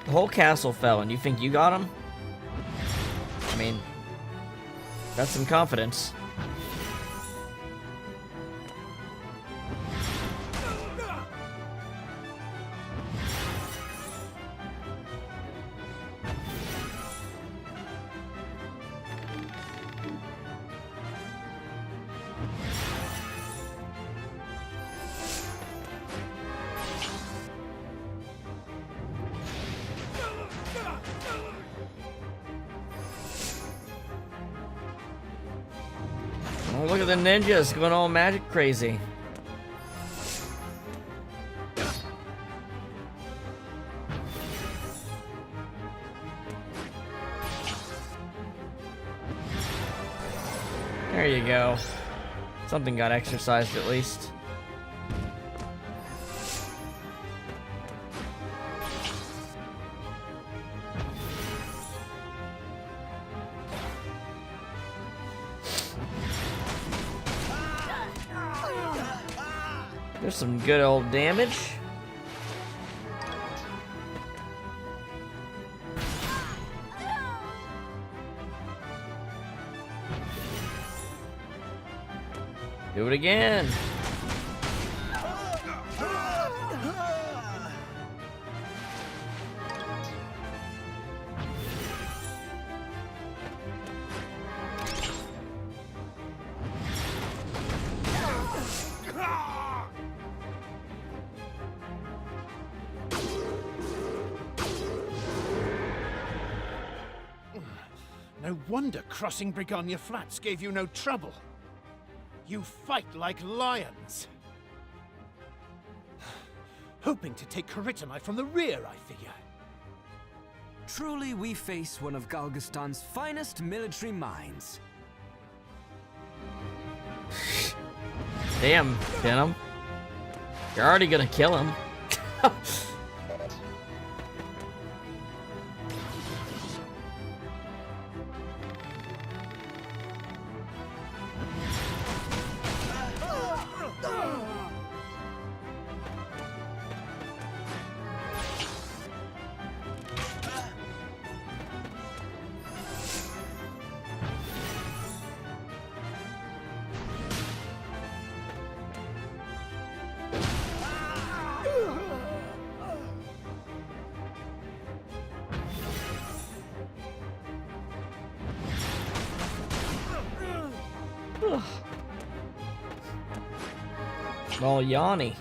The whole castle fell, and you think you got him? I mean, that's some confidence. Oh, look at the ninjas going all magic crazy. There you go. Something got exercised at least. There's some good old damage. Do it again. No wonder crossing Brigannia Flats gave you no trouble. You fight like lions. Hoping to take Karitanai from the rear, I figure. Truly, we face one of Galgastan's finest military minds. Damn, Denam. You're already gonna kill him. All yawny.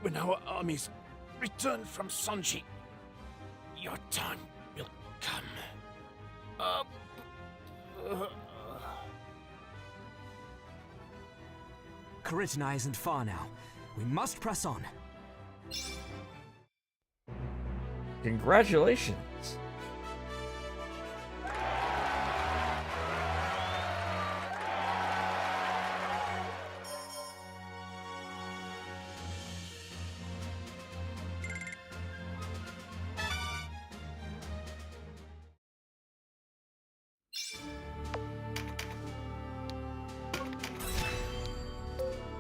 When our armies return from Sanji, your time will come. Karitanai isn't far now. We must press on. Congratulations.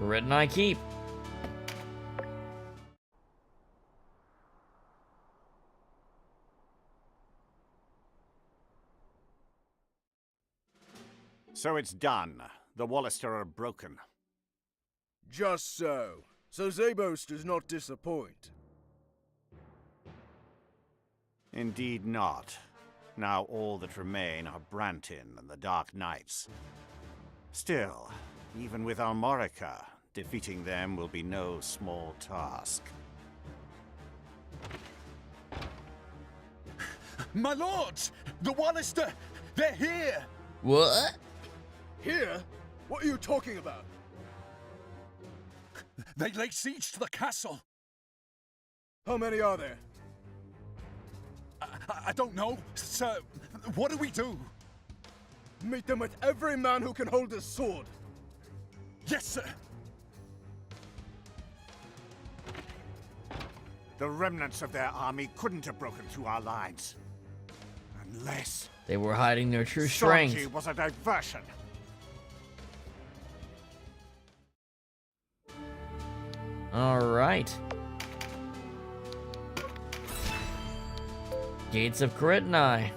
Red and I keep. So it's done. The Wallister are broken. Just so. So Zabos does not disappoint. Indeed not. Now all that remain are Brantin and the Dark Knights. Still, even with Almorica, defeating them will be no small task. My lords! The Wallister! They're here! What? Here? What are you talking about? They laid siege to the castle. How many are there? I don't know, sir. What do we do? Meet them with every man who can hold a sword. Yes, sir. The remnants of their army couldn't have broken through our lines. Unless... They were hiding their true strength. Sorgi was a diversion. All right. Gates of Kritnai.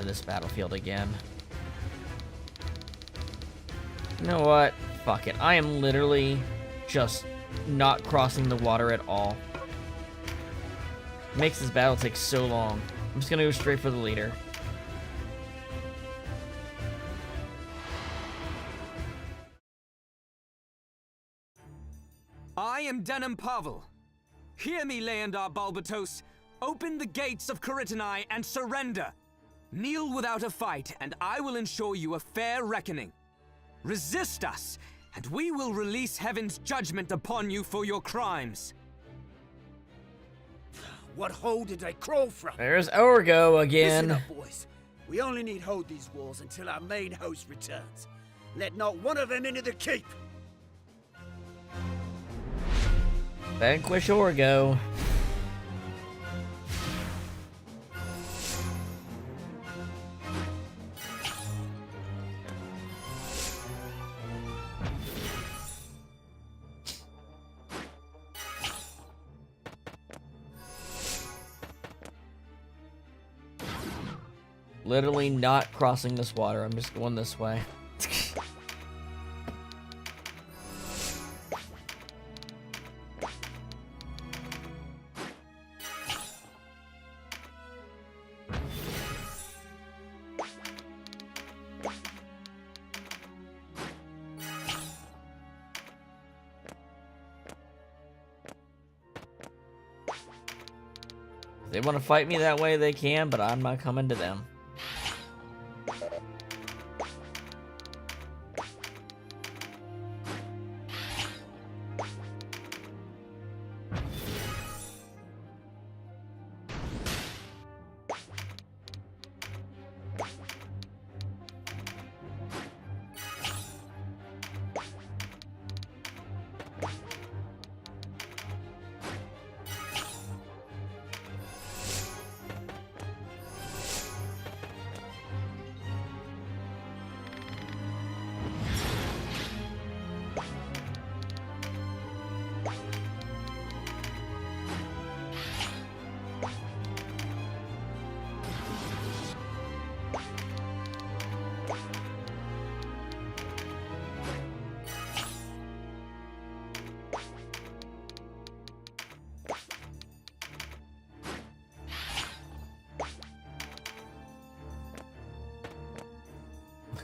This battlefield again. You know what? Fuck it. I am literally just not crossing the water at all. It makes this battle take so long. I'm just gonna go straight for the leader. I am Denam Pavel. Hear me, Leandar Balbatos. Open the gates of Kritnai and surrender. Kneel without a fight, and I will ensure you a fair reckoning. Resist us, and we will release heaven's judgment upon you for your crimes. What hole did they crawl from? There's Orgo again. Listen up, boys. We only need hold these walls until our main host returns. Let not one of them into the keep. Vanquish Orgo. Literally not crossing this water. I'm just going this way. If they want to fight me that way, they can, but I'm not coming to them.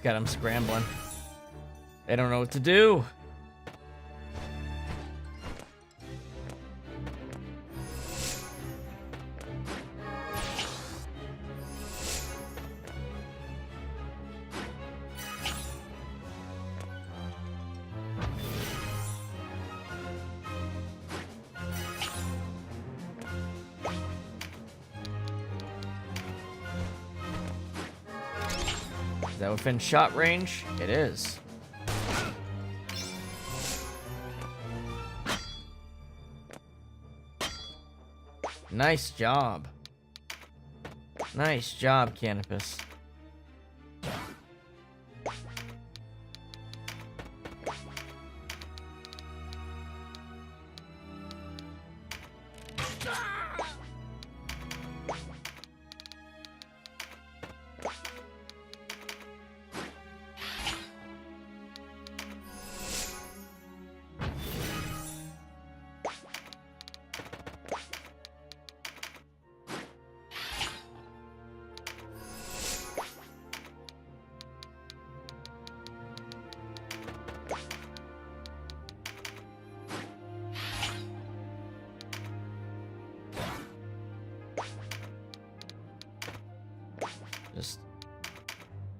Look at them scrambling. They don't know what to do. Is that within shot range? It is. Nice job. Nice job, Canopus.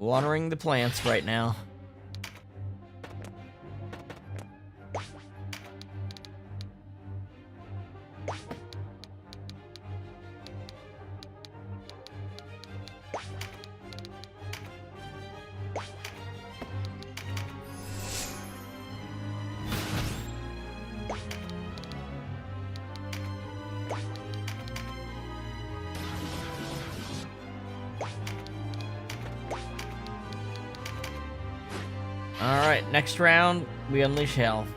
Watering the plants right now. Alright, next round, we unleash hell.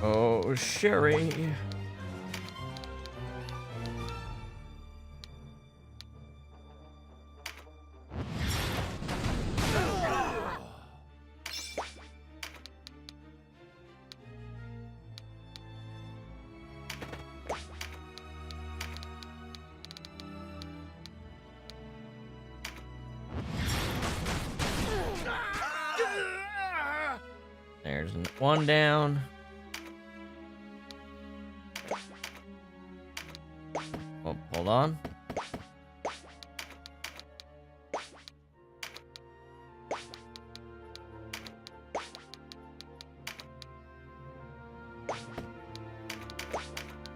Oh, Sherry. There's one down. Oh, hold on.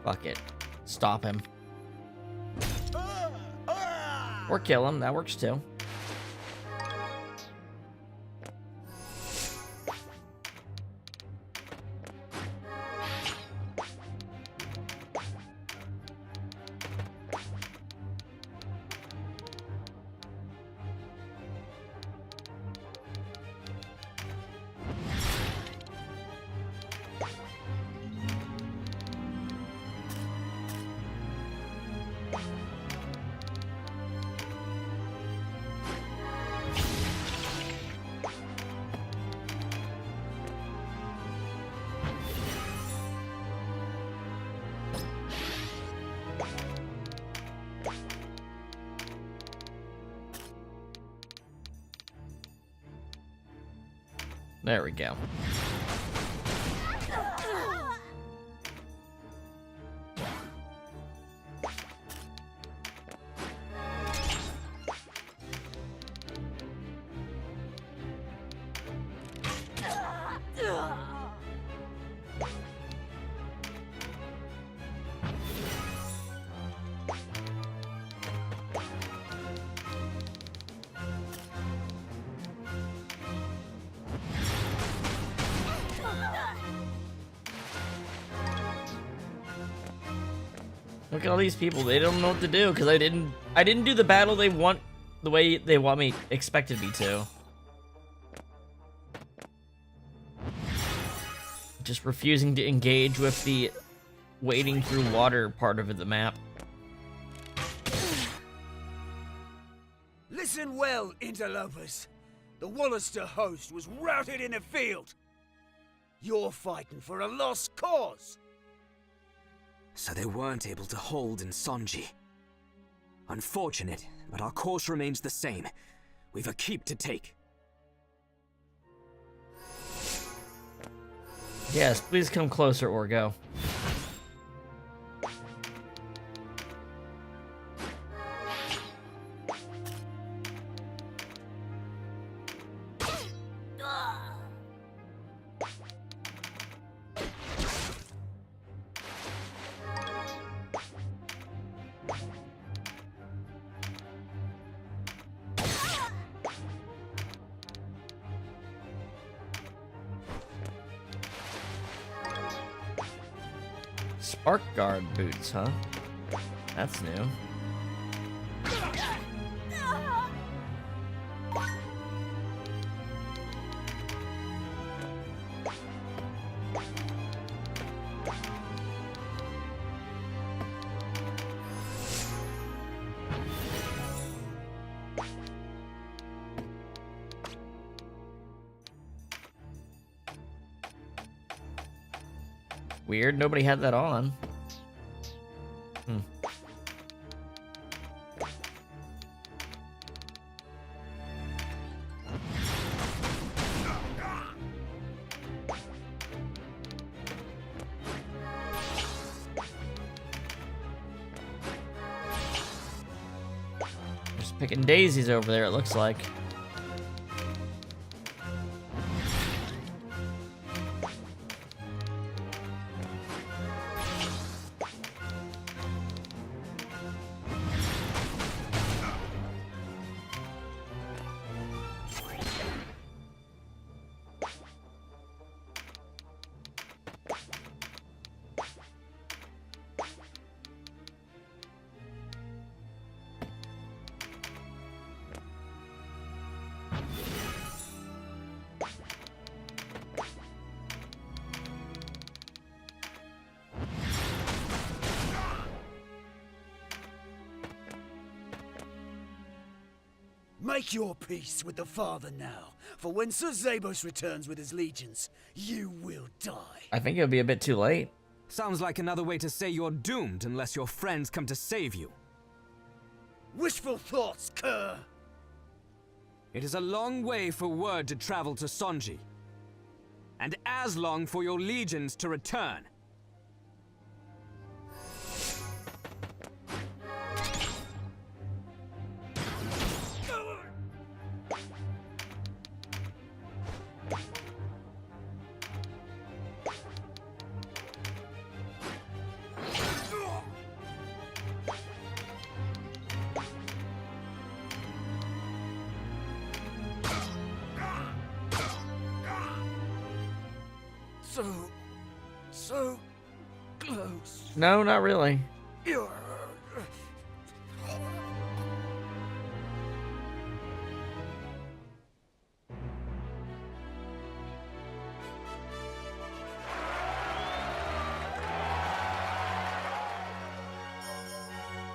Fuck it. Stop him. Or kill him. That works too. There we go. Look at all these people. They don't know what to do because I didn't do the battle they want the way they want me expected me to. Just refusing to engage with the wading through water part of the map. Listen well, interlopers. The Wallister host was routed in the field. You're fighting for a lost cause. So they weren't able to hold in Sonji. Unfortunate, but our course remains the same. We've a keep to take. Yes, please come closer, Orgo. Spark guard boots, huh? That's new. Weird, nobody had that on. Just picking daisies over there, it looks like. Make your peace with the Father now, for when Sir Zabos returns with his legions, you will die. I think it'll be a bit too late. Sounds like another way to say you're doomed unless your friends come to save you. Wishful thoughts, cur! It is a long way for word to travel to Sonji, and as long for your legions to return. So close. No, not really. You're...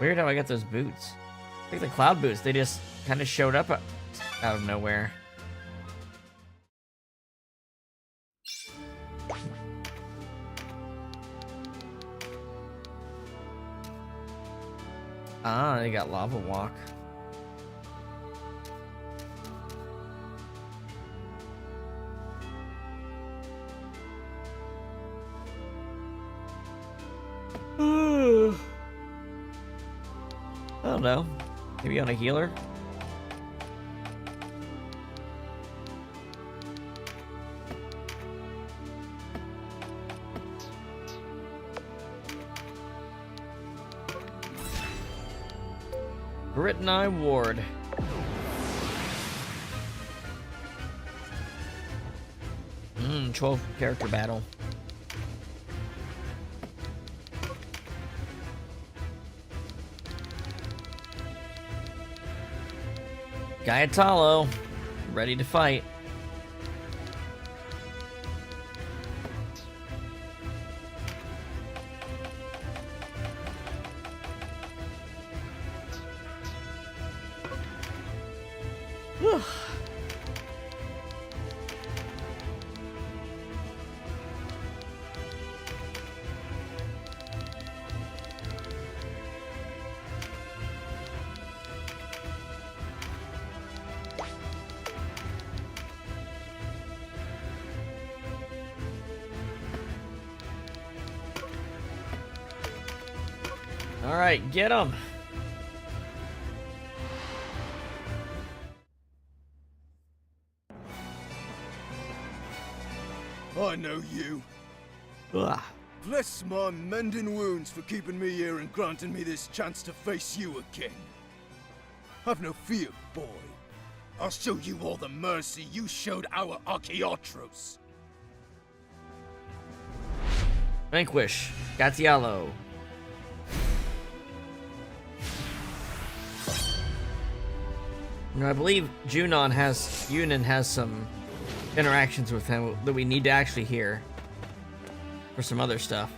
Weird how I got those boots. Like the cloud boots, they just kind of showed up out of nowhere. Ah, they got lava walk. I don't know. Maybe on a healer? Brittany Ward. 12 character battle. Gaiatalo, ready to fight. Whew. All right, get him. I know you. Ugh. Bless my mending wounds for keeping me here and granting me this chance to face you again. Have no fear, boy. I'll show you all the mercy you showed our Archaeotros. Vanquish. Gatialo. You know, I believe Junon has some interactions with him that we need to actually hear for some other stuff.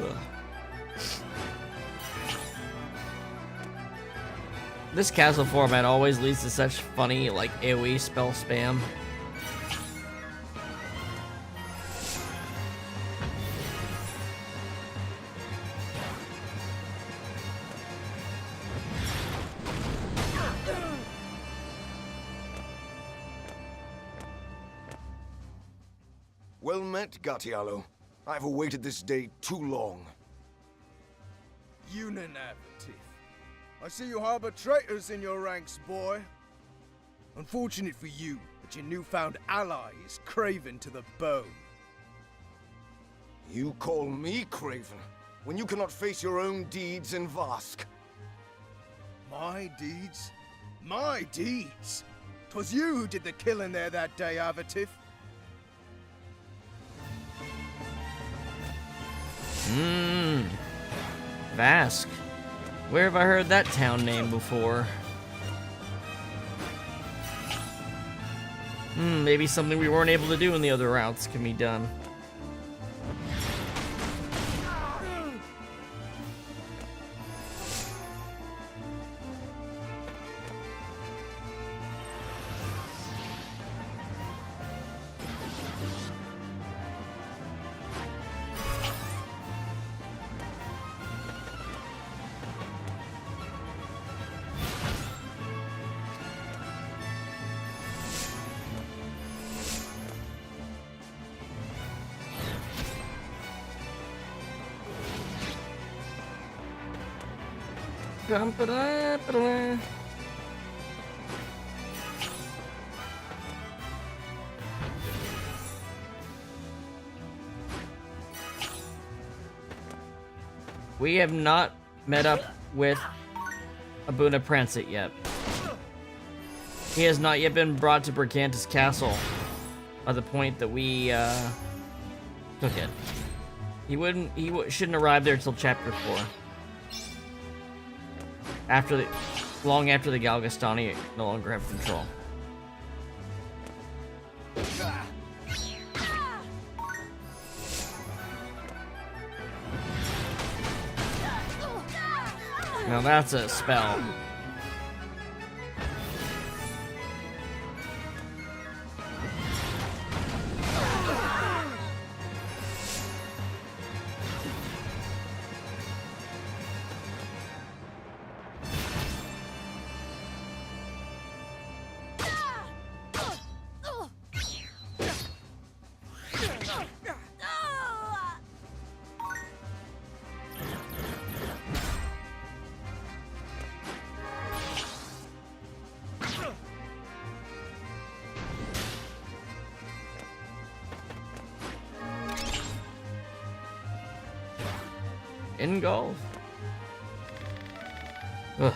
Ugh. This castle format always leads to such funny, like, AoE spell spam. Well met, Gattialo. I've awaited this day too long. Unanimity. I see you harbor traitors in your ranks, boy. Unfortunate for you that your newfound ally is craven to the bone. You call me craven, when you cannot face your own deeds in Vask. My deeds? My deeds? 'Twas you who did the killing there that day, Avatif. Vask. Where have I heard that town name before? Maybe something we weren't able to do in the other routes can be done. We have not met up with Abuna Prancet yet. He has not yet been brought to Brigantis Castle by the point that we took it. He shouldn't arrive there until chapter 4. Long after the Galgastani no longer have control. Now that's a spell. In goal. Ugh.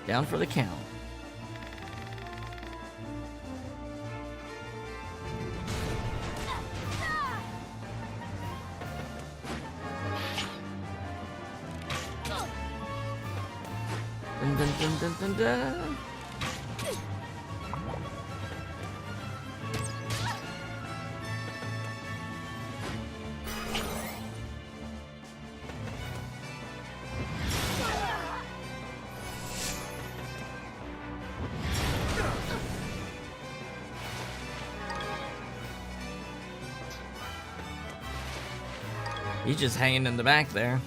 Down for the count. Dun, dun, dun, dun, dun, dun. He's just hanging in the back there.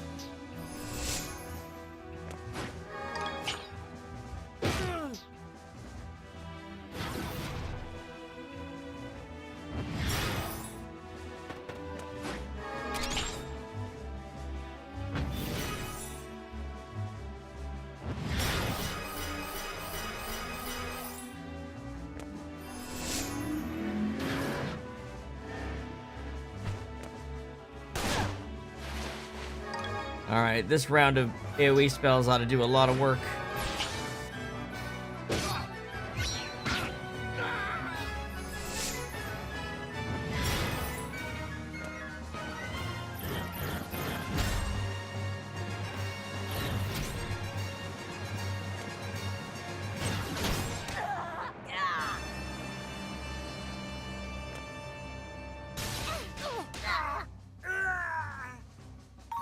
Alright, this round of AoE spells ought to do a lot of work.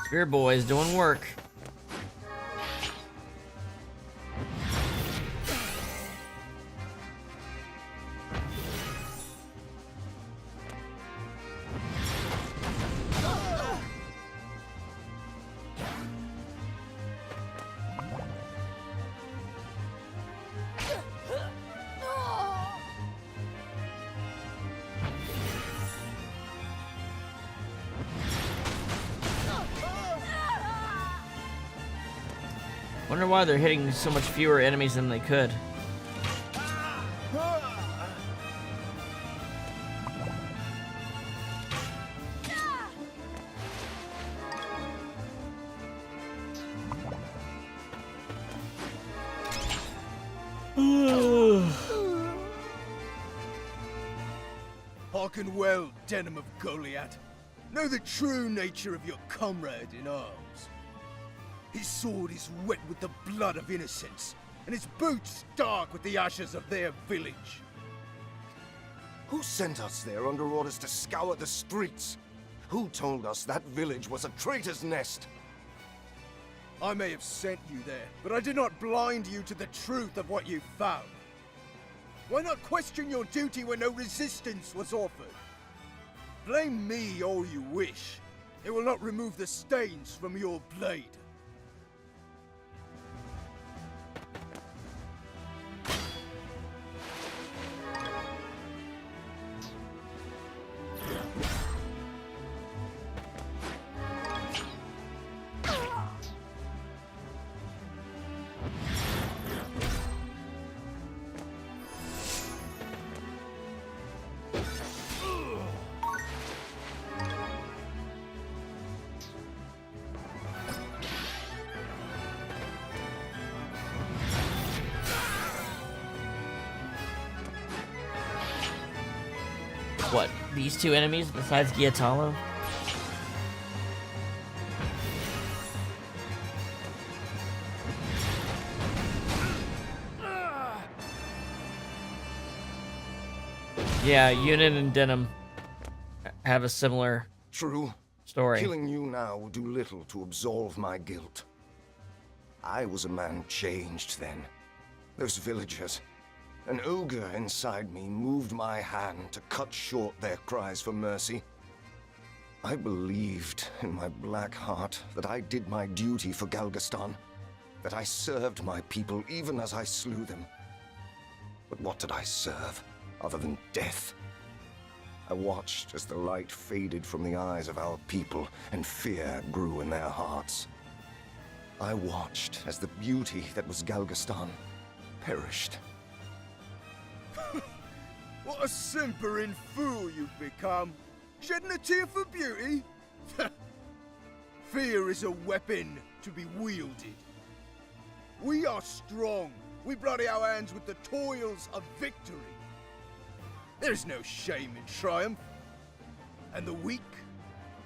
Spear Boy's doing work. Wonder why they're hitting so much fewer enemies than they could. Hearken well, Denam of Goliath. Know the true nature of your comrade in arms. His sword is wet with the blood of innocents, and his boots dark with the ashes of their village. Who sent us there under orders to scour the streets? Who told us that village was a traitor's nest? I may have sent you there, but I did not blind you to the truth of what you found. Why not question your duty when no resistance was offered? Blame me all you wish. It will not remove the stains from your blade. What, these two enemies besides Gyatalo? Yeah, Unin and Denam have a similar story. Killing you now will do little to absolve my guilt. I was a man changed then. Those villagers, an ogre inside me moved my hand to cut short their cries for mercy. I believed in my black heart that I did my duty for Galgastan, that I served my people even as I slew them. But what did I serve, other than death? I watched as the light faded from the eyes of our people and fear grew in their hearts. I watched as the beauty that was Galgastan perished. What a simpering fool you've become! Shedding a tear for beauty? Fear is a weapon to be wielded. We are strong. We bloody our hands with the toils of victory. There's no shame in triumph. And the weak?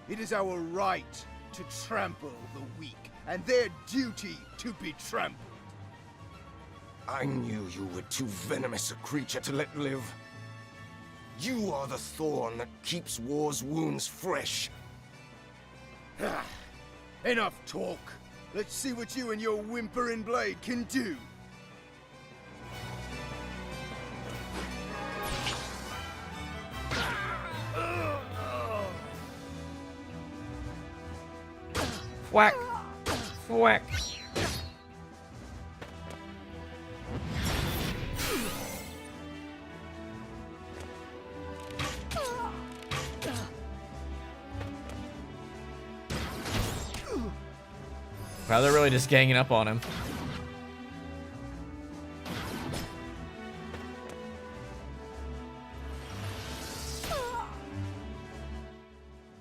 It is our right to trample the weak, and their duty to be trampled. I knew you were too venomous a creature to let live. You are the thorn that keeps war's wounds fresh. Enough talk. Let's see what you and your whimpering blade can do. Whack! Whack! Wow, they're really just ganging up on him.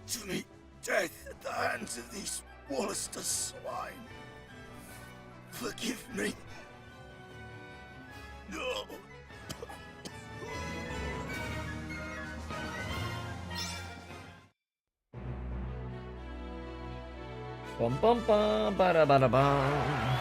To meet death at the hands of these Wallister swine. Forgive me. No. Bum bum bum ba da ba da bum.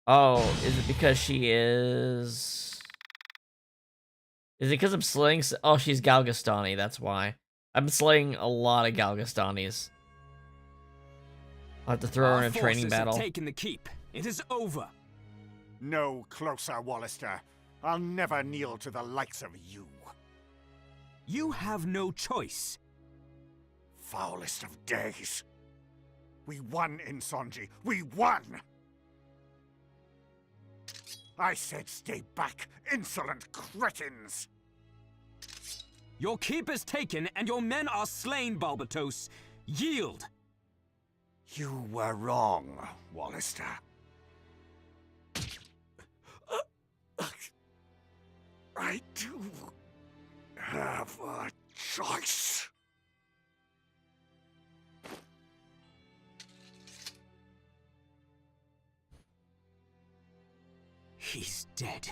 Oh, is it because she is... Is it because I'm slaying... Oh, she's Galgastani, that's why. I'm slaying a lot of Galgastanis. I'll have to throw her in a training battle. Have taken the keep. It is over. No closer, Wallister. I'll never kneel to the likes of you. You have no choice. Foulest of days. We won, Insonji. We won! I said stay back, insolent cretins! Your keep is taken, and your men are slain, Balbatos. Yield! You were wrong, Wallister. I do have a choice. He's dead.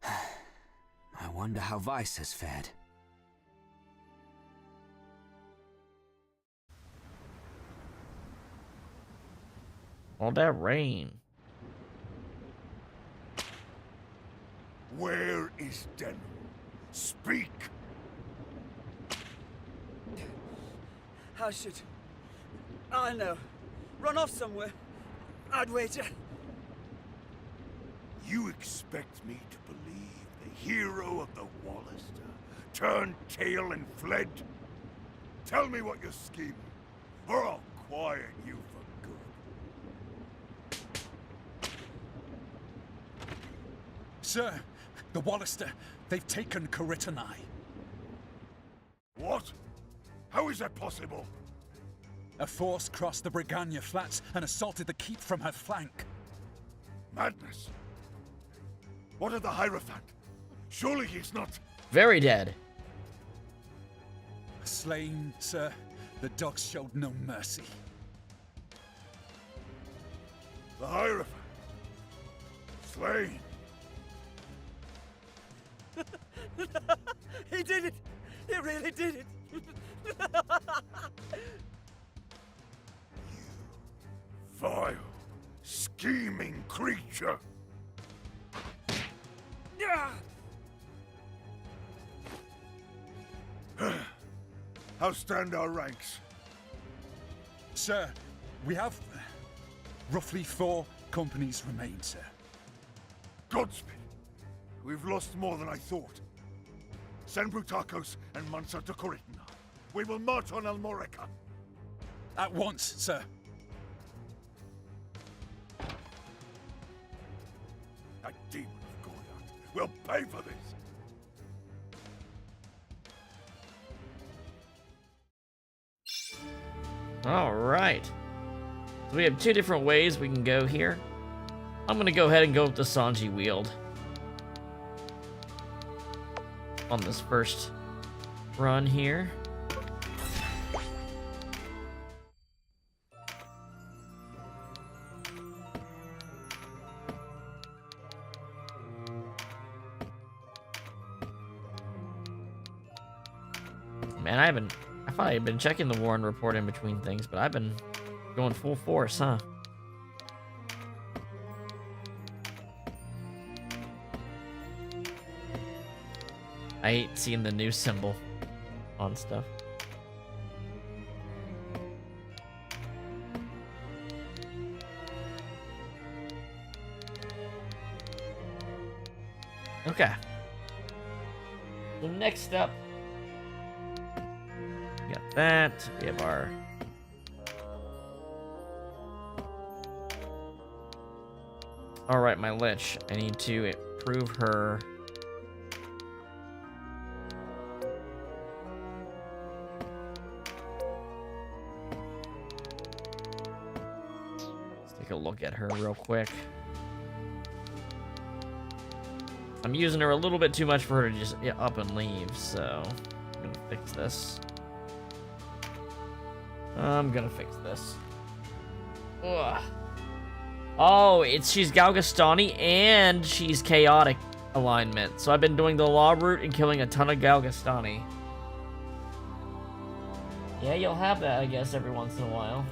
I wonder how Vice has fared. All that rain. Where is Denam? Speak! How should I know? Run off somewhere. I'd wager. You expect me to believe the hero of the Wallister turned tail and fled? Tell me what you're scheming, or I'll quiet you for good. Sir, the Wallister, they've taken Karitanai. What? How is that possible? A force crossed the Briganya Flats and assaulted the keep from her flank. Madness. What of the Hierophant? Surely he's not... Very dead. Slain, sir. The dogs showed no mercy. The Hierophant? Slain? He did it! He really did it! Vile, scheming creature! How stand our ranks? Sir, we have roughly 4 companies remain, sir. Godspeed. We've lost more than I thought. Send Brutakos and Mansa to Karitanai. We will march on Almorica. At once, sir. That demon of Goyard will pay for this. All right. So we have 2 different ways we can go here. I'm gonna go ahead and go with the Sanji wield on this first run here. Man, I thought I had been checking the Warren report in between things, but I've been going full force, huh? I hate seeing the new symbol on stuff. Okay. So next up, we got that. We have our Alright, my Lich. I need to improve her. Let's take a look at her real quick. I'm using her a little bit too much for her to just up and leave, so I'm gonna fix this. Ugh. Oh, she's Galgastani and she's chaotic alignment. So I've been doing the law route and killing a ton of Galgastani. Yeah, you'll have that, I guess, every once in a while.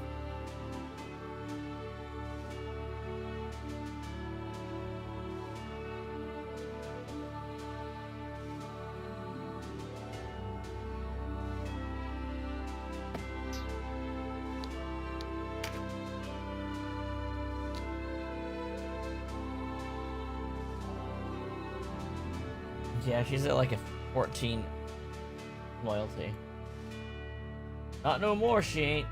Yeah, she's at like a 14 loyalty. Not no more, she ain't.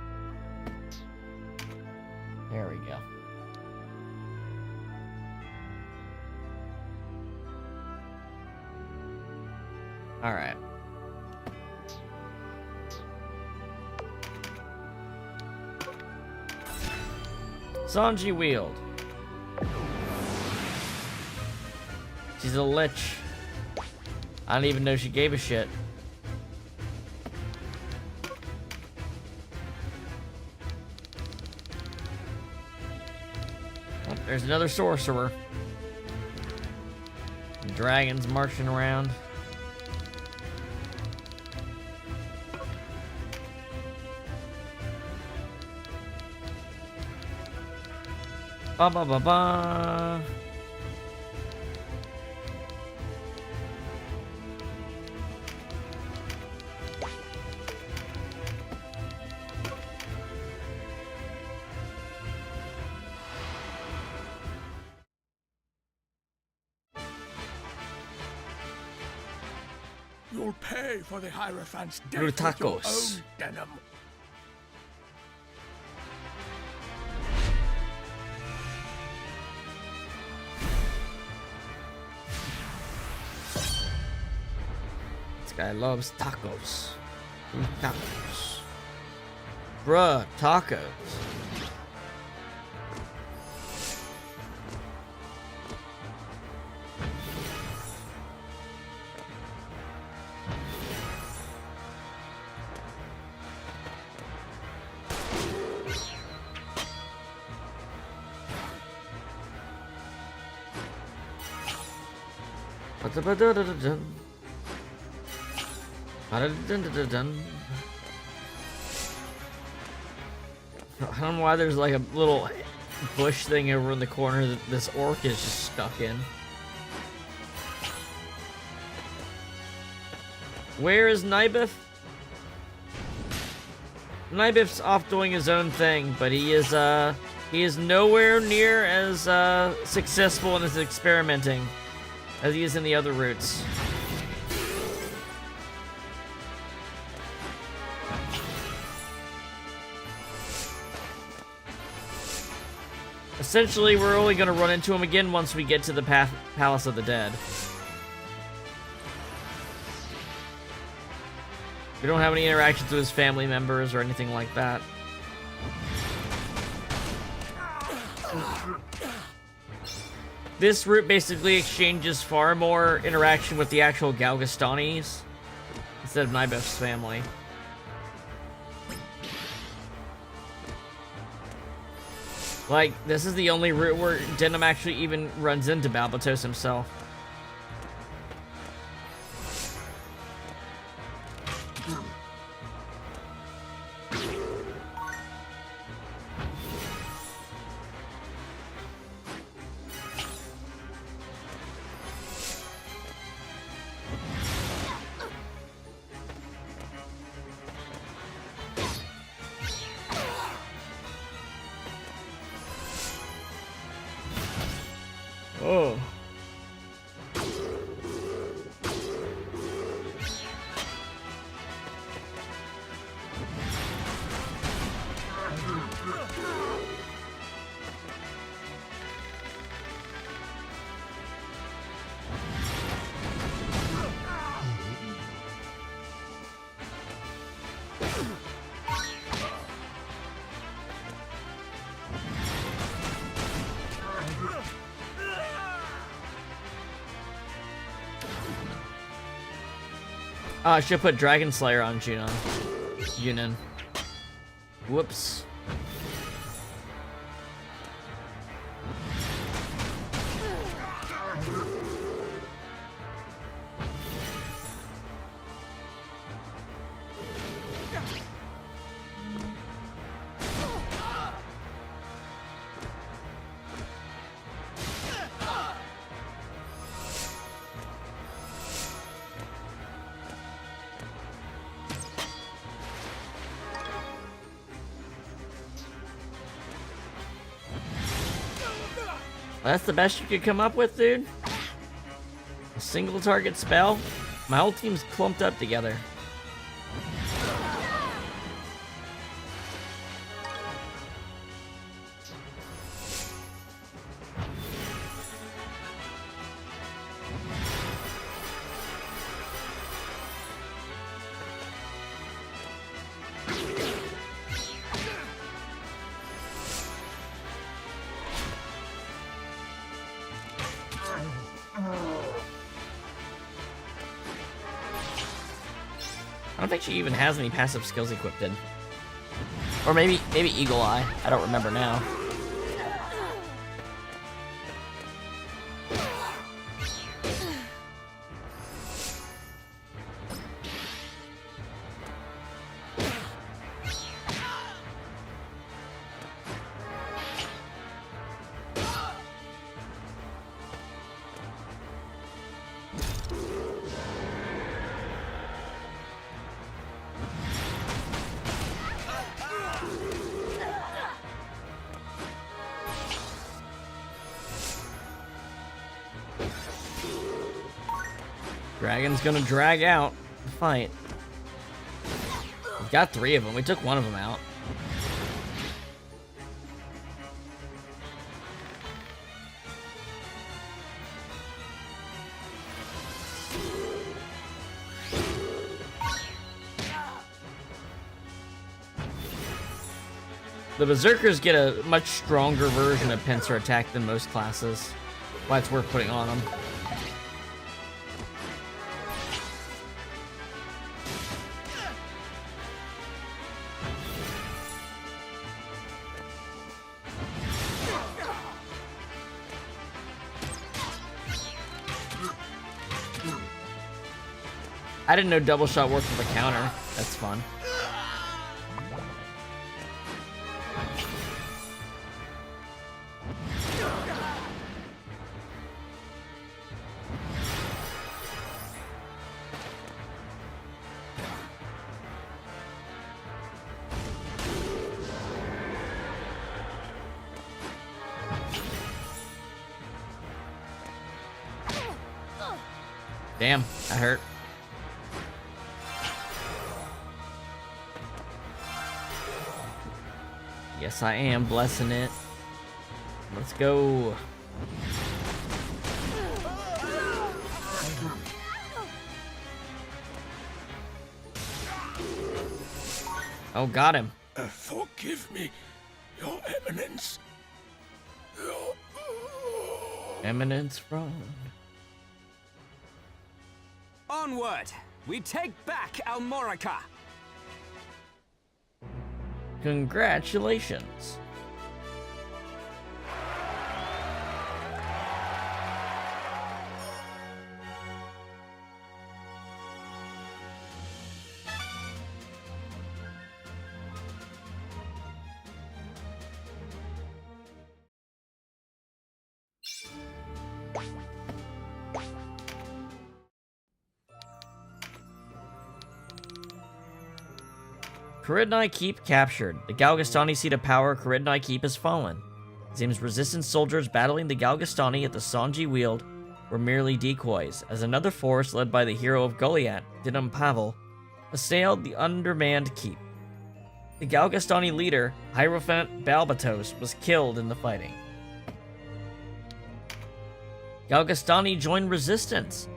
There we go. Alright. Sanji wield. She's a lich. I don't even know she gave a shit. Oh, there's another sorcerer. And dragons marching around. Ba ba ba ba. You'll pay for the Hierophant's death Your with your tacos. own Denam. This guy loves tacos. Tacos. Bruh, tacos. Ba-da-ba-da-da-da-dun. Ba-da-dun-dun-dun-dun. I don't know why there's like a little bush thing over in the corner that this orc is just stuck in. Where is Nybiff? Nybiff's off doing his own thing, but he is nowhere near as successful in his experimenting as he is in the other routes. Essentially, we're only going to run into him again once we get to the Palace of the Dead. We don't have any interactions with his family members or anything like that. This route basically exchanges far more interaction with the actual Galgastanis instead of Nybiff's family. Like, this is the only route where Denam actually even runs into Balbatos himself. Oh. I should put Dragon Slayer on Yunin. Whoops. That's the best you could come up with, dude? single target spell? My whole team's clumped up together. I don't think she even has any passive skills equipped in. Or maybe Eagle Eye. I don't remember now. Dragon's gonna drag out the fight. We've got 3 of them. We took one of them out. The Berserkers get a much stronger version of pincer attack than most classes. Why it's worth putting on them. I didn't know double shot worked with a counter. That's fun. Damn, that hurt. Yes, I am blessing it. Let's go. Oh, got him. Forgive me, Your Eminence. Eminence Front. Onward! We take back Almorica! Congratulations. Caridni Keep captured. The Galgastani seat of power, Caridni Keep, has fallen. It seems resistance soldiers battling the Galgastani at the Sanji Weald were merely decoys, as another force led by the hero of Goliath, Denam Pavel, assailed the undermanned keep. The Galgastani leader, Hierophant Balbatos, was killed in the fighting. Galgastani joined resistance.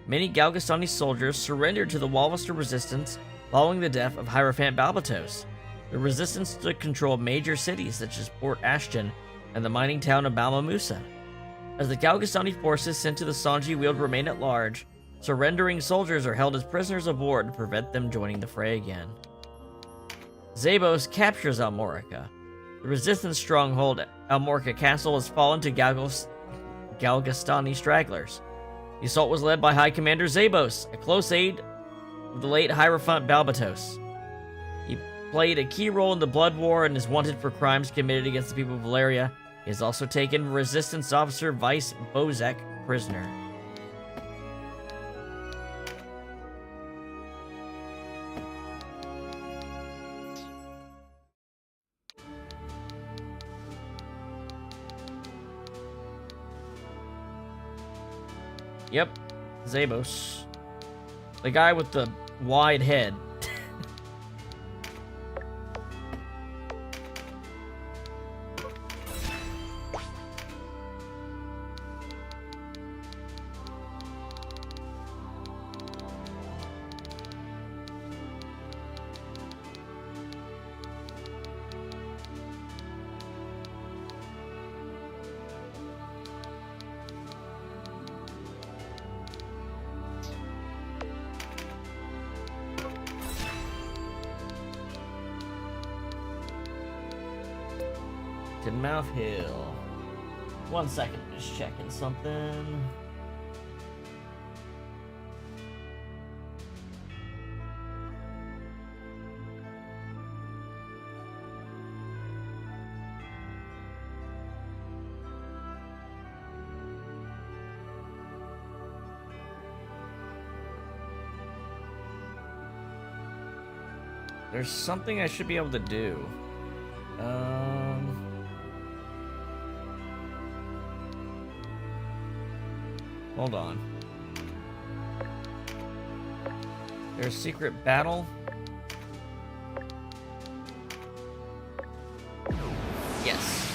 Many Galgastani soldiers surrendered to the Wallister resistance following the death of Hierophant Balbatos. The resistance took control of major cities such as Port Ashton and the mining town of Balmamusa. As the Galgastani forces sent to the Sanji Weald remain at large, surrendering soldiers are held as prisoners of war to prevent them joining the fray again. Zabos captures Almorica. The resistance stronghold Almorica Castle has fallen to Galgastani stragglers. The assault was led by High Commander Zabos, a close aide of the late Hierophant Balbatos. He played a key role in the Blood War and is wanted for crimes committed against the people of Valeria. He has also taken resistance officer Vice Bozek prisoner. Yep, Zabos. The guy with the wide head. Mouth Hill. 1 second, just checking something. There's something I should be able to do. Hold on. There's a secret battle. Yes.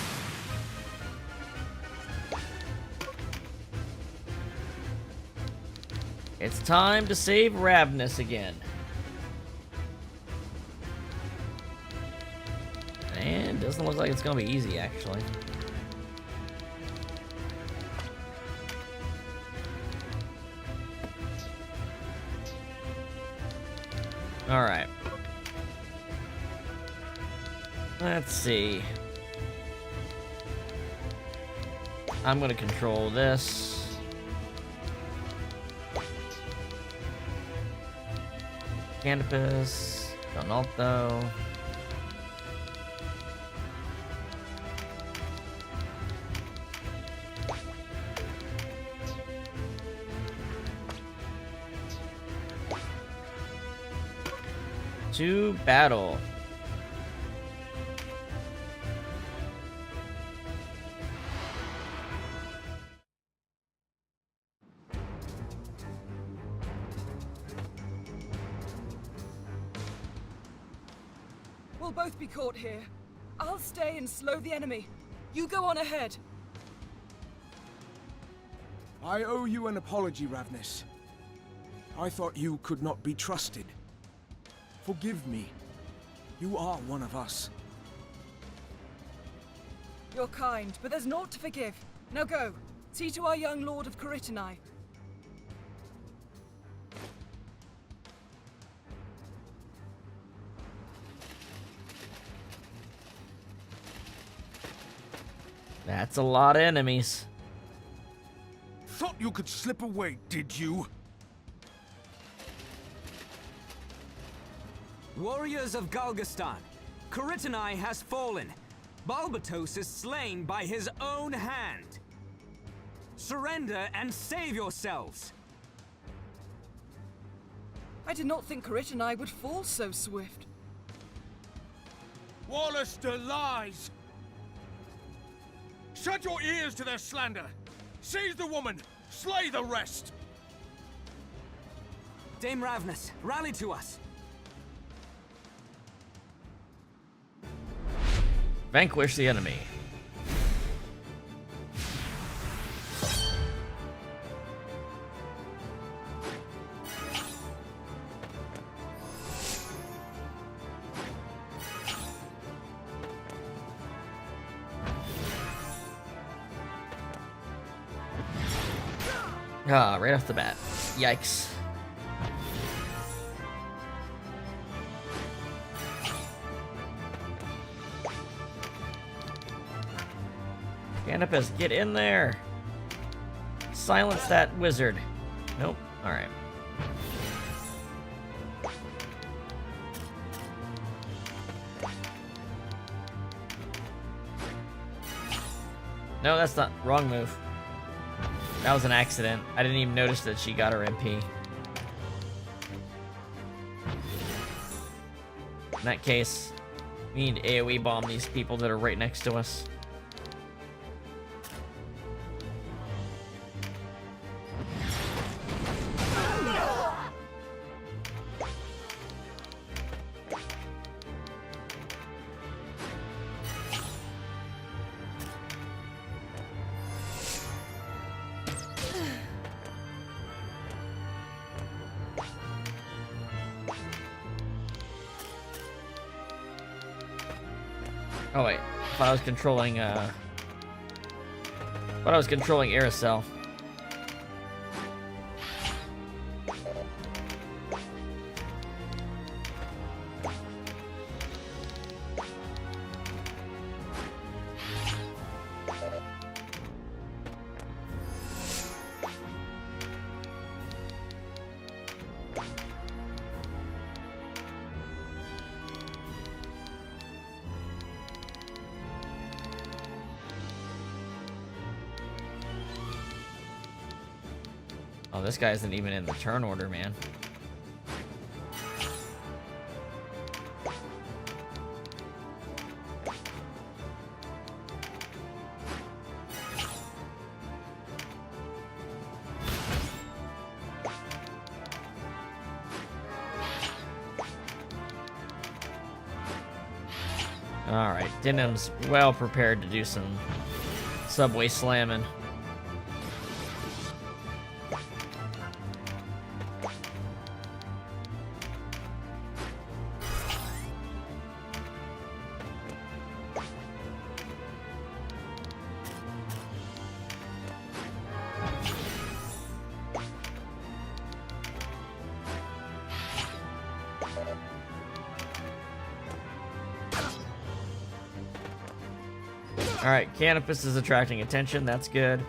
It's time to save Ravnus again. And doesn't look like it's gonna be easy, actually. All right. Let's see. I'm gonna control this. Canopus, Donaldo. To battle. We'll both be caught here. I'll stay and slow the enemy. You go on ahead. I owe you an apology, Ravnus. I thought you could not be trusted. Forgive me. You are one of us. You're kind, but there's naught to forgive. Now go. See to our young lord of Caritanai. That's a lot of enemies. Thought you could slip away, did you? Warriors of Galgastan, Caritanai has fallen. Balbatos is slain by his own hand. Surrender and save yourselves. I did not think Caritanai would fall so swift. Wallister lies! Shut your ears to their slander! Seize the woman! Slay the rest! Dame Ravnus, rally to us! Vanquish the enemy. Ah, right off the bat. Yikes. Canopus, get in there! Silence that wizard. Nope. Alright. No, that's not. Wrong move. That was an accident. I didn't even notice that she got her MP. In that case, we need to AoE bomb these people that are right next to us. Oh wait, I thought I was controlling Aracel. Oh, this guy isn't even in the turn order, man. Alright, Denam's well prepared to do some subway slamming. Alright, Canopus is attracting attention, that's good.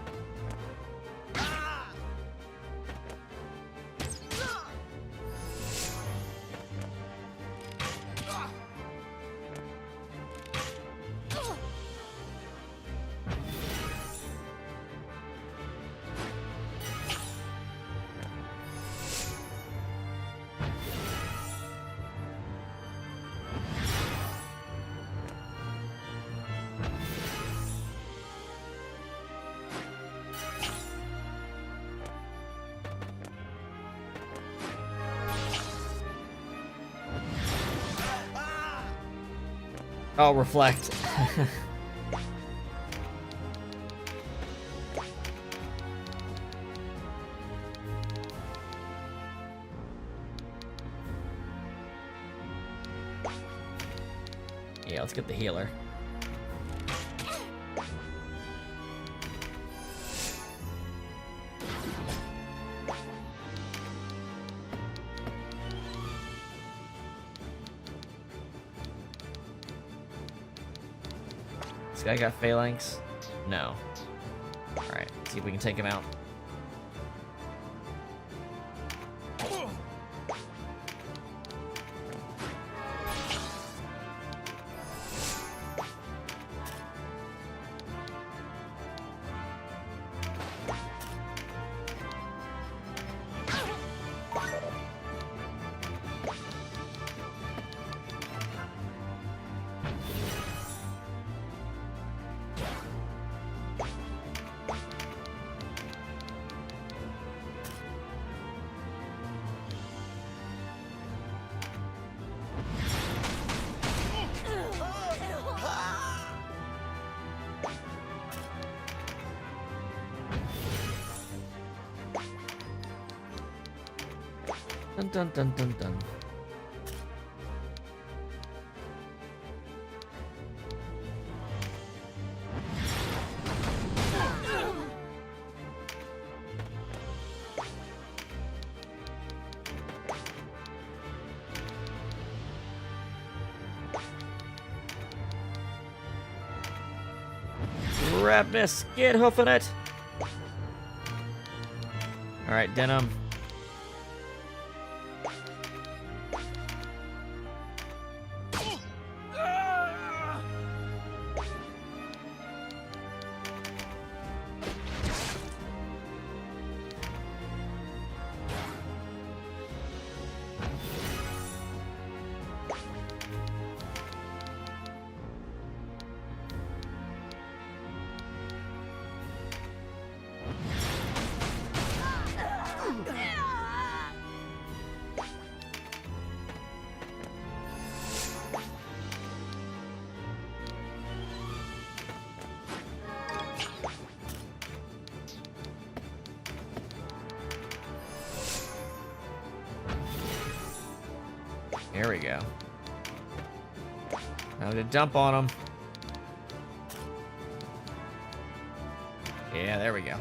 Oh, reflect. Yeah, let's get the healer. This guy got phalanx? No. Alright, see if we can take him out. Dun dun dun dun dun. Rapness, get hoofing it. All right, Denam. There we go. Now to dump on him. Yeah, there we go.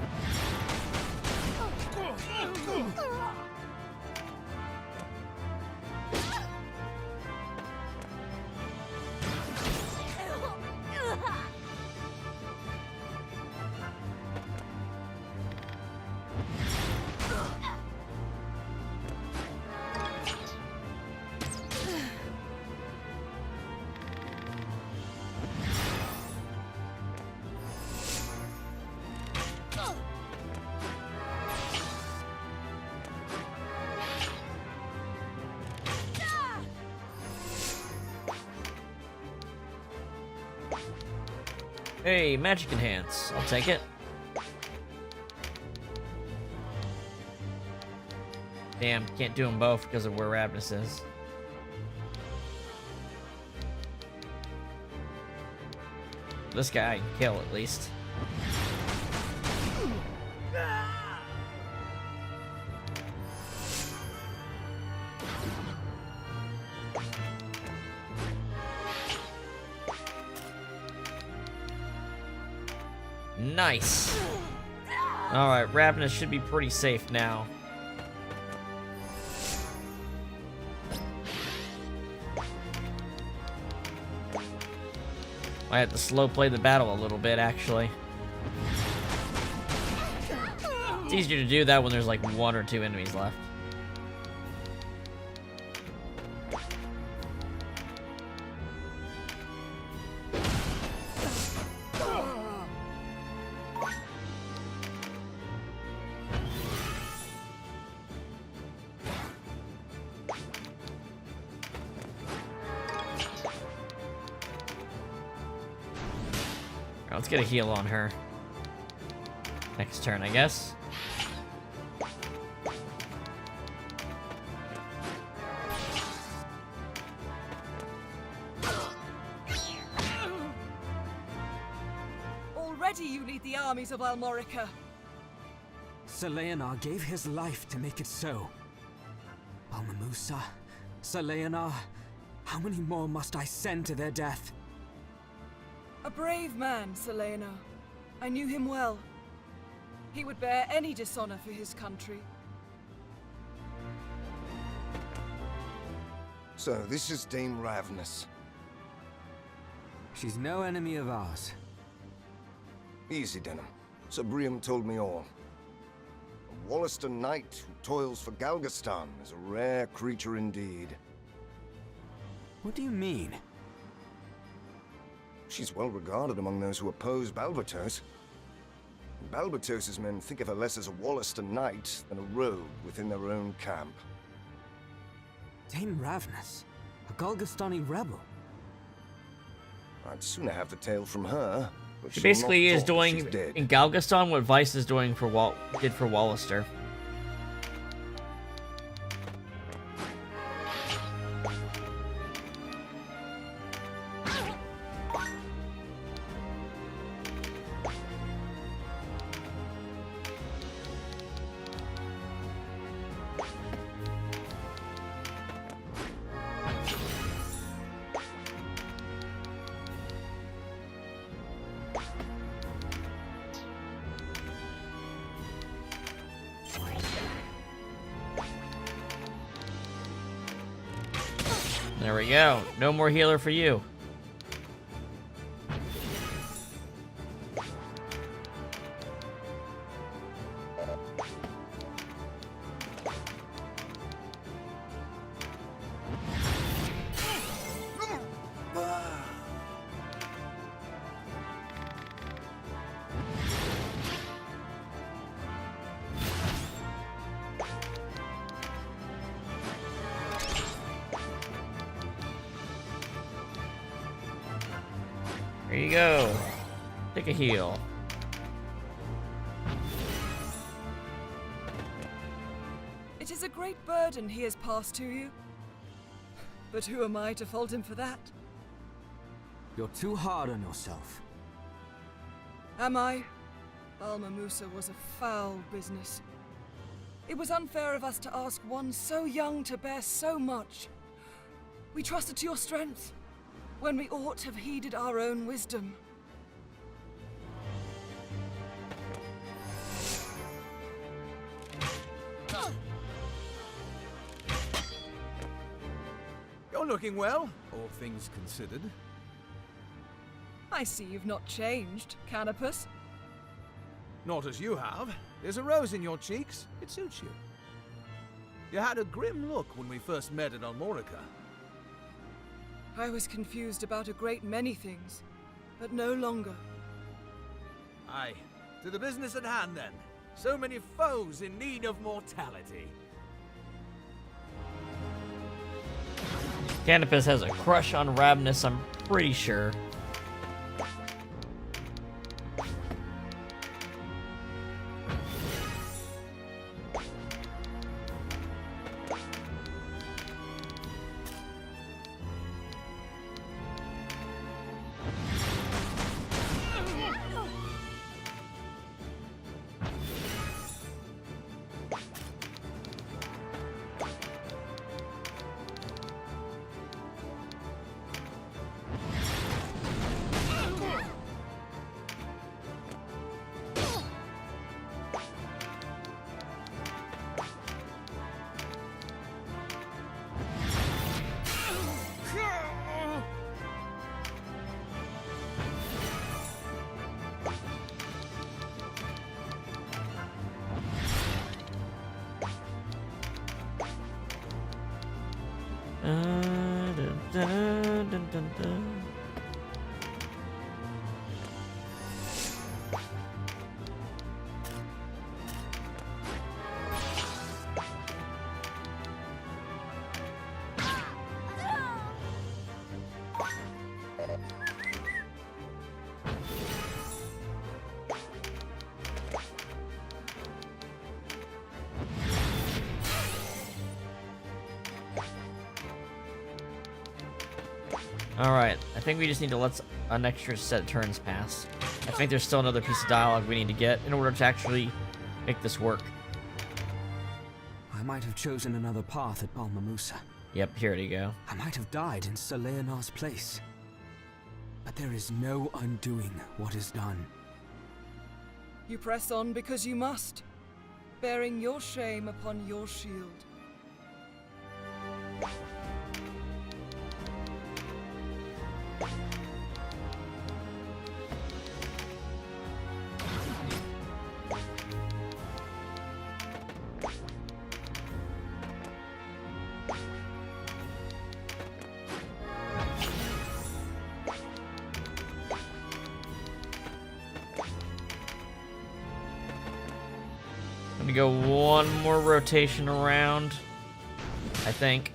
Hey, magic enhance. I'll take it. Damn, can't do them both because of where Ravnus is. This guy I can kill at least. Nice. Alright, Ravnus should be pretty safe now. I have to slow play the battle a little bit, actually. It's easier to do that when there's like 1 or 2 enemies left. Let's get a heal on her. Next turn, I guess. Already you lead the armies of Almorica. Sir Leonar gave his life to make it so. Balmamusa, Sir Leonar, how many more must I send to their death? A brave man, Sir Leonar. I knew him well. He would bear any dishonor for his country. So, this is Dame Ravnus. She's no enemy of ours. Easy, Denam. Sir Briam told me all. A Wallister knight who toils for Galgastan is a rare creature indeed. What do you mean? She's well regarded among those who oppose Balbatos. Balbatos's men think of her less as a Wallister knight than a rogue within their own camp. Dame Ravnus, a Galgastani rebel. I'd sooner have the tale from her. But She she'll basically not is talk if doing she's dead. in Galgaston what Vice is doing for did for Wallister. There we go. No more healer for you. There you go. Take a heal. It is a great burden he has passed to you. But who am I to fault him for that? You're too hard on yourself. Am I? Balmamusa was a foul business. It was unfair of us to ask one so young to bear so much. We trusted to your strength, when we ought have heeded our own wisdom. You're looking well, all things considered. I see you've not changed, Canopus. Not as you have. There's a rose in your cheeks. It suits you. You had a grim look when we first met at Almorica. I was confused about a great many things, but no longer. Aye. To the business at hand, then. So many foes in need of mortality. Canopus has a crush on Ravenous, I'm pretty sure. Alright, I think we just need to let an extra set of turns pass. I think there's still another piece of dialogue we need to get in order to actually make this work. I might have chosen another path at Balmamusa. Yep, here you go. I might have died in Sir Leonar's place. But there is no undoing what is done. You press on because you must, bearing your shame upon your shield. I'm gonna go one more rotation around, I think.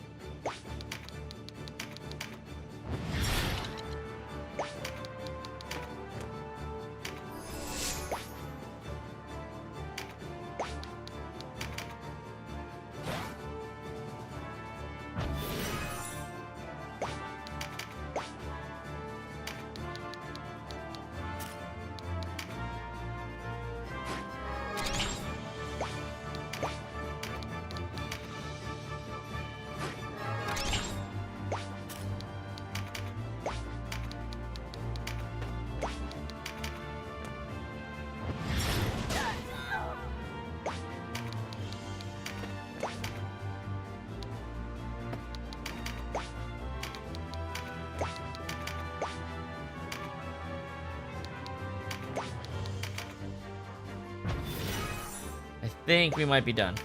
I think we might be done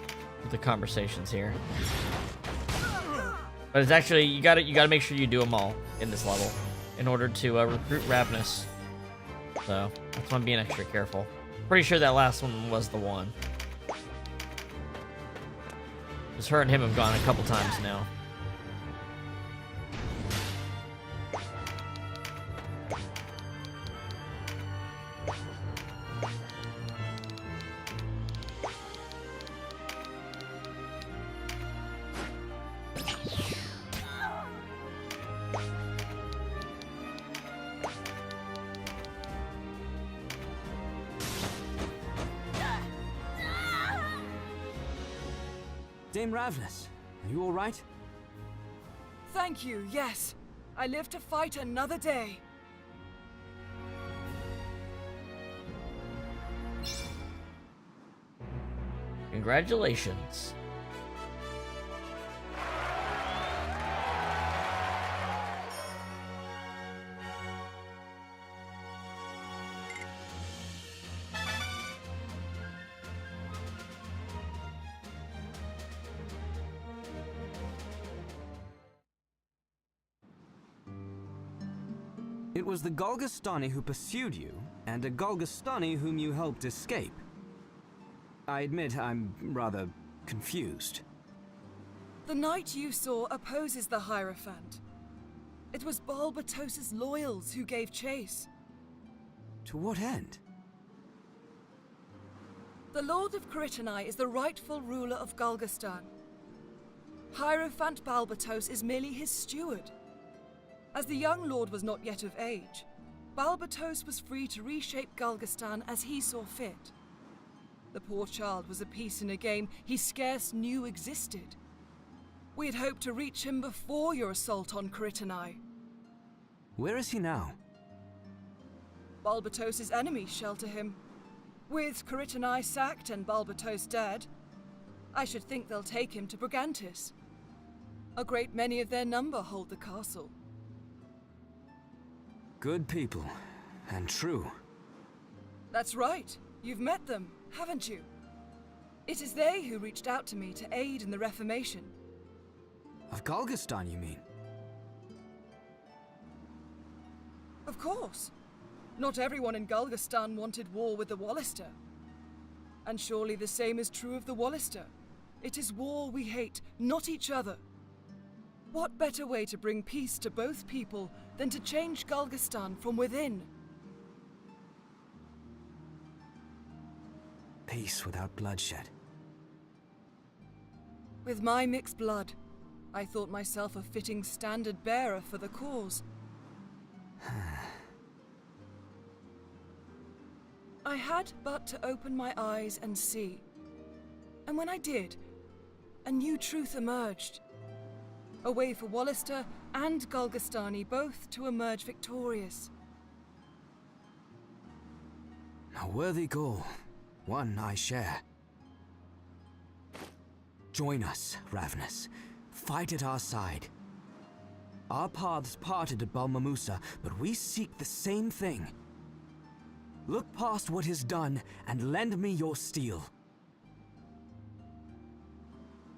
with the conversations here. But it's actually, you gotta make sure you do them all in this level in order to recruit Ravenous. So that's why I'm being extra careful. Pretty sure that last one was the one. Because her and him have gone a couple times now. Dame Ravenous, are you all right? Thank you, yes. I live to fight another day. Congratulations. It was the Galgastani who pursued you, and a Galgastani whom you helped escape. I admit I'm rather confused. The knight you saw opposes the Hierophant. It was Balbatos's loyals who gave chase. To what end? The Lord of Caritanai is the rightful ruler of Galgastan. Hierophant Balbatos is merely his steward. As the young lord was not yet of age, Balbatos was free to reshape Galgastan as he saw fit. The poor child was a piece in a game he scarce knew existed. We had hoped to reach him before your assault on Caritanai. Where is he now? Balbatos's enemies shelter him. With Caritanai sacked and Balbatos dead, I should think they'll take him to Brigantis. A great many of their number hold the castle. Good people, and true. That's right. You've met them, haven't you? It is they who reached out to me to aid in the Reformation. Of Galgastan, you mean? Of course. Not everyone in Galgastan wanted war with the Wallister. And surely the same is true of the Wallister. It is war we hate, not each other. What better way to bring peace to both people than to change Galgastan from within? Peace without bloodshed. With my mixed blood, I thought myself a fitting standard bearer for the cause. I had but to open my eyes and see. And when I did, a new truth emerged. A way for Wallister and Galgastani both to emerge victorious. A worthy goal, one I share. Join us, Ravnus. Fight at our side. Our paths parted at Balmamusa, but we seek the same thing. Look past what is done and lend me your steel.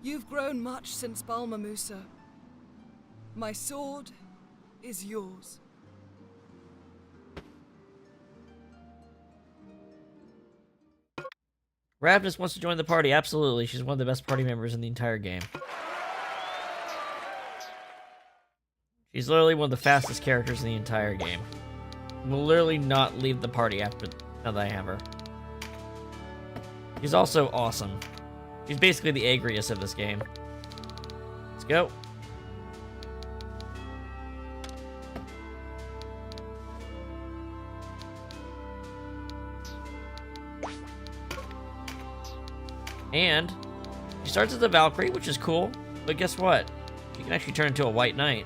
You've grown much since Balmamusa. My sword is yours. Ravnus wants to join the party. Absolutely. She's one of the best party members in the entire game. She's literally one of the fastest characters in the entire game. Will literally not leave the party after now that I have her. She's also awesome. She's basically the Agrius of this game. Let's go. And she starts as a Valkyrie, which is cool, but guess what? She can actually turn into a White Knight.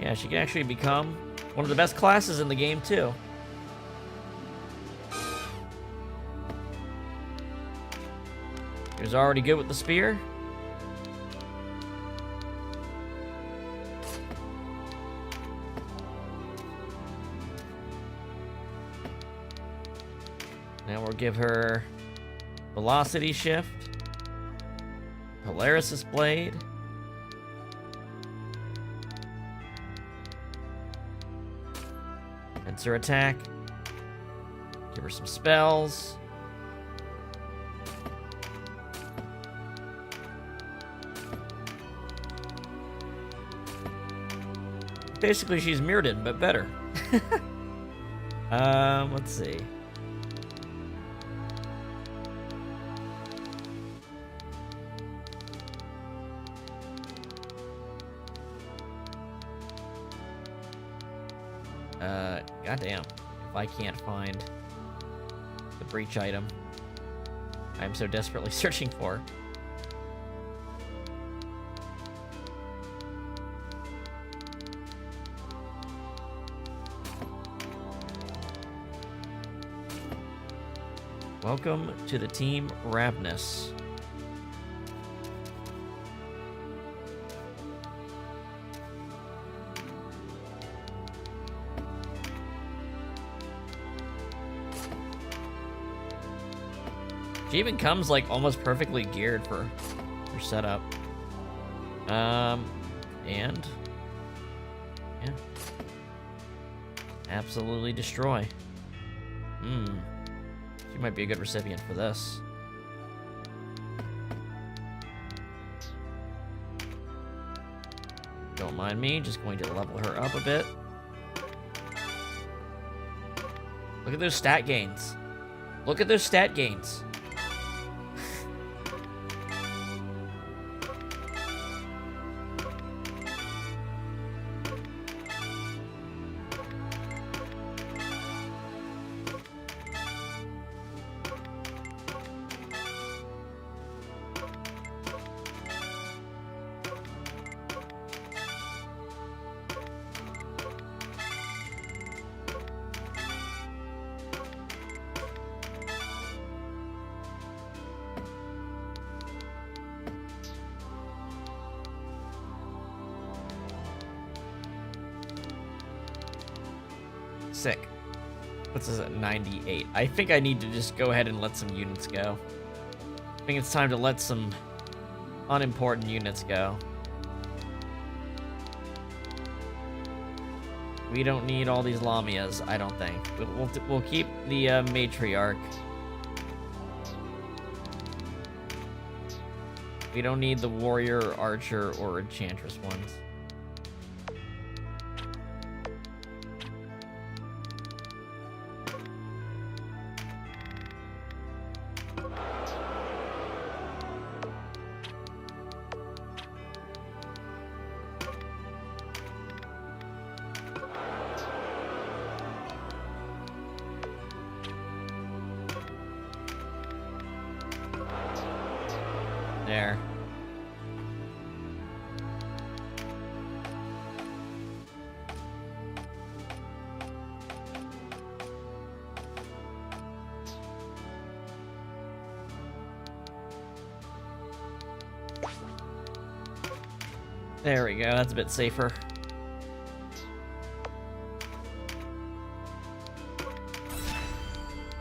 Yeah, she can actually become one of the best classes in the game, too. She was already good with the spear. Now we'll give her Velocity Shift, Polaris' Blade, Pincer Attack, give her some spells. Basically, she's Mirrodin, but better. Let's see. Goddamn. If I can't find the breach item I'm so desperately searching for. Welcome to the Team Ravnus. She even comes like almost perfectly geared for her setup. And Yeah. Absolutely destroy. She might be a good recipient for this. Don't mind me, just going to level her up a bit. Look at those stat gains. Look at those stat gains. Sick. What's this at 98? I think I need to just go ahead and let some units go. I think it's time to let some unimportant units go. We don't need all these Lamias, I don't think. We'll keep the matriarch. We don't need the warrior, archer, or enchantress ones. There. There we go, that's a bit safer.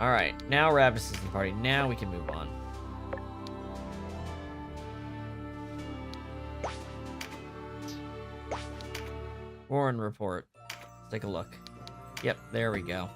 Alright, now Ravnus is in the party. Now we can move on. Warren report. Let's take a look. Yep, there we go.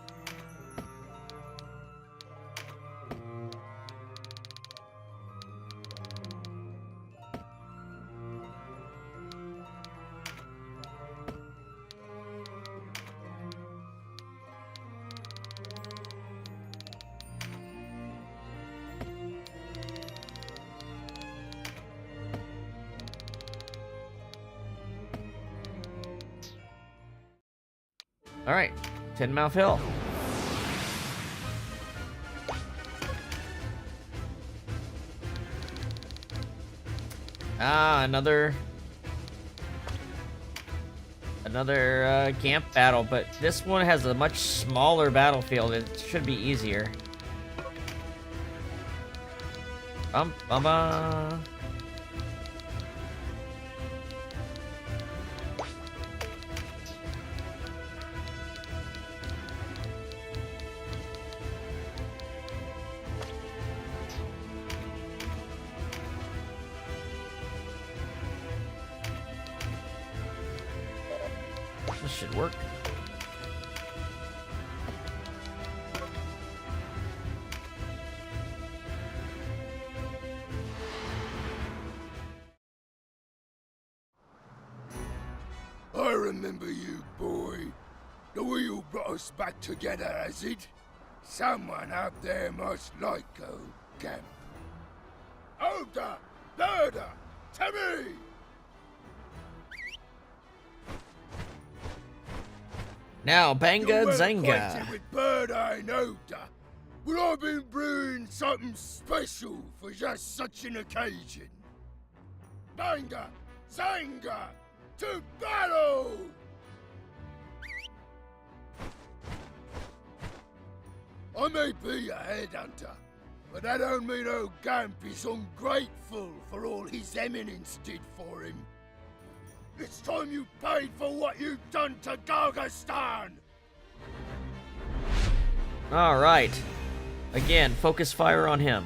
Alright, Tynmouth Hill. Ah, another camp battle, but this one has a much smaller battlefield. It should be easier. Bum, bum, bum. This should work. I remember you, boy. The wheel brought us back together, has it? Someone out there must like a camp. Ogre! Murder! To me! Now, Banga You're well Zenga. acquainted with Bird-Eye and Ogre. Well, I've been brewing something special for just such an occasion. Banga! Zenga! To battle! I may be a headhunter, but that don't mean old Gamp is ungrateful for all his eminence did for him. It's time you paid for what you've done to Gargastan! Alright. Again, focus fire on him.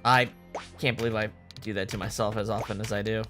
I can't believe I do that to myself as often as I do.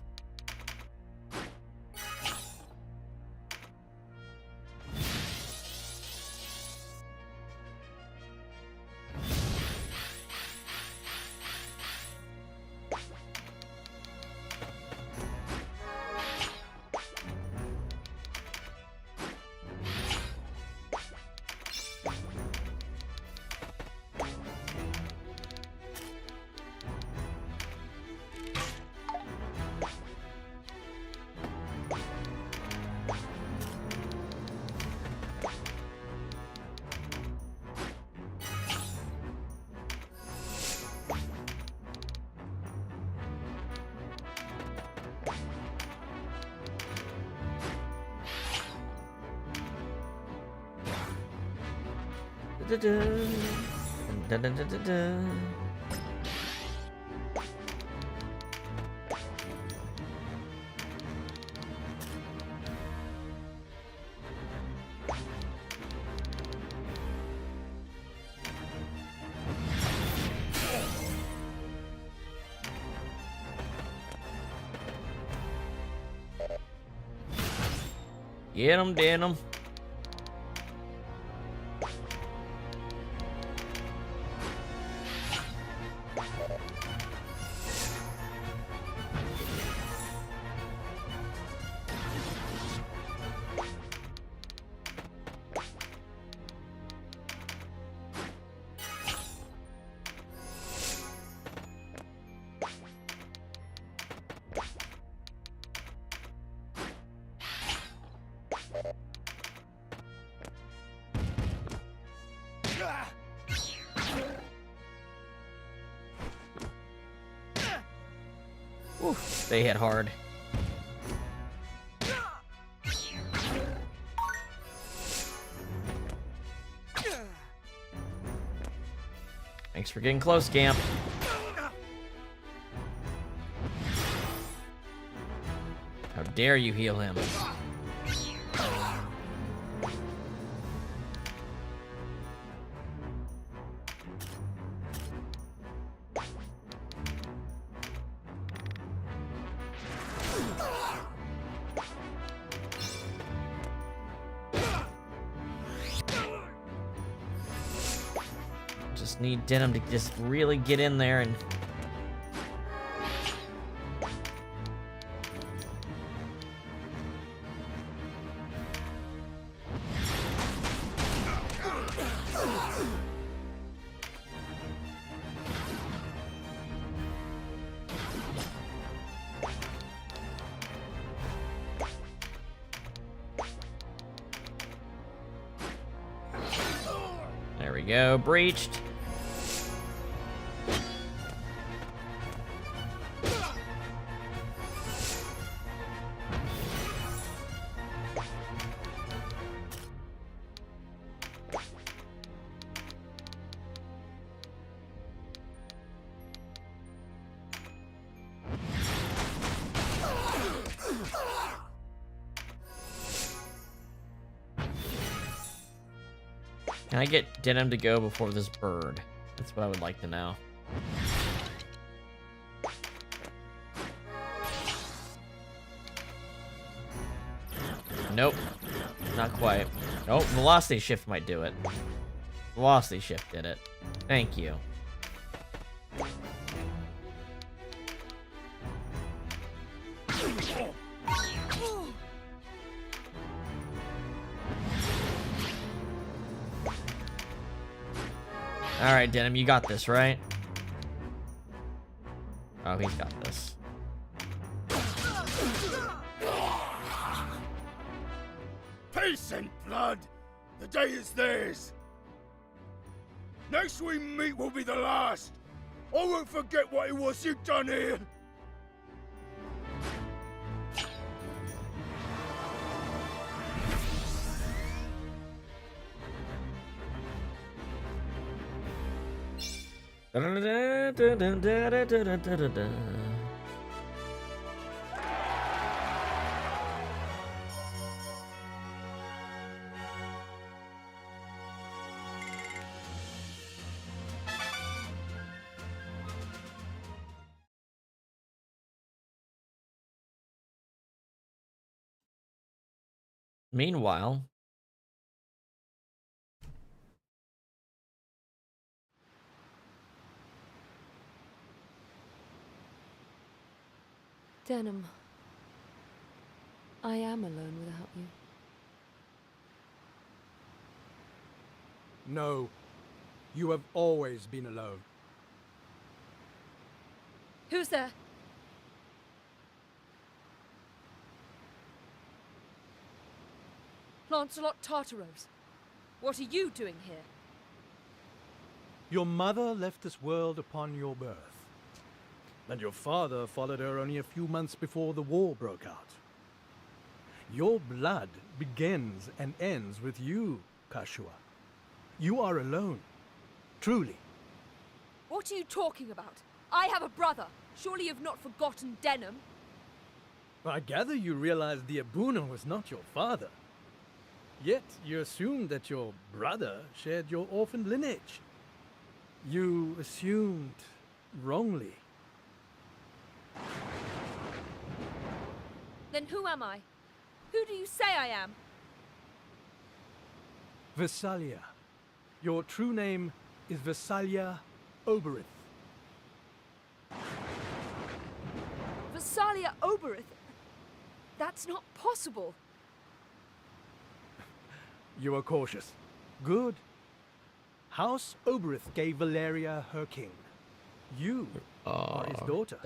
Get him, Denam. Oof, they hit hard. Thanks for getting close, Scamp. How dare you heal him? Just need Denam to just really get in there and... There we go, breached. Can I get Denam to go before this bird? That's what I would like to know. Nope. Not quite. Oh, velocity shift might do it. Velocity shift did it. Thank you. Alright, Denam, you got this, right? Oh, he's got this. Peace and blood! The day is theirs! Next we meet will be the last! I won't forget what it was you done here! Meanwhile, Denam, I am alone without you. No, you have always been alone. Who's there? Lancelot Tartaros. What are you doing here? Your mother left this world upon your birth, and your father followed her only a few months before the war broke out. Your blood begins and ends with you, Kashua. You are alone, truly. What are you talking about? I have a brother. Surely you've not forgotten Denam. I gather you realized the Abuna was not your father. Yet you assumed that your brother shared your orphan lineage. You assumed wrongly. Then who am I? Who do you say I am? Vesalia. Your true name is Vesalia Oberith. Vesalia Oberith? That's not possible. You are cautious. Good. House Oberith gave Valeria her king. You are his daughter.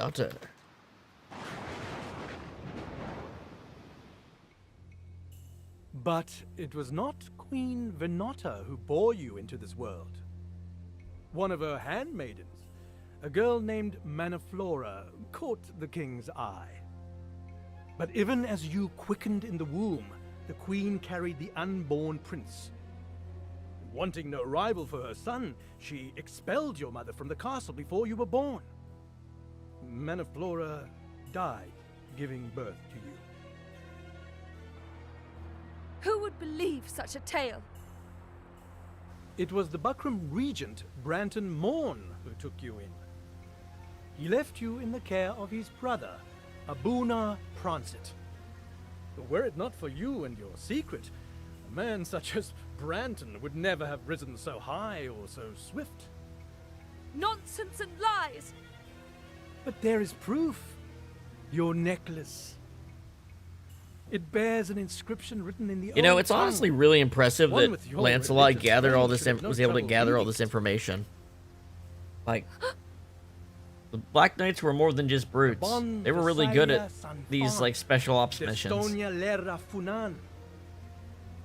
But it was not Queen Venata who bore you into this world. One of her handmaidens, a girl named Manaflora, caught the king's eye. But even as you quickened in the womb, the queen carried the unborn prince. Wanting no rival for her son, she expelled your mother from the castle before you were born. Manaflora died giving birth to you. Who would believe such a tale? It was the Buckram regent, Branton Morn, who took you in. He left you in the care of his brother, Abuna Prancet. But were it not for you and your secret, a man such as Branton would never have risen so high or so swift. Nonsense and lies! But there is proof. Your necklace. It bears an inscription written in the you know, old it's tongue. honestly really impressive One that with your Lancelot religious gathered all faith this, should have no was able to trouble gather all reading this it. information. Like, the Black Knights were more than just brutes. They were really good at these, like, special ops missions. Destonia Lera Funan.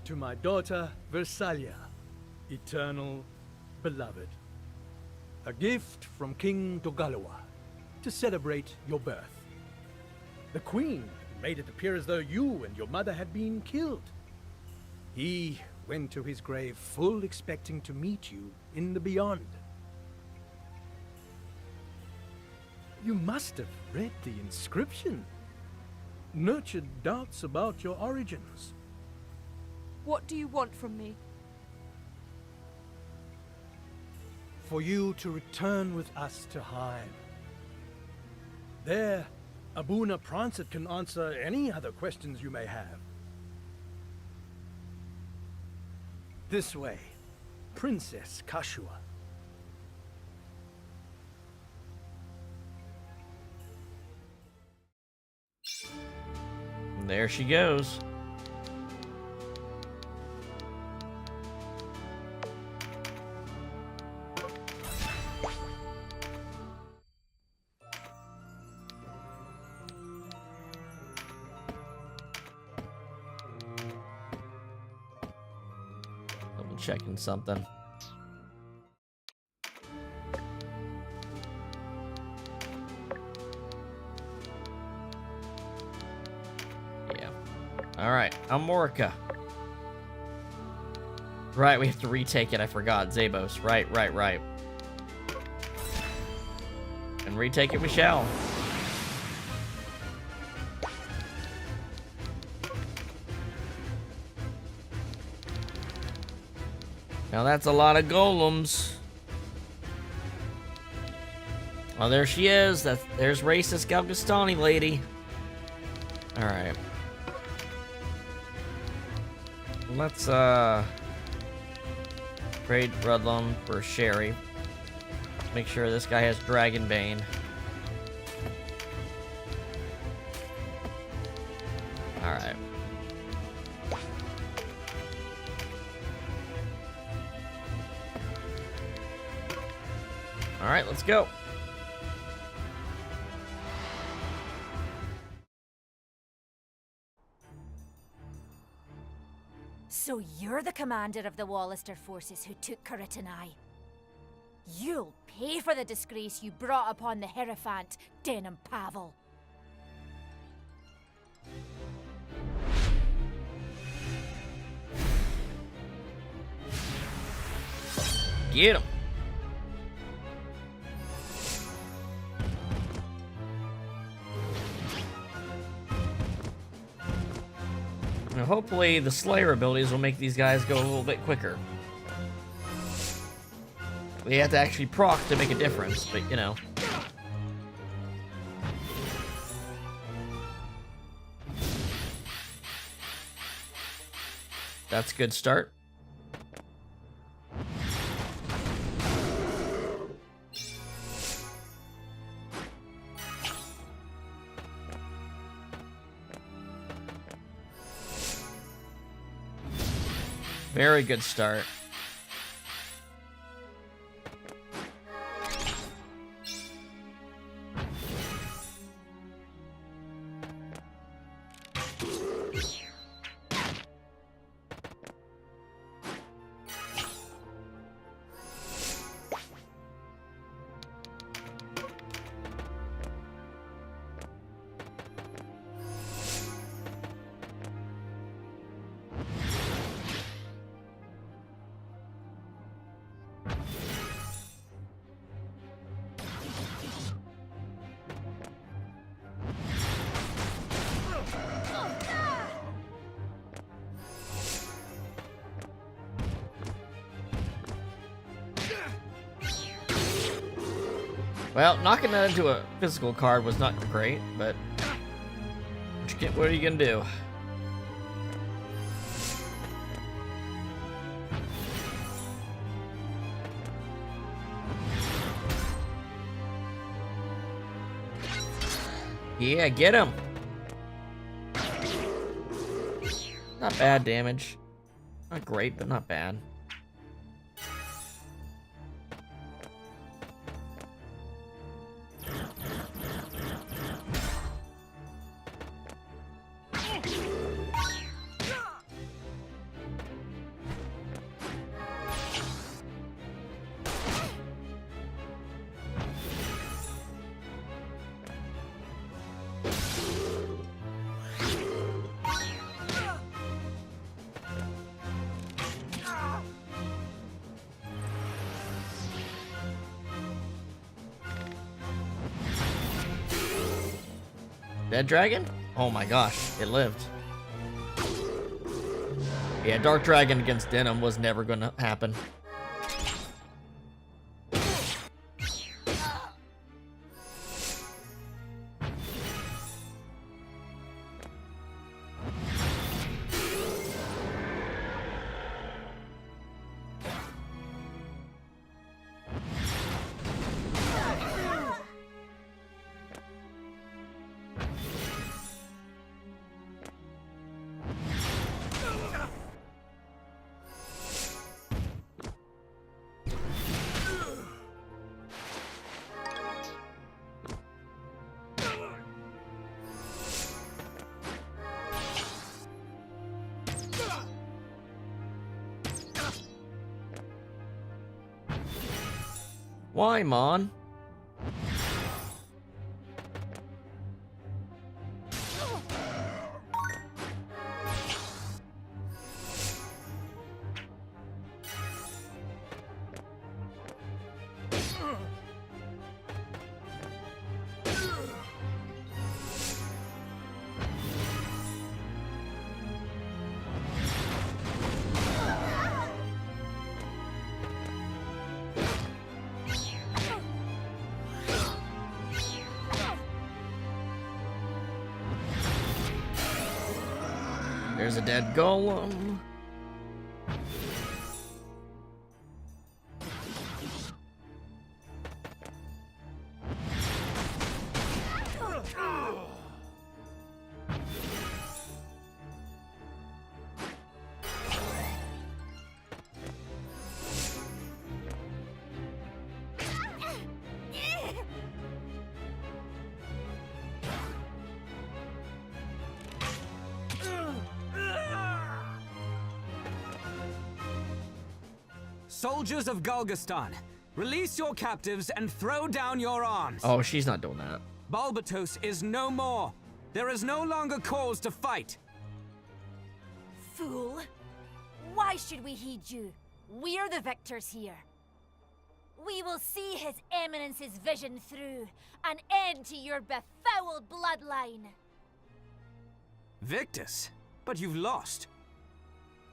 To my daughter, Versalia, eternal beloved. A gift from King Dogalawa to celebrate your birth. The Queen made it appear as though you and your mother had been killed. He went to his grave full expecting to meet you in the beyond. You must have read the inscription. Nurtured doubts about your origins. What do you want from me? For you to return with us to Heim. There, Abuna Prancet can answer any other questions you may have. This way, Princess Kashua. And there she goes. Double checking something. Alright, Amorica. Right, we have to retake it, I forgot. Zabos. Right. And retake it we shall. Now that's a lot of golems. Oh, there she is. There's racist Galgastani lady. Alright. Let's trade Rudlum for Sherry. Let's make sure this guy has Dragonbane. Alright. Alright, let's go. So you're the commander of the Wallister forces who took Curitanai. You'll pay for the disgrace you brought upon the Hierophant, Denam Pavel. Get him. Now hopefully the Slayer abilities will make these guys go a little bit quicker. We have to actually proc to make a difference, but you know. That's a good start. Very good start. Well, knocking that into a physical card was not great, but what are you gonna do? Yeah, get him. Not bad damage. Not great, but not bad. Dead dragon? Oh my gosh, it lived. Yeah, Dark Dragon against Denam was never gonna happen. Why, Mon? There's a dead golem. Soldiers of Galgastan, release your captives and throw down your arms. Oh, she's not doing that. Balbatos is no more. There is no longer cause to fight. Fool! Why should we heed you? We're the victors here. We will see His Eminence's vision through, an end to your befouled bloodline. Victus? But you've lost.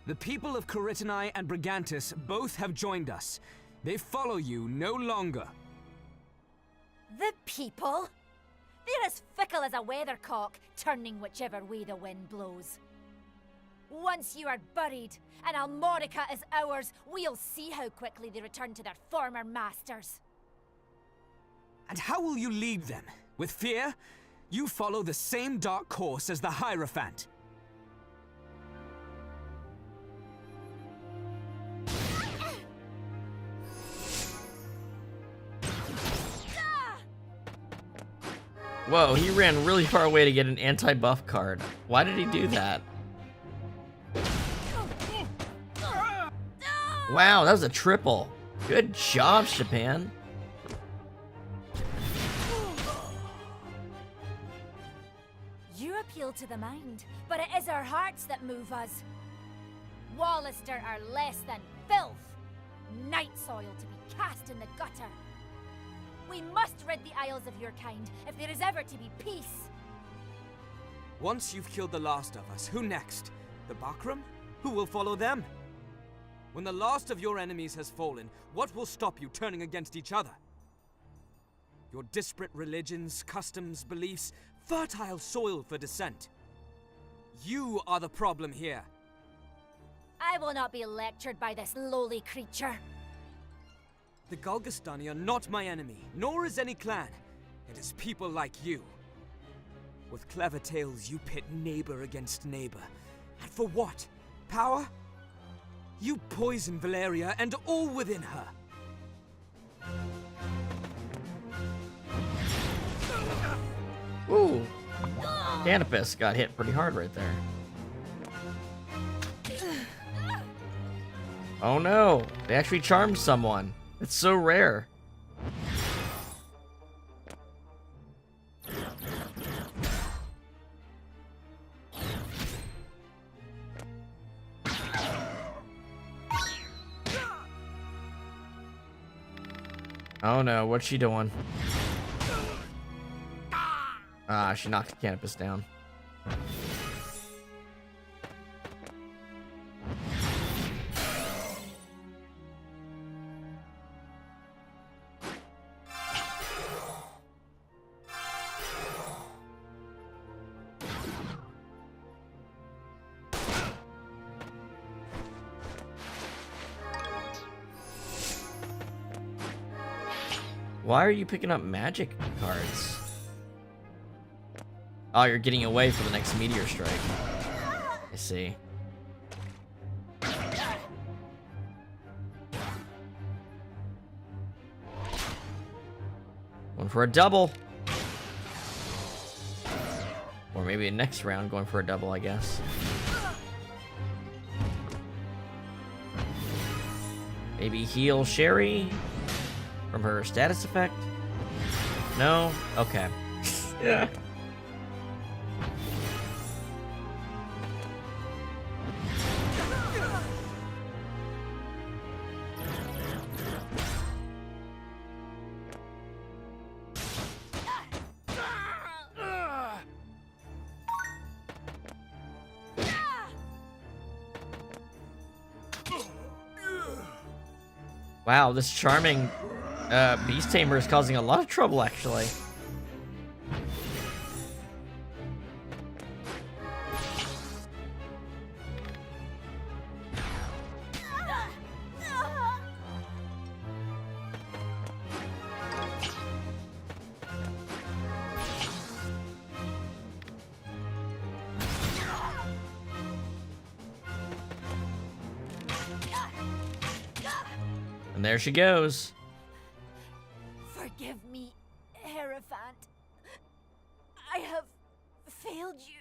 The people of Caritini and Brigantis both have joined us. They follow you no longer. The people? They're as fickle as a weathercock, turning whichever way the wind blows. Once you are buried, and Almorica is ours, we'll see how quickly they return to their former masters. And how will you lead them? With fear? You follow the same dark course as the Hierophant. Whoa, he ran really far away to get an anti-buff card. Why did he do that? Wow, that was a triple. Good job, Japan. You appeal to the mind, but it is our hearts that move us. Wallister are less than filth, night soil to be cast in the gutter. We must rid the Isles of your kind if there is ever to be peace. Once you've killed the last of us, who next? The Bakram? Who will follow them? When the last of your enemies has fallen, what will stop you turning against each other? Your disparate religions, customs, beliefs, fertile soil for dissent. You are the problem here. I will not be lectured by this lowly creature. The Galgastani are not my enemy, nor is any clan. It is people like you. With clever tales, you pit neighbor against neighbor. And for what? Power? You poison Valeria and all within her. Ooh. Canopus got hit pretty hard right there. Oh no, they actually charmed someone. It's so rare. Oh no, what's she doing? Ah, she knocked the Canopus down. Why are you picking up magic cards? Oh, you're getting away for the next meteor strike. I see. Going for a double. Or maybe next round going for a double, I guess. Maybe heal Sherry from her status effect? No? Okay. Yeah. Wow, this charming beast tamer is causing a lot of trouble, actually. And there she goes. Forgive me, Hierophant. I have failed you.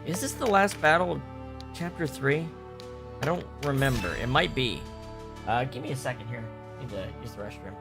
Is this the last battle of Chapter 3? I don't remember. It might be. Give me a second here. I need to use the restroom.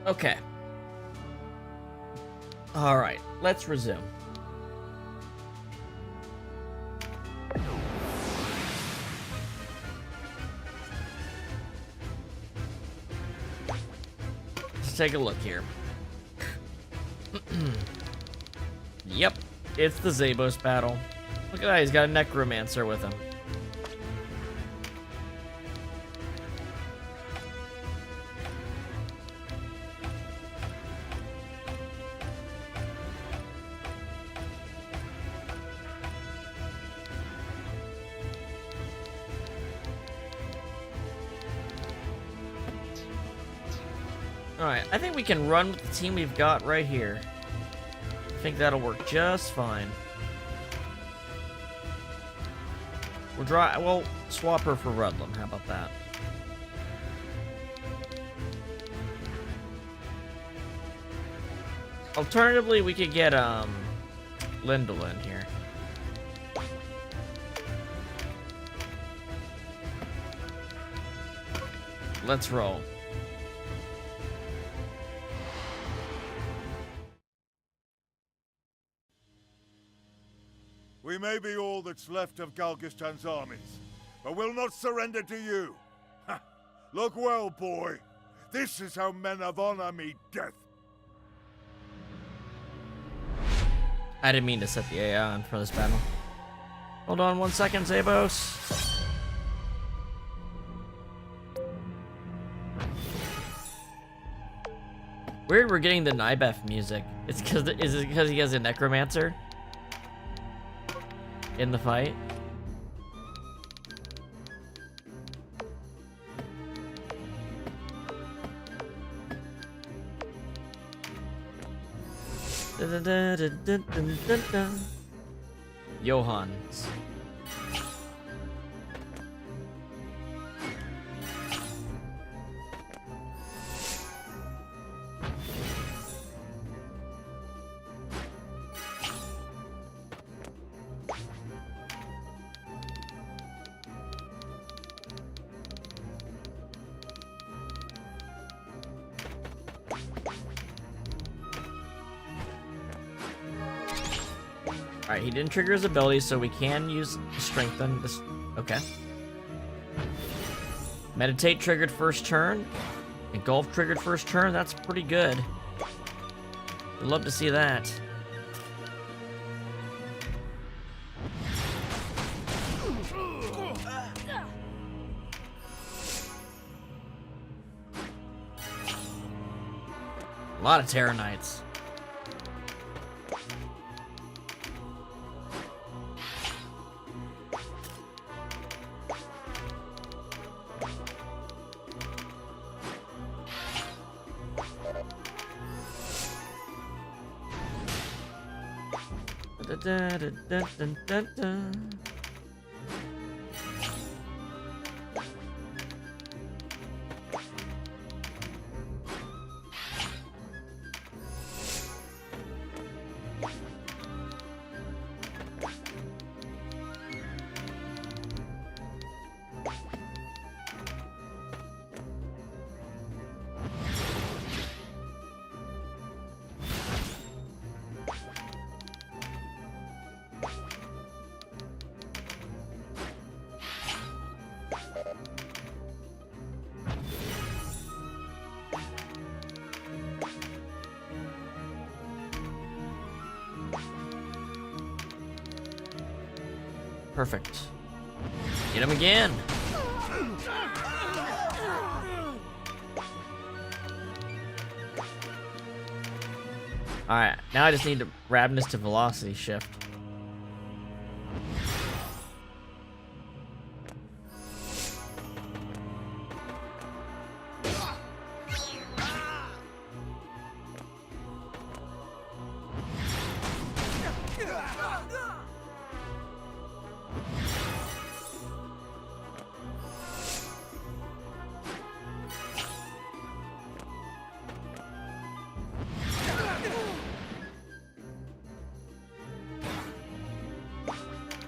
Okay. Alright, let's resume. Let's take a look here. Yep, it's the Zabos battle. Look at that, he's got a necromancer with him. Alright, I think we can run with the team we've got right here. I think that'll work just fine. We'll swap her for Rudlam, how about that? Alternatively, we could get, Lindel in here. Let's roll. We may be all that's left of Galgistan's armies, but we'll not surrender to you. Ha! Look well, boy. This is how men of honor meet death. I didn't mean to set the AI on for this battle. Hold on 1 second, Zabos. Weird we're getting the Nibeth music. Is it because he has a necromancer in the fight? Dun-dun-dun-dun-dun-dun-dun. Johans. Alright, he didn't trigger his ability, so we can use Strengthen this. Okay. Meditate triggered first turn. Engulf triggered first turn. That's pretty good. I'd love to see that. A lot of Terror Knights. Da-da-da-da-da-da-da. Perfect. Get him again. Alright, now I just need to Ravenous to Velocity Shift.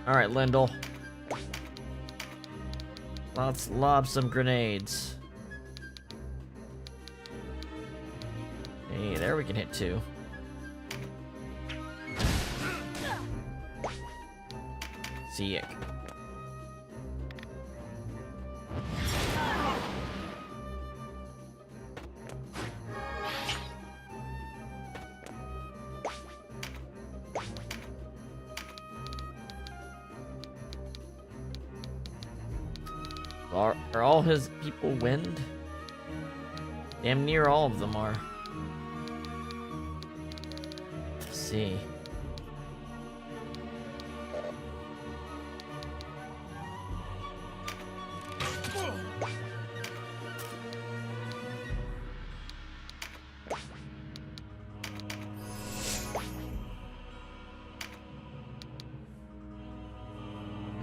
Alright, Lindell. Let's lob some grenades. Hey, there we can hit two. Sick. Are all his people wind? Damn near all of them are. Let's see.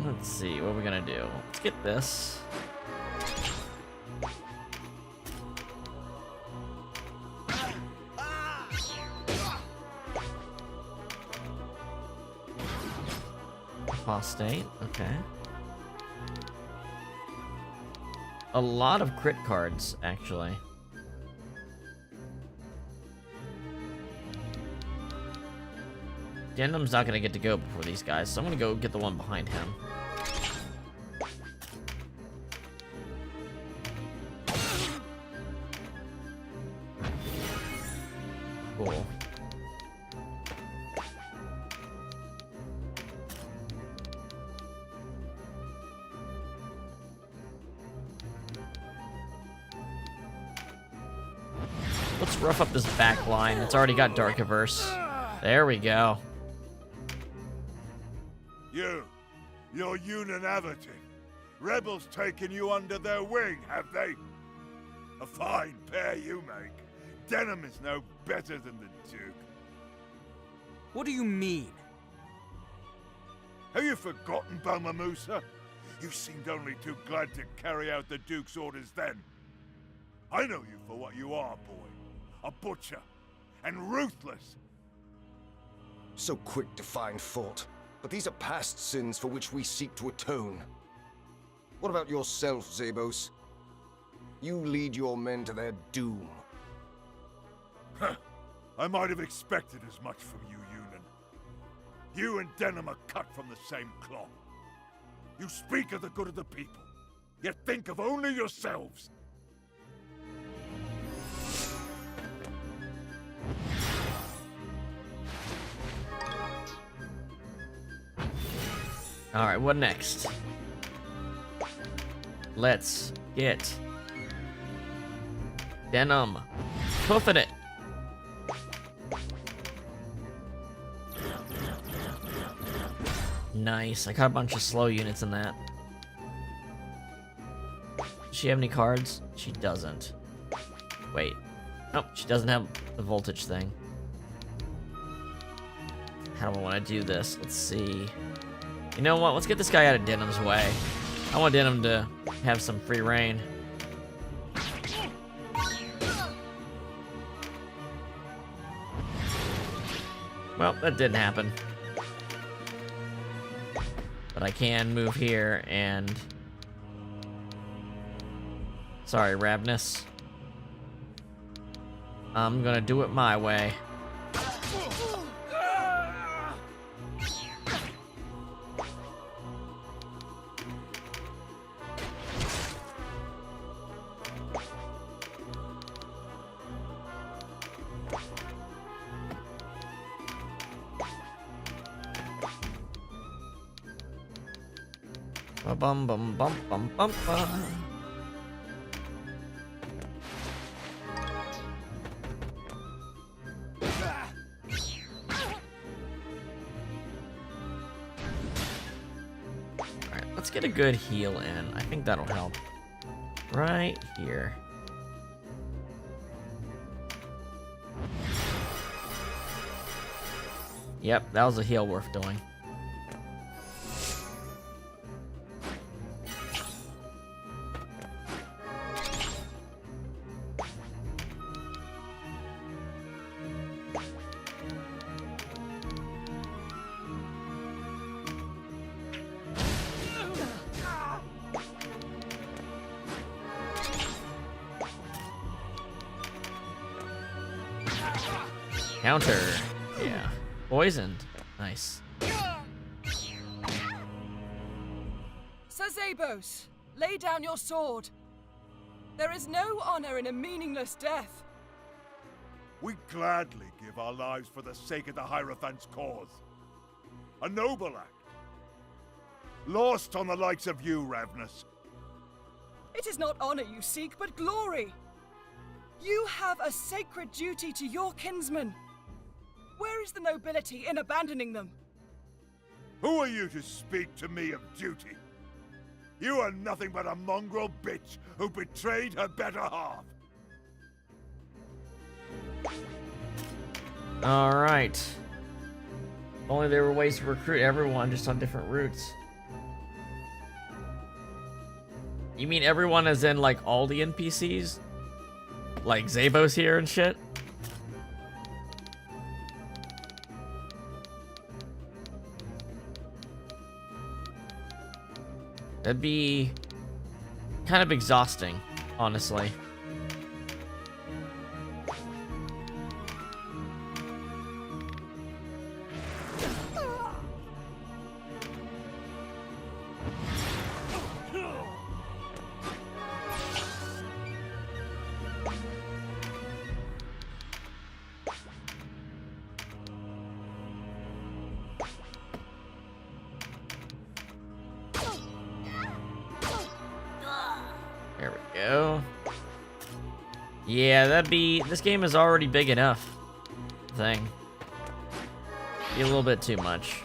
Let's see, what are we gonna do? Let's get this. Apostate, okay. A lot of crit cards, actually. Denam's not gonna get to go before these guys, so I'm gonna go get the one behind him. Cool. Let's rough up this back line. It's already got Dark Averse. There we go. You're Uninaviting. Rebels taken you under their wing, have they? A fine pair you make. Denam is no better than the Duke. What do you mean? Have you forgotten, Balmamusa? You seemed only too glad to carry out the Duke's orders then. I know you for what you are, boy. A butcher. And ruthless. So quick to find fault. But these are past sins for which we seek to atone. What about yourself, Zabos? You lead your men to their doom. Huh. I might have expected as much from you, Yunan. You and Denam are cut from the same cloth. You speak of the good of the people, yet think of only yourselves. Alright, what next? Let's get Denam. Hoofing it. Nice. I got a bunch of slow units in that. Does she have any cards? She doesn't. Wait. Nope, she doesn't have the voltage thing. How do I want to do this? Let's see. You know what? Let's get this guy out of Denam's way. I want Denam to have some free reign. Well, that didn't happen. But I can move here and... Sorry, Ravnus. I'm gonna do it my way. Bum bum bum bum bum bum. Alright, let's get a good heal in. I think that'll help. Right here. Yep, that was a heal worth doing. Counter. Yeah. Poisoned. Nice. Sir Zabos, lay down your sword. There is no honor in a meaningless death. We gladly give our lives for the sake of the Hierophant's cause. A noble act. Lost on the likes of you, Ravnus. It is not honor you seek, but glory. You have a sacred duty to your kinsmen. Where is the nobility in abandoning them? Who are you to speak to me of duty? You are nothing but a mongrel bitch who betrayed her better half. Alright. Only there were ways to recruit everyone, just on different routes. You mean everyone as in, like, all the NPCs? Like Zabos here and shit? That'd be kind of exhausting, honestly. There we go. Yeah, this game is already big enough. Thing. Be a little bit too much.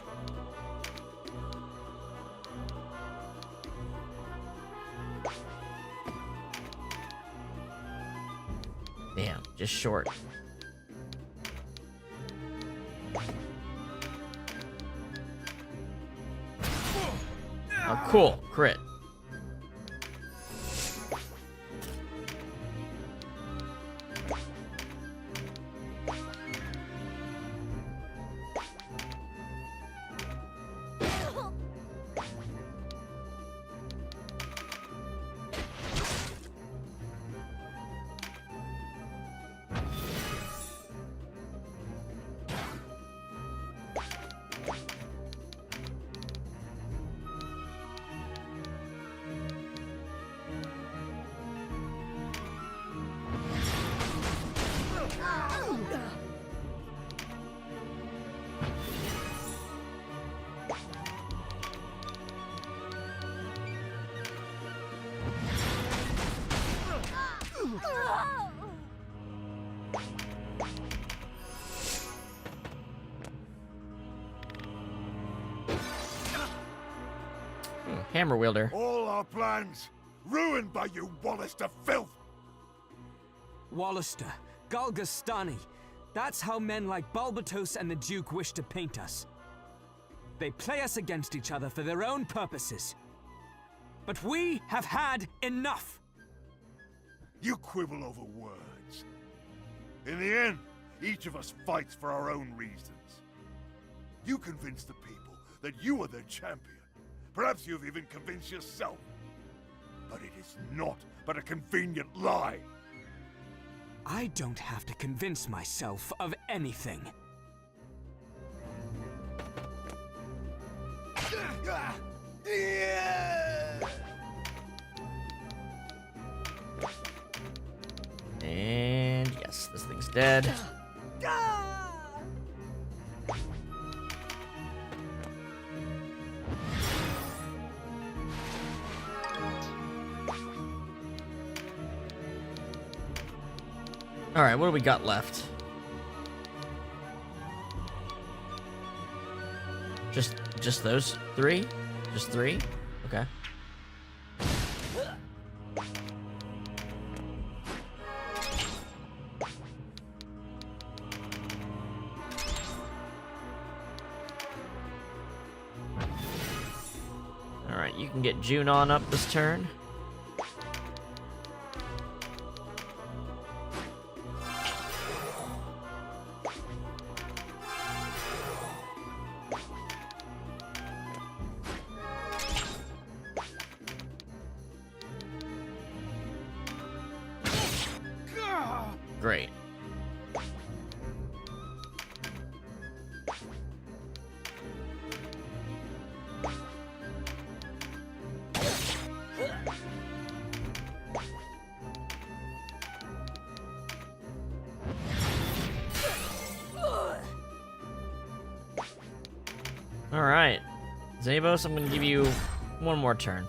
Damn, just short. Oh, cool. Crit. Hammer wielder. All our plans ruined by you, Wallister filth! Wallister, Galgastani. That's how men like Balbatos and the Duke wish to paint us. They play us against each other for their own purposes. But we have had enough! You quibble over words. In the end, each of us fights for our own reasons. You convince the people that you are their champion. Perhaps you've even convinced yourself. But it is not but a convenient lie. I don't have to convince myself of anything. And yes, this thing's dead. All right, what do we got left? Just those three? Just three? Okay. All right, you can get June on up this turn. Great. All right, Zabos, I'm going to give you one more turn.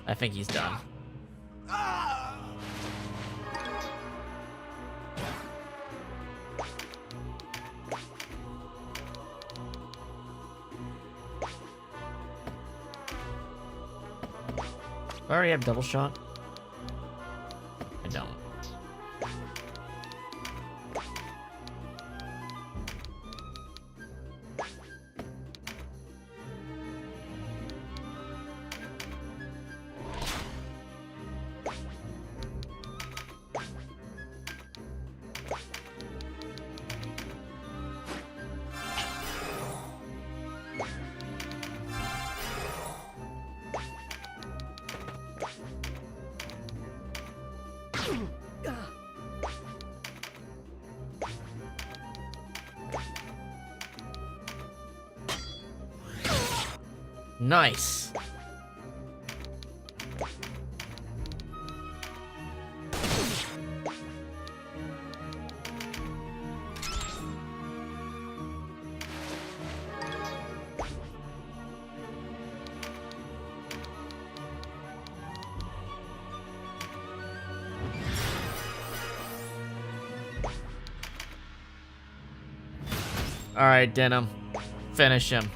I think he's done. I already have double shot. I don't. Nice. Alright, Denam. Finish him.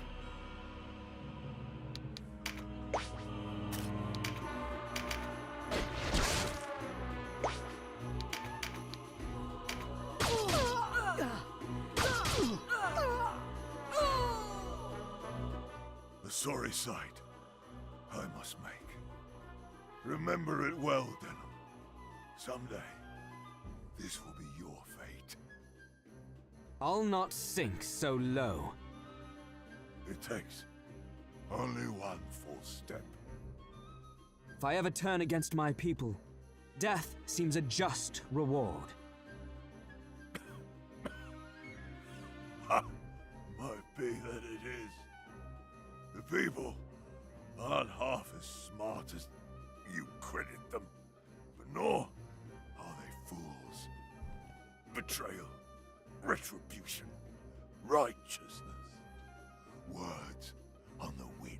The sorry sight I must make. Remember it well, Denam. Someday, this will be your fate. I'll not sink so low. It takes only one false step. If I ever turn against my people, death seems a just reward. Might be that it is. The people aren't half as smart as you credit them, but nor are they fools. Betrayal, retribution, righteousness, words on the wind.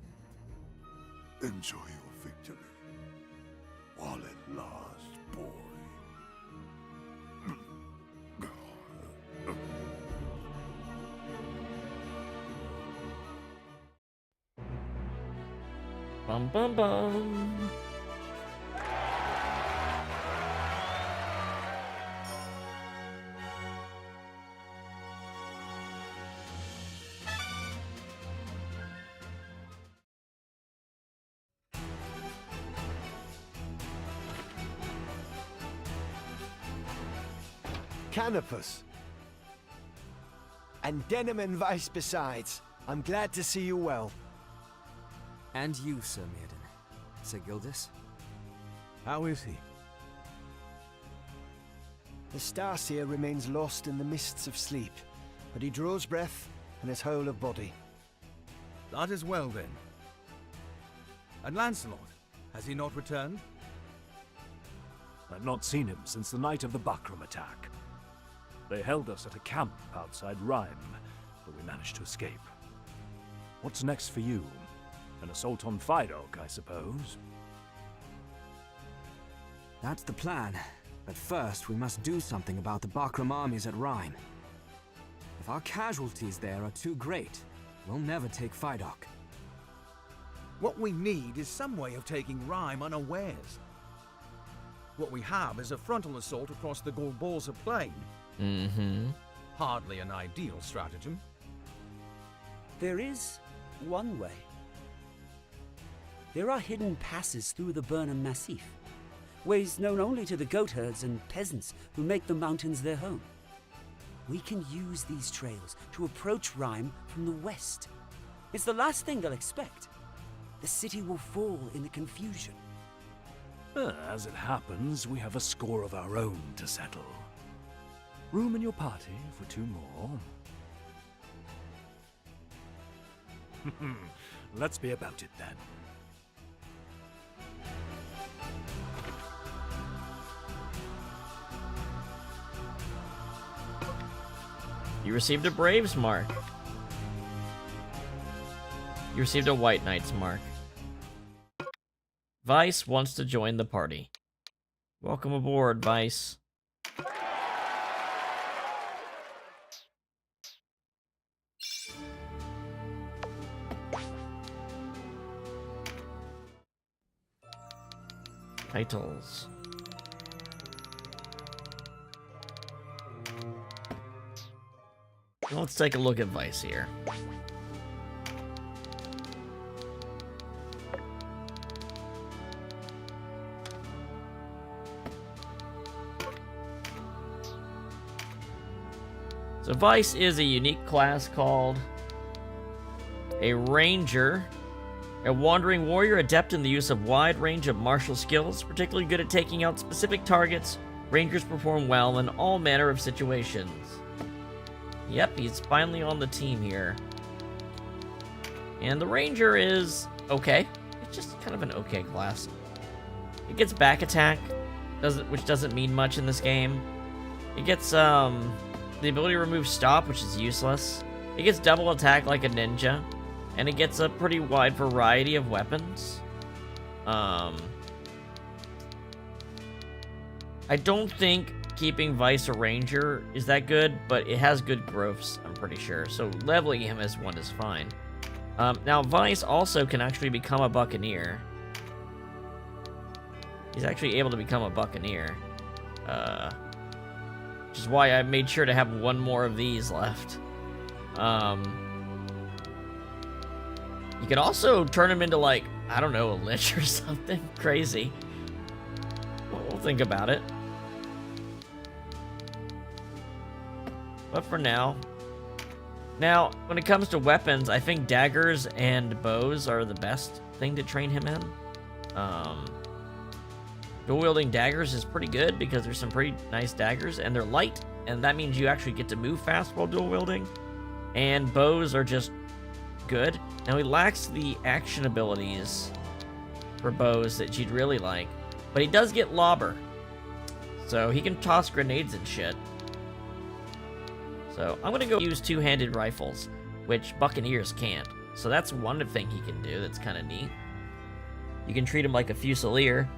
Enjoy your victory while it lasts, boy. Bum bum bum. Canopus. And Denam and Vice besides. I'm glad to see you well. And you, Sir Maiden. Sir Gildas? How is he? The Starseer remains lost in the mists of sleep, but he draws breath and is whole of body. That is well, then. And Lancelot, has he not returned? I've not seen him since the night of the Buckram attack. They held us at a camp outside Rhyme, but we managed to escape. What's next for you? An assault on Fidok, I suppose? That's the plan. But first, we must do something about the Buckram armies at Rhyme. If our casualties there are too great, we'll never take Fidok. What we need is some way of taking Rhyme unawares. What we have is a frontal assault across the Gorbolza plain. Mm-hmm. Hardly an ideal stratagem. There is one way. There are hidden passes through the Burnham Massif. Ways known only to the goatherds and peasants who make the mountains their home. We can use these trails to approach Rhyme from the west. It's the last thing they'll expect. The city will fall in the confusion. As it happens, we have a score of our own to settle. Room in your party for two more? Let's be about it then. You received a Braves mark. You received a White Knight's mark. Vice wants to join the party. Welcome aboard, Vice. Titles. Let's take a look at Vice here. So Vice is a unique class called a Ranger, a wandering warrior adept in the use of wide range of martial skills, particularly good at taking out specific targets. Rangers perform well in all manner of situations. Yep, he's finally on the team here. And the Ranger is okay. It's just kind of an okay class. It gets back attack, which doesn't mean much in this game. It gets the ability to remove stop, which is useless. It gets double attack like a ninja. And it gets a pretty wide variety of weapons. I don't think keeping Vice a ranger is that good, but it has good growths, I'm pretty sure. So leveling him as one is fine. Now, Vice also can actually become a buccaneer. He's actually able to become a buccaneer. Which is why I made sure to have one more of these left. You could also turn him into, like, I don't know, a lich or something crazy. We'll think about it. But for now... Now, when it comes to weapons, I think daggers and bows are the best thing to train him in. Dual-wielding daggers is pretty good because there's some pretty nice daggers, and they're light, and that means you actually get to move fast while dual-wielding. And bows are just good. Now, he lacks the action abilities for bows that you'd really like, but he does get lobber. So he can toss grenades and shit. So I'm gonna go use two-handed rifles, which buccaneers can't. So that's one thing he can do that's kind of neat. You can treat him like a fusilier.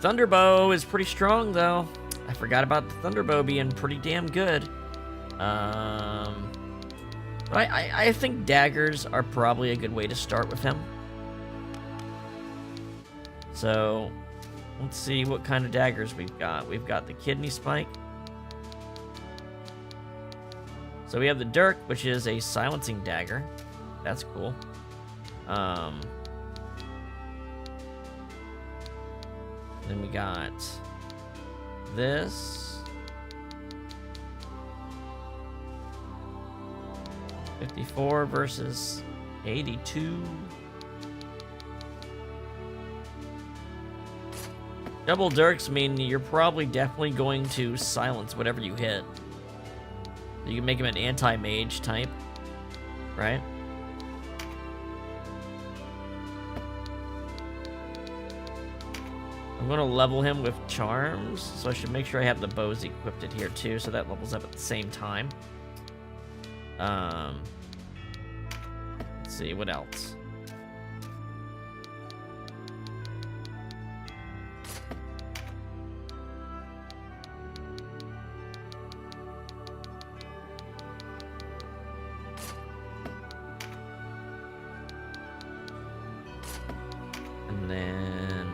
Thunderbow is pretty strong, though. I forgot about the Thunderbow being pretty damn good. But I think daggers are probably a good way to start with him. So, let's see what kind of daggers we've got. We've got the kidney spike. So we have the dirk, which is a silencing dagger. That's cool. Then we got this. 54 versus 82. Double dirks mean you're probably definitely going to silence whatever you hit. You can make him an anti-mage type, right? I'm going to level him with charms, so I should make sure I have the bows equipped here too, so that levels up at the same time. Let's see, what else? And then...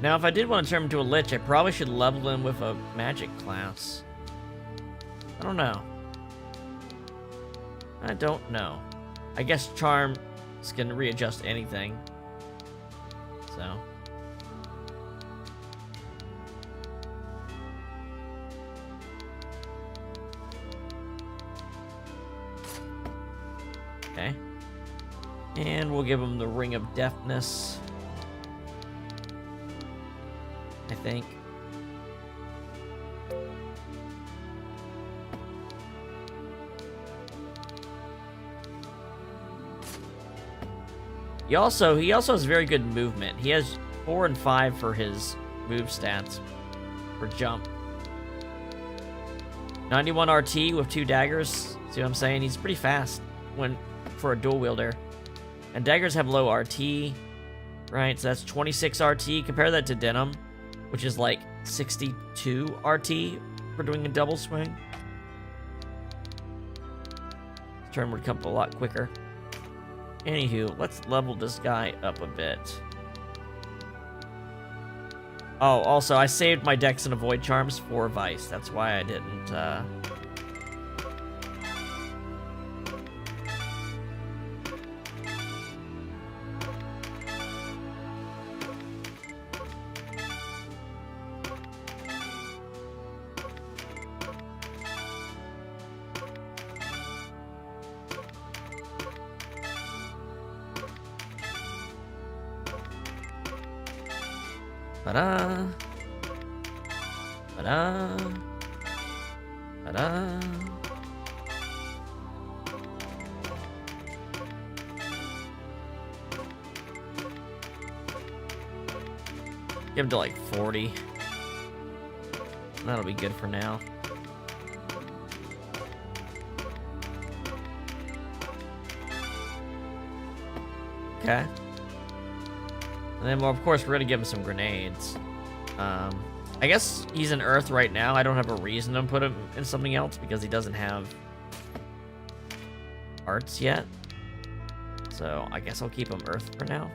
Now, if I did want to turn him into a lich, I probably should level him with a magic class. I don't know. I don't know. I guess charms can readjust anything. So... Okay. And we'll give him the Ring of Deafness. I think. He also has very good movement. He has 4 and 5 for his move stats for jump. 91 RT with 2 daggers. See what I'm saying? He's pretty fast for a dual wielder. And daggers have low RT, right? So that's 26 RT. Compare that to Denam, which is like 62 RT for doing a double swing. This turn would come up a lot quicker. Anywho, let's level this guy up a bit. Oh, also, I saved my Dex and Avoid Charms for Vice. That's why I didn't, Ta-da! Ta-da! Ta-da! Give him to like 40. That'll be good for now. Okay. And then, well, of course, we're gonna give him some grenades. I guess he's in Earth right now. I don't have a reason to put him in something else because he doesn't have arts yet. So I guess I'll keep him Earth for now.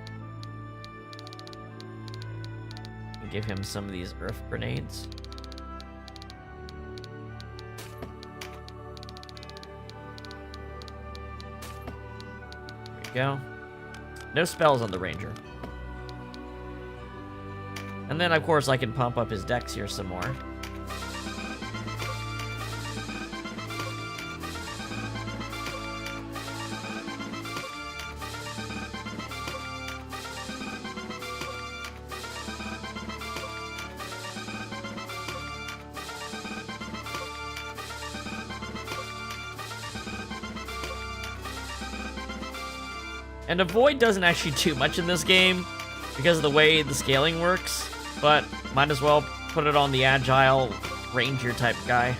And give him some of these Earth grenades. There we go. No spells on the Ranger. And then, of course, I can pump up his dex here some more. And Avoid doesn't actually do much in this game because of the way the scaling works, but might as well put it on the agile ranger type guy.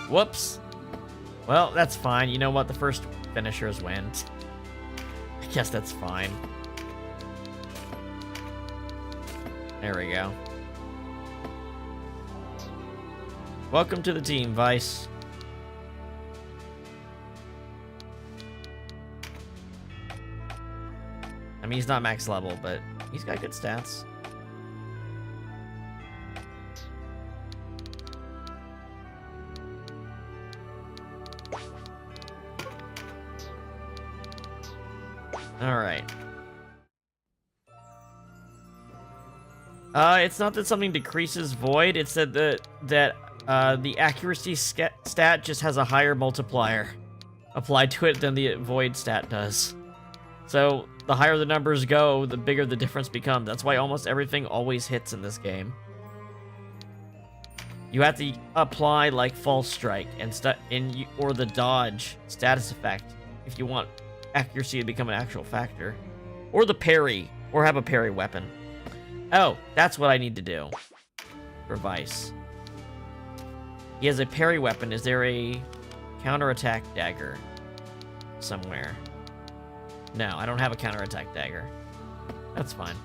Whoops. Well, that's fine. You know what? The first finishers went. I guess that's fine. There we go. Welcome to the team, Vice. I mean, he's not max level, but he's got good stats. All right. It's not that something decreases Void. It's that the accuracy stat just has a higher multiplier applied to it than the Void stat does. So the higher the numbers go, the bigger the difference becomes. That's why almost everything always hits in this game. You have to apply like False Strike or the Dodge status effect if you want accuracy to become an actual factor, or the parry, or have a parry weapon. Oh, that's what I need to do for Vice. He has a parry weapon. Is there a counterattack dagger somewhere? No, I don't have a counterattack dagger. That's fine.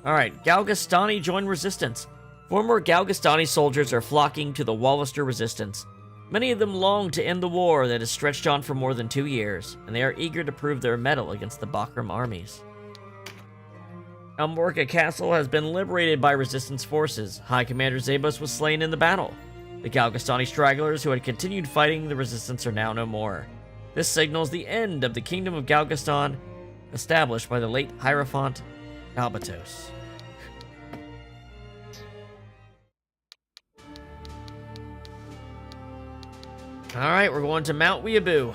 Alright, Galgastani join resistance. Former Galgastani soldiers are flocking to the Wallister resistance. Many of them long to end the war that has stretched on for more than 2 years, and they are eager to prove their mettle against the Bakram armies. Almorca Castle has been liberated by resistance forces. High Commander Zabos was slain in the battle. The Galgastani stragglers who had continued fighting the resistance are now no more. This signals the end of the Kingdom of Galgastan, established by the late Hierophant Albatos. Alright, we're going to Mount Weeaboo.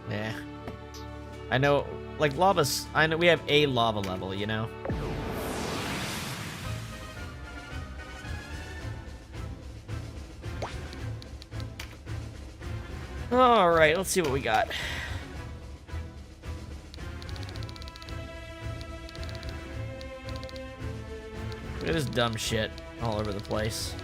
Yeah. I know, like, I know we have a lava level, you know? Alright, let's see what we got. Look at this dumb shit all over the place.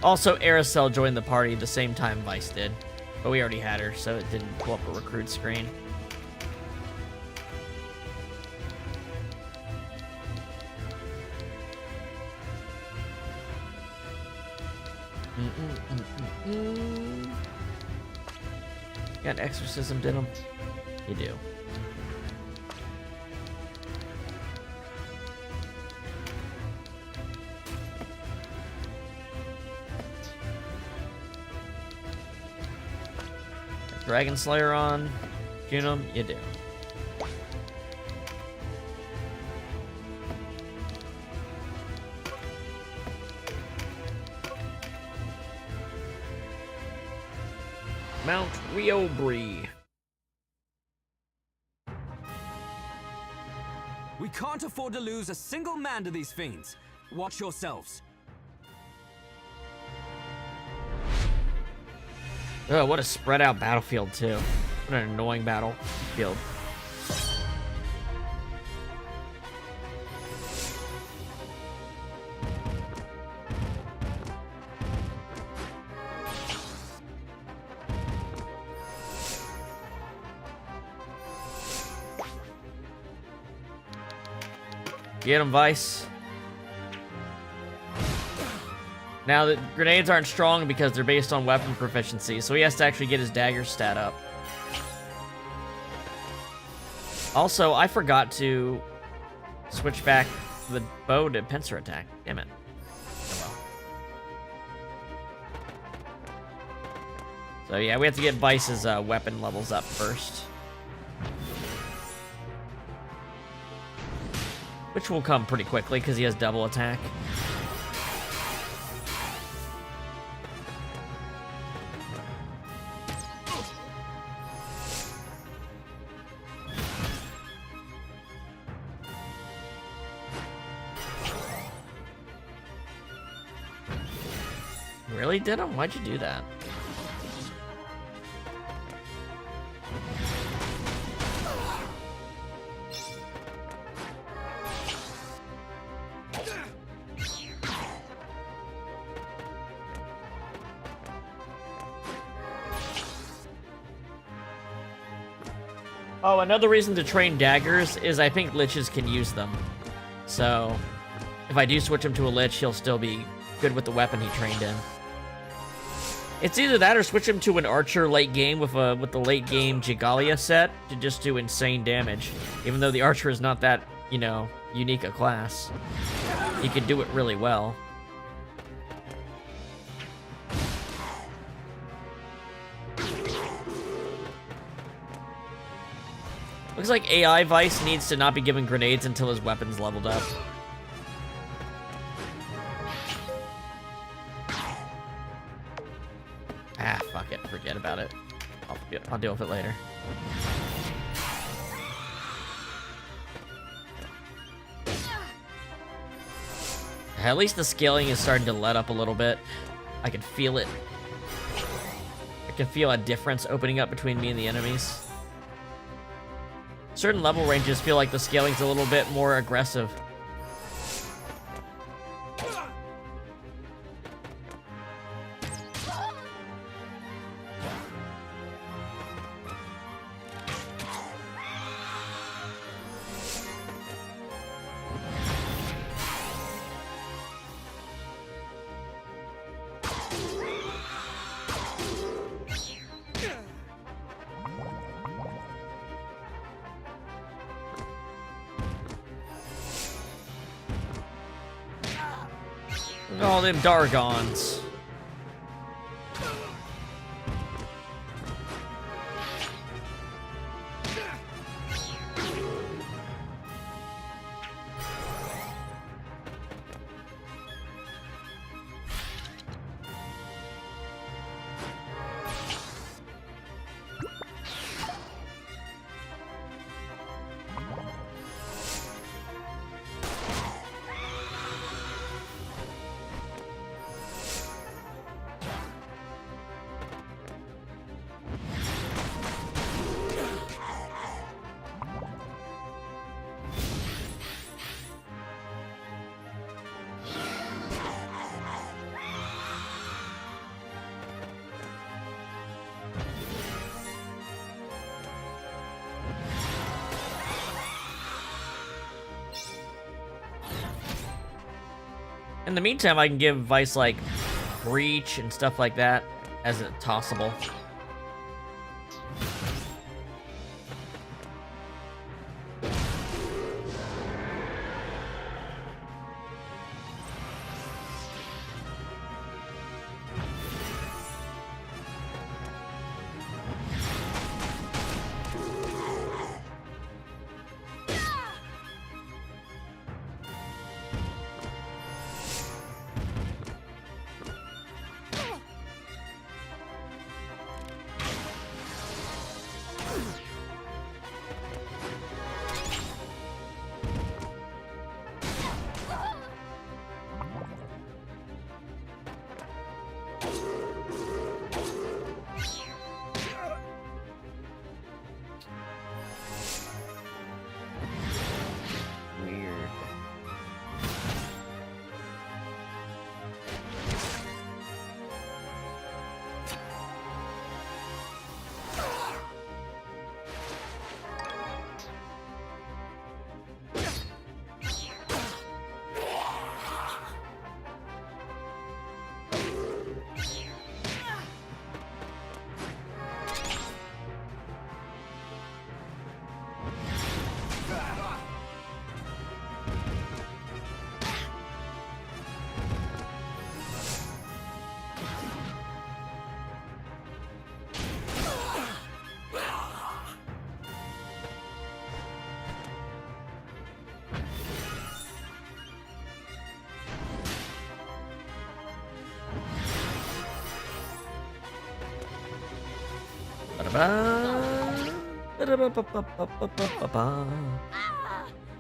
Also, Aracel joined the party the same time Vice did, but we already had her, so it didn't pull up a recruit screen. Got exorcism, Denam? You do. Dragon Slayer on. skin them? You do. Mount Riobri. We can't afford to lose a single man to these fiends. Watch yourselves. Oh, what a spread out battlefield, too. What an annoying battlefield. Get him, Vice. Now, the grenades aren't strong because they're based on weapon proficiency, so he has to actually get his dagger stat up. Also, I forgot to switch back the bow to pincer attack. Damn it. Oh well. So yeah, we have to get Vice's weapon levels up first. Which will come pretty quickly because he has double attack. Really, Denam? Why'd you do that? Oh, another reason to train daggers is I think liches can use them. So, if I do switch him to a lich, he'll still be good with the weapon he trained in. It's either that or switch him to an archer late game with the late game Jigalia set to just do insane damage. Even though the archer is not that, you know, unique a class. He can do it really well. Looks like AI Vice needs to not be given grenades until his weapon's leveled up. Ah, fuck it. Forget about it. I'll deal with it later. At least the scaling is starting to let up a little bit. I can feel it. I can feel a difference opening up between me and the enemies. Certain level ranges feel like the scaling's a little bit more aggressive. All them Dargons. In the meantime, I can give Vice, like, Breach and stuff like that as a tossable.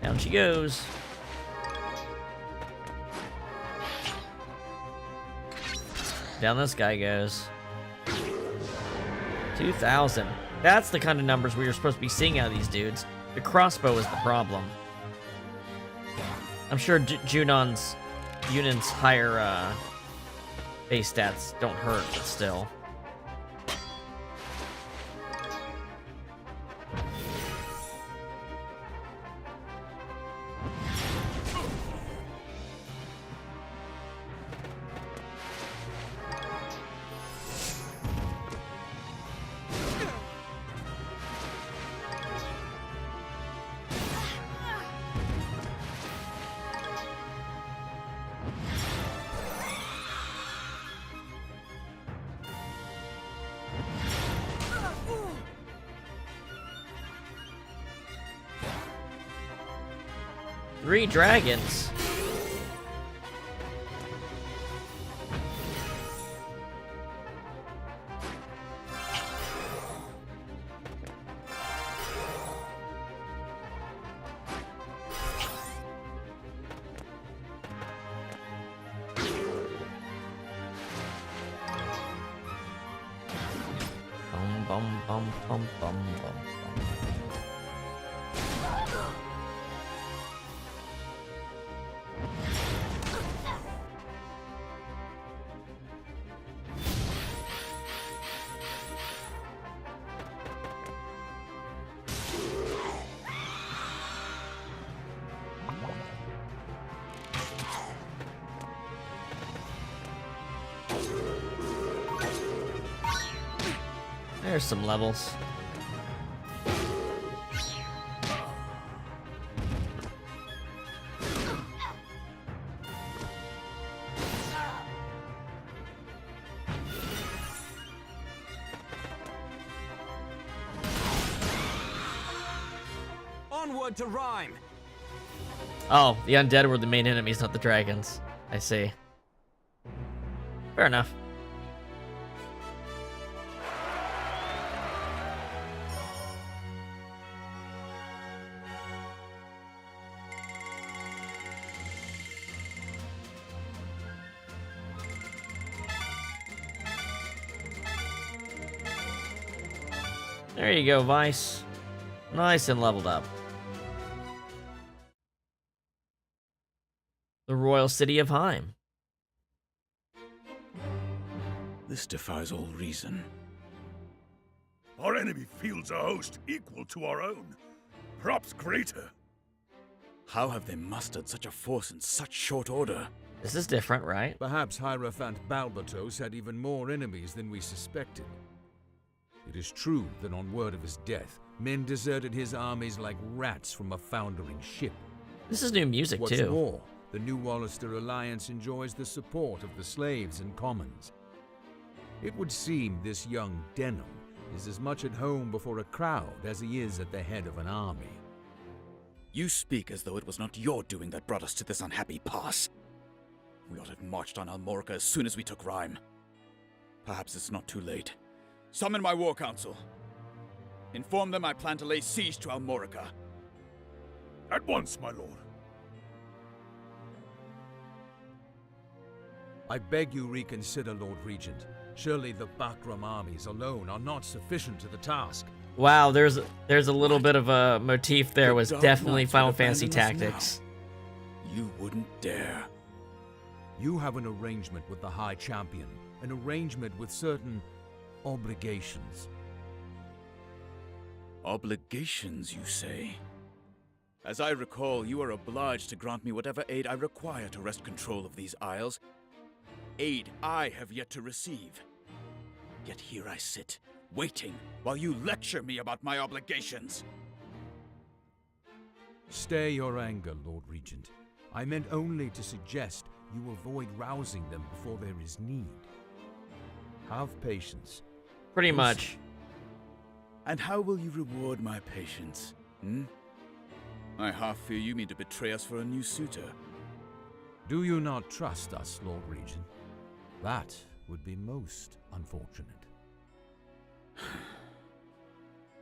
Down she goes. Down this guy goes. 2,000. That's the kind of numbers we were supposed to be seeing out of these dudes. The crossbow is the problem. I'm sure Yunan's higher base stats don't hurt, but still. Three dragons. Bum bum bum bum bum bum. There's some levels. Onward to Rhyme. Oh, the undead were the main enemies, not the dragons. I see. Fair enough. There you go, Vice. Nice and leveled up. The royal city of Heim. This defies all reason. Our enemy fields a host equal to our own, perhaps greater. How have they mustered such a force in such short order? This is different, right? Perhaps Hierophant Balbatos had even more enemies than we suspected. It is true that on word of his death, men deserted his armies like rats from a foundering ship. This is new music, What's too. more, the New Wallister Alliance enjoys the support of the slaves and commons. It would seem this young Denam is as much at home before a crowd as he is at the head of an army. You speak as though it was not your doing that brought us to this unhappy pass. We ought to have marched on Almorica as soon as we took Rhyme. Perhaps it's not too late. Summon my war council. Inform them I plan to lay siege to Almorica. At once, my lord. I beg you reconsider, Lord Regent. Surely the Bakram armies alone are not sufficient to the task. Wow, there's a little bit of a motif there. Was Dark definitely Knights Final would Fantasy abandon us Tactics. now. You wouldn't dare. You have an arrangement with the High Champion, an arrangement with certain obligations. Obligations, you say? As I recall, you are obliged to grant me whatever aid I require to wrest control of these isles. Aid I have yet to receive. Yet here I sit, waiting, while you lecture me about my obligations. Stay your anger, Lord Regent. I meant only to suggest you avoid rousing them before there is need. Have patience. Pretty much. And how will you reward my patience, I half fear you mean to betray us for a new suitor. Do you not trust us, Lord Regent? That would be most unfortunate.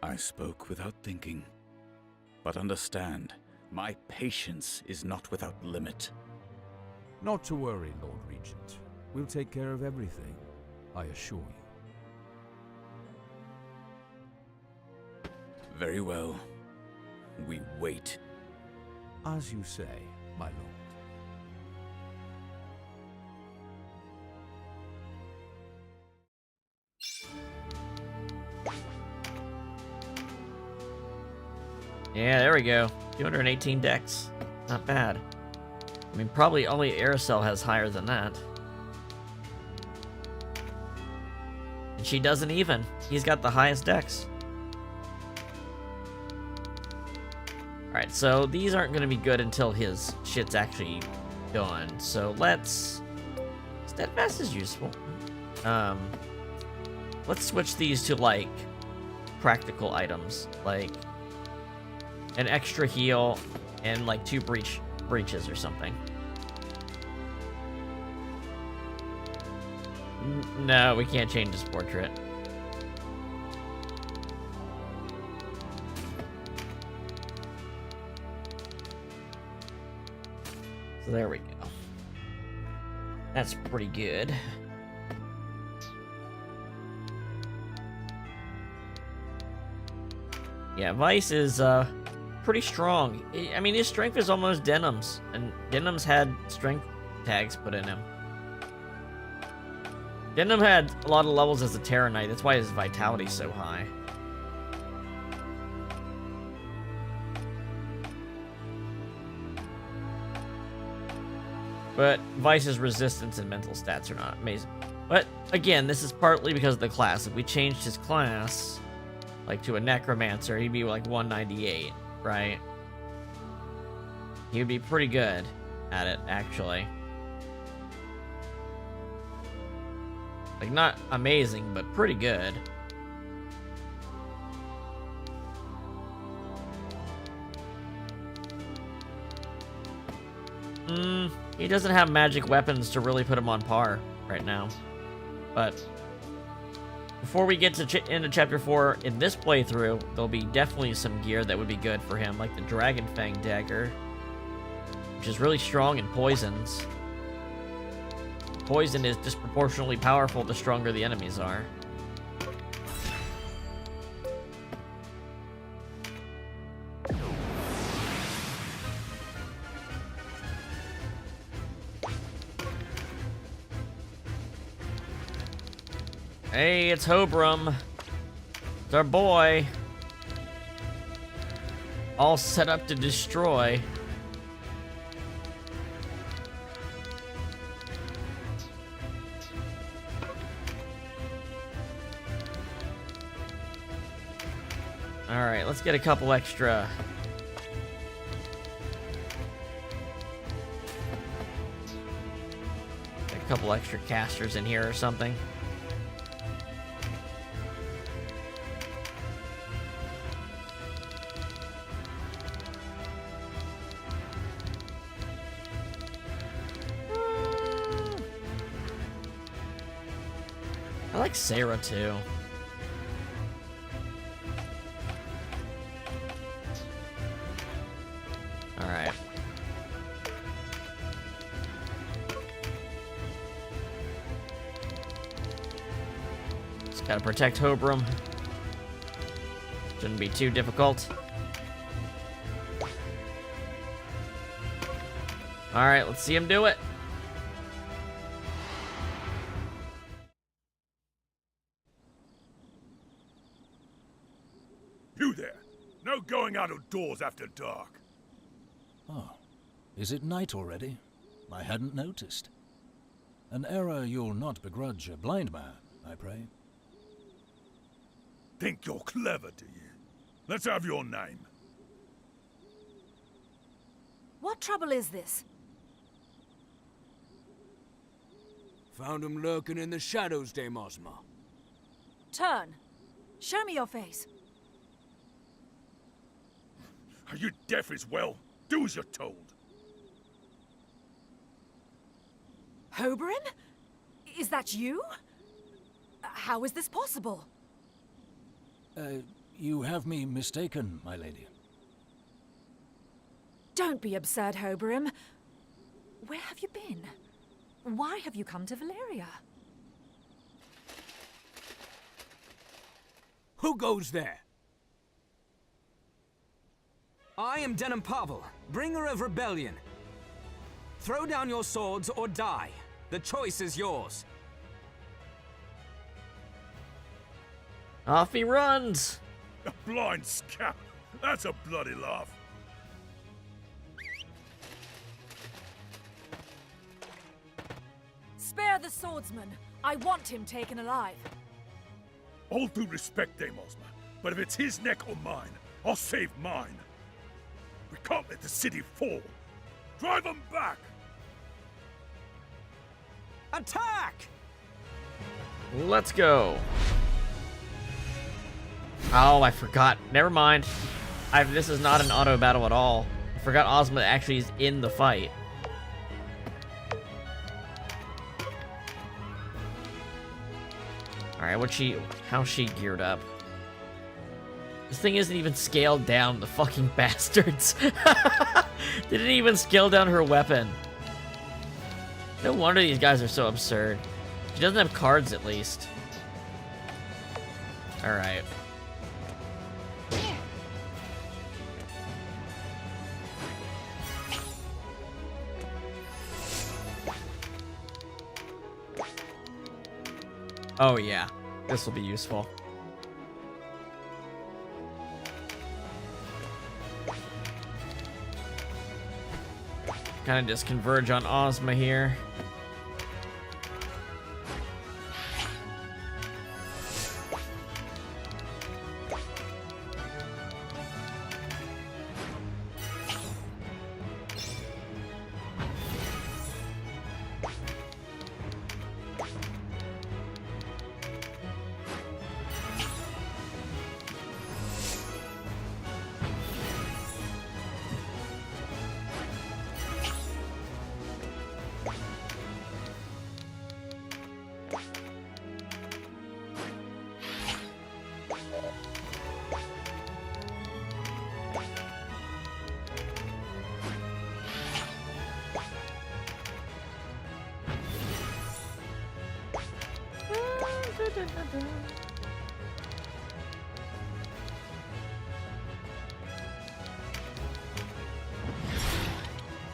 I spoke without thinking. But understand, my patience is not without limit. Not to worry, Lord Regent. We'll take care of everything, I assure you. Very well. We wait. As you say, my lord. Yeah, there we go. 218 dex. Not bad. I mean, probably only Aerosol has higher than that. And she doesn't even. He's got the highest dex. Alright, so these aren't going to be good until his shit's actually done. So let's... Steadfast is useful. Let's switch these to, like, practical items. Like, an extra heal and, like, 2 breaches or something. No, we can't change his portrait. So there we go. That's pretty good. Yeah, Vice is pretty strong. I mean, his strength is almost Denam's, and Denam's had strength tags put in him. Denam had a lot of levels as a Terra Knight, that's why his vitality's so high. But Vice's resistance and mental stats are not amazing. But, again, this is partly because of the class. If we changed his class, like, to a Necromancer, he'd be, like, 198, right? He would be pretty good at it, actually. Like, not amazing, but pretty good. He doesn't have magic weapons to really put him on par right now. But before we get to into Chapter 4 in this playthrough, there'll be definitely some gear that would be good for him, like the Dragon Fang Dagger, which is really strong in poisons. Poison is disproportionately powerful the stronger the enemies are. Hey, it's Hobrum. It's our boy. All set up to destroy. Alright, let's get a couple extra. Get a couple extra casters in here or something. I like Sarah too. Alright. Just gotta protect Hobrum. Shouldn't be too difficult. Alright, let's see him do it. You there! No going out of doors after dark! Oh, is it night already? I hadn't noticed. An error you'll not begrudge a blind man, I pray. Think you're clever, do you? Let's have your name. What trouble is this? Found him lurking in the shadows, Dame Ozma. Turn. Show me your face. Are you deaf as well? Do as you're told. Hobrum? Is that you? How is this possible? You have me mistaken, my lady. Don't be absurd, Hoberim. Where have you been? Why have you come to Valeria? Who goes there? I am Denam Pavel, bringer of rebellion. Throw down your swords or die. The choice is yours. Off he runs! A blind scout! That's a bloody laugh! Spare the swordsman. I want him taken alive. All due respect, Dame Ozma, but if it's his neck or mine, I'll save mine. We can't let the city fall. Drive them back! Attack! Let's go. Oh, I forgot. Never mind. This is not an auto battle at all. I forgot Ozma actually is in the fight. Alright, how's she geared up? This thing isn't even scaled down, the fucking bastards. Didn't even scale down her weapon. No wonder these guys are so absurd. She doesn't have cards, at least. Alright. Oh yeah, this will be useful. Kind of just converge on Ozma here.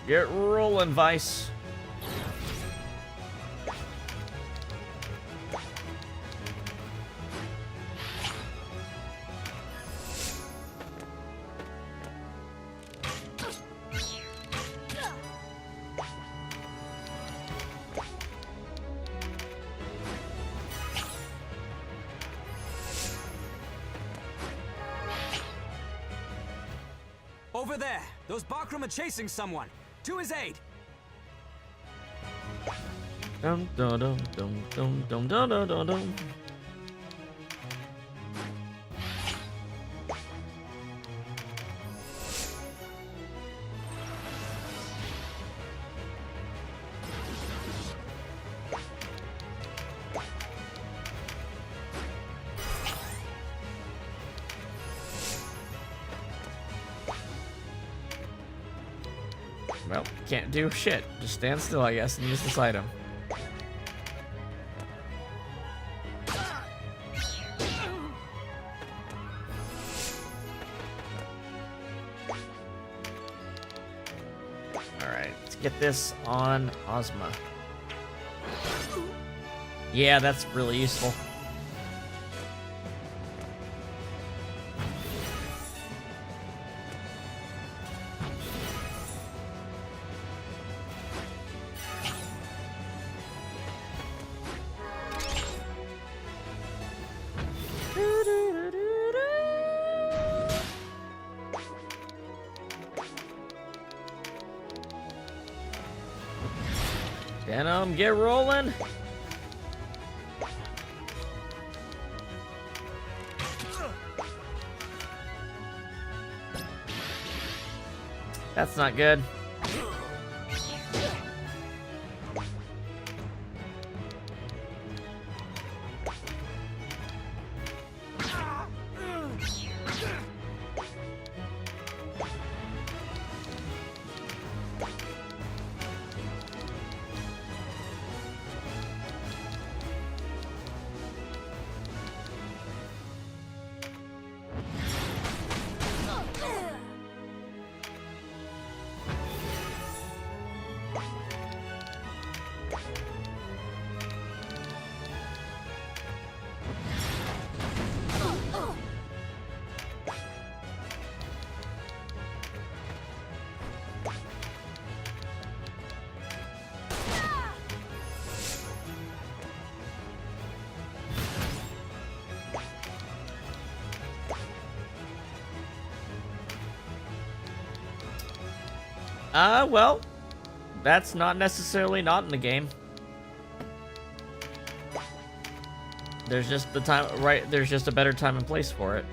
Get rolling, Vice. Over there! Those Bakram are chasing someone! To his aid! Dum dum dum dum dum dum dum dum dum dum. Well, can't do shit. Just stand still, I guess, and use this item. Alright, let's get this on Ozma. Yeah, that's really useful. Denam, get rolling. That's not good. Well, that's not necessarily not in the game. There's just the time, right? There's just a better time and place for it.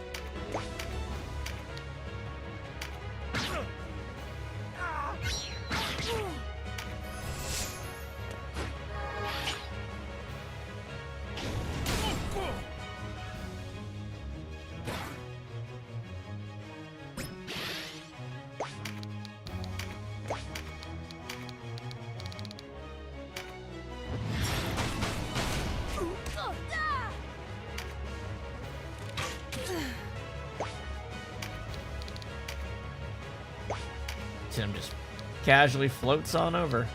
Tim just casually floats on over.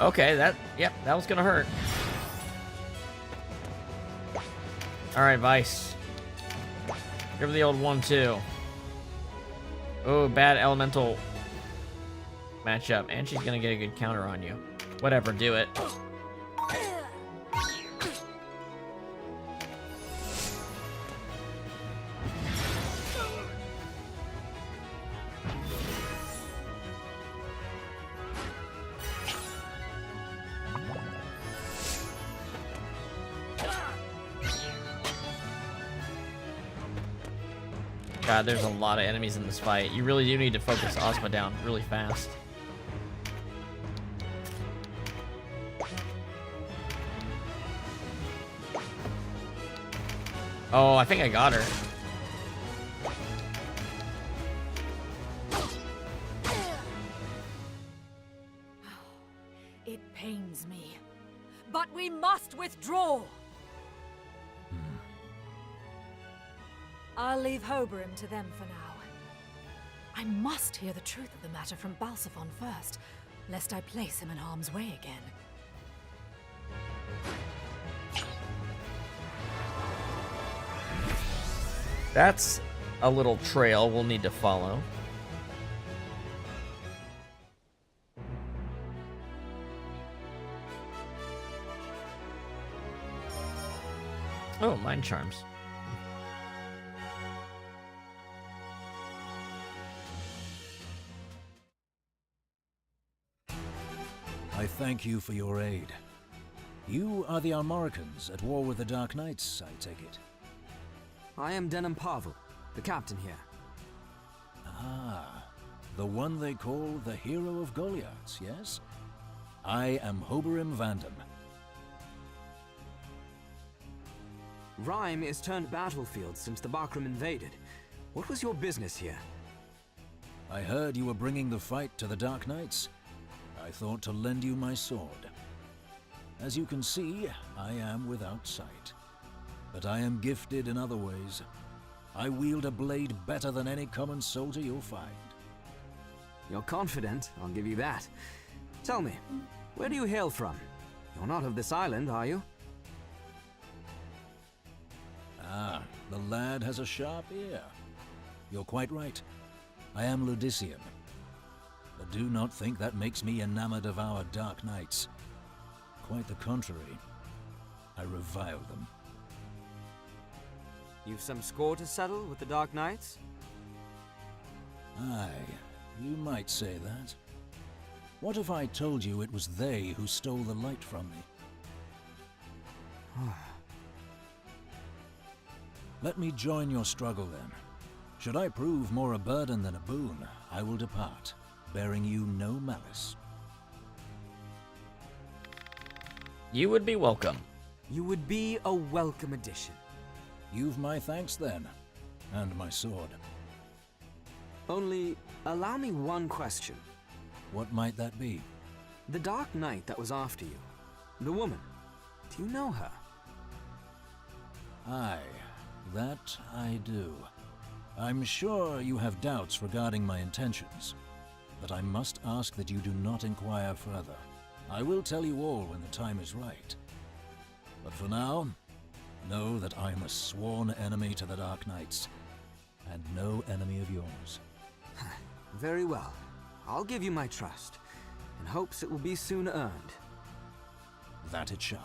Okay, that was gonna hurt. Alright, Vice. Give her the old 1-2. Oh, bad elemental matchup. And she's gonna get a good counter on you. Whatever, do it. God, there's a lot of enemies in this fight. You really do need to focus Ozma down really fast. Oh, I think I got her. It pains me, but we must withdraw. I'll leave Hoberim to them for now. I must hear the truth of the matter from Balsaphon first, lest I place him in harm's way again. That's a little trail we'll need to follow. Oh, mind charms. I thank you for your aid. You are the Almoricans at war with the Dark Knights, I take it. I am Denam Pavel, the captain here. Ah, the one they call the hero of Goliaths, yes? I am Hoberim Vandam. Rhyme is turned battlefield since the Bakram invaded. What was your business here? I heard you were bringing the fight to the Dark Knights. I thought to lend you my sword. As you can see, I am without sight. But I am gifted in other ways. I wield a blade better than any common soldier you'll find. You're confident, I'll give you that. Tell me, where do you hail from? You're not of this island, are you? Ah, the lad has a sharp ear. You're quite right. I am Ludician. But do not think that makes me enamored of our Dark Knights. Quite the contrary. I revile them. You've some score to settle with the Dark Knights? Aye, you might say that. What if I told you it was they who stole the light from me? Let me join your struggle then. Should I prove more a burden than a boon, I will depart, bearing you no malice. You would be welcome. You would be a welcome addition. You've my thanks then, and my sword. Only, allow me one question. What might that be? The Dark Knight that was after you, the woman, do you know her? Aye, that I do. I'm sure you have doubts regarding my intentions. but I must ask that you do not inquire further. I will tell you all when the time is right. But for now, know that I am a sworn enemy to the Dark Knights, and no enemy of yours. Very well. I'll give you my trust, in hopes it will be soon earned. That it shall.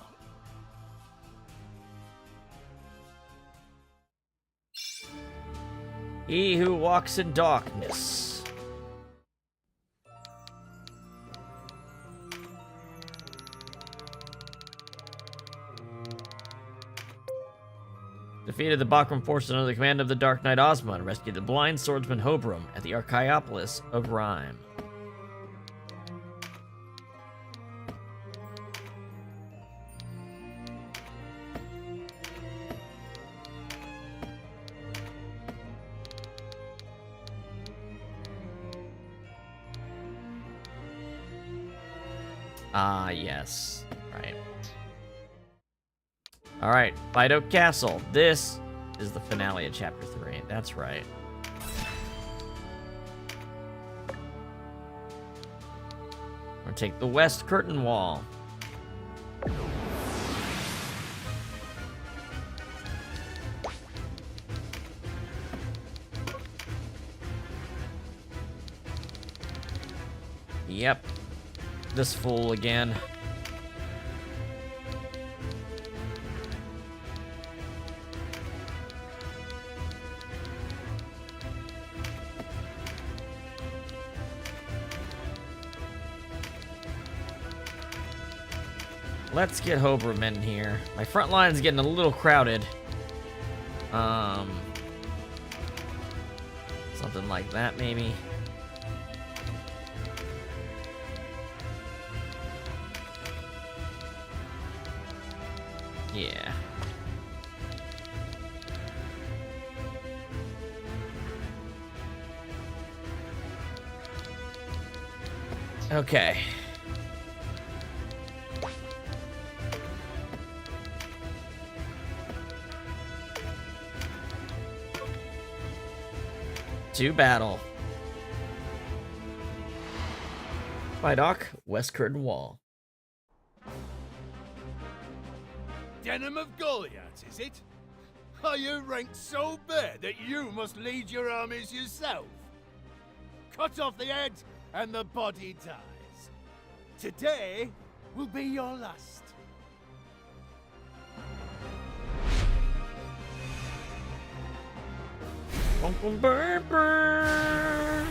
He who walks in darkness. Defeated the Bakram forces under the command of the Dark Knight Ozma and rescued the blind swordsman Hobram at the Archaeopolis of Rhyme. Ah, yes. Right. Alright, White Oak Castle. This is the finale of Chapter 3. That's right. We're gonna take the West Curtain Wall. Yep. This fool again. Let's get Hobram in here. My front line's getting a little crowded. Something like that, maybe. Yeah. Okay. To battle. By Doc, West Curtain Wall. Denam of Goliath, is it? Are you ranked so bad that you must lead your armies yourself? Cut off the head and the body dies. Today will be your last. Uncle Burper.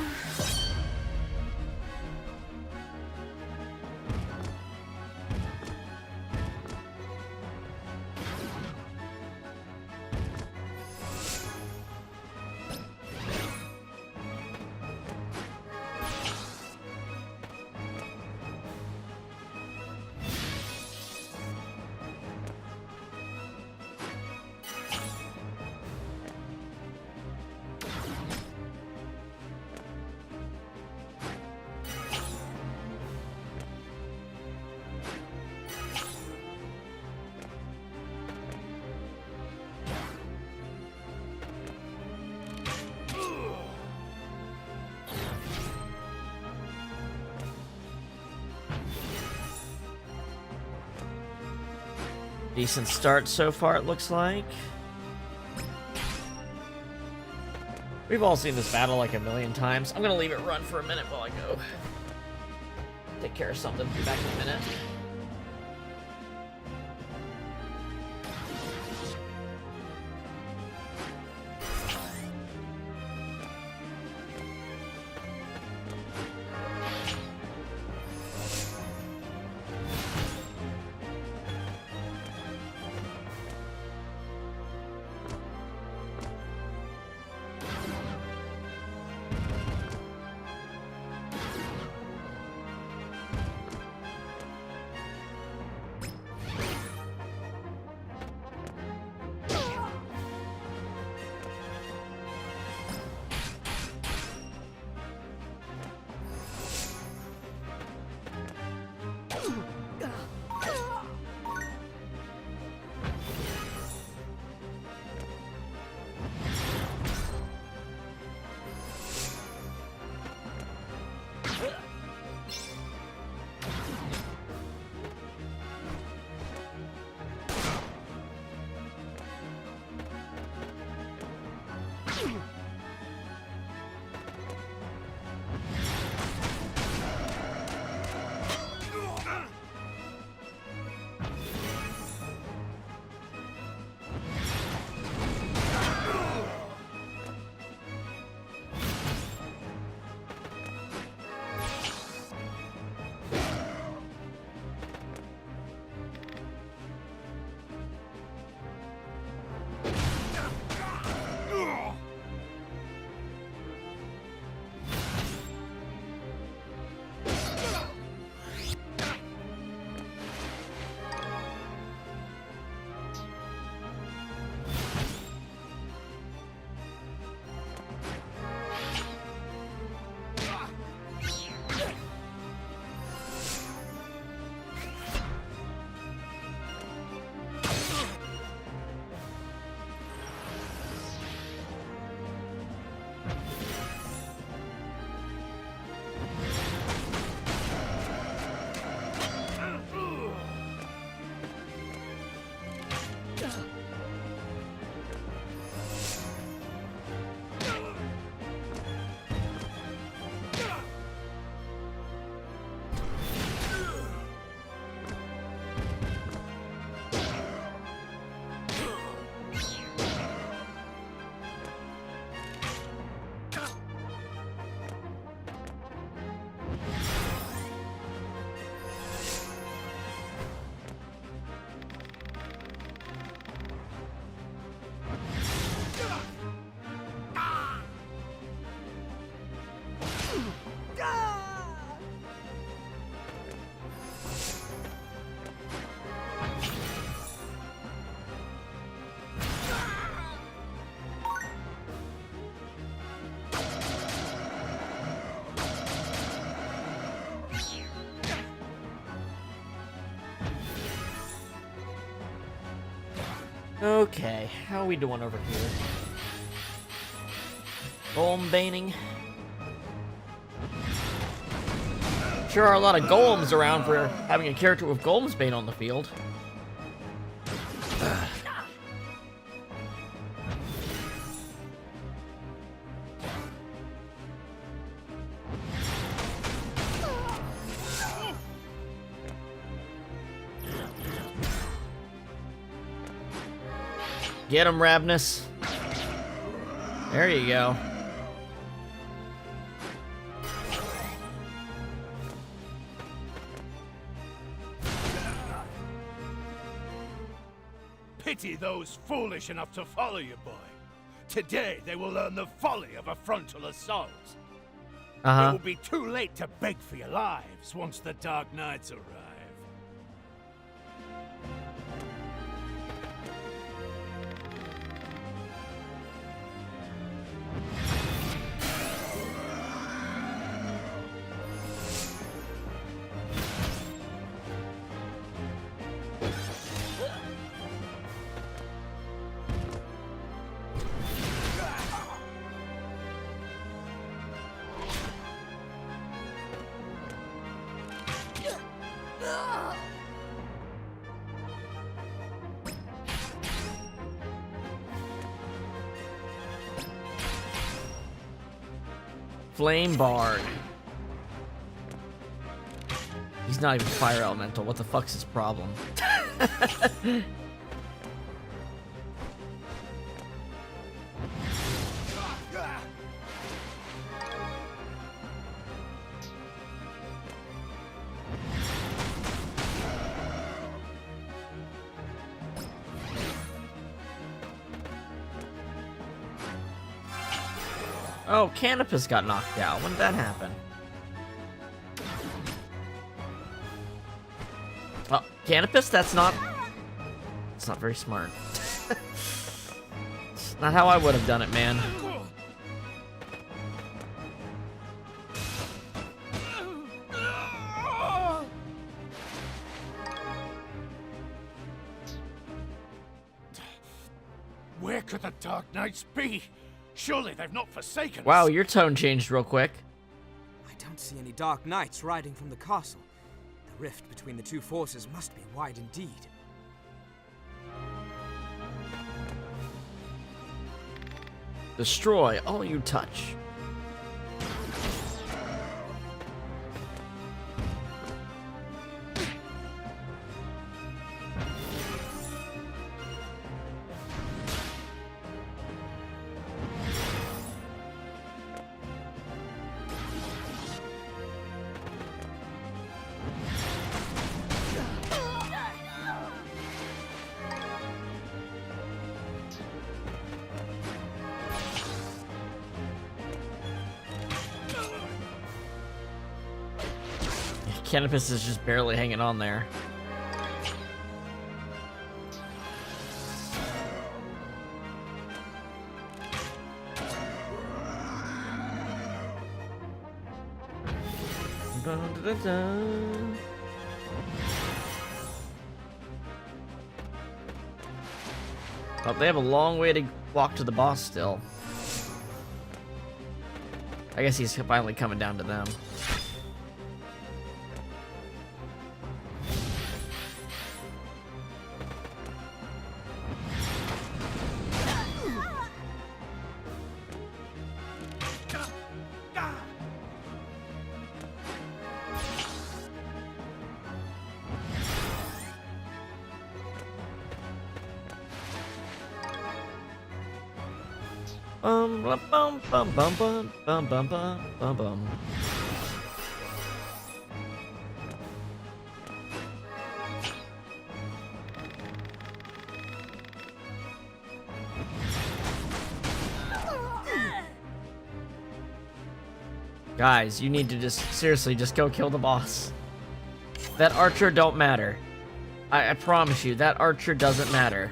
Decent start so far, it looks like. We've all seen this battle like a million times. I'm gonna leave it run for a minute while I go take care of something. Be back in a minute. Okay, how are we doing over here? Golem baning. Sure are a lot of golems around for having a character with Golem's Bane on the field. Get him, Ravnus. There you go. Pity those foolish enough to follow you, boy. Today they will learn the folly of a frontal assault. It will be too late to beg for your lives once the Dark Knights arrive. Flame Bard. He's not even fire elemental. What the fuck's his problem? Oh, Canopus got knocked out. When did that happen? Oh, Canopus? That's not very smart. It's not how I would have done it, man. Where could the Dark Knights be? Surely they've not forsaken us. Wow, your tone changed real quick. I don't see any Dark Knights riding from the castle. The rift between the two forces must be wide indeed. Destroy all you touch. Canopus is just barely hanging on there. Oh, they have a long way to walk to the boss still. I guess he's finally coming down to them. Bum bum bum bum bum bum bum bum bum. Guys, you need to just seriously just go kill the boss. That archer don't matter. I promise you, that archer doesn't matter.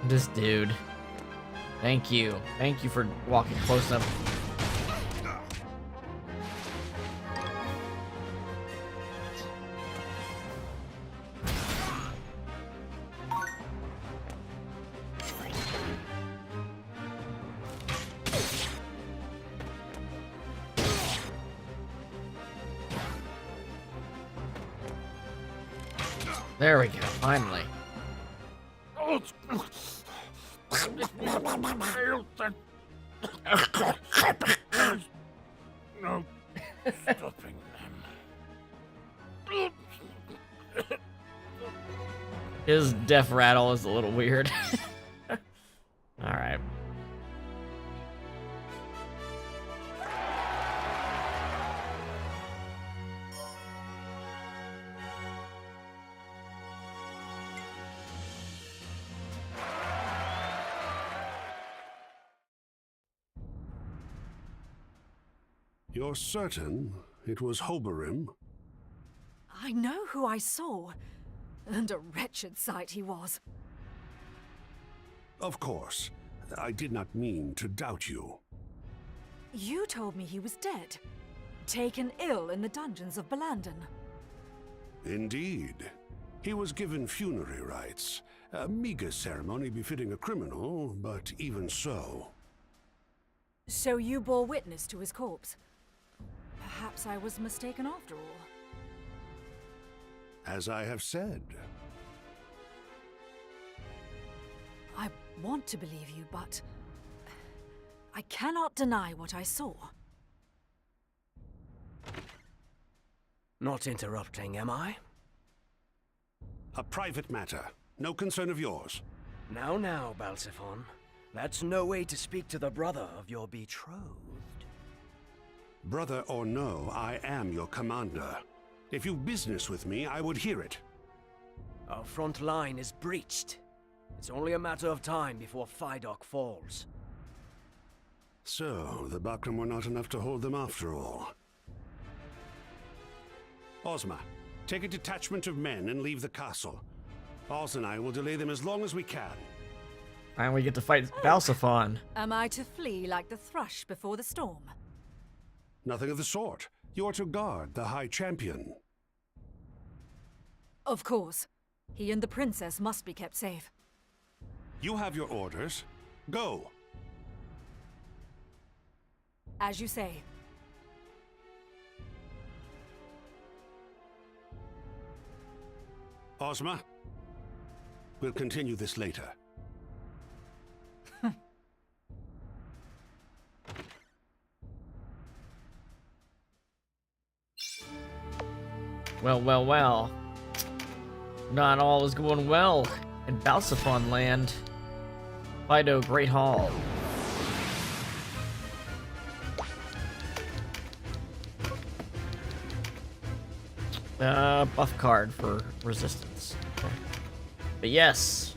This dude. Thank you. Thank you for walking close enough. There we go, finally. No stopping them. His death rattle is a little weird. Alright. You're certain it was Hoberim? I know who I saw, and a wretched sight he was. Of course. I did not mean to doubt you. You told me he was dead, taken ill in the dungeons of Belandon. Indeed. He was given funerary rites. A meager ceremony befitting a criminal, but even so. So you bore witness to his corpse? Perhaps I was mistaken after all. As I have said. I want to believe you, but I cannot deny what I saw. Not interrupting, am I? A private matter. No concern of yours. Now, Balsiphon. That's no way to speak to the brother of your betrothed. Brother or no, I am your commander. If you've business with me, I would hear it. Our front line is breached. It's only a matter of time before Fidok falls. So, the Bakram were not enough to hold them after all. Ozma, take a detachment of men and leave the castle. Oz and I will delay them as long as we can. And we get to fight Balsiphon. Am I to flee like the thrush before the storm? Nothing of the sort. You are to guard the High Champion. Of course. He and the princess must be kept safe. You have your orders. Go! As you say. Ozma, we'll continue this later. Well. Not all is going well in Balsiphon land. Fido Great Hall. Buff card for resistance. Okay. But yes,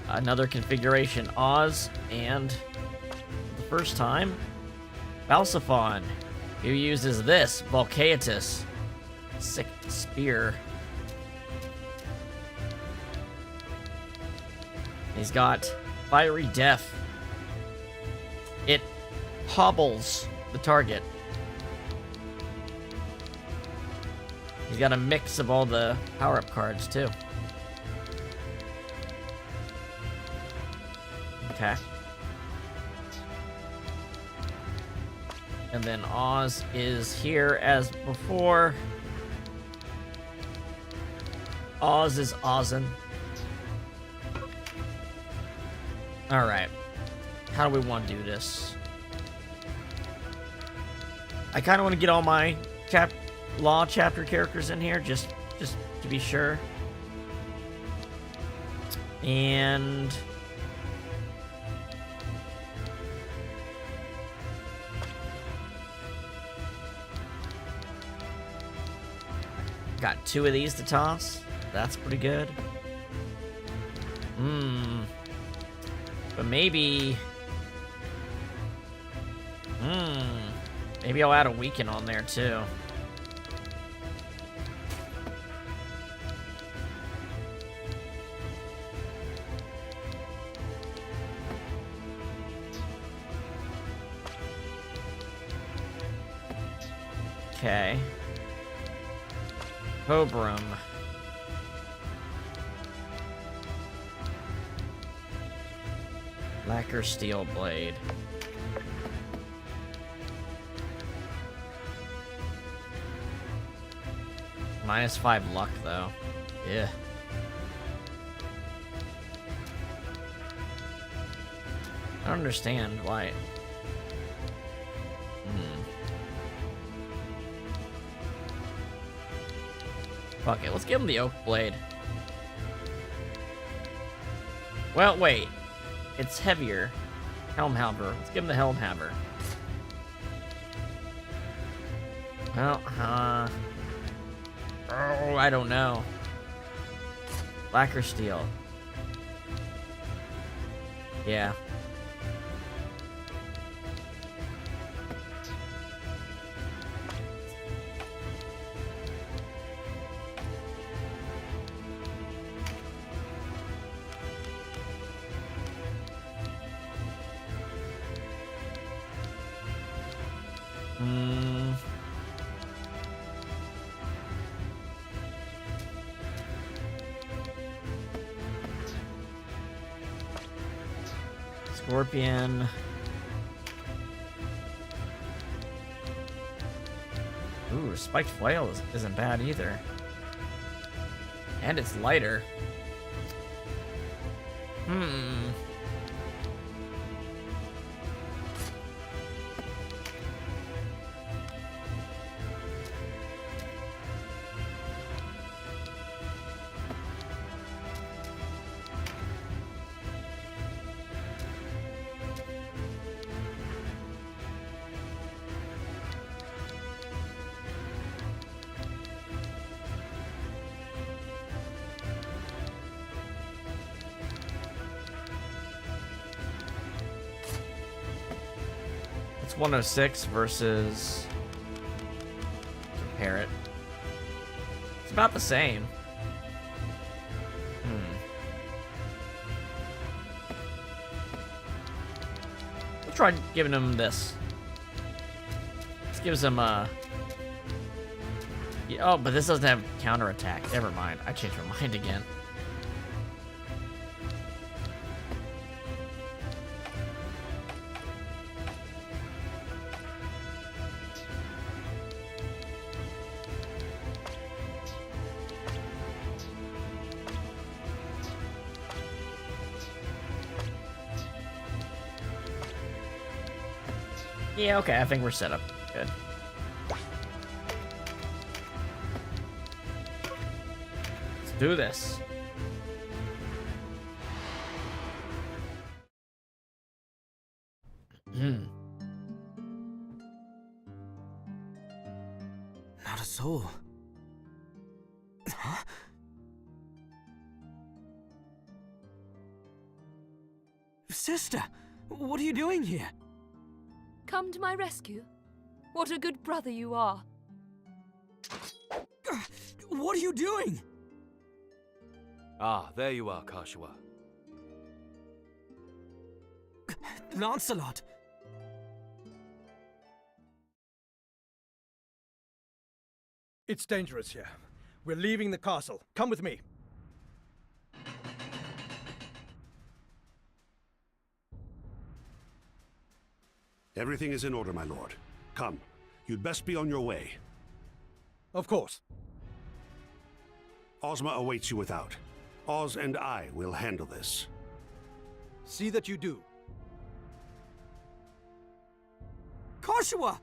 another configuration. Oz and, for the first time, Balsiphon, who uses this, Volcaetus. Sick spear. He's got Fiery Death. It hobbles the target. He's got a mix of all the power-up cards, too. Okay. And then Oz is here as before. Oz is Ozin. Alright. How do we want to do this? I kind of want to get all my law chapter characters in here, just to be sure. And got 2 of these to toss. That's pretty good. But maybe maybe I'll add a weaken on there too. Okay. Cobram. Lacquer steel blade. -5 luck, though. Yeah. I don't understand why. Fuck it, let's give him the oak blade. Well, wait. It's heavier. Helmhammer. Let's give him the Helmhammer. Well, oh, I don't know. Lacquer steel. Yeah. Scorpion. Ooh, spiked flail isn't bad either. And it's lighter. It's 106 versus... Compare it. It's about the same. Let's try giving him this. This gives him yeah, oh, but this doesn't have counterattack. Never mind. I changed my mind again. Yeah, okay, I think we're set up. Good. Let's do this. Not a soul. Huh? Sister, what are you doing here? Come to my rescue? What a good brother you are. What are you doing? Ah, there you are, Kashua. Lancelot! It's dangerous here. We're leaving the castle. Come with me. Everything is in order, my lord. Come. You'd best be on your way. Of course. Ozma awaits you without. Oz and I will handle this. See that you do. Kashua!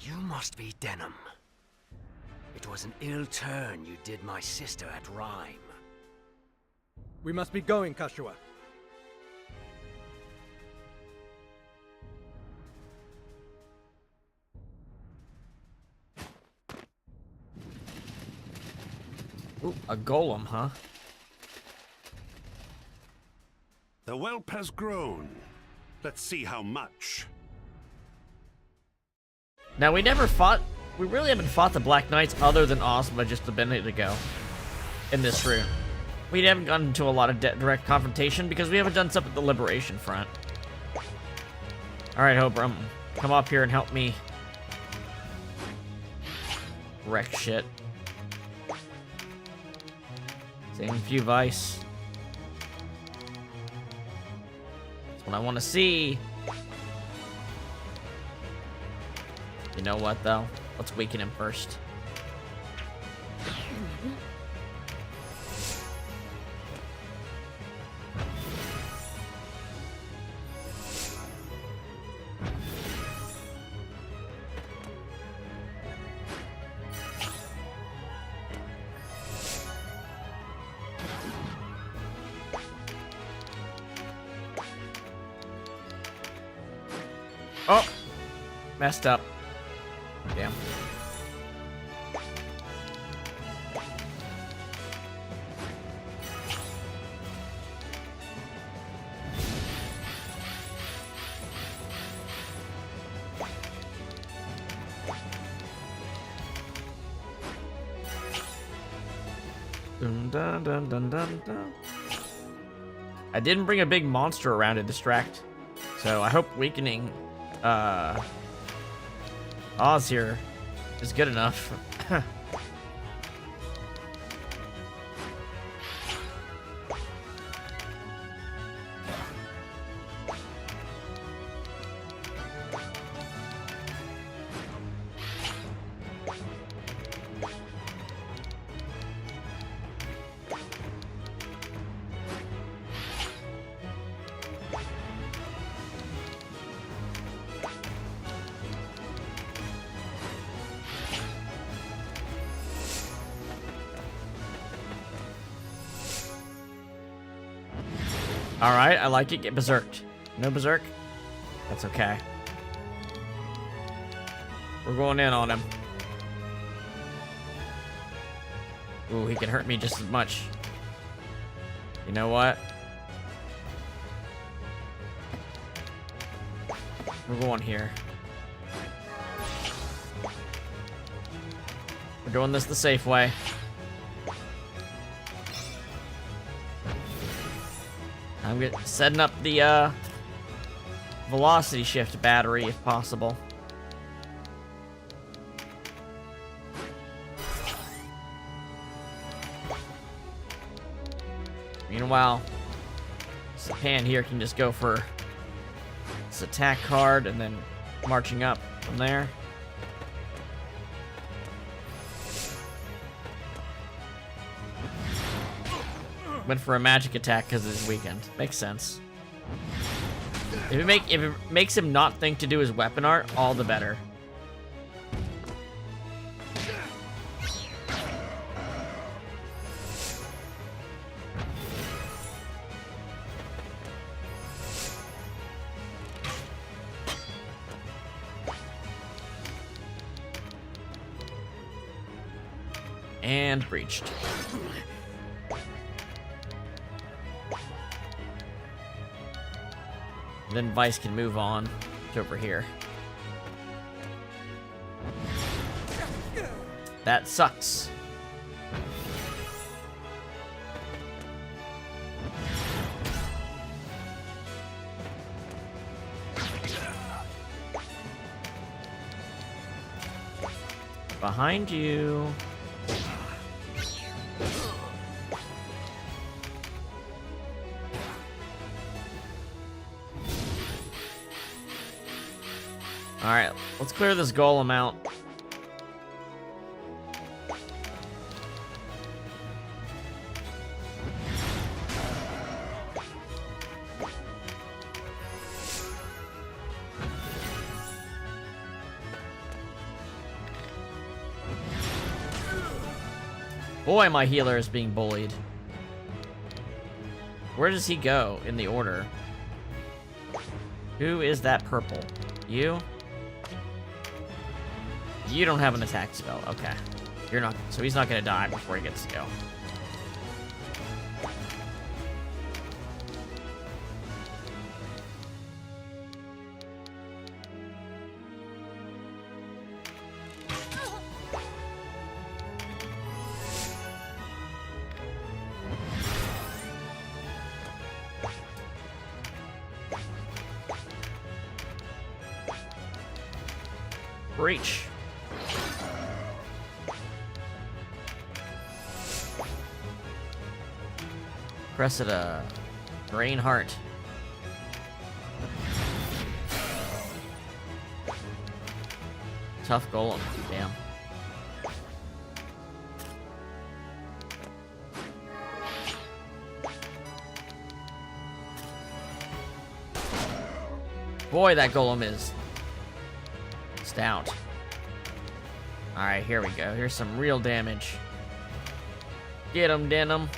You must be Denam. It was an ill turn you did my sister at Rhyme. We must be going, Kashua. Ooh, a golem, huh? The whelp has grown. Let's see how much. Now, we really haven't fought the Black Knights other than Ozma just a minute ago in this room. We haven't gotten into a lot of direct confrontation because we haven't done stuff at the Liberation Front. Alright, Hobrum. Come up here and help me wreck shit. Saving a few Vice. That's what I want to see. You know what, though? Let's weaken him first. Oh! Messed up. Damn. Dun, dun, dun, dun, dun, dun. I didn't bring a big monster around to distract, so I hope weakening Oz here is good enough. Alright, I like it. Get berserked. No berserk? That's okay. We're going in on him. Ooh, he can hurt me just as much. You know what? We're going here. We're doing this the safe way. I'm setting up the velocity shift battery if possible. Meanwhile, Sapan here can just go for this attack card and then marching up from there. Went for a magic attack because it's weakened. Makes sense. If it makes him not think to do his weapon art, all the better. And breached. Then Vice can move on to over here. That sucks. Behind you. Alright, let's clear this golem out. Boy, my healer is being bullied. Where does he go in the order? Who is that purple? You? You don't have an attack spell. Okay. You're not. So he's not going to die before he gets to go. breach. Cressida, Drain Heart. Tough golem, damn. Boy, that golem is stout. Alright, here we go. Here's some real damage. Get him, Denam.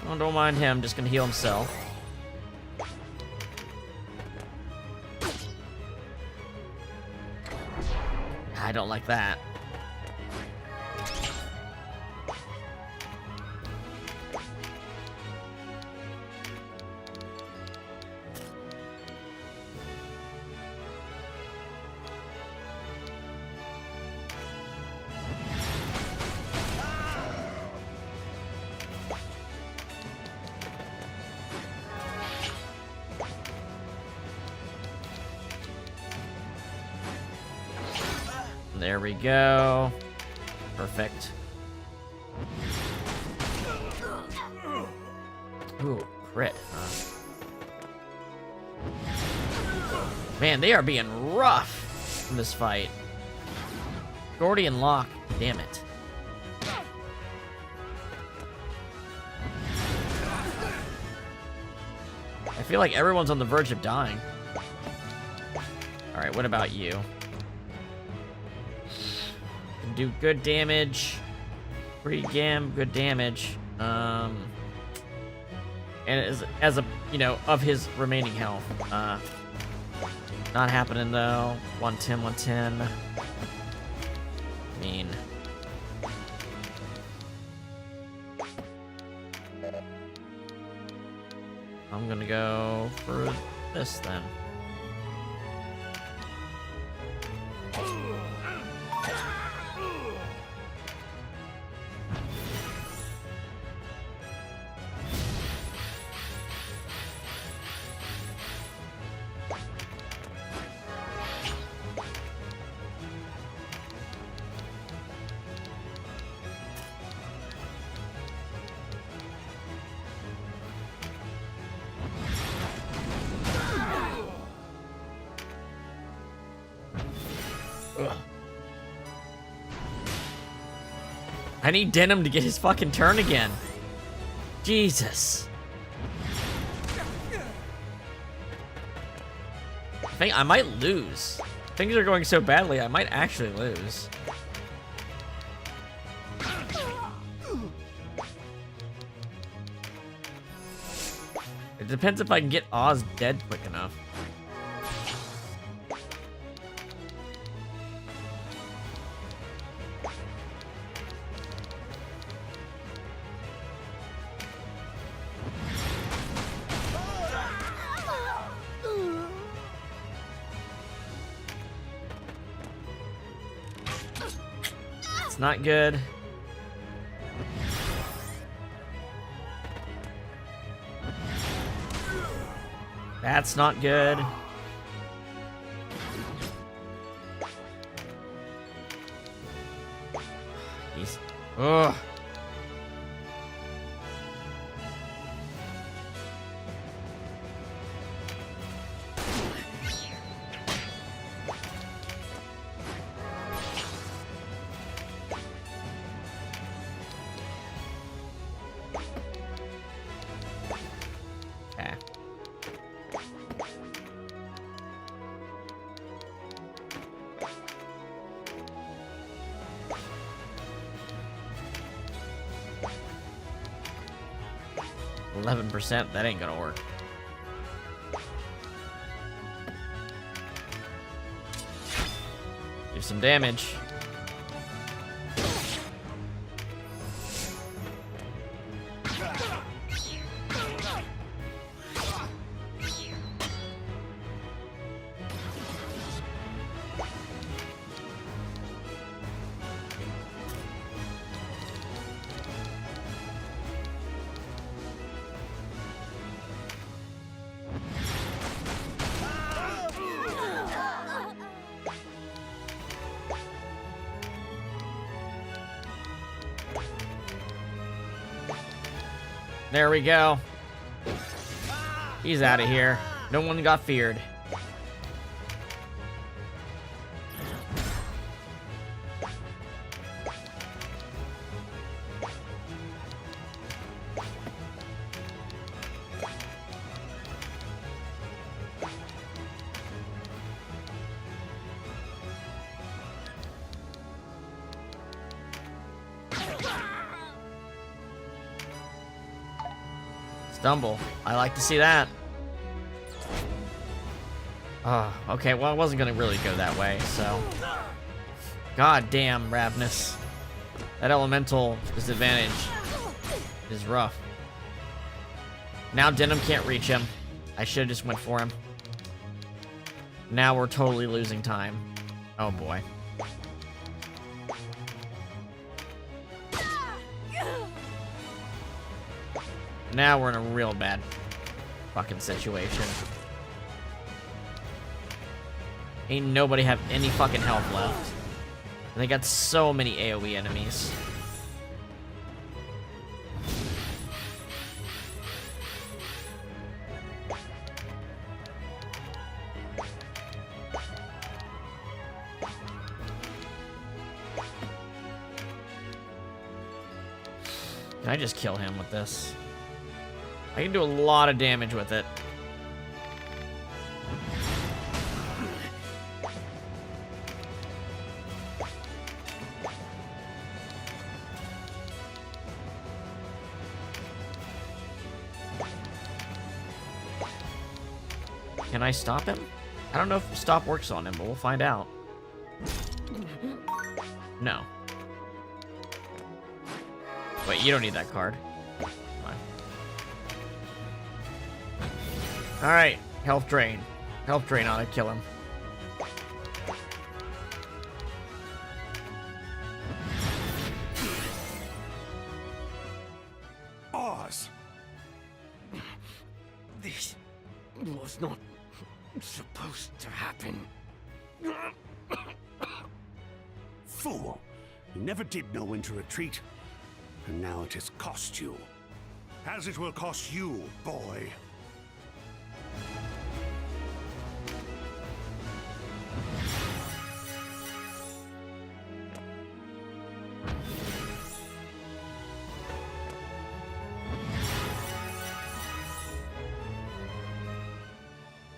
Oh, don't mind him, just gonna heal himself. I don't like that. There we go. Perfect. Ooh, crit, huh? Man, they are being rough in this fight. Gordian Lock, damn it. I feel like everyone's on the verge of dying. Alright, what about you? Do good damage. Pretty damn good damage. And as a, you know, of his remaining health. Not happening though. 110, 110. I mean. I'm gonna go for this then. I need Denam to get his fucking turn again. Jesus. I think I might lose. Things are going so badly, I might actually lose. It depends if I can get Oz dead quick enough. It's not good. That's not good. He's... Ugh. Okay. %, that ain't gonna work. Do some damage. There we go. He's out of here. No one got feared. Stumble. I like to see that. Oh, okay, well, I wasn't gonna really go that way, so. God damn, Ravnus. That elemental disadvantage is rough. Now Denam can't reach him. I should've just went for him. Now we're totally losing time. Oh boy. Now we're in a real bad fucking situation. Ain't nobody have any fucking health left. And they got so many AoE enemies. Can I just kill him with this? I can do a lot of damage with it. Can I stop him? I don't know if stop works on him, but we'll find out. No. Wait, you don't need that card. Alright, health drain. Health drain ought to kill him. Oz! This was not supposed to happen. Fool! You never did know when to retreat. And now it has cost you. As it will cost you, boy.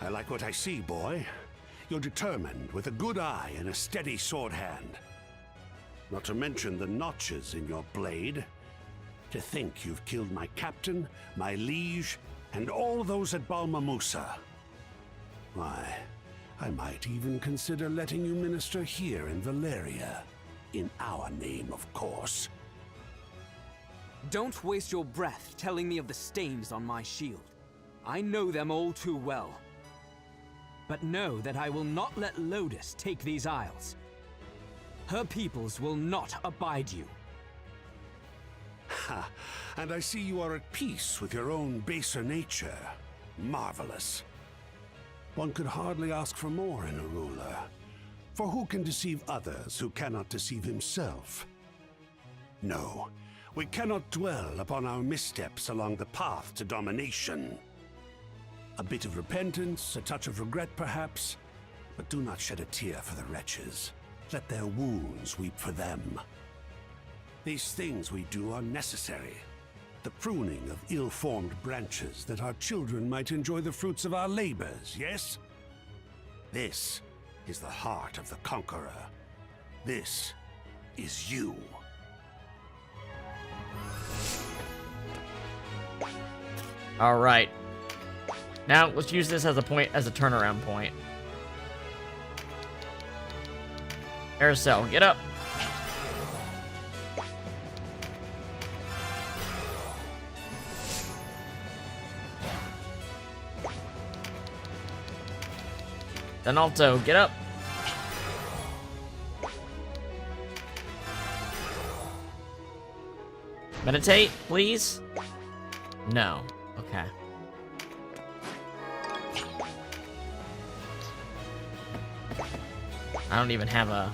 I like what I see, boy. You're determined, with a good eye and a steady sword hand. Not to mention the notches in your blade. To think you've killed my captain, my liege, and all those at Balma Musa. Why, I might even consider letting you minister here in Valeria. In our name, of course. Don't waste your breath telling me of the stains on my shield. I know them all too well. But know that I will not let Lodis take these isles. Her peoples will not abide you. Ha! And I see you are at peace with your own baser nature. Marvelous. One could hardly ask for more in a ruler. For who can deceive others who cannot deceive himself? No, we cannot dwell upon our missteps along the path to domination. A bit of repentance, a touch of regret perhaps, but do not shed a tear for the wretches. Let their wounds weep for them. These things we do are necessary. The pruning of ill-formed branches that our children might enjoy the fruits of our labors, yes? This is the heart of the conqueror. This is you. All right. Now let's use this as a turnaround point. Aracel, get up. Donalto, get up. Meditate, please. No. Okay. I don't even have a...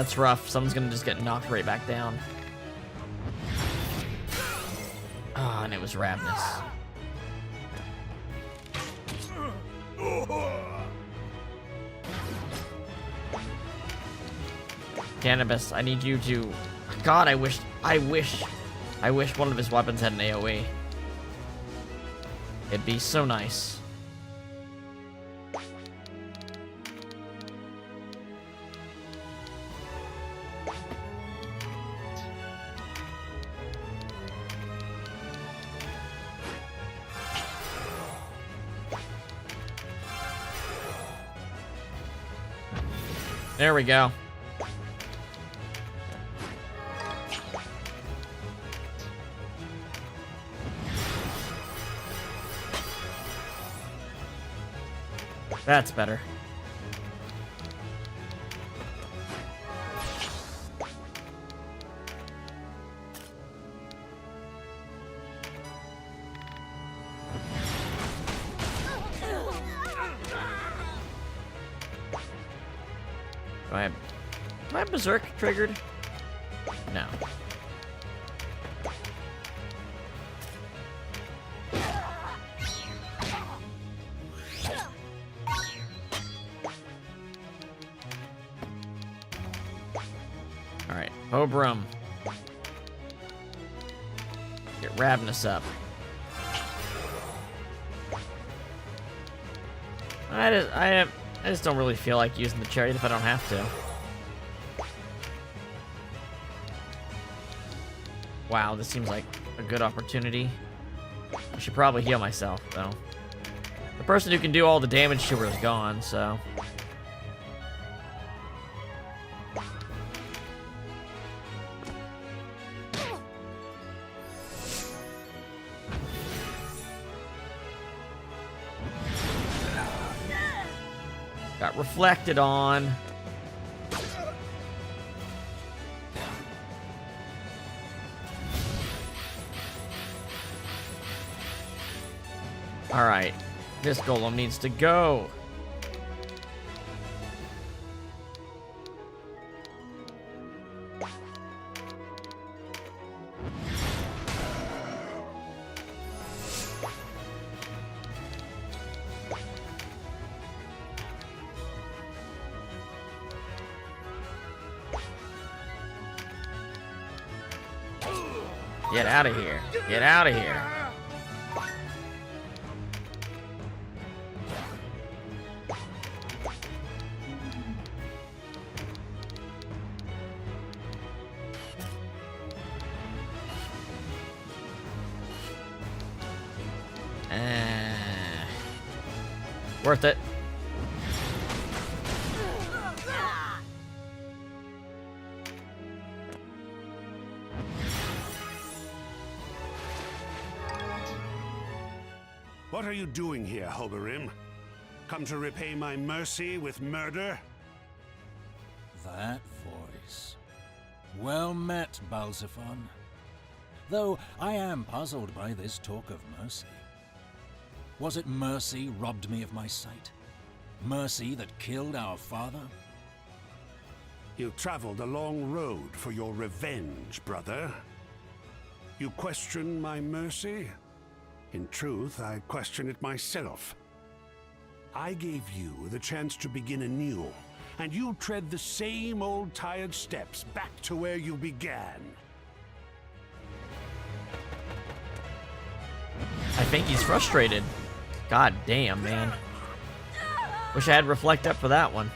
That's rough. Someone's gonna just get knocked right back down. Ah, and it was Ravenous. Cannabis, I need you to... God, I wish one of his weapons had an AoE. It'd be so nice. There we go. That's better. Am I Berserk triggered? No. Alright, Obrum. Get Ravenous up. I just don't really feel like using the chariot if I don't have to. Wow, this seems like a good opportunity. I should probably heal myself, though. The person who can do all the damage to her is gone, so... Got reflected on. Alright, this golem needs to go. Get out of here. Get out of here. Worth it. What are you doing here, Hoberim? Come to repay my mercy with murder? That voice. Well met, Balzaphon. Though I am puzzled by this talk of mercy. Was it mercy robbed me of my sight? Mercy that killed our father? You traveled a long road for your revenge, brother. You question my mercy? In truth, I question it myself. I gave you the chance to begin anew, and you tread the same old tired steps back to where you began. I think he's frustrated. God damn, man. Wish I had Reflect up for that one.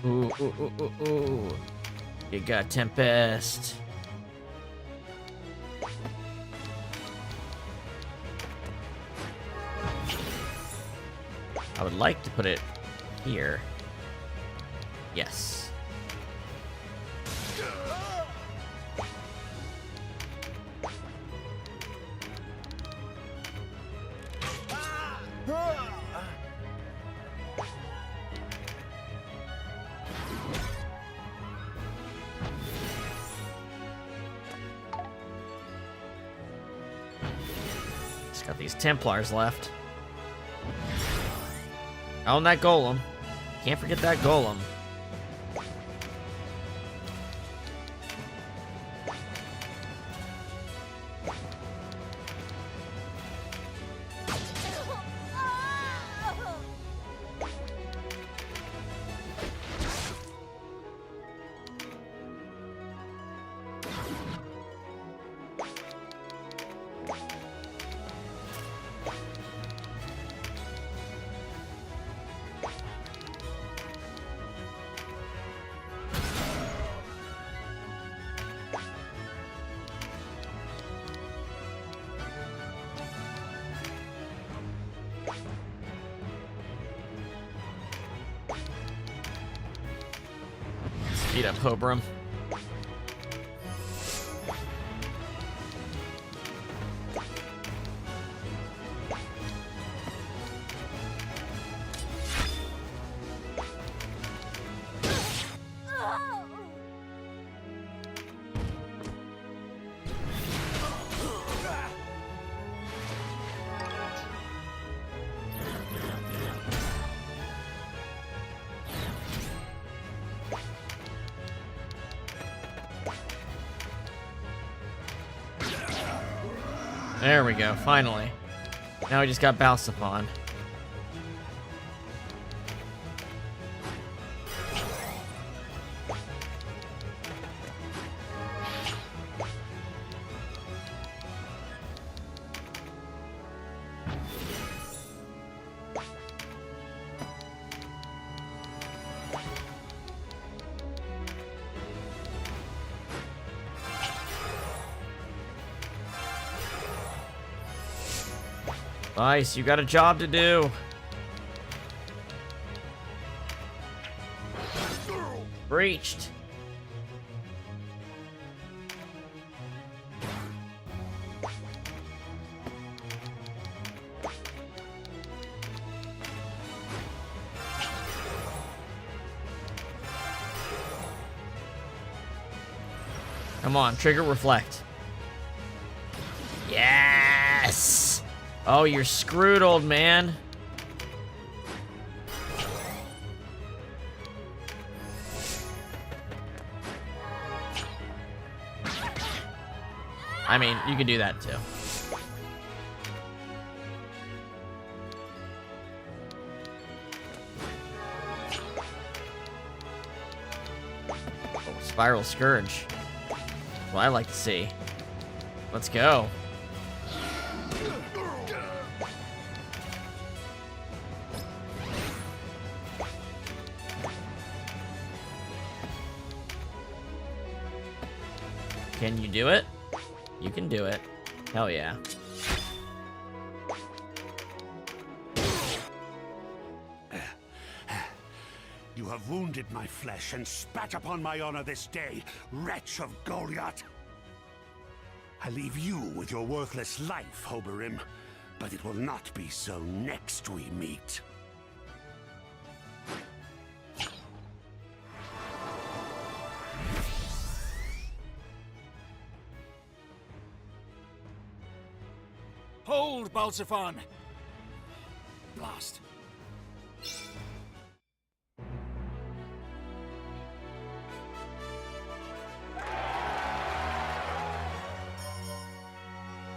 Ooh, ooh, ooh, ooh, ooh. You got Tempest. I would like to put it here. Yes. Just got these Templars left. Oh, and that golem. Can't forget that golem. Beat up Hobrum. There we go, finally. Now we just got Balsapon. Nice, you got a job to do. Breached. Come on, trigger reflect. Yes! Oh, you're screwed, old man. I mean, you can do that too. Oh, Spiral Scourge. That's what I like to see. Let's go. Can you do it? You can do it. Hell yeah. You have wounded my flesh and spat upon my honor this day, wretch of Goliath. I leave you with your worthless life, Oberim, but it will not be so next we meet. Hold, Balsafon! Blast.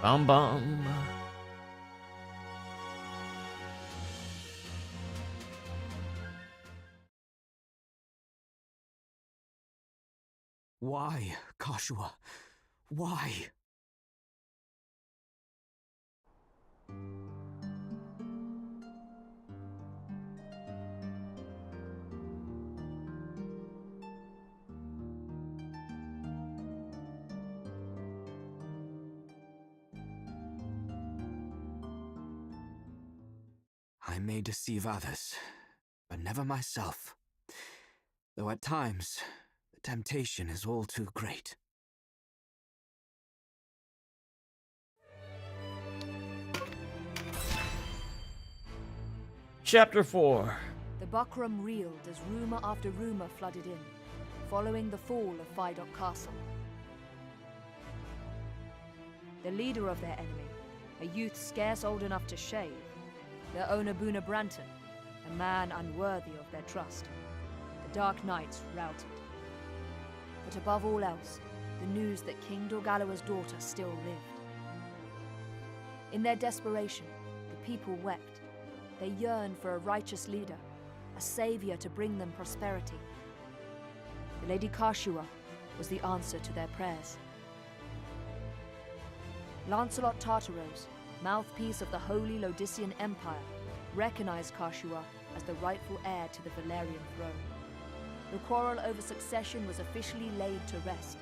Bum bum. Why, Kashua? Why? I may deceive others, but never myself. Though at times, the temptation is all too great. Chapter 4. The buckram reeled as rumor after rumor flooded in, following the fall of Fidok Castle. The leader of their enemy, a youth scarce old enough to shave, their owner Boona Branton, a man unworthy of their trust. The Dark Knights routed. But above all else, the news that King Dorgalawa's daughter still lived. In their desperation, the people wept. They yearned for a righteous leader, a savior to bring them prosperity. The Lady Kashua was the answer to their prayers. Lancelot Tartaros, mouthpiece of the Holy Lodician Empire, recognized Kashua as the rightful heir to the Valerian throne. The quarrel over succession was officially laid to rest.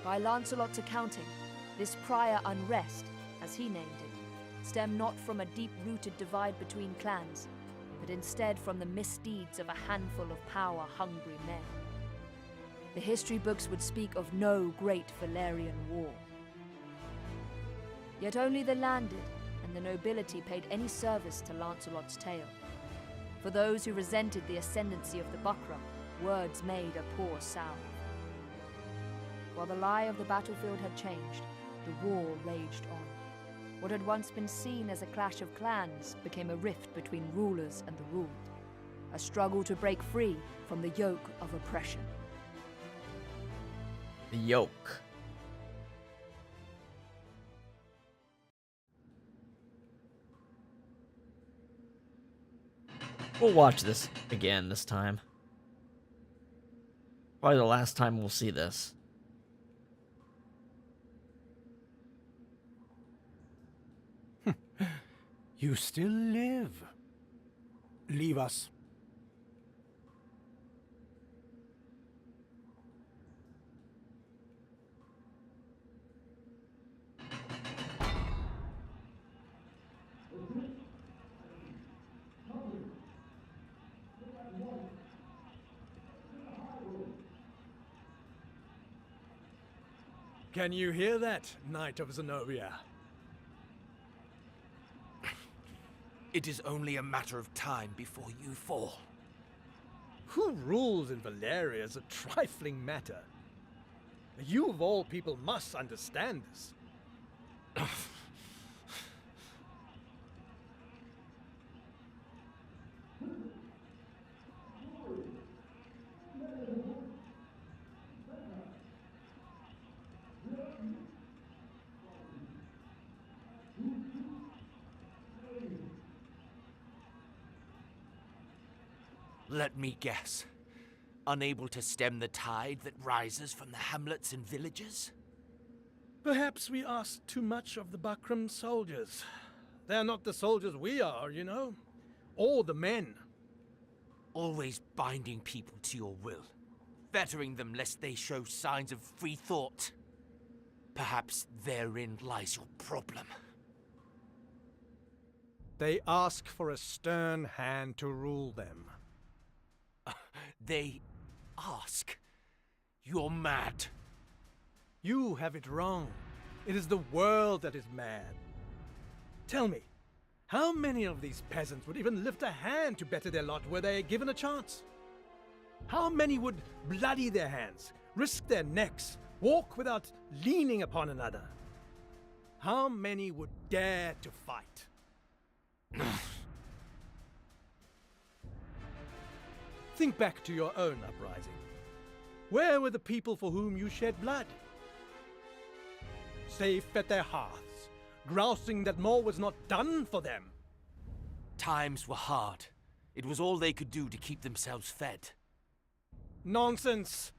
By Lancelot's accounting, this prior unrest, as he named it, stemmed not from a deep-rooted divide between clans, but instead from the misdeeds of a handful of power-hungry men. The history books would speak of no great Valerian war. Yet only the landed and the nobility paid any service to Lancelot's tale. For those who resented the ascendancy of the Buckram, words made a poor salve. While the lie of the battlefield had changed, the war raged on. What had once been seen as a clash of clans became a rift between rulers and the ruled, a struggle to break free from the yoke of oppression. The yoke. We'll watch this again this time. Probably the last time we'll see this. You still live. Leave us. Can you hear that, Knight of Zenobia? It is only a matter of time before you fall. Who rules in Valeria is a trifling matter. You of all people must understand this. Let me guess. Unable to stem the tide that rises from the hamlets and villages? Perhaps we ask too much of the Buckram soldiers. They're not the soldiers we are, you know. Or the men. Always binding people to your will. Fettering them lest they show signs of free thought. Perhaps therein lies your problem. They ask for a stern hand to rule them. They ask? You're mad. You have it wrong. It is the world that is mad. Tell me, how many of these peasants would even lift a hand to better their lot were they given a chance? How many would bloody their hands, risk their necks, walk without leaning upon another? How many would dare to fight? Think back to your own uprising. Where were the people for whom you shed blood? Safe at their hearths, grousing that more was not done for them. Times were hard. It was all they could do to keep themselves fed. Nonsense!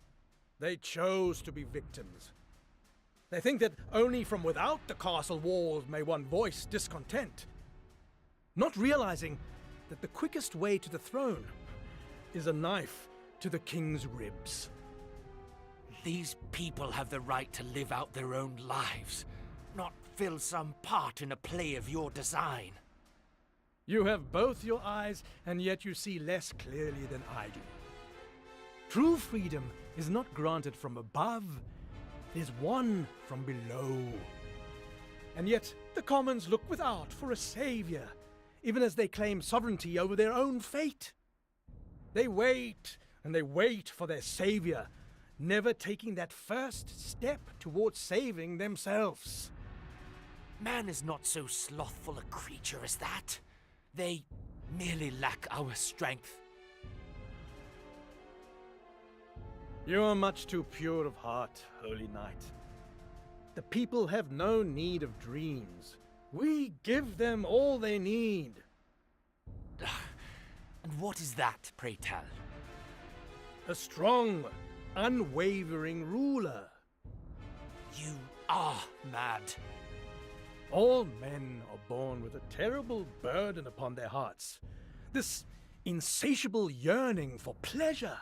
They chose to be victims. They think that only from without the castle walls may one voice discontent, not realizing that the quickest way to the throne is a knife to the king's ribs. These people have the right to live out their own lives, not fill some part in a play of your design. You have both your eyes, and yet you see less clearly than I do. True freedom is not granted from above, it is won from below. And yet the commons look without for a savior, even as they claim sovereignty over their own fate. They wait, and they wait for their savior, never taking that first step towards saving themselves. Man is not so slothful a creature as that. They merely lack our strength. You are much too pure of heart, Holy Knight. The people have no need of dreams. We give them all they need. And what is that, pray tell? A strong, unwavering ruler. You are mad. All men are born with a terrible burden upon their hearts. This insatiable yearning for pleasure.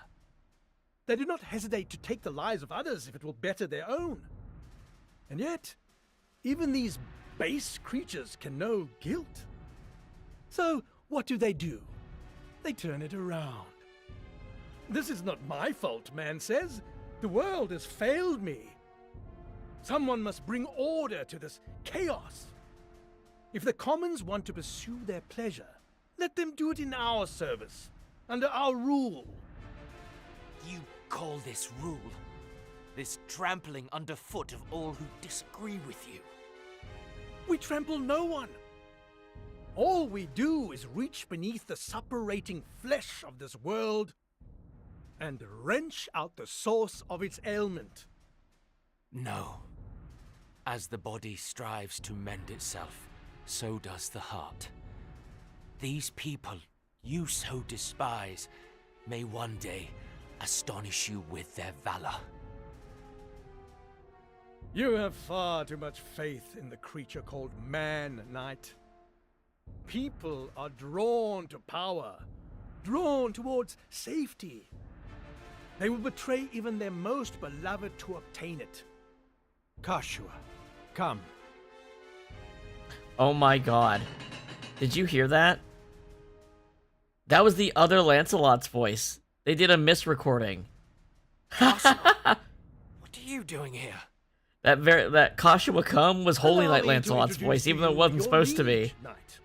They do not hesitate to take the lives of others if it will better their own. And yet, even these base creatures can know guilt. So, what do? They turn it around. This is not my fault, man says. The world has failed me. Someone must bring order to this chaos. If the commons want to pursue their pleasure, let them do it in our service, under our rule. You call this rule? This trampling underfoot of all who disagree with you? We trample no one. All we do is reach beneath the suppurating flesh of this world and wrench out the source of its ailment. No. As the body strives to mend itself, so does the heart. These people you so despise may one day astonish you with their valor. You have far too much faith in the creature called man, Knight. People are drawn to power, drawn towards safety. They will betray even their most beloved to obtain it. Kashua, come. Oh my god. Did you hear that? That was the other Lancelot's voice. They did a misrecording. What are you doing here? That Kashua come was Holy Allow Knight me to Lancelot's introduce voice, to even though it you wasn't your supposed to be. liege knight.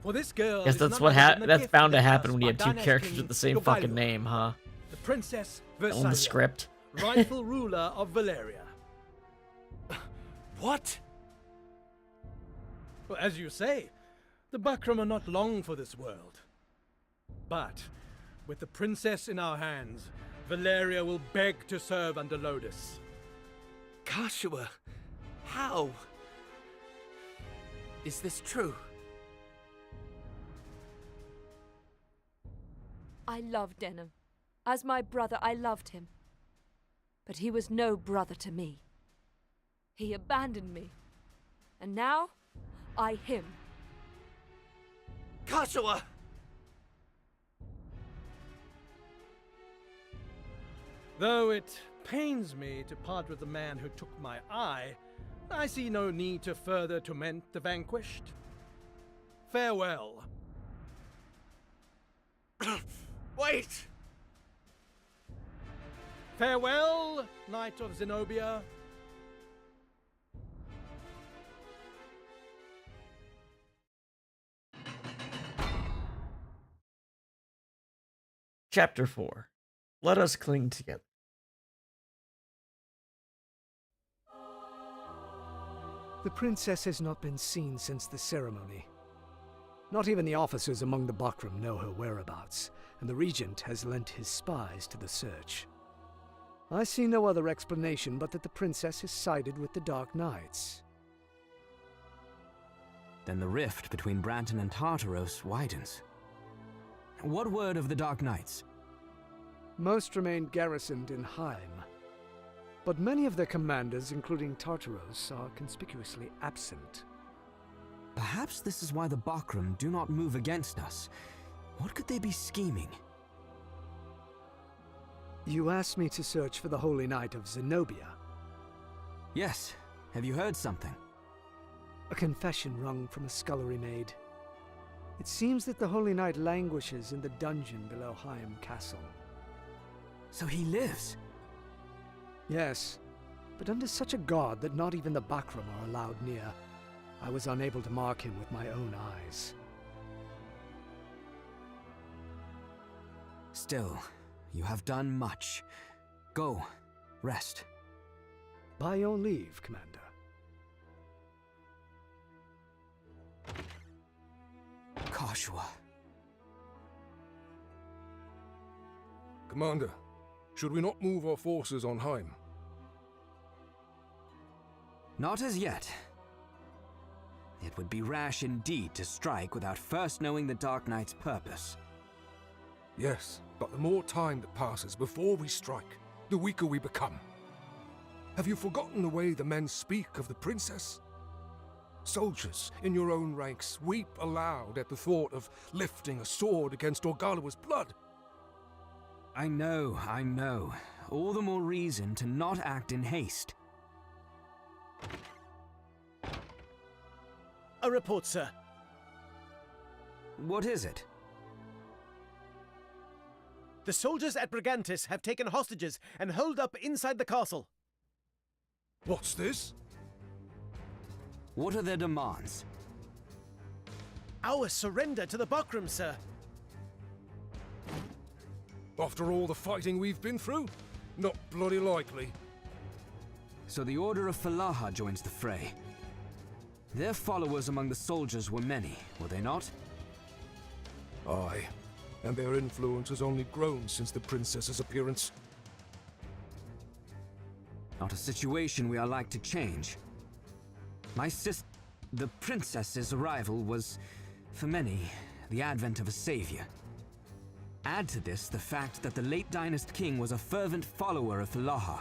For this girl Guess is that's none what other than the that's gift bound to left happen us when you by have two Dana's characters king with the same Yovailor, fucking name, huh? the Princess On the Versailles, script. rightful ruler of Valeria. What? Well, as you say, the Bakram are not long for this world. But, with the princess in our hands, Valeria will beg to serve under Lodis. Kashua, how? Is this true? I loved Denam. As my brother, I loved him. But he was no brother to me. He abandoned me. And now, I him. Kashua! Though it pains me to part with the man who took my eye, I see no need to further torment the vanquished. Farewell. Wait! Farewell, Knight of Zenobia. Chapter 4. Let us cling together. The princess has not been seen since the ceremony. Not even the officers among the Bakram know her whereabouts, and the regent has lent his spies to the search. I see no other explanation but that the princess has sided with the Dark Knights. Then the rift between Branton and Tartaros widens. What word of the Dark Knights? Most remain garrisoned in Haim, but many of their commanders, including Tartaros, are conspicuously absent. Perhaps this is why the Bakram do not move against us. What could they be scheming? You asked me to search for the Holy Knight of Zenobia. Yes. Have you heard something? A confession wrung from a scullery maid. It seems that the Holy Knight languishes in the dungeon below Haim Castle. So he lives? Yes, but under such a guard that not even the Bakram are allowed near. I was unable to mark him with my own eyes. Still, you have done much. Go, rest. By your leave, Commander. Kashua, Commander, should we not move our forces on Heim? Not as yet. It would be rash indeed to strike without first knowing the Dark Knight's purpose. Yes, but the more time that passes before we strike, the weaker we become. Have you forgotten the way the men speak of the princess? Soldiers in your own ranks weep aloud at the thought of lifting a sword against Orgalawa's blood. I know. All the more reason to not act in haste. A report, sir. What is it? The soldiers at Brigantis have taken hostages and holed up inside the castle. What's this? What are their demands? Our surrender to the Buckram, sir. After all the fighting we've been through? Not bloody likely. So the Order of Falaha joins the fray. Their followers among the soldiers were many, were they not? Aye, and their influence has only grown since the princess's appearance. Not a situation we are like to change. The princess's arrival was, for many, the advent of a savior. Add to this the fact that the late Dynast King was a fervent follower of Falaha.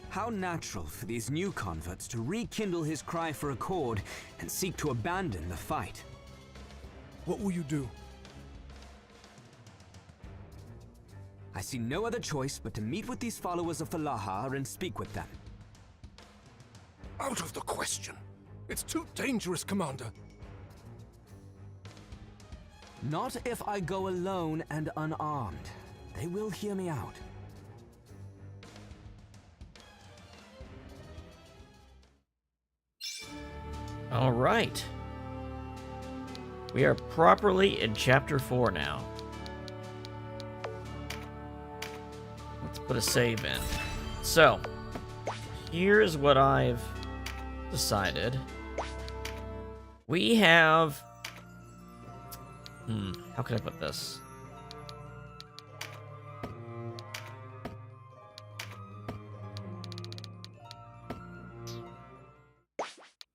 How natural for these new converts to rekindle his cry for accord and seek to abandon the fight. What will you do? I see no other choice but to meet with these followers of Falaha and speak with them. Out of the question. It's too dangerous, Commander. Not if I go alone and unarmed. They will hear me out. All right. We are properly in Chapter 4 now. Let's put a save in. So, here's what I've decided. We have... how can I put this?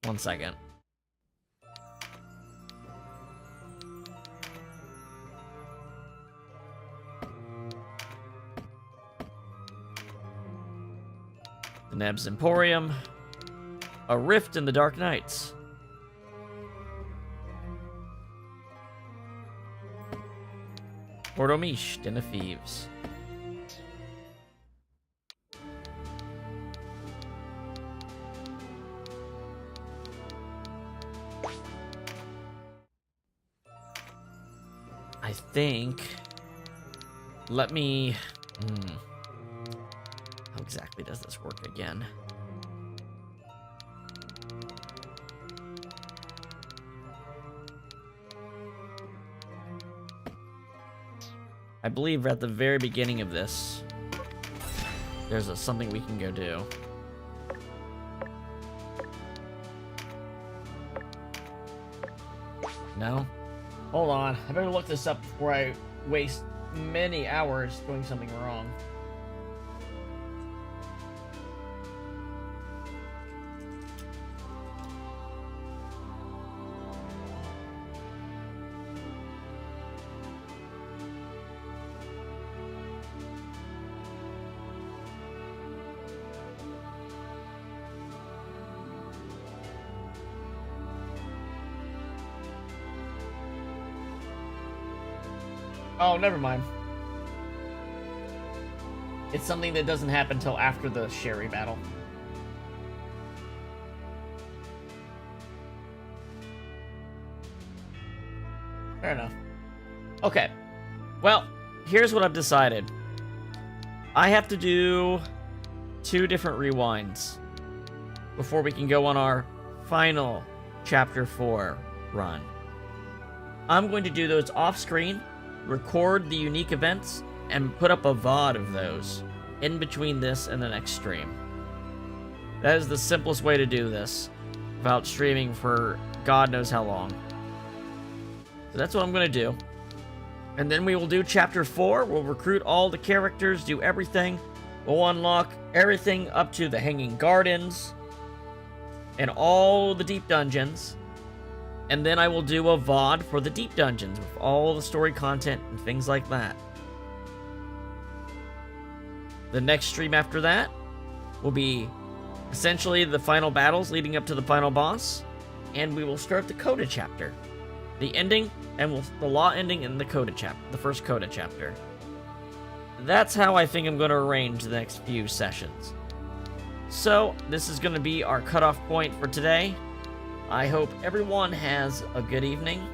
One second. The Neb's Emporium. A rift in the Dark Nights. Ordomish, Den of Thieves. I think... Let me... How exactly does this work again? I believe at the very beginning of this, there's something we can go do. No? Hold on. I better look this up before I waste many hours doing something wrong. Oh, never mind. It's something that doesn't happen until after the Sherry battle. Fair enough. Okay. Well, here's what I've decided. I have to do 2 different rewinds before we can go on our final Chapter 4 run. I'm going to do those off-screen, record the unique events, and put up a VOD of those in between this and the next stream. That is the simplest way to do this without streaming for God knows how long. So that's what I'm going to do. And then we will do Chapter 4. We'll recruit all the characters, do everything. We'll unlock everything up to the Hanging Gardens and all the deep dungeons. And then I will do a VOD for the deep dungeons with all the story content and things like that. The next stream after that will be essentially the final battles leading up to the final boss. And we will start the Coda chapter. The ending, and the law ending and the Coda chapter, the first Coda chapter. That's how I think I'm going to arrange the next few sessions. So, this is going to be our cutoff point for today. I hope everyone has a good evening.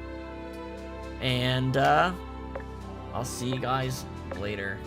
And, I'll see you guys later.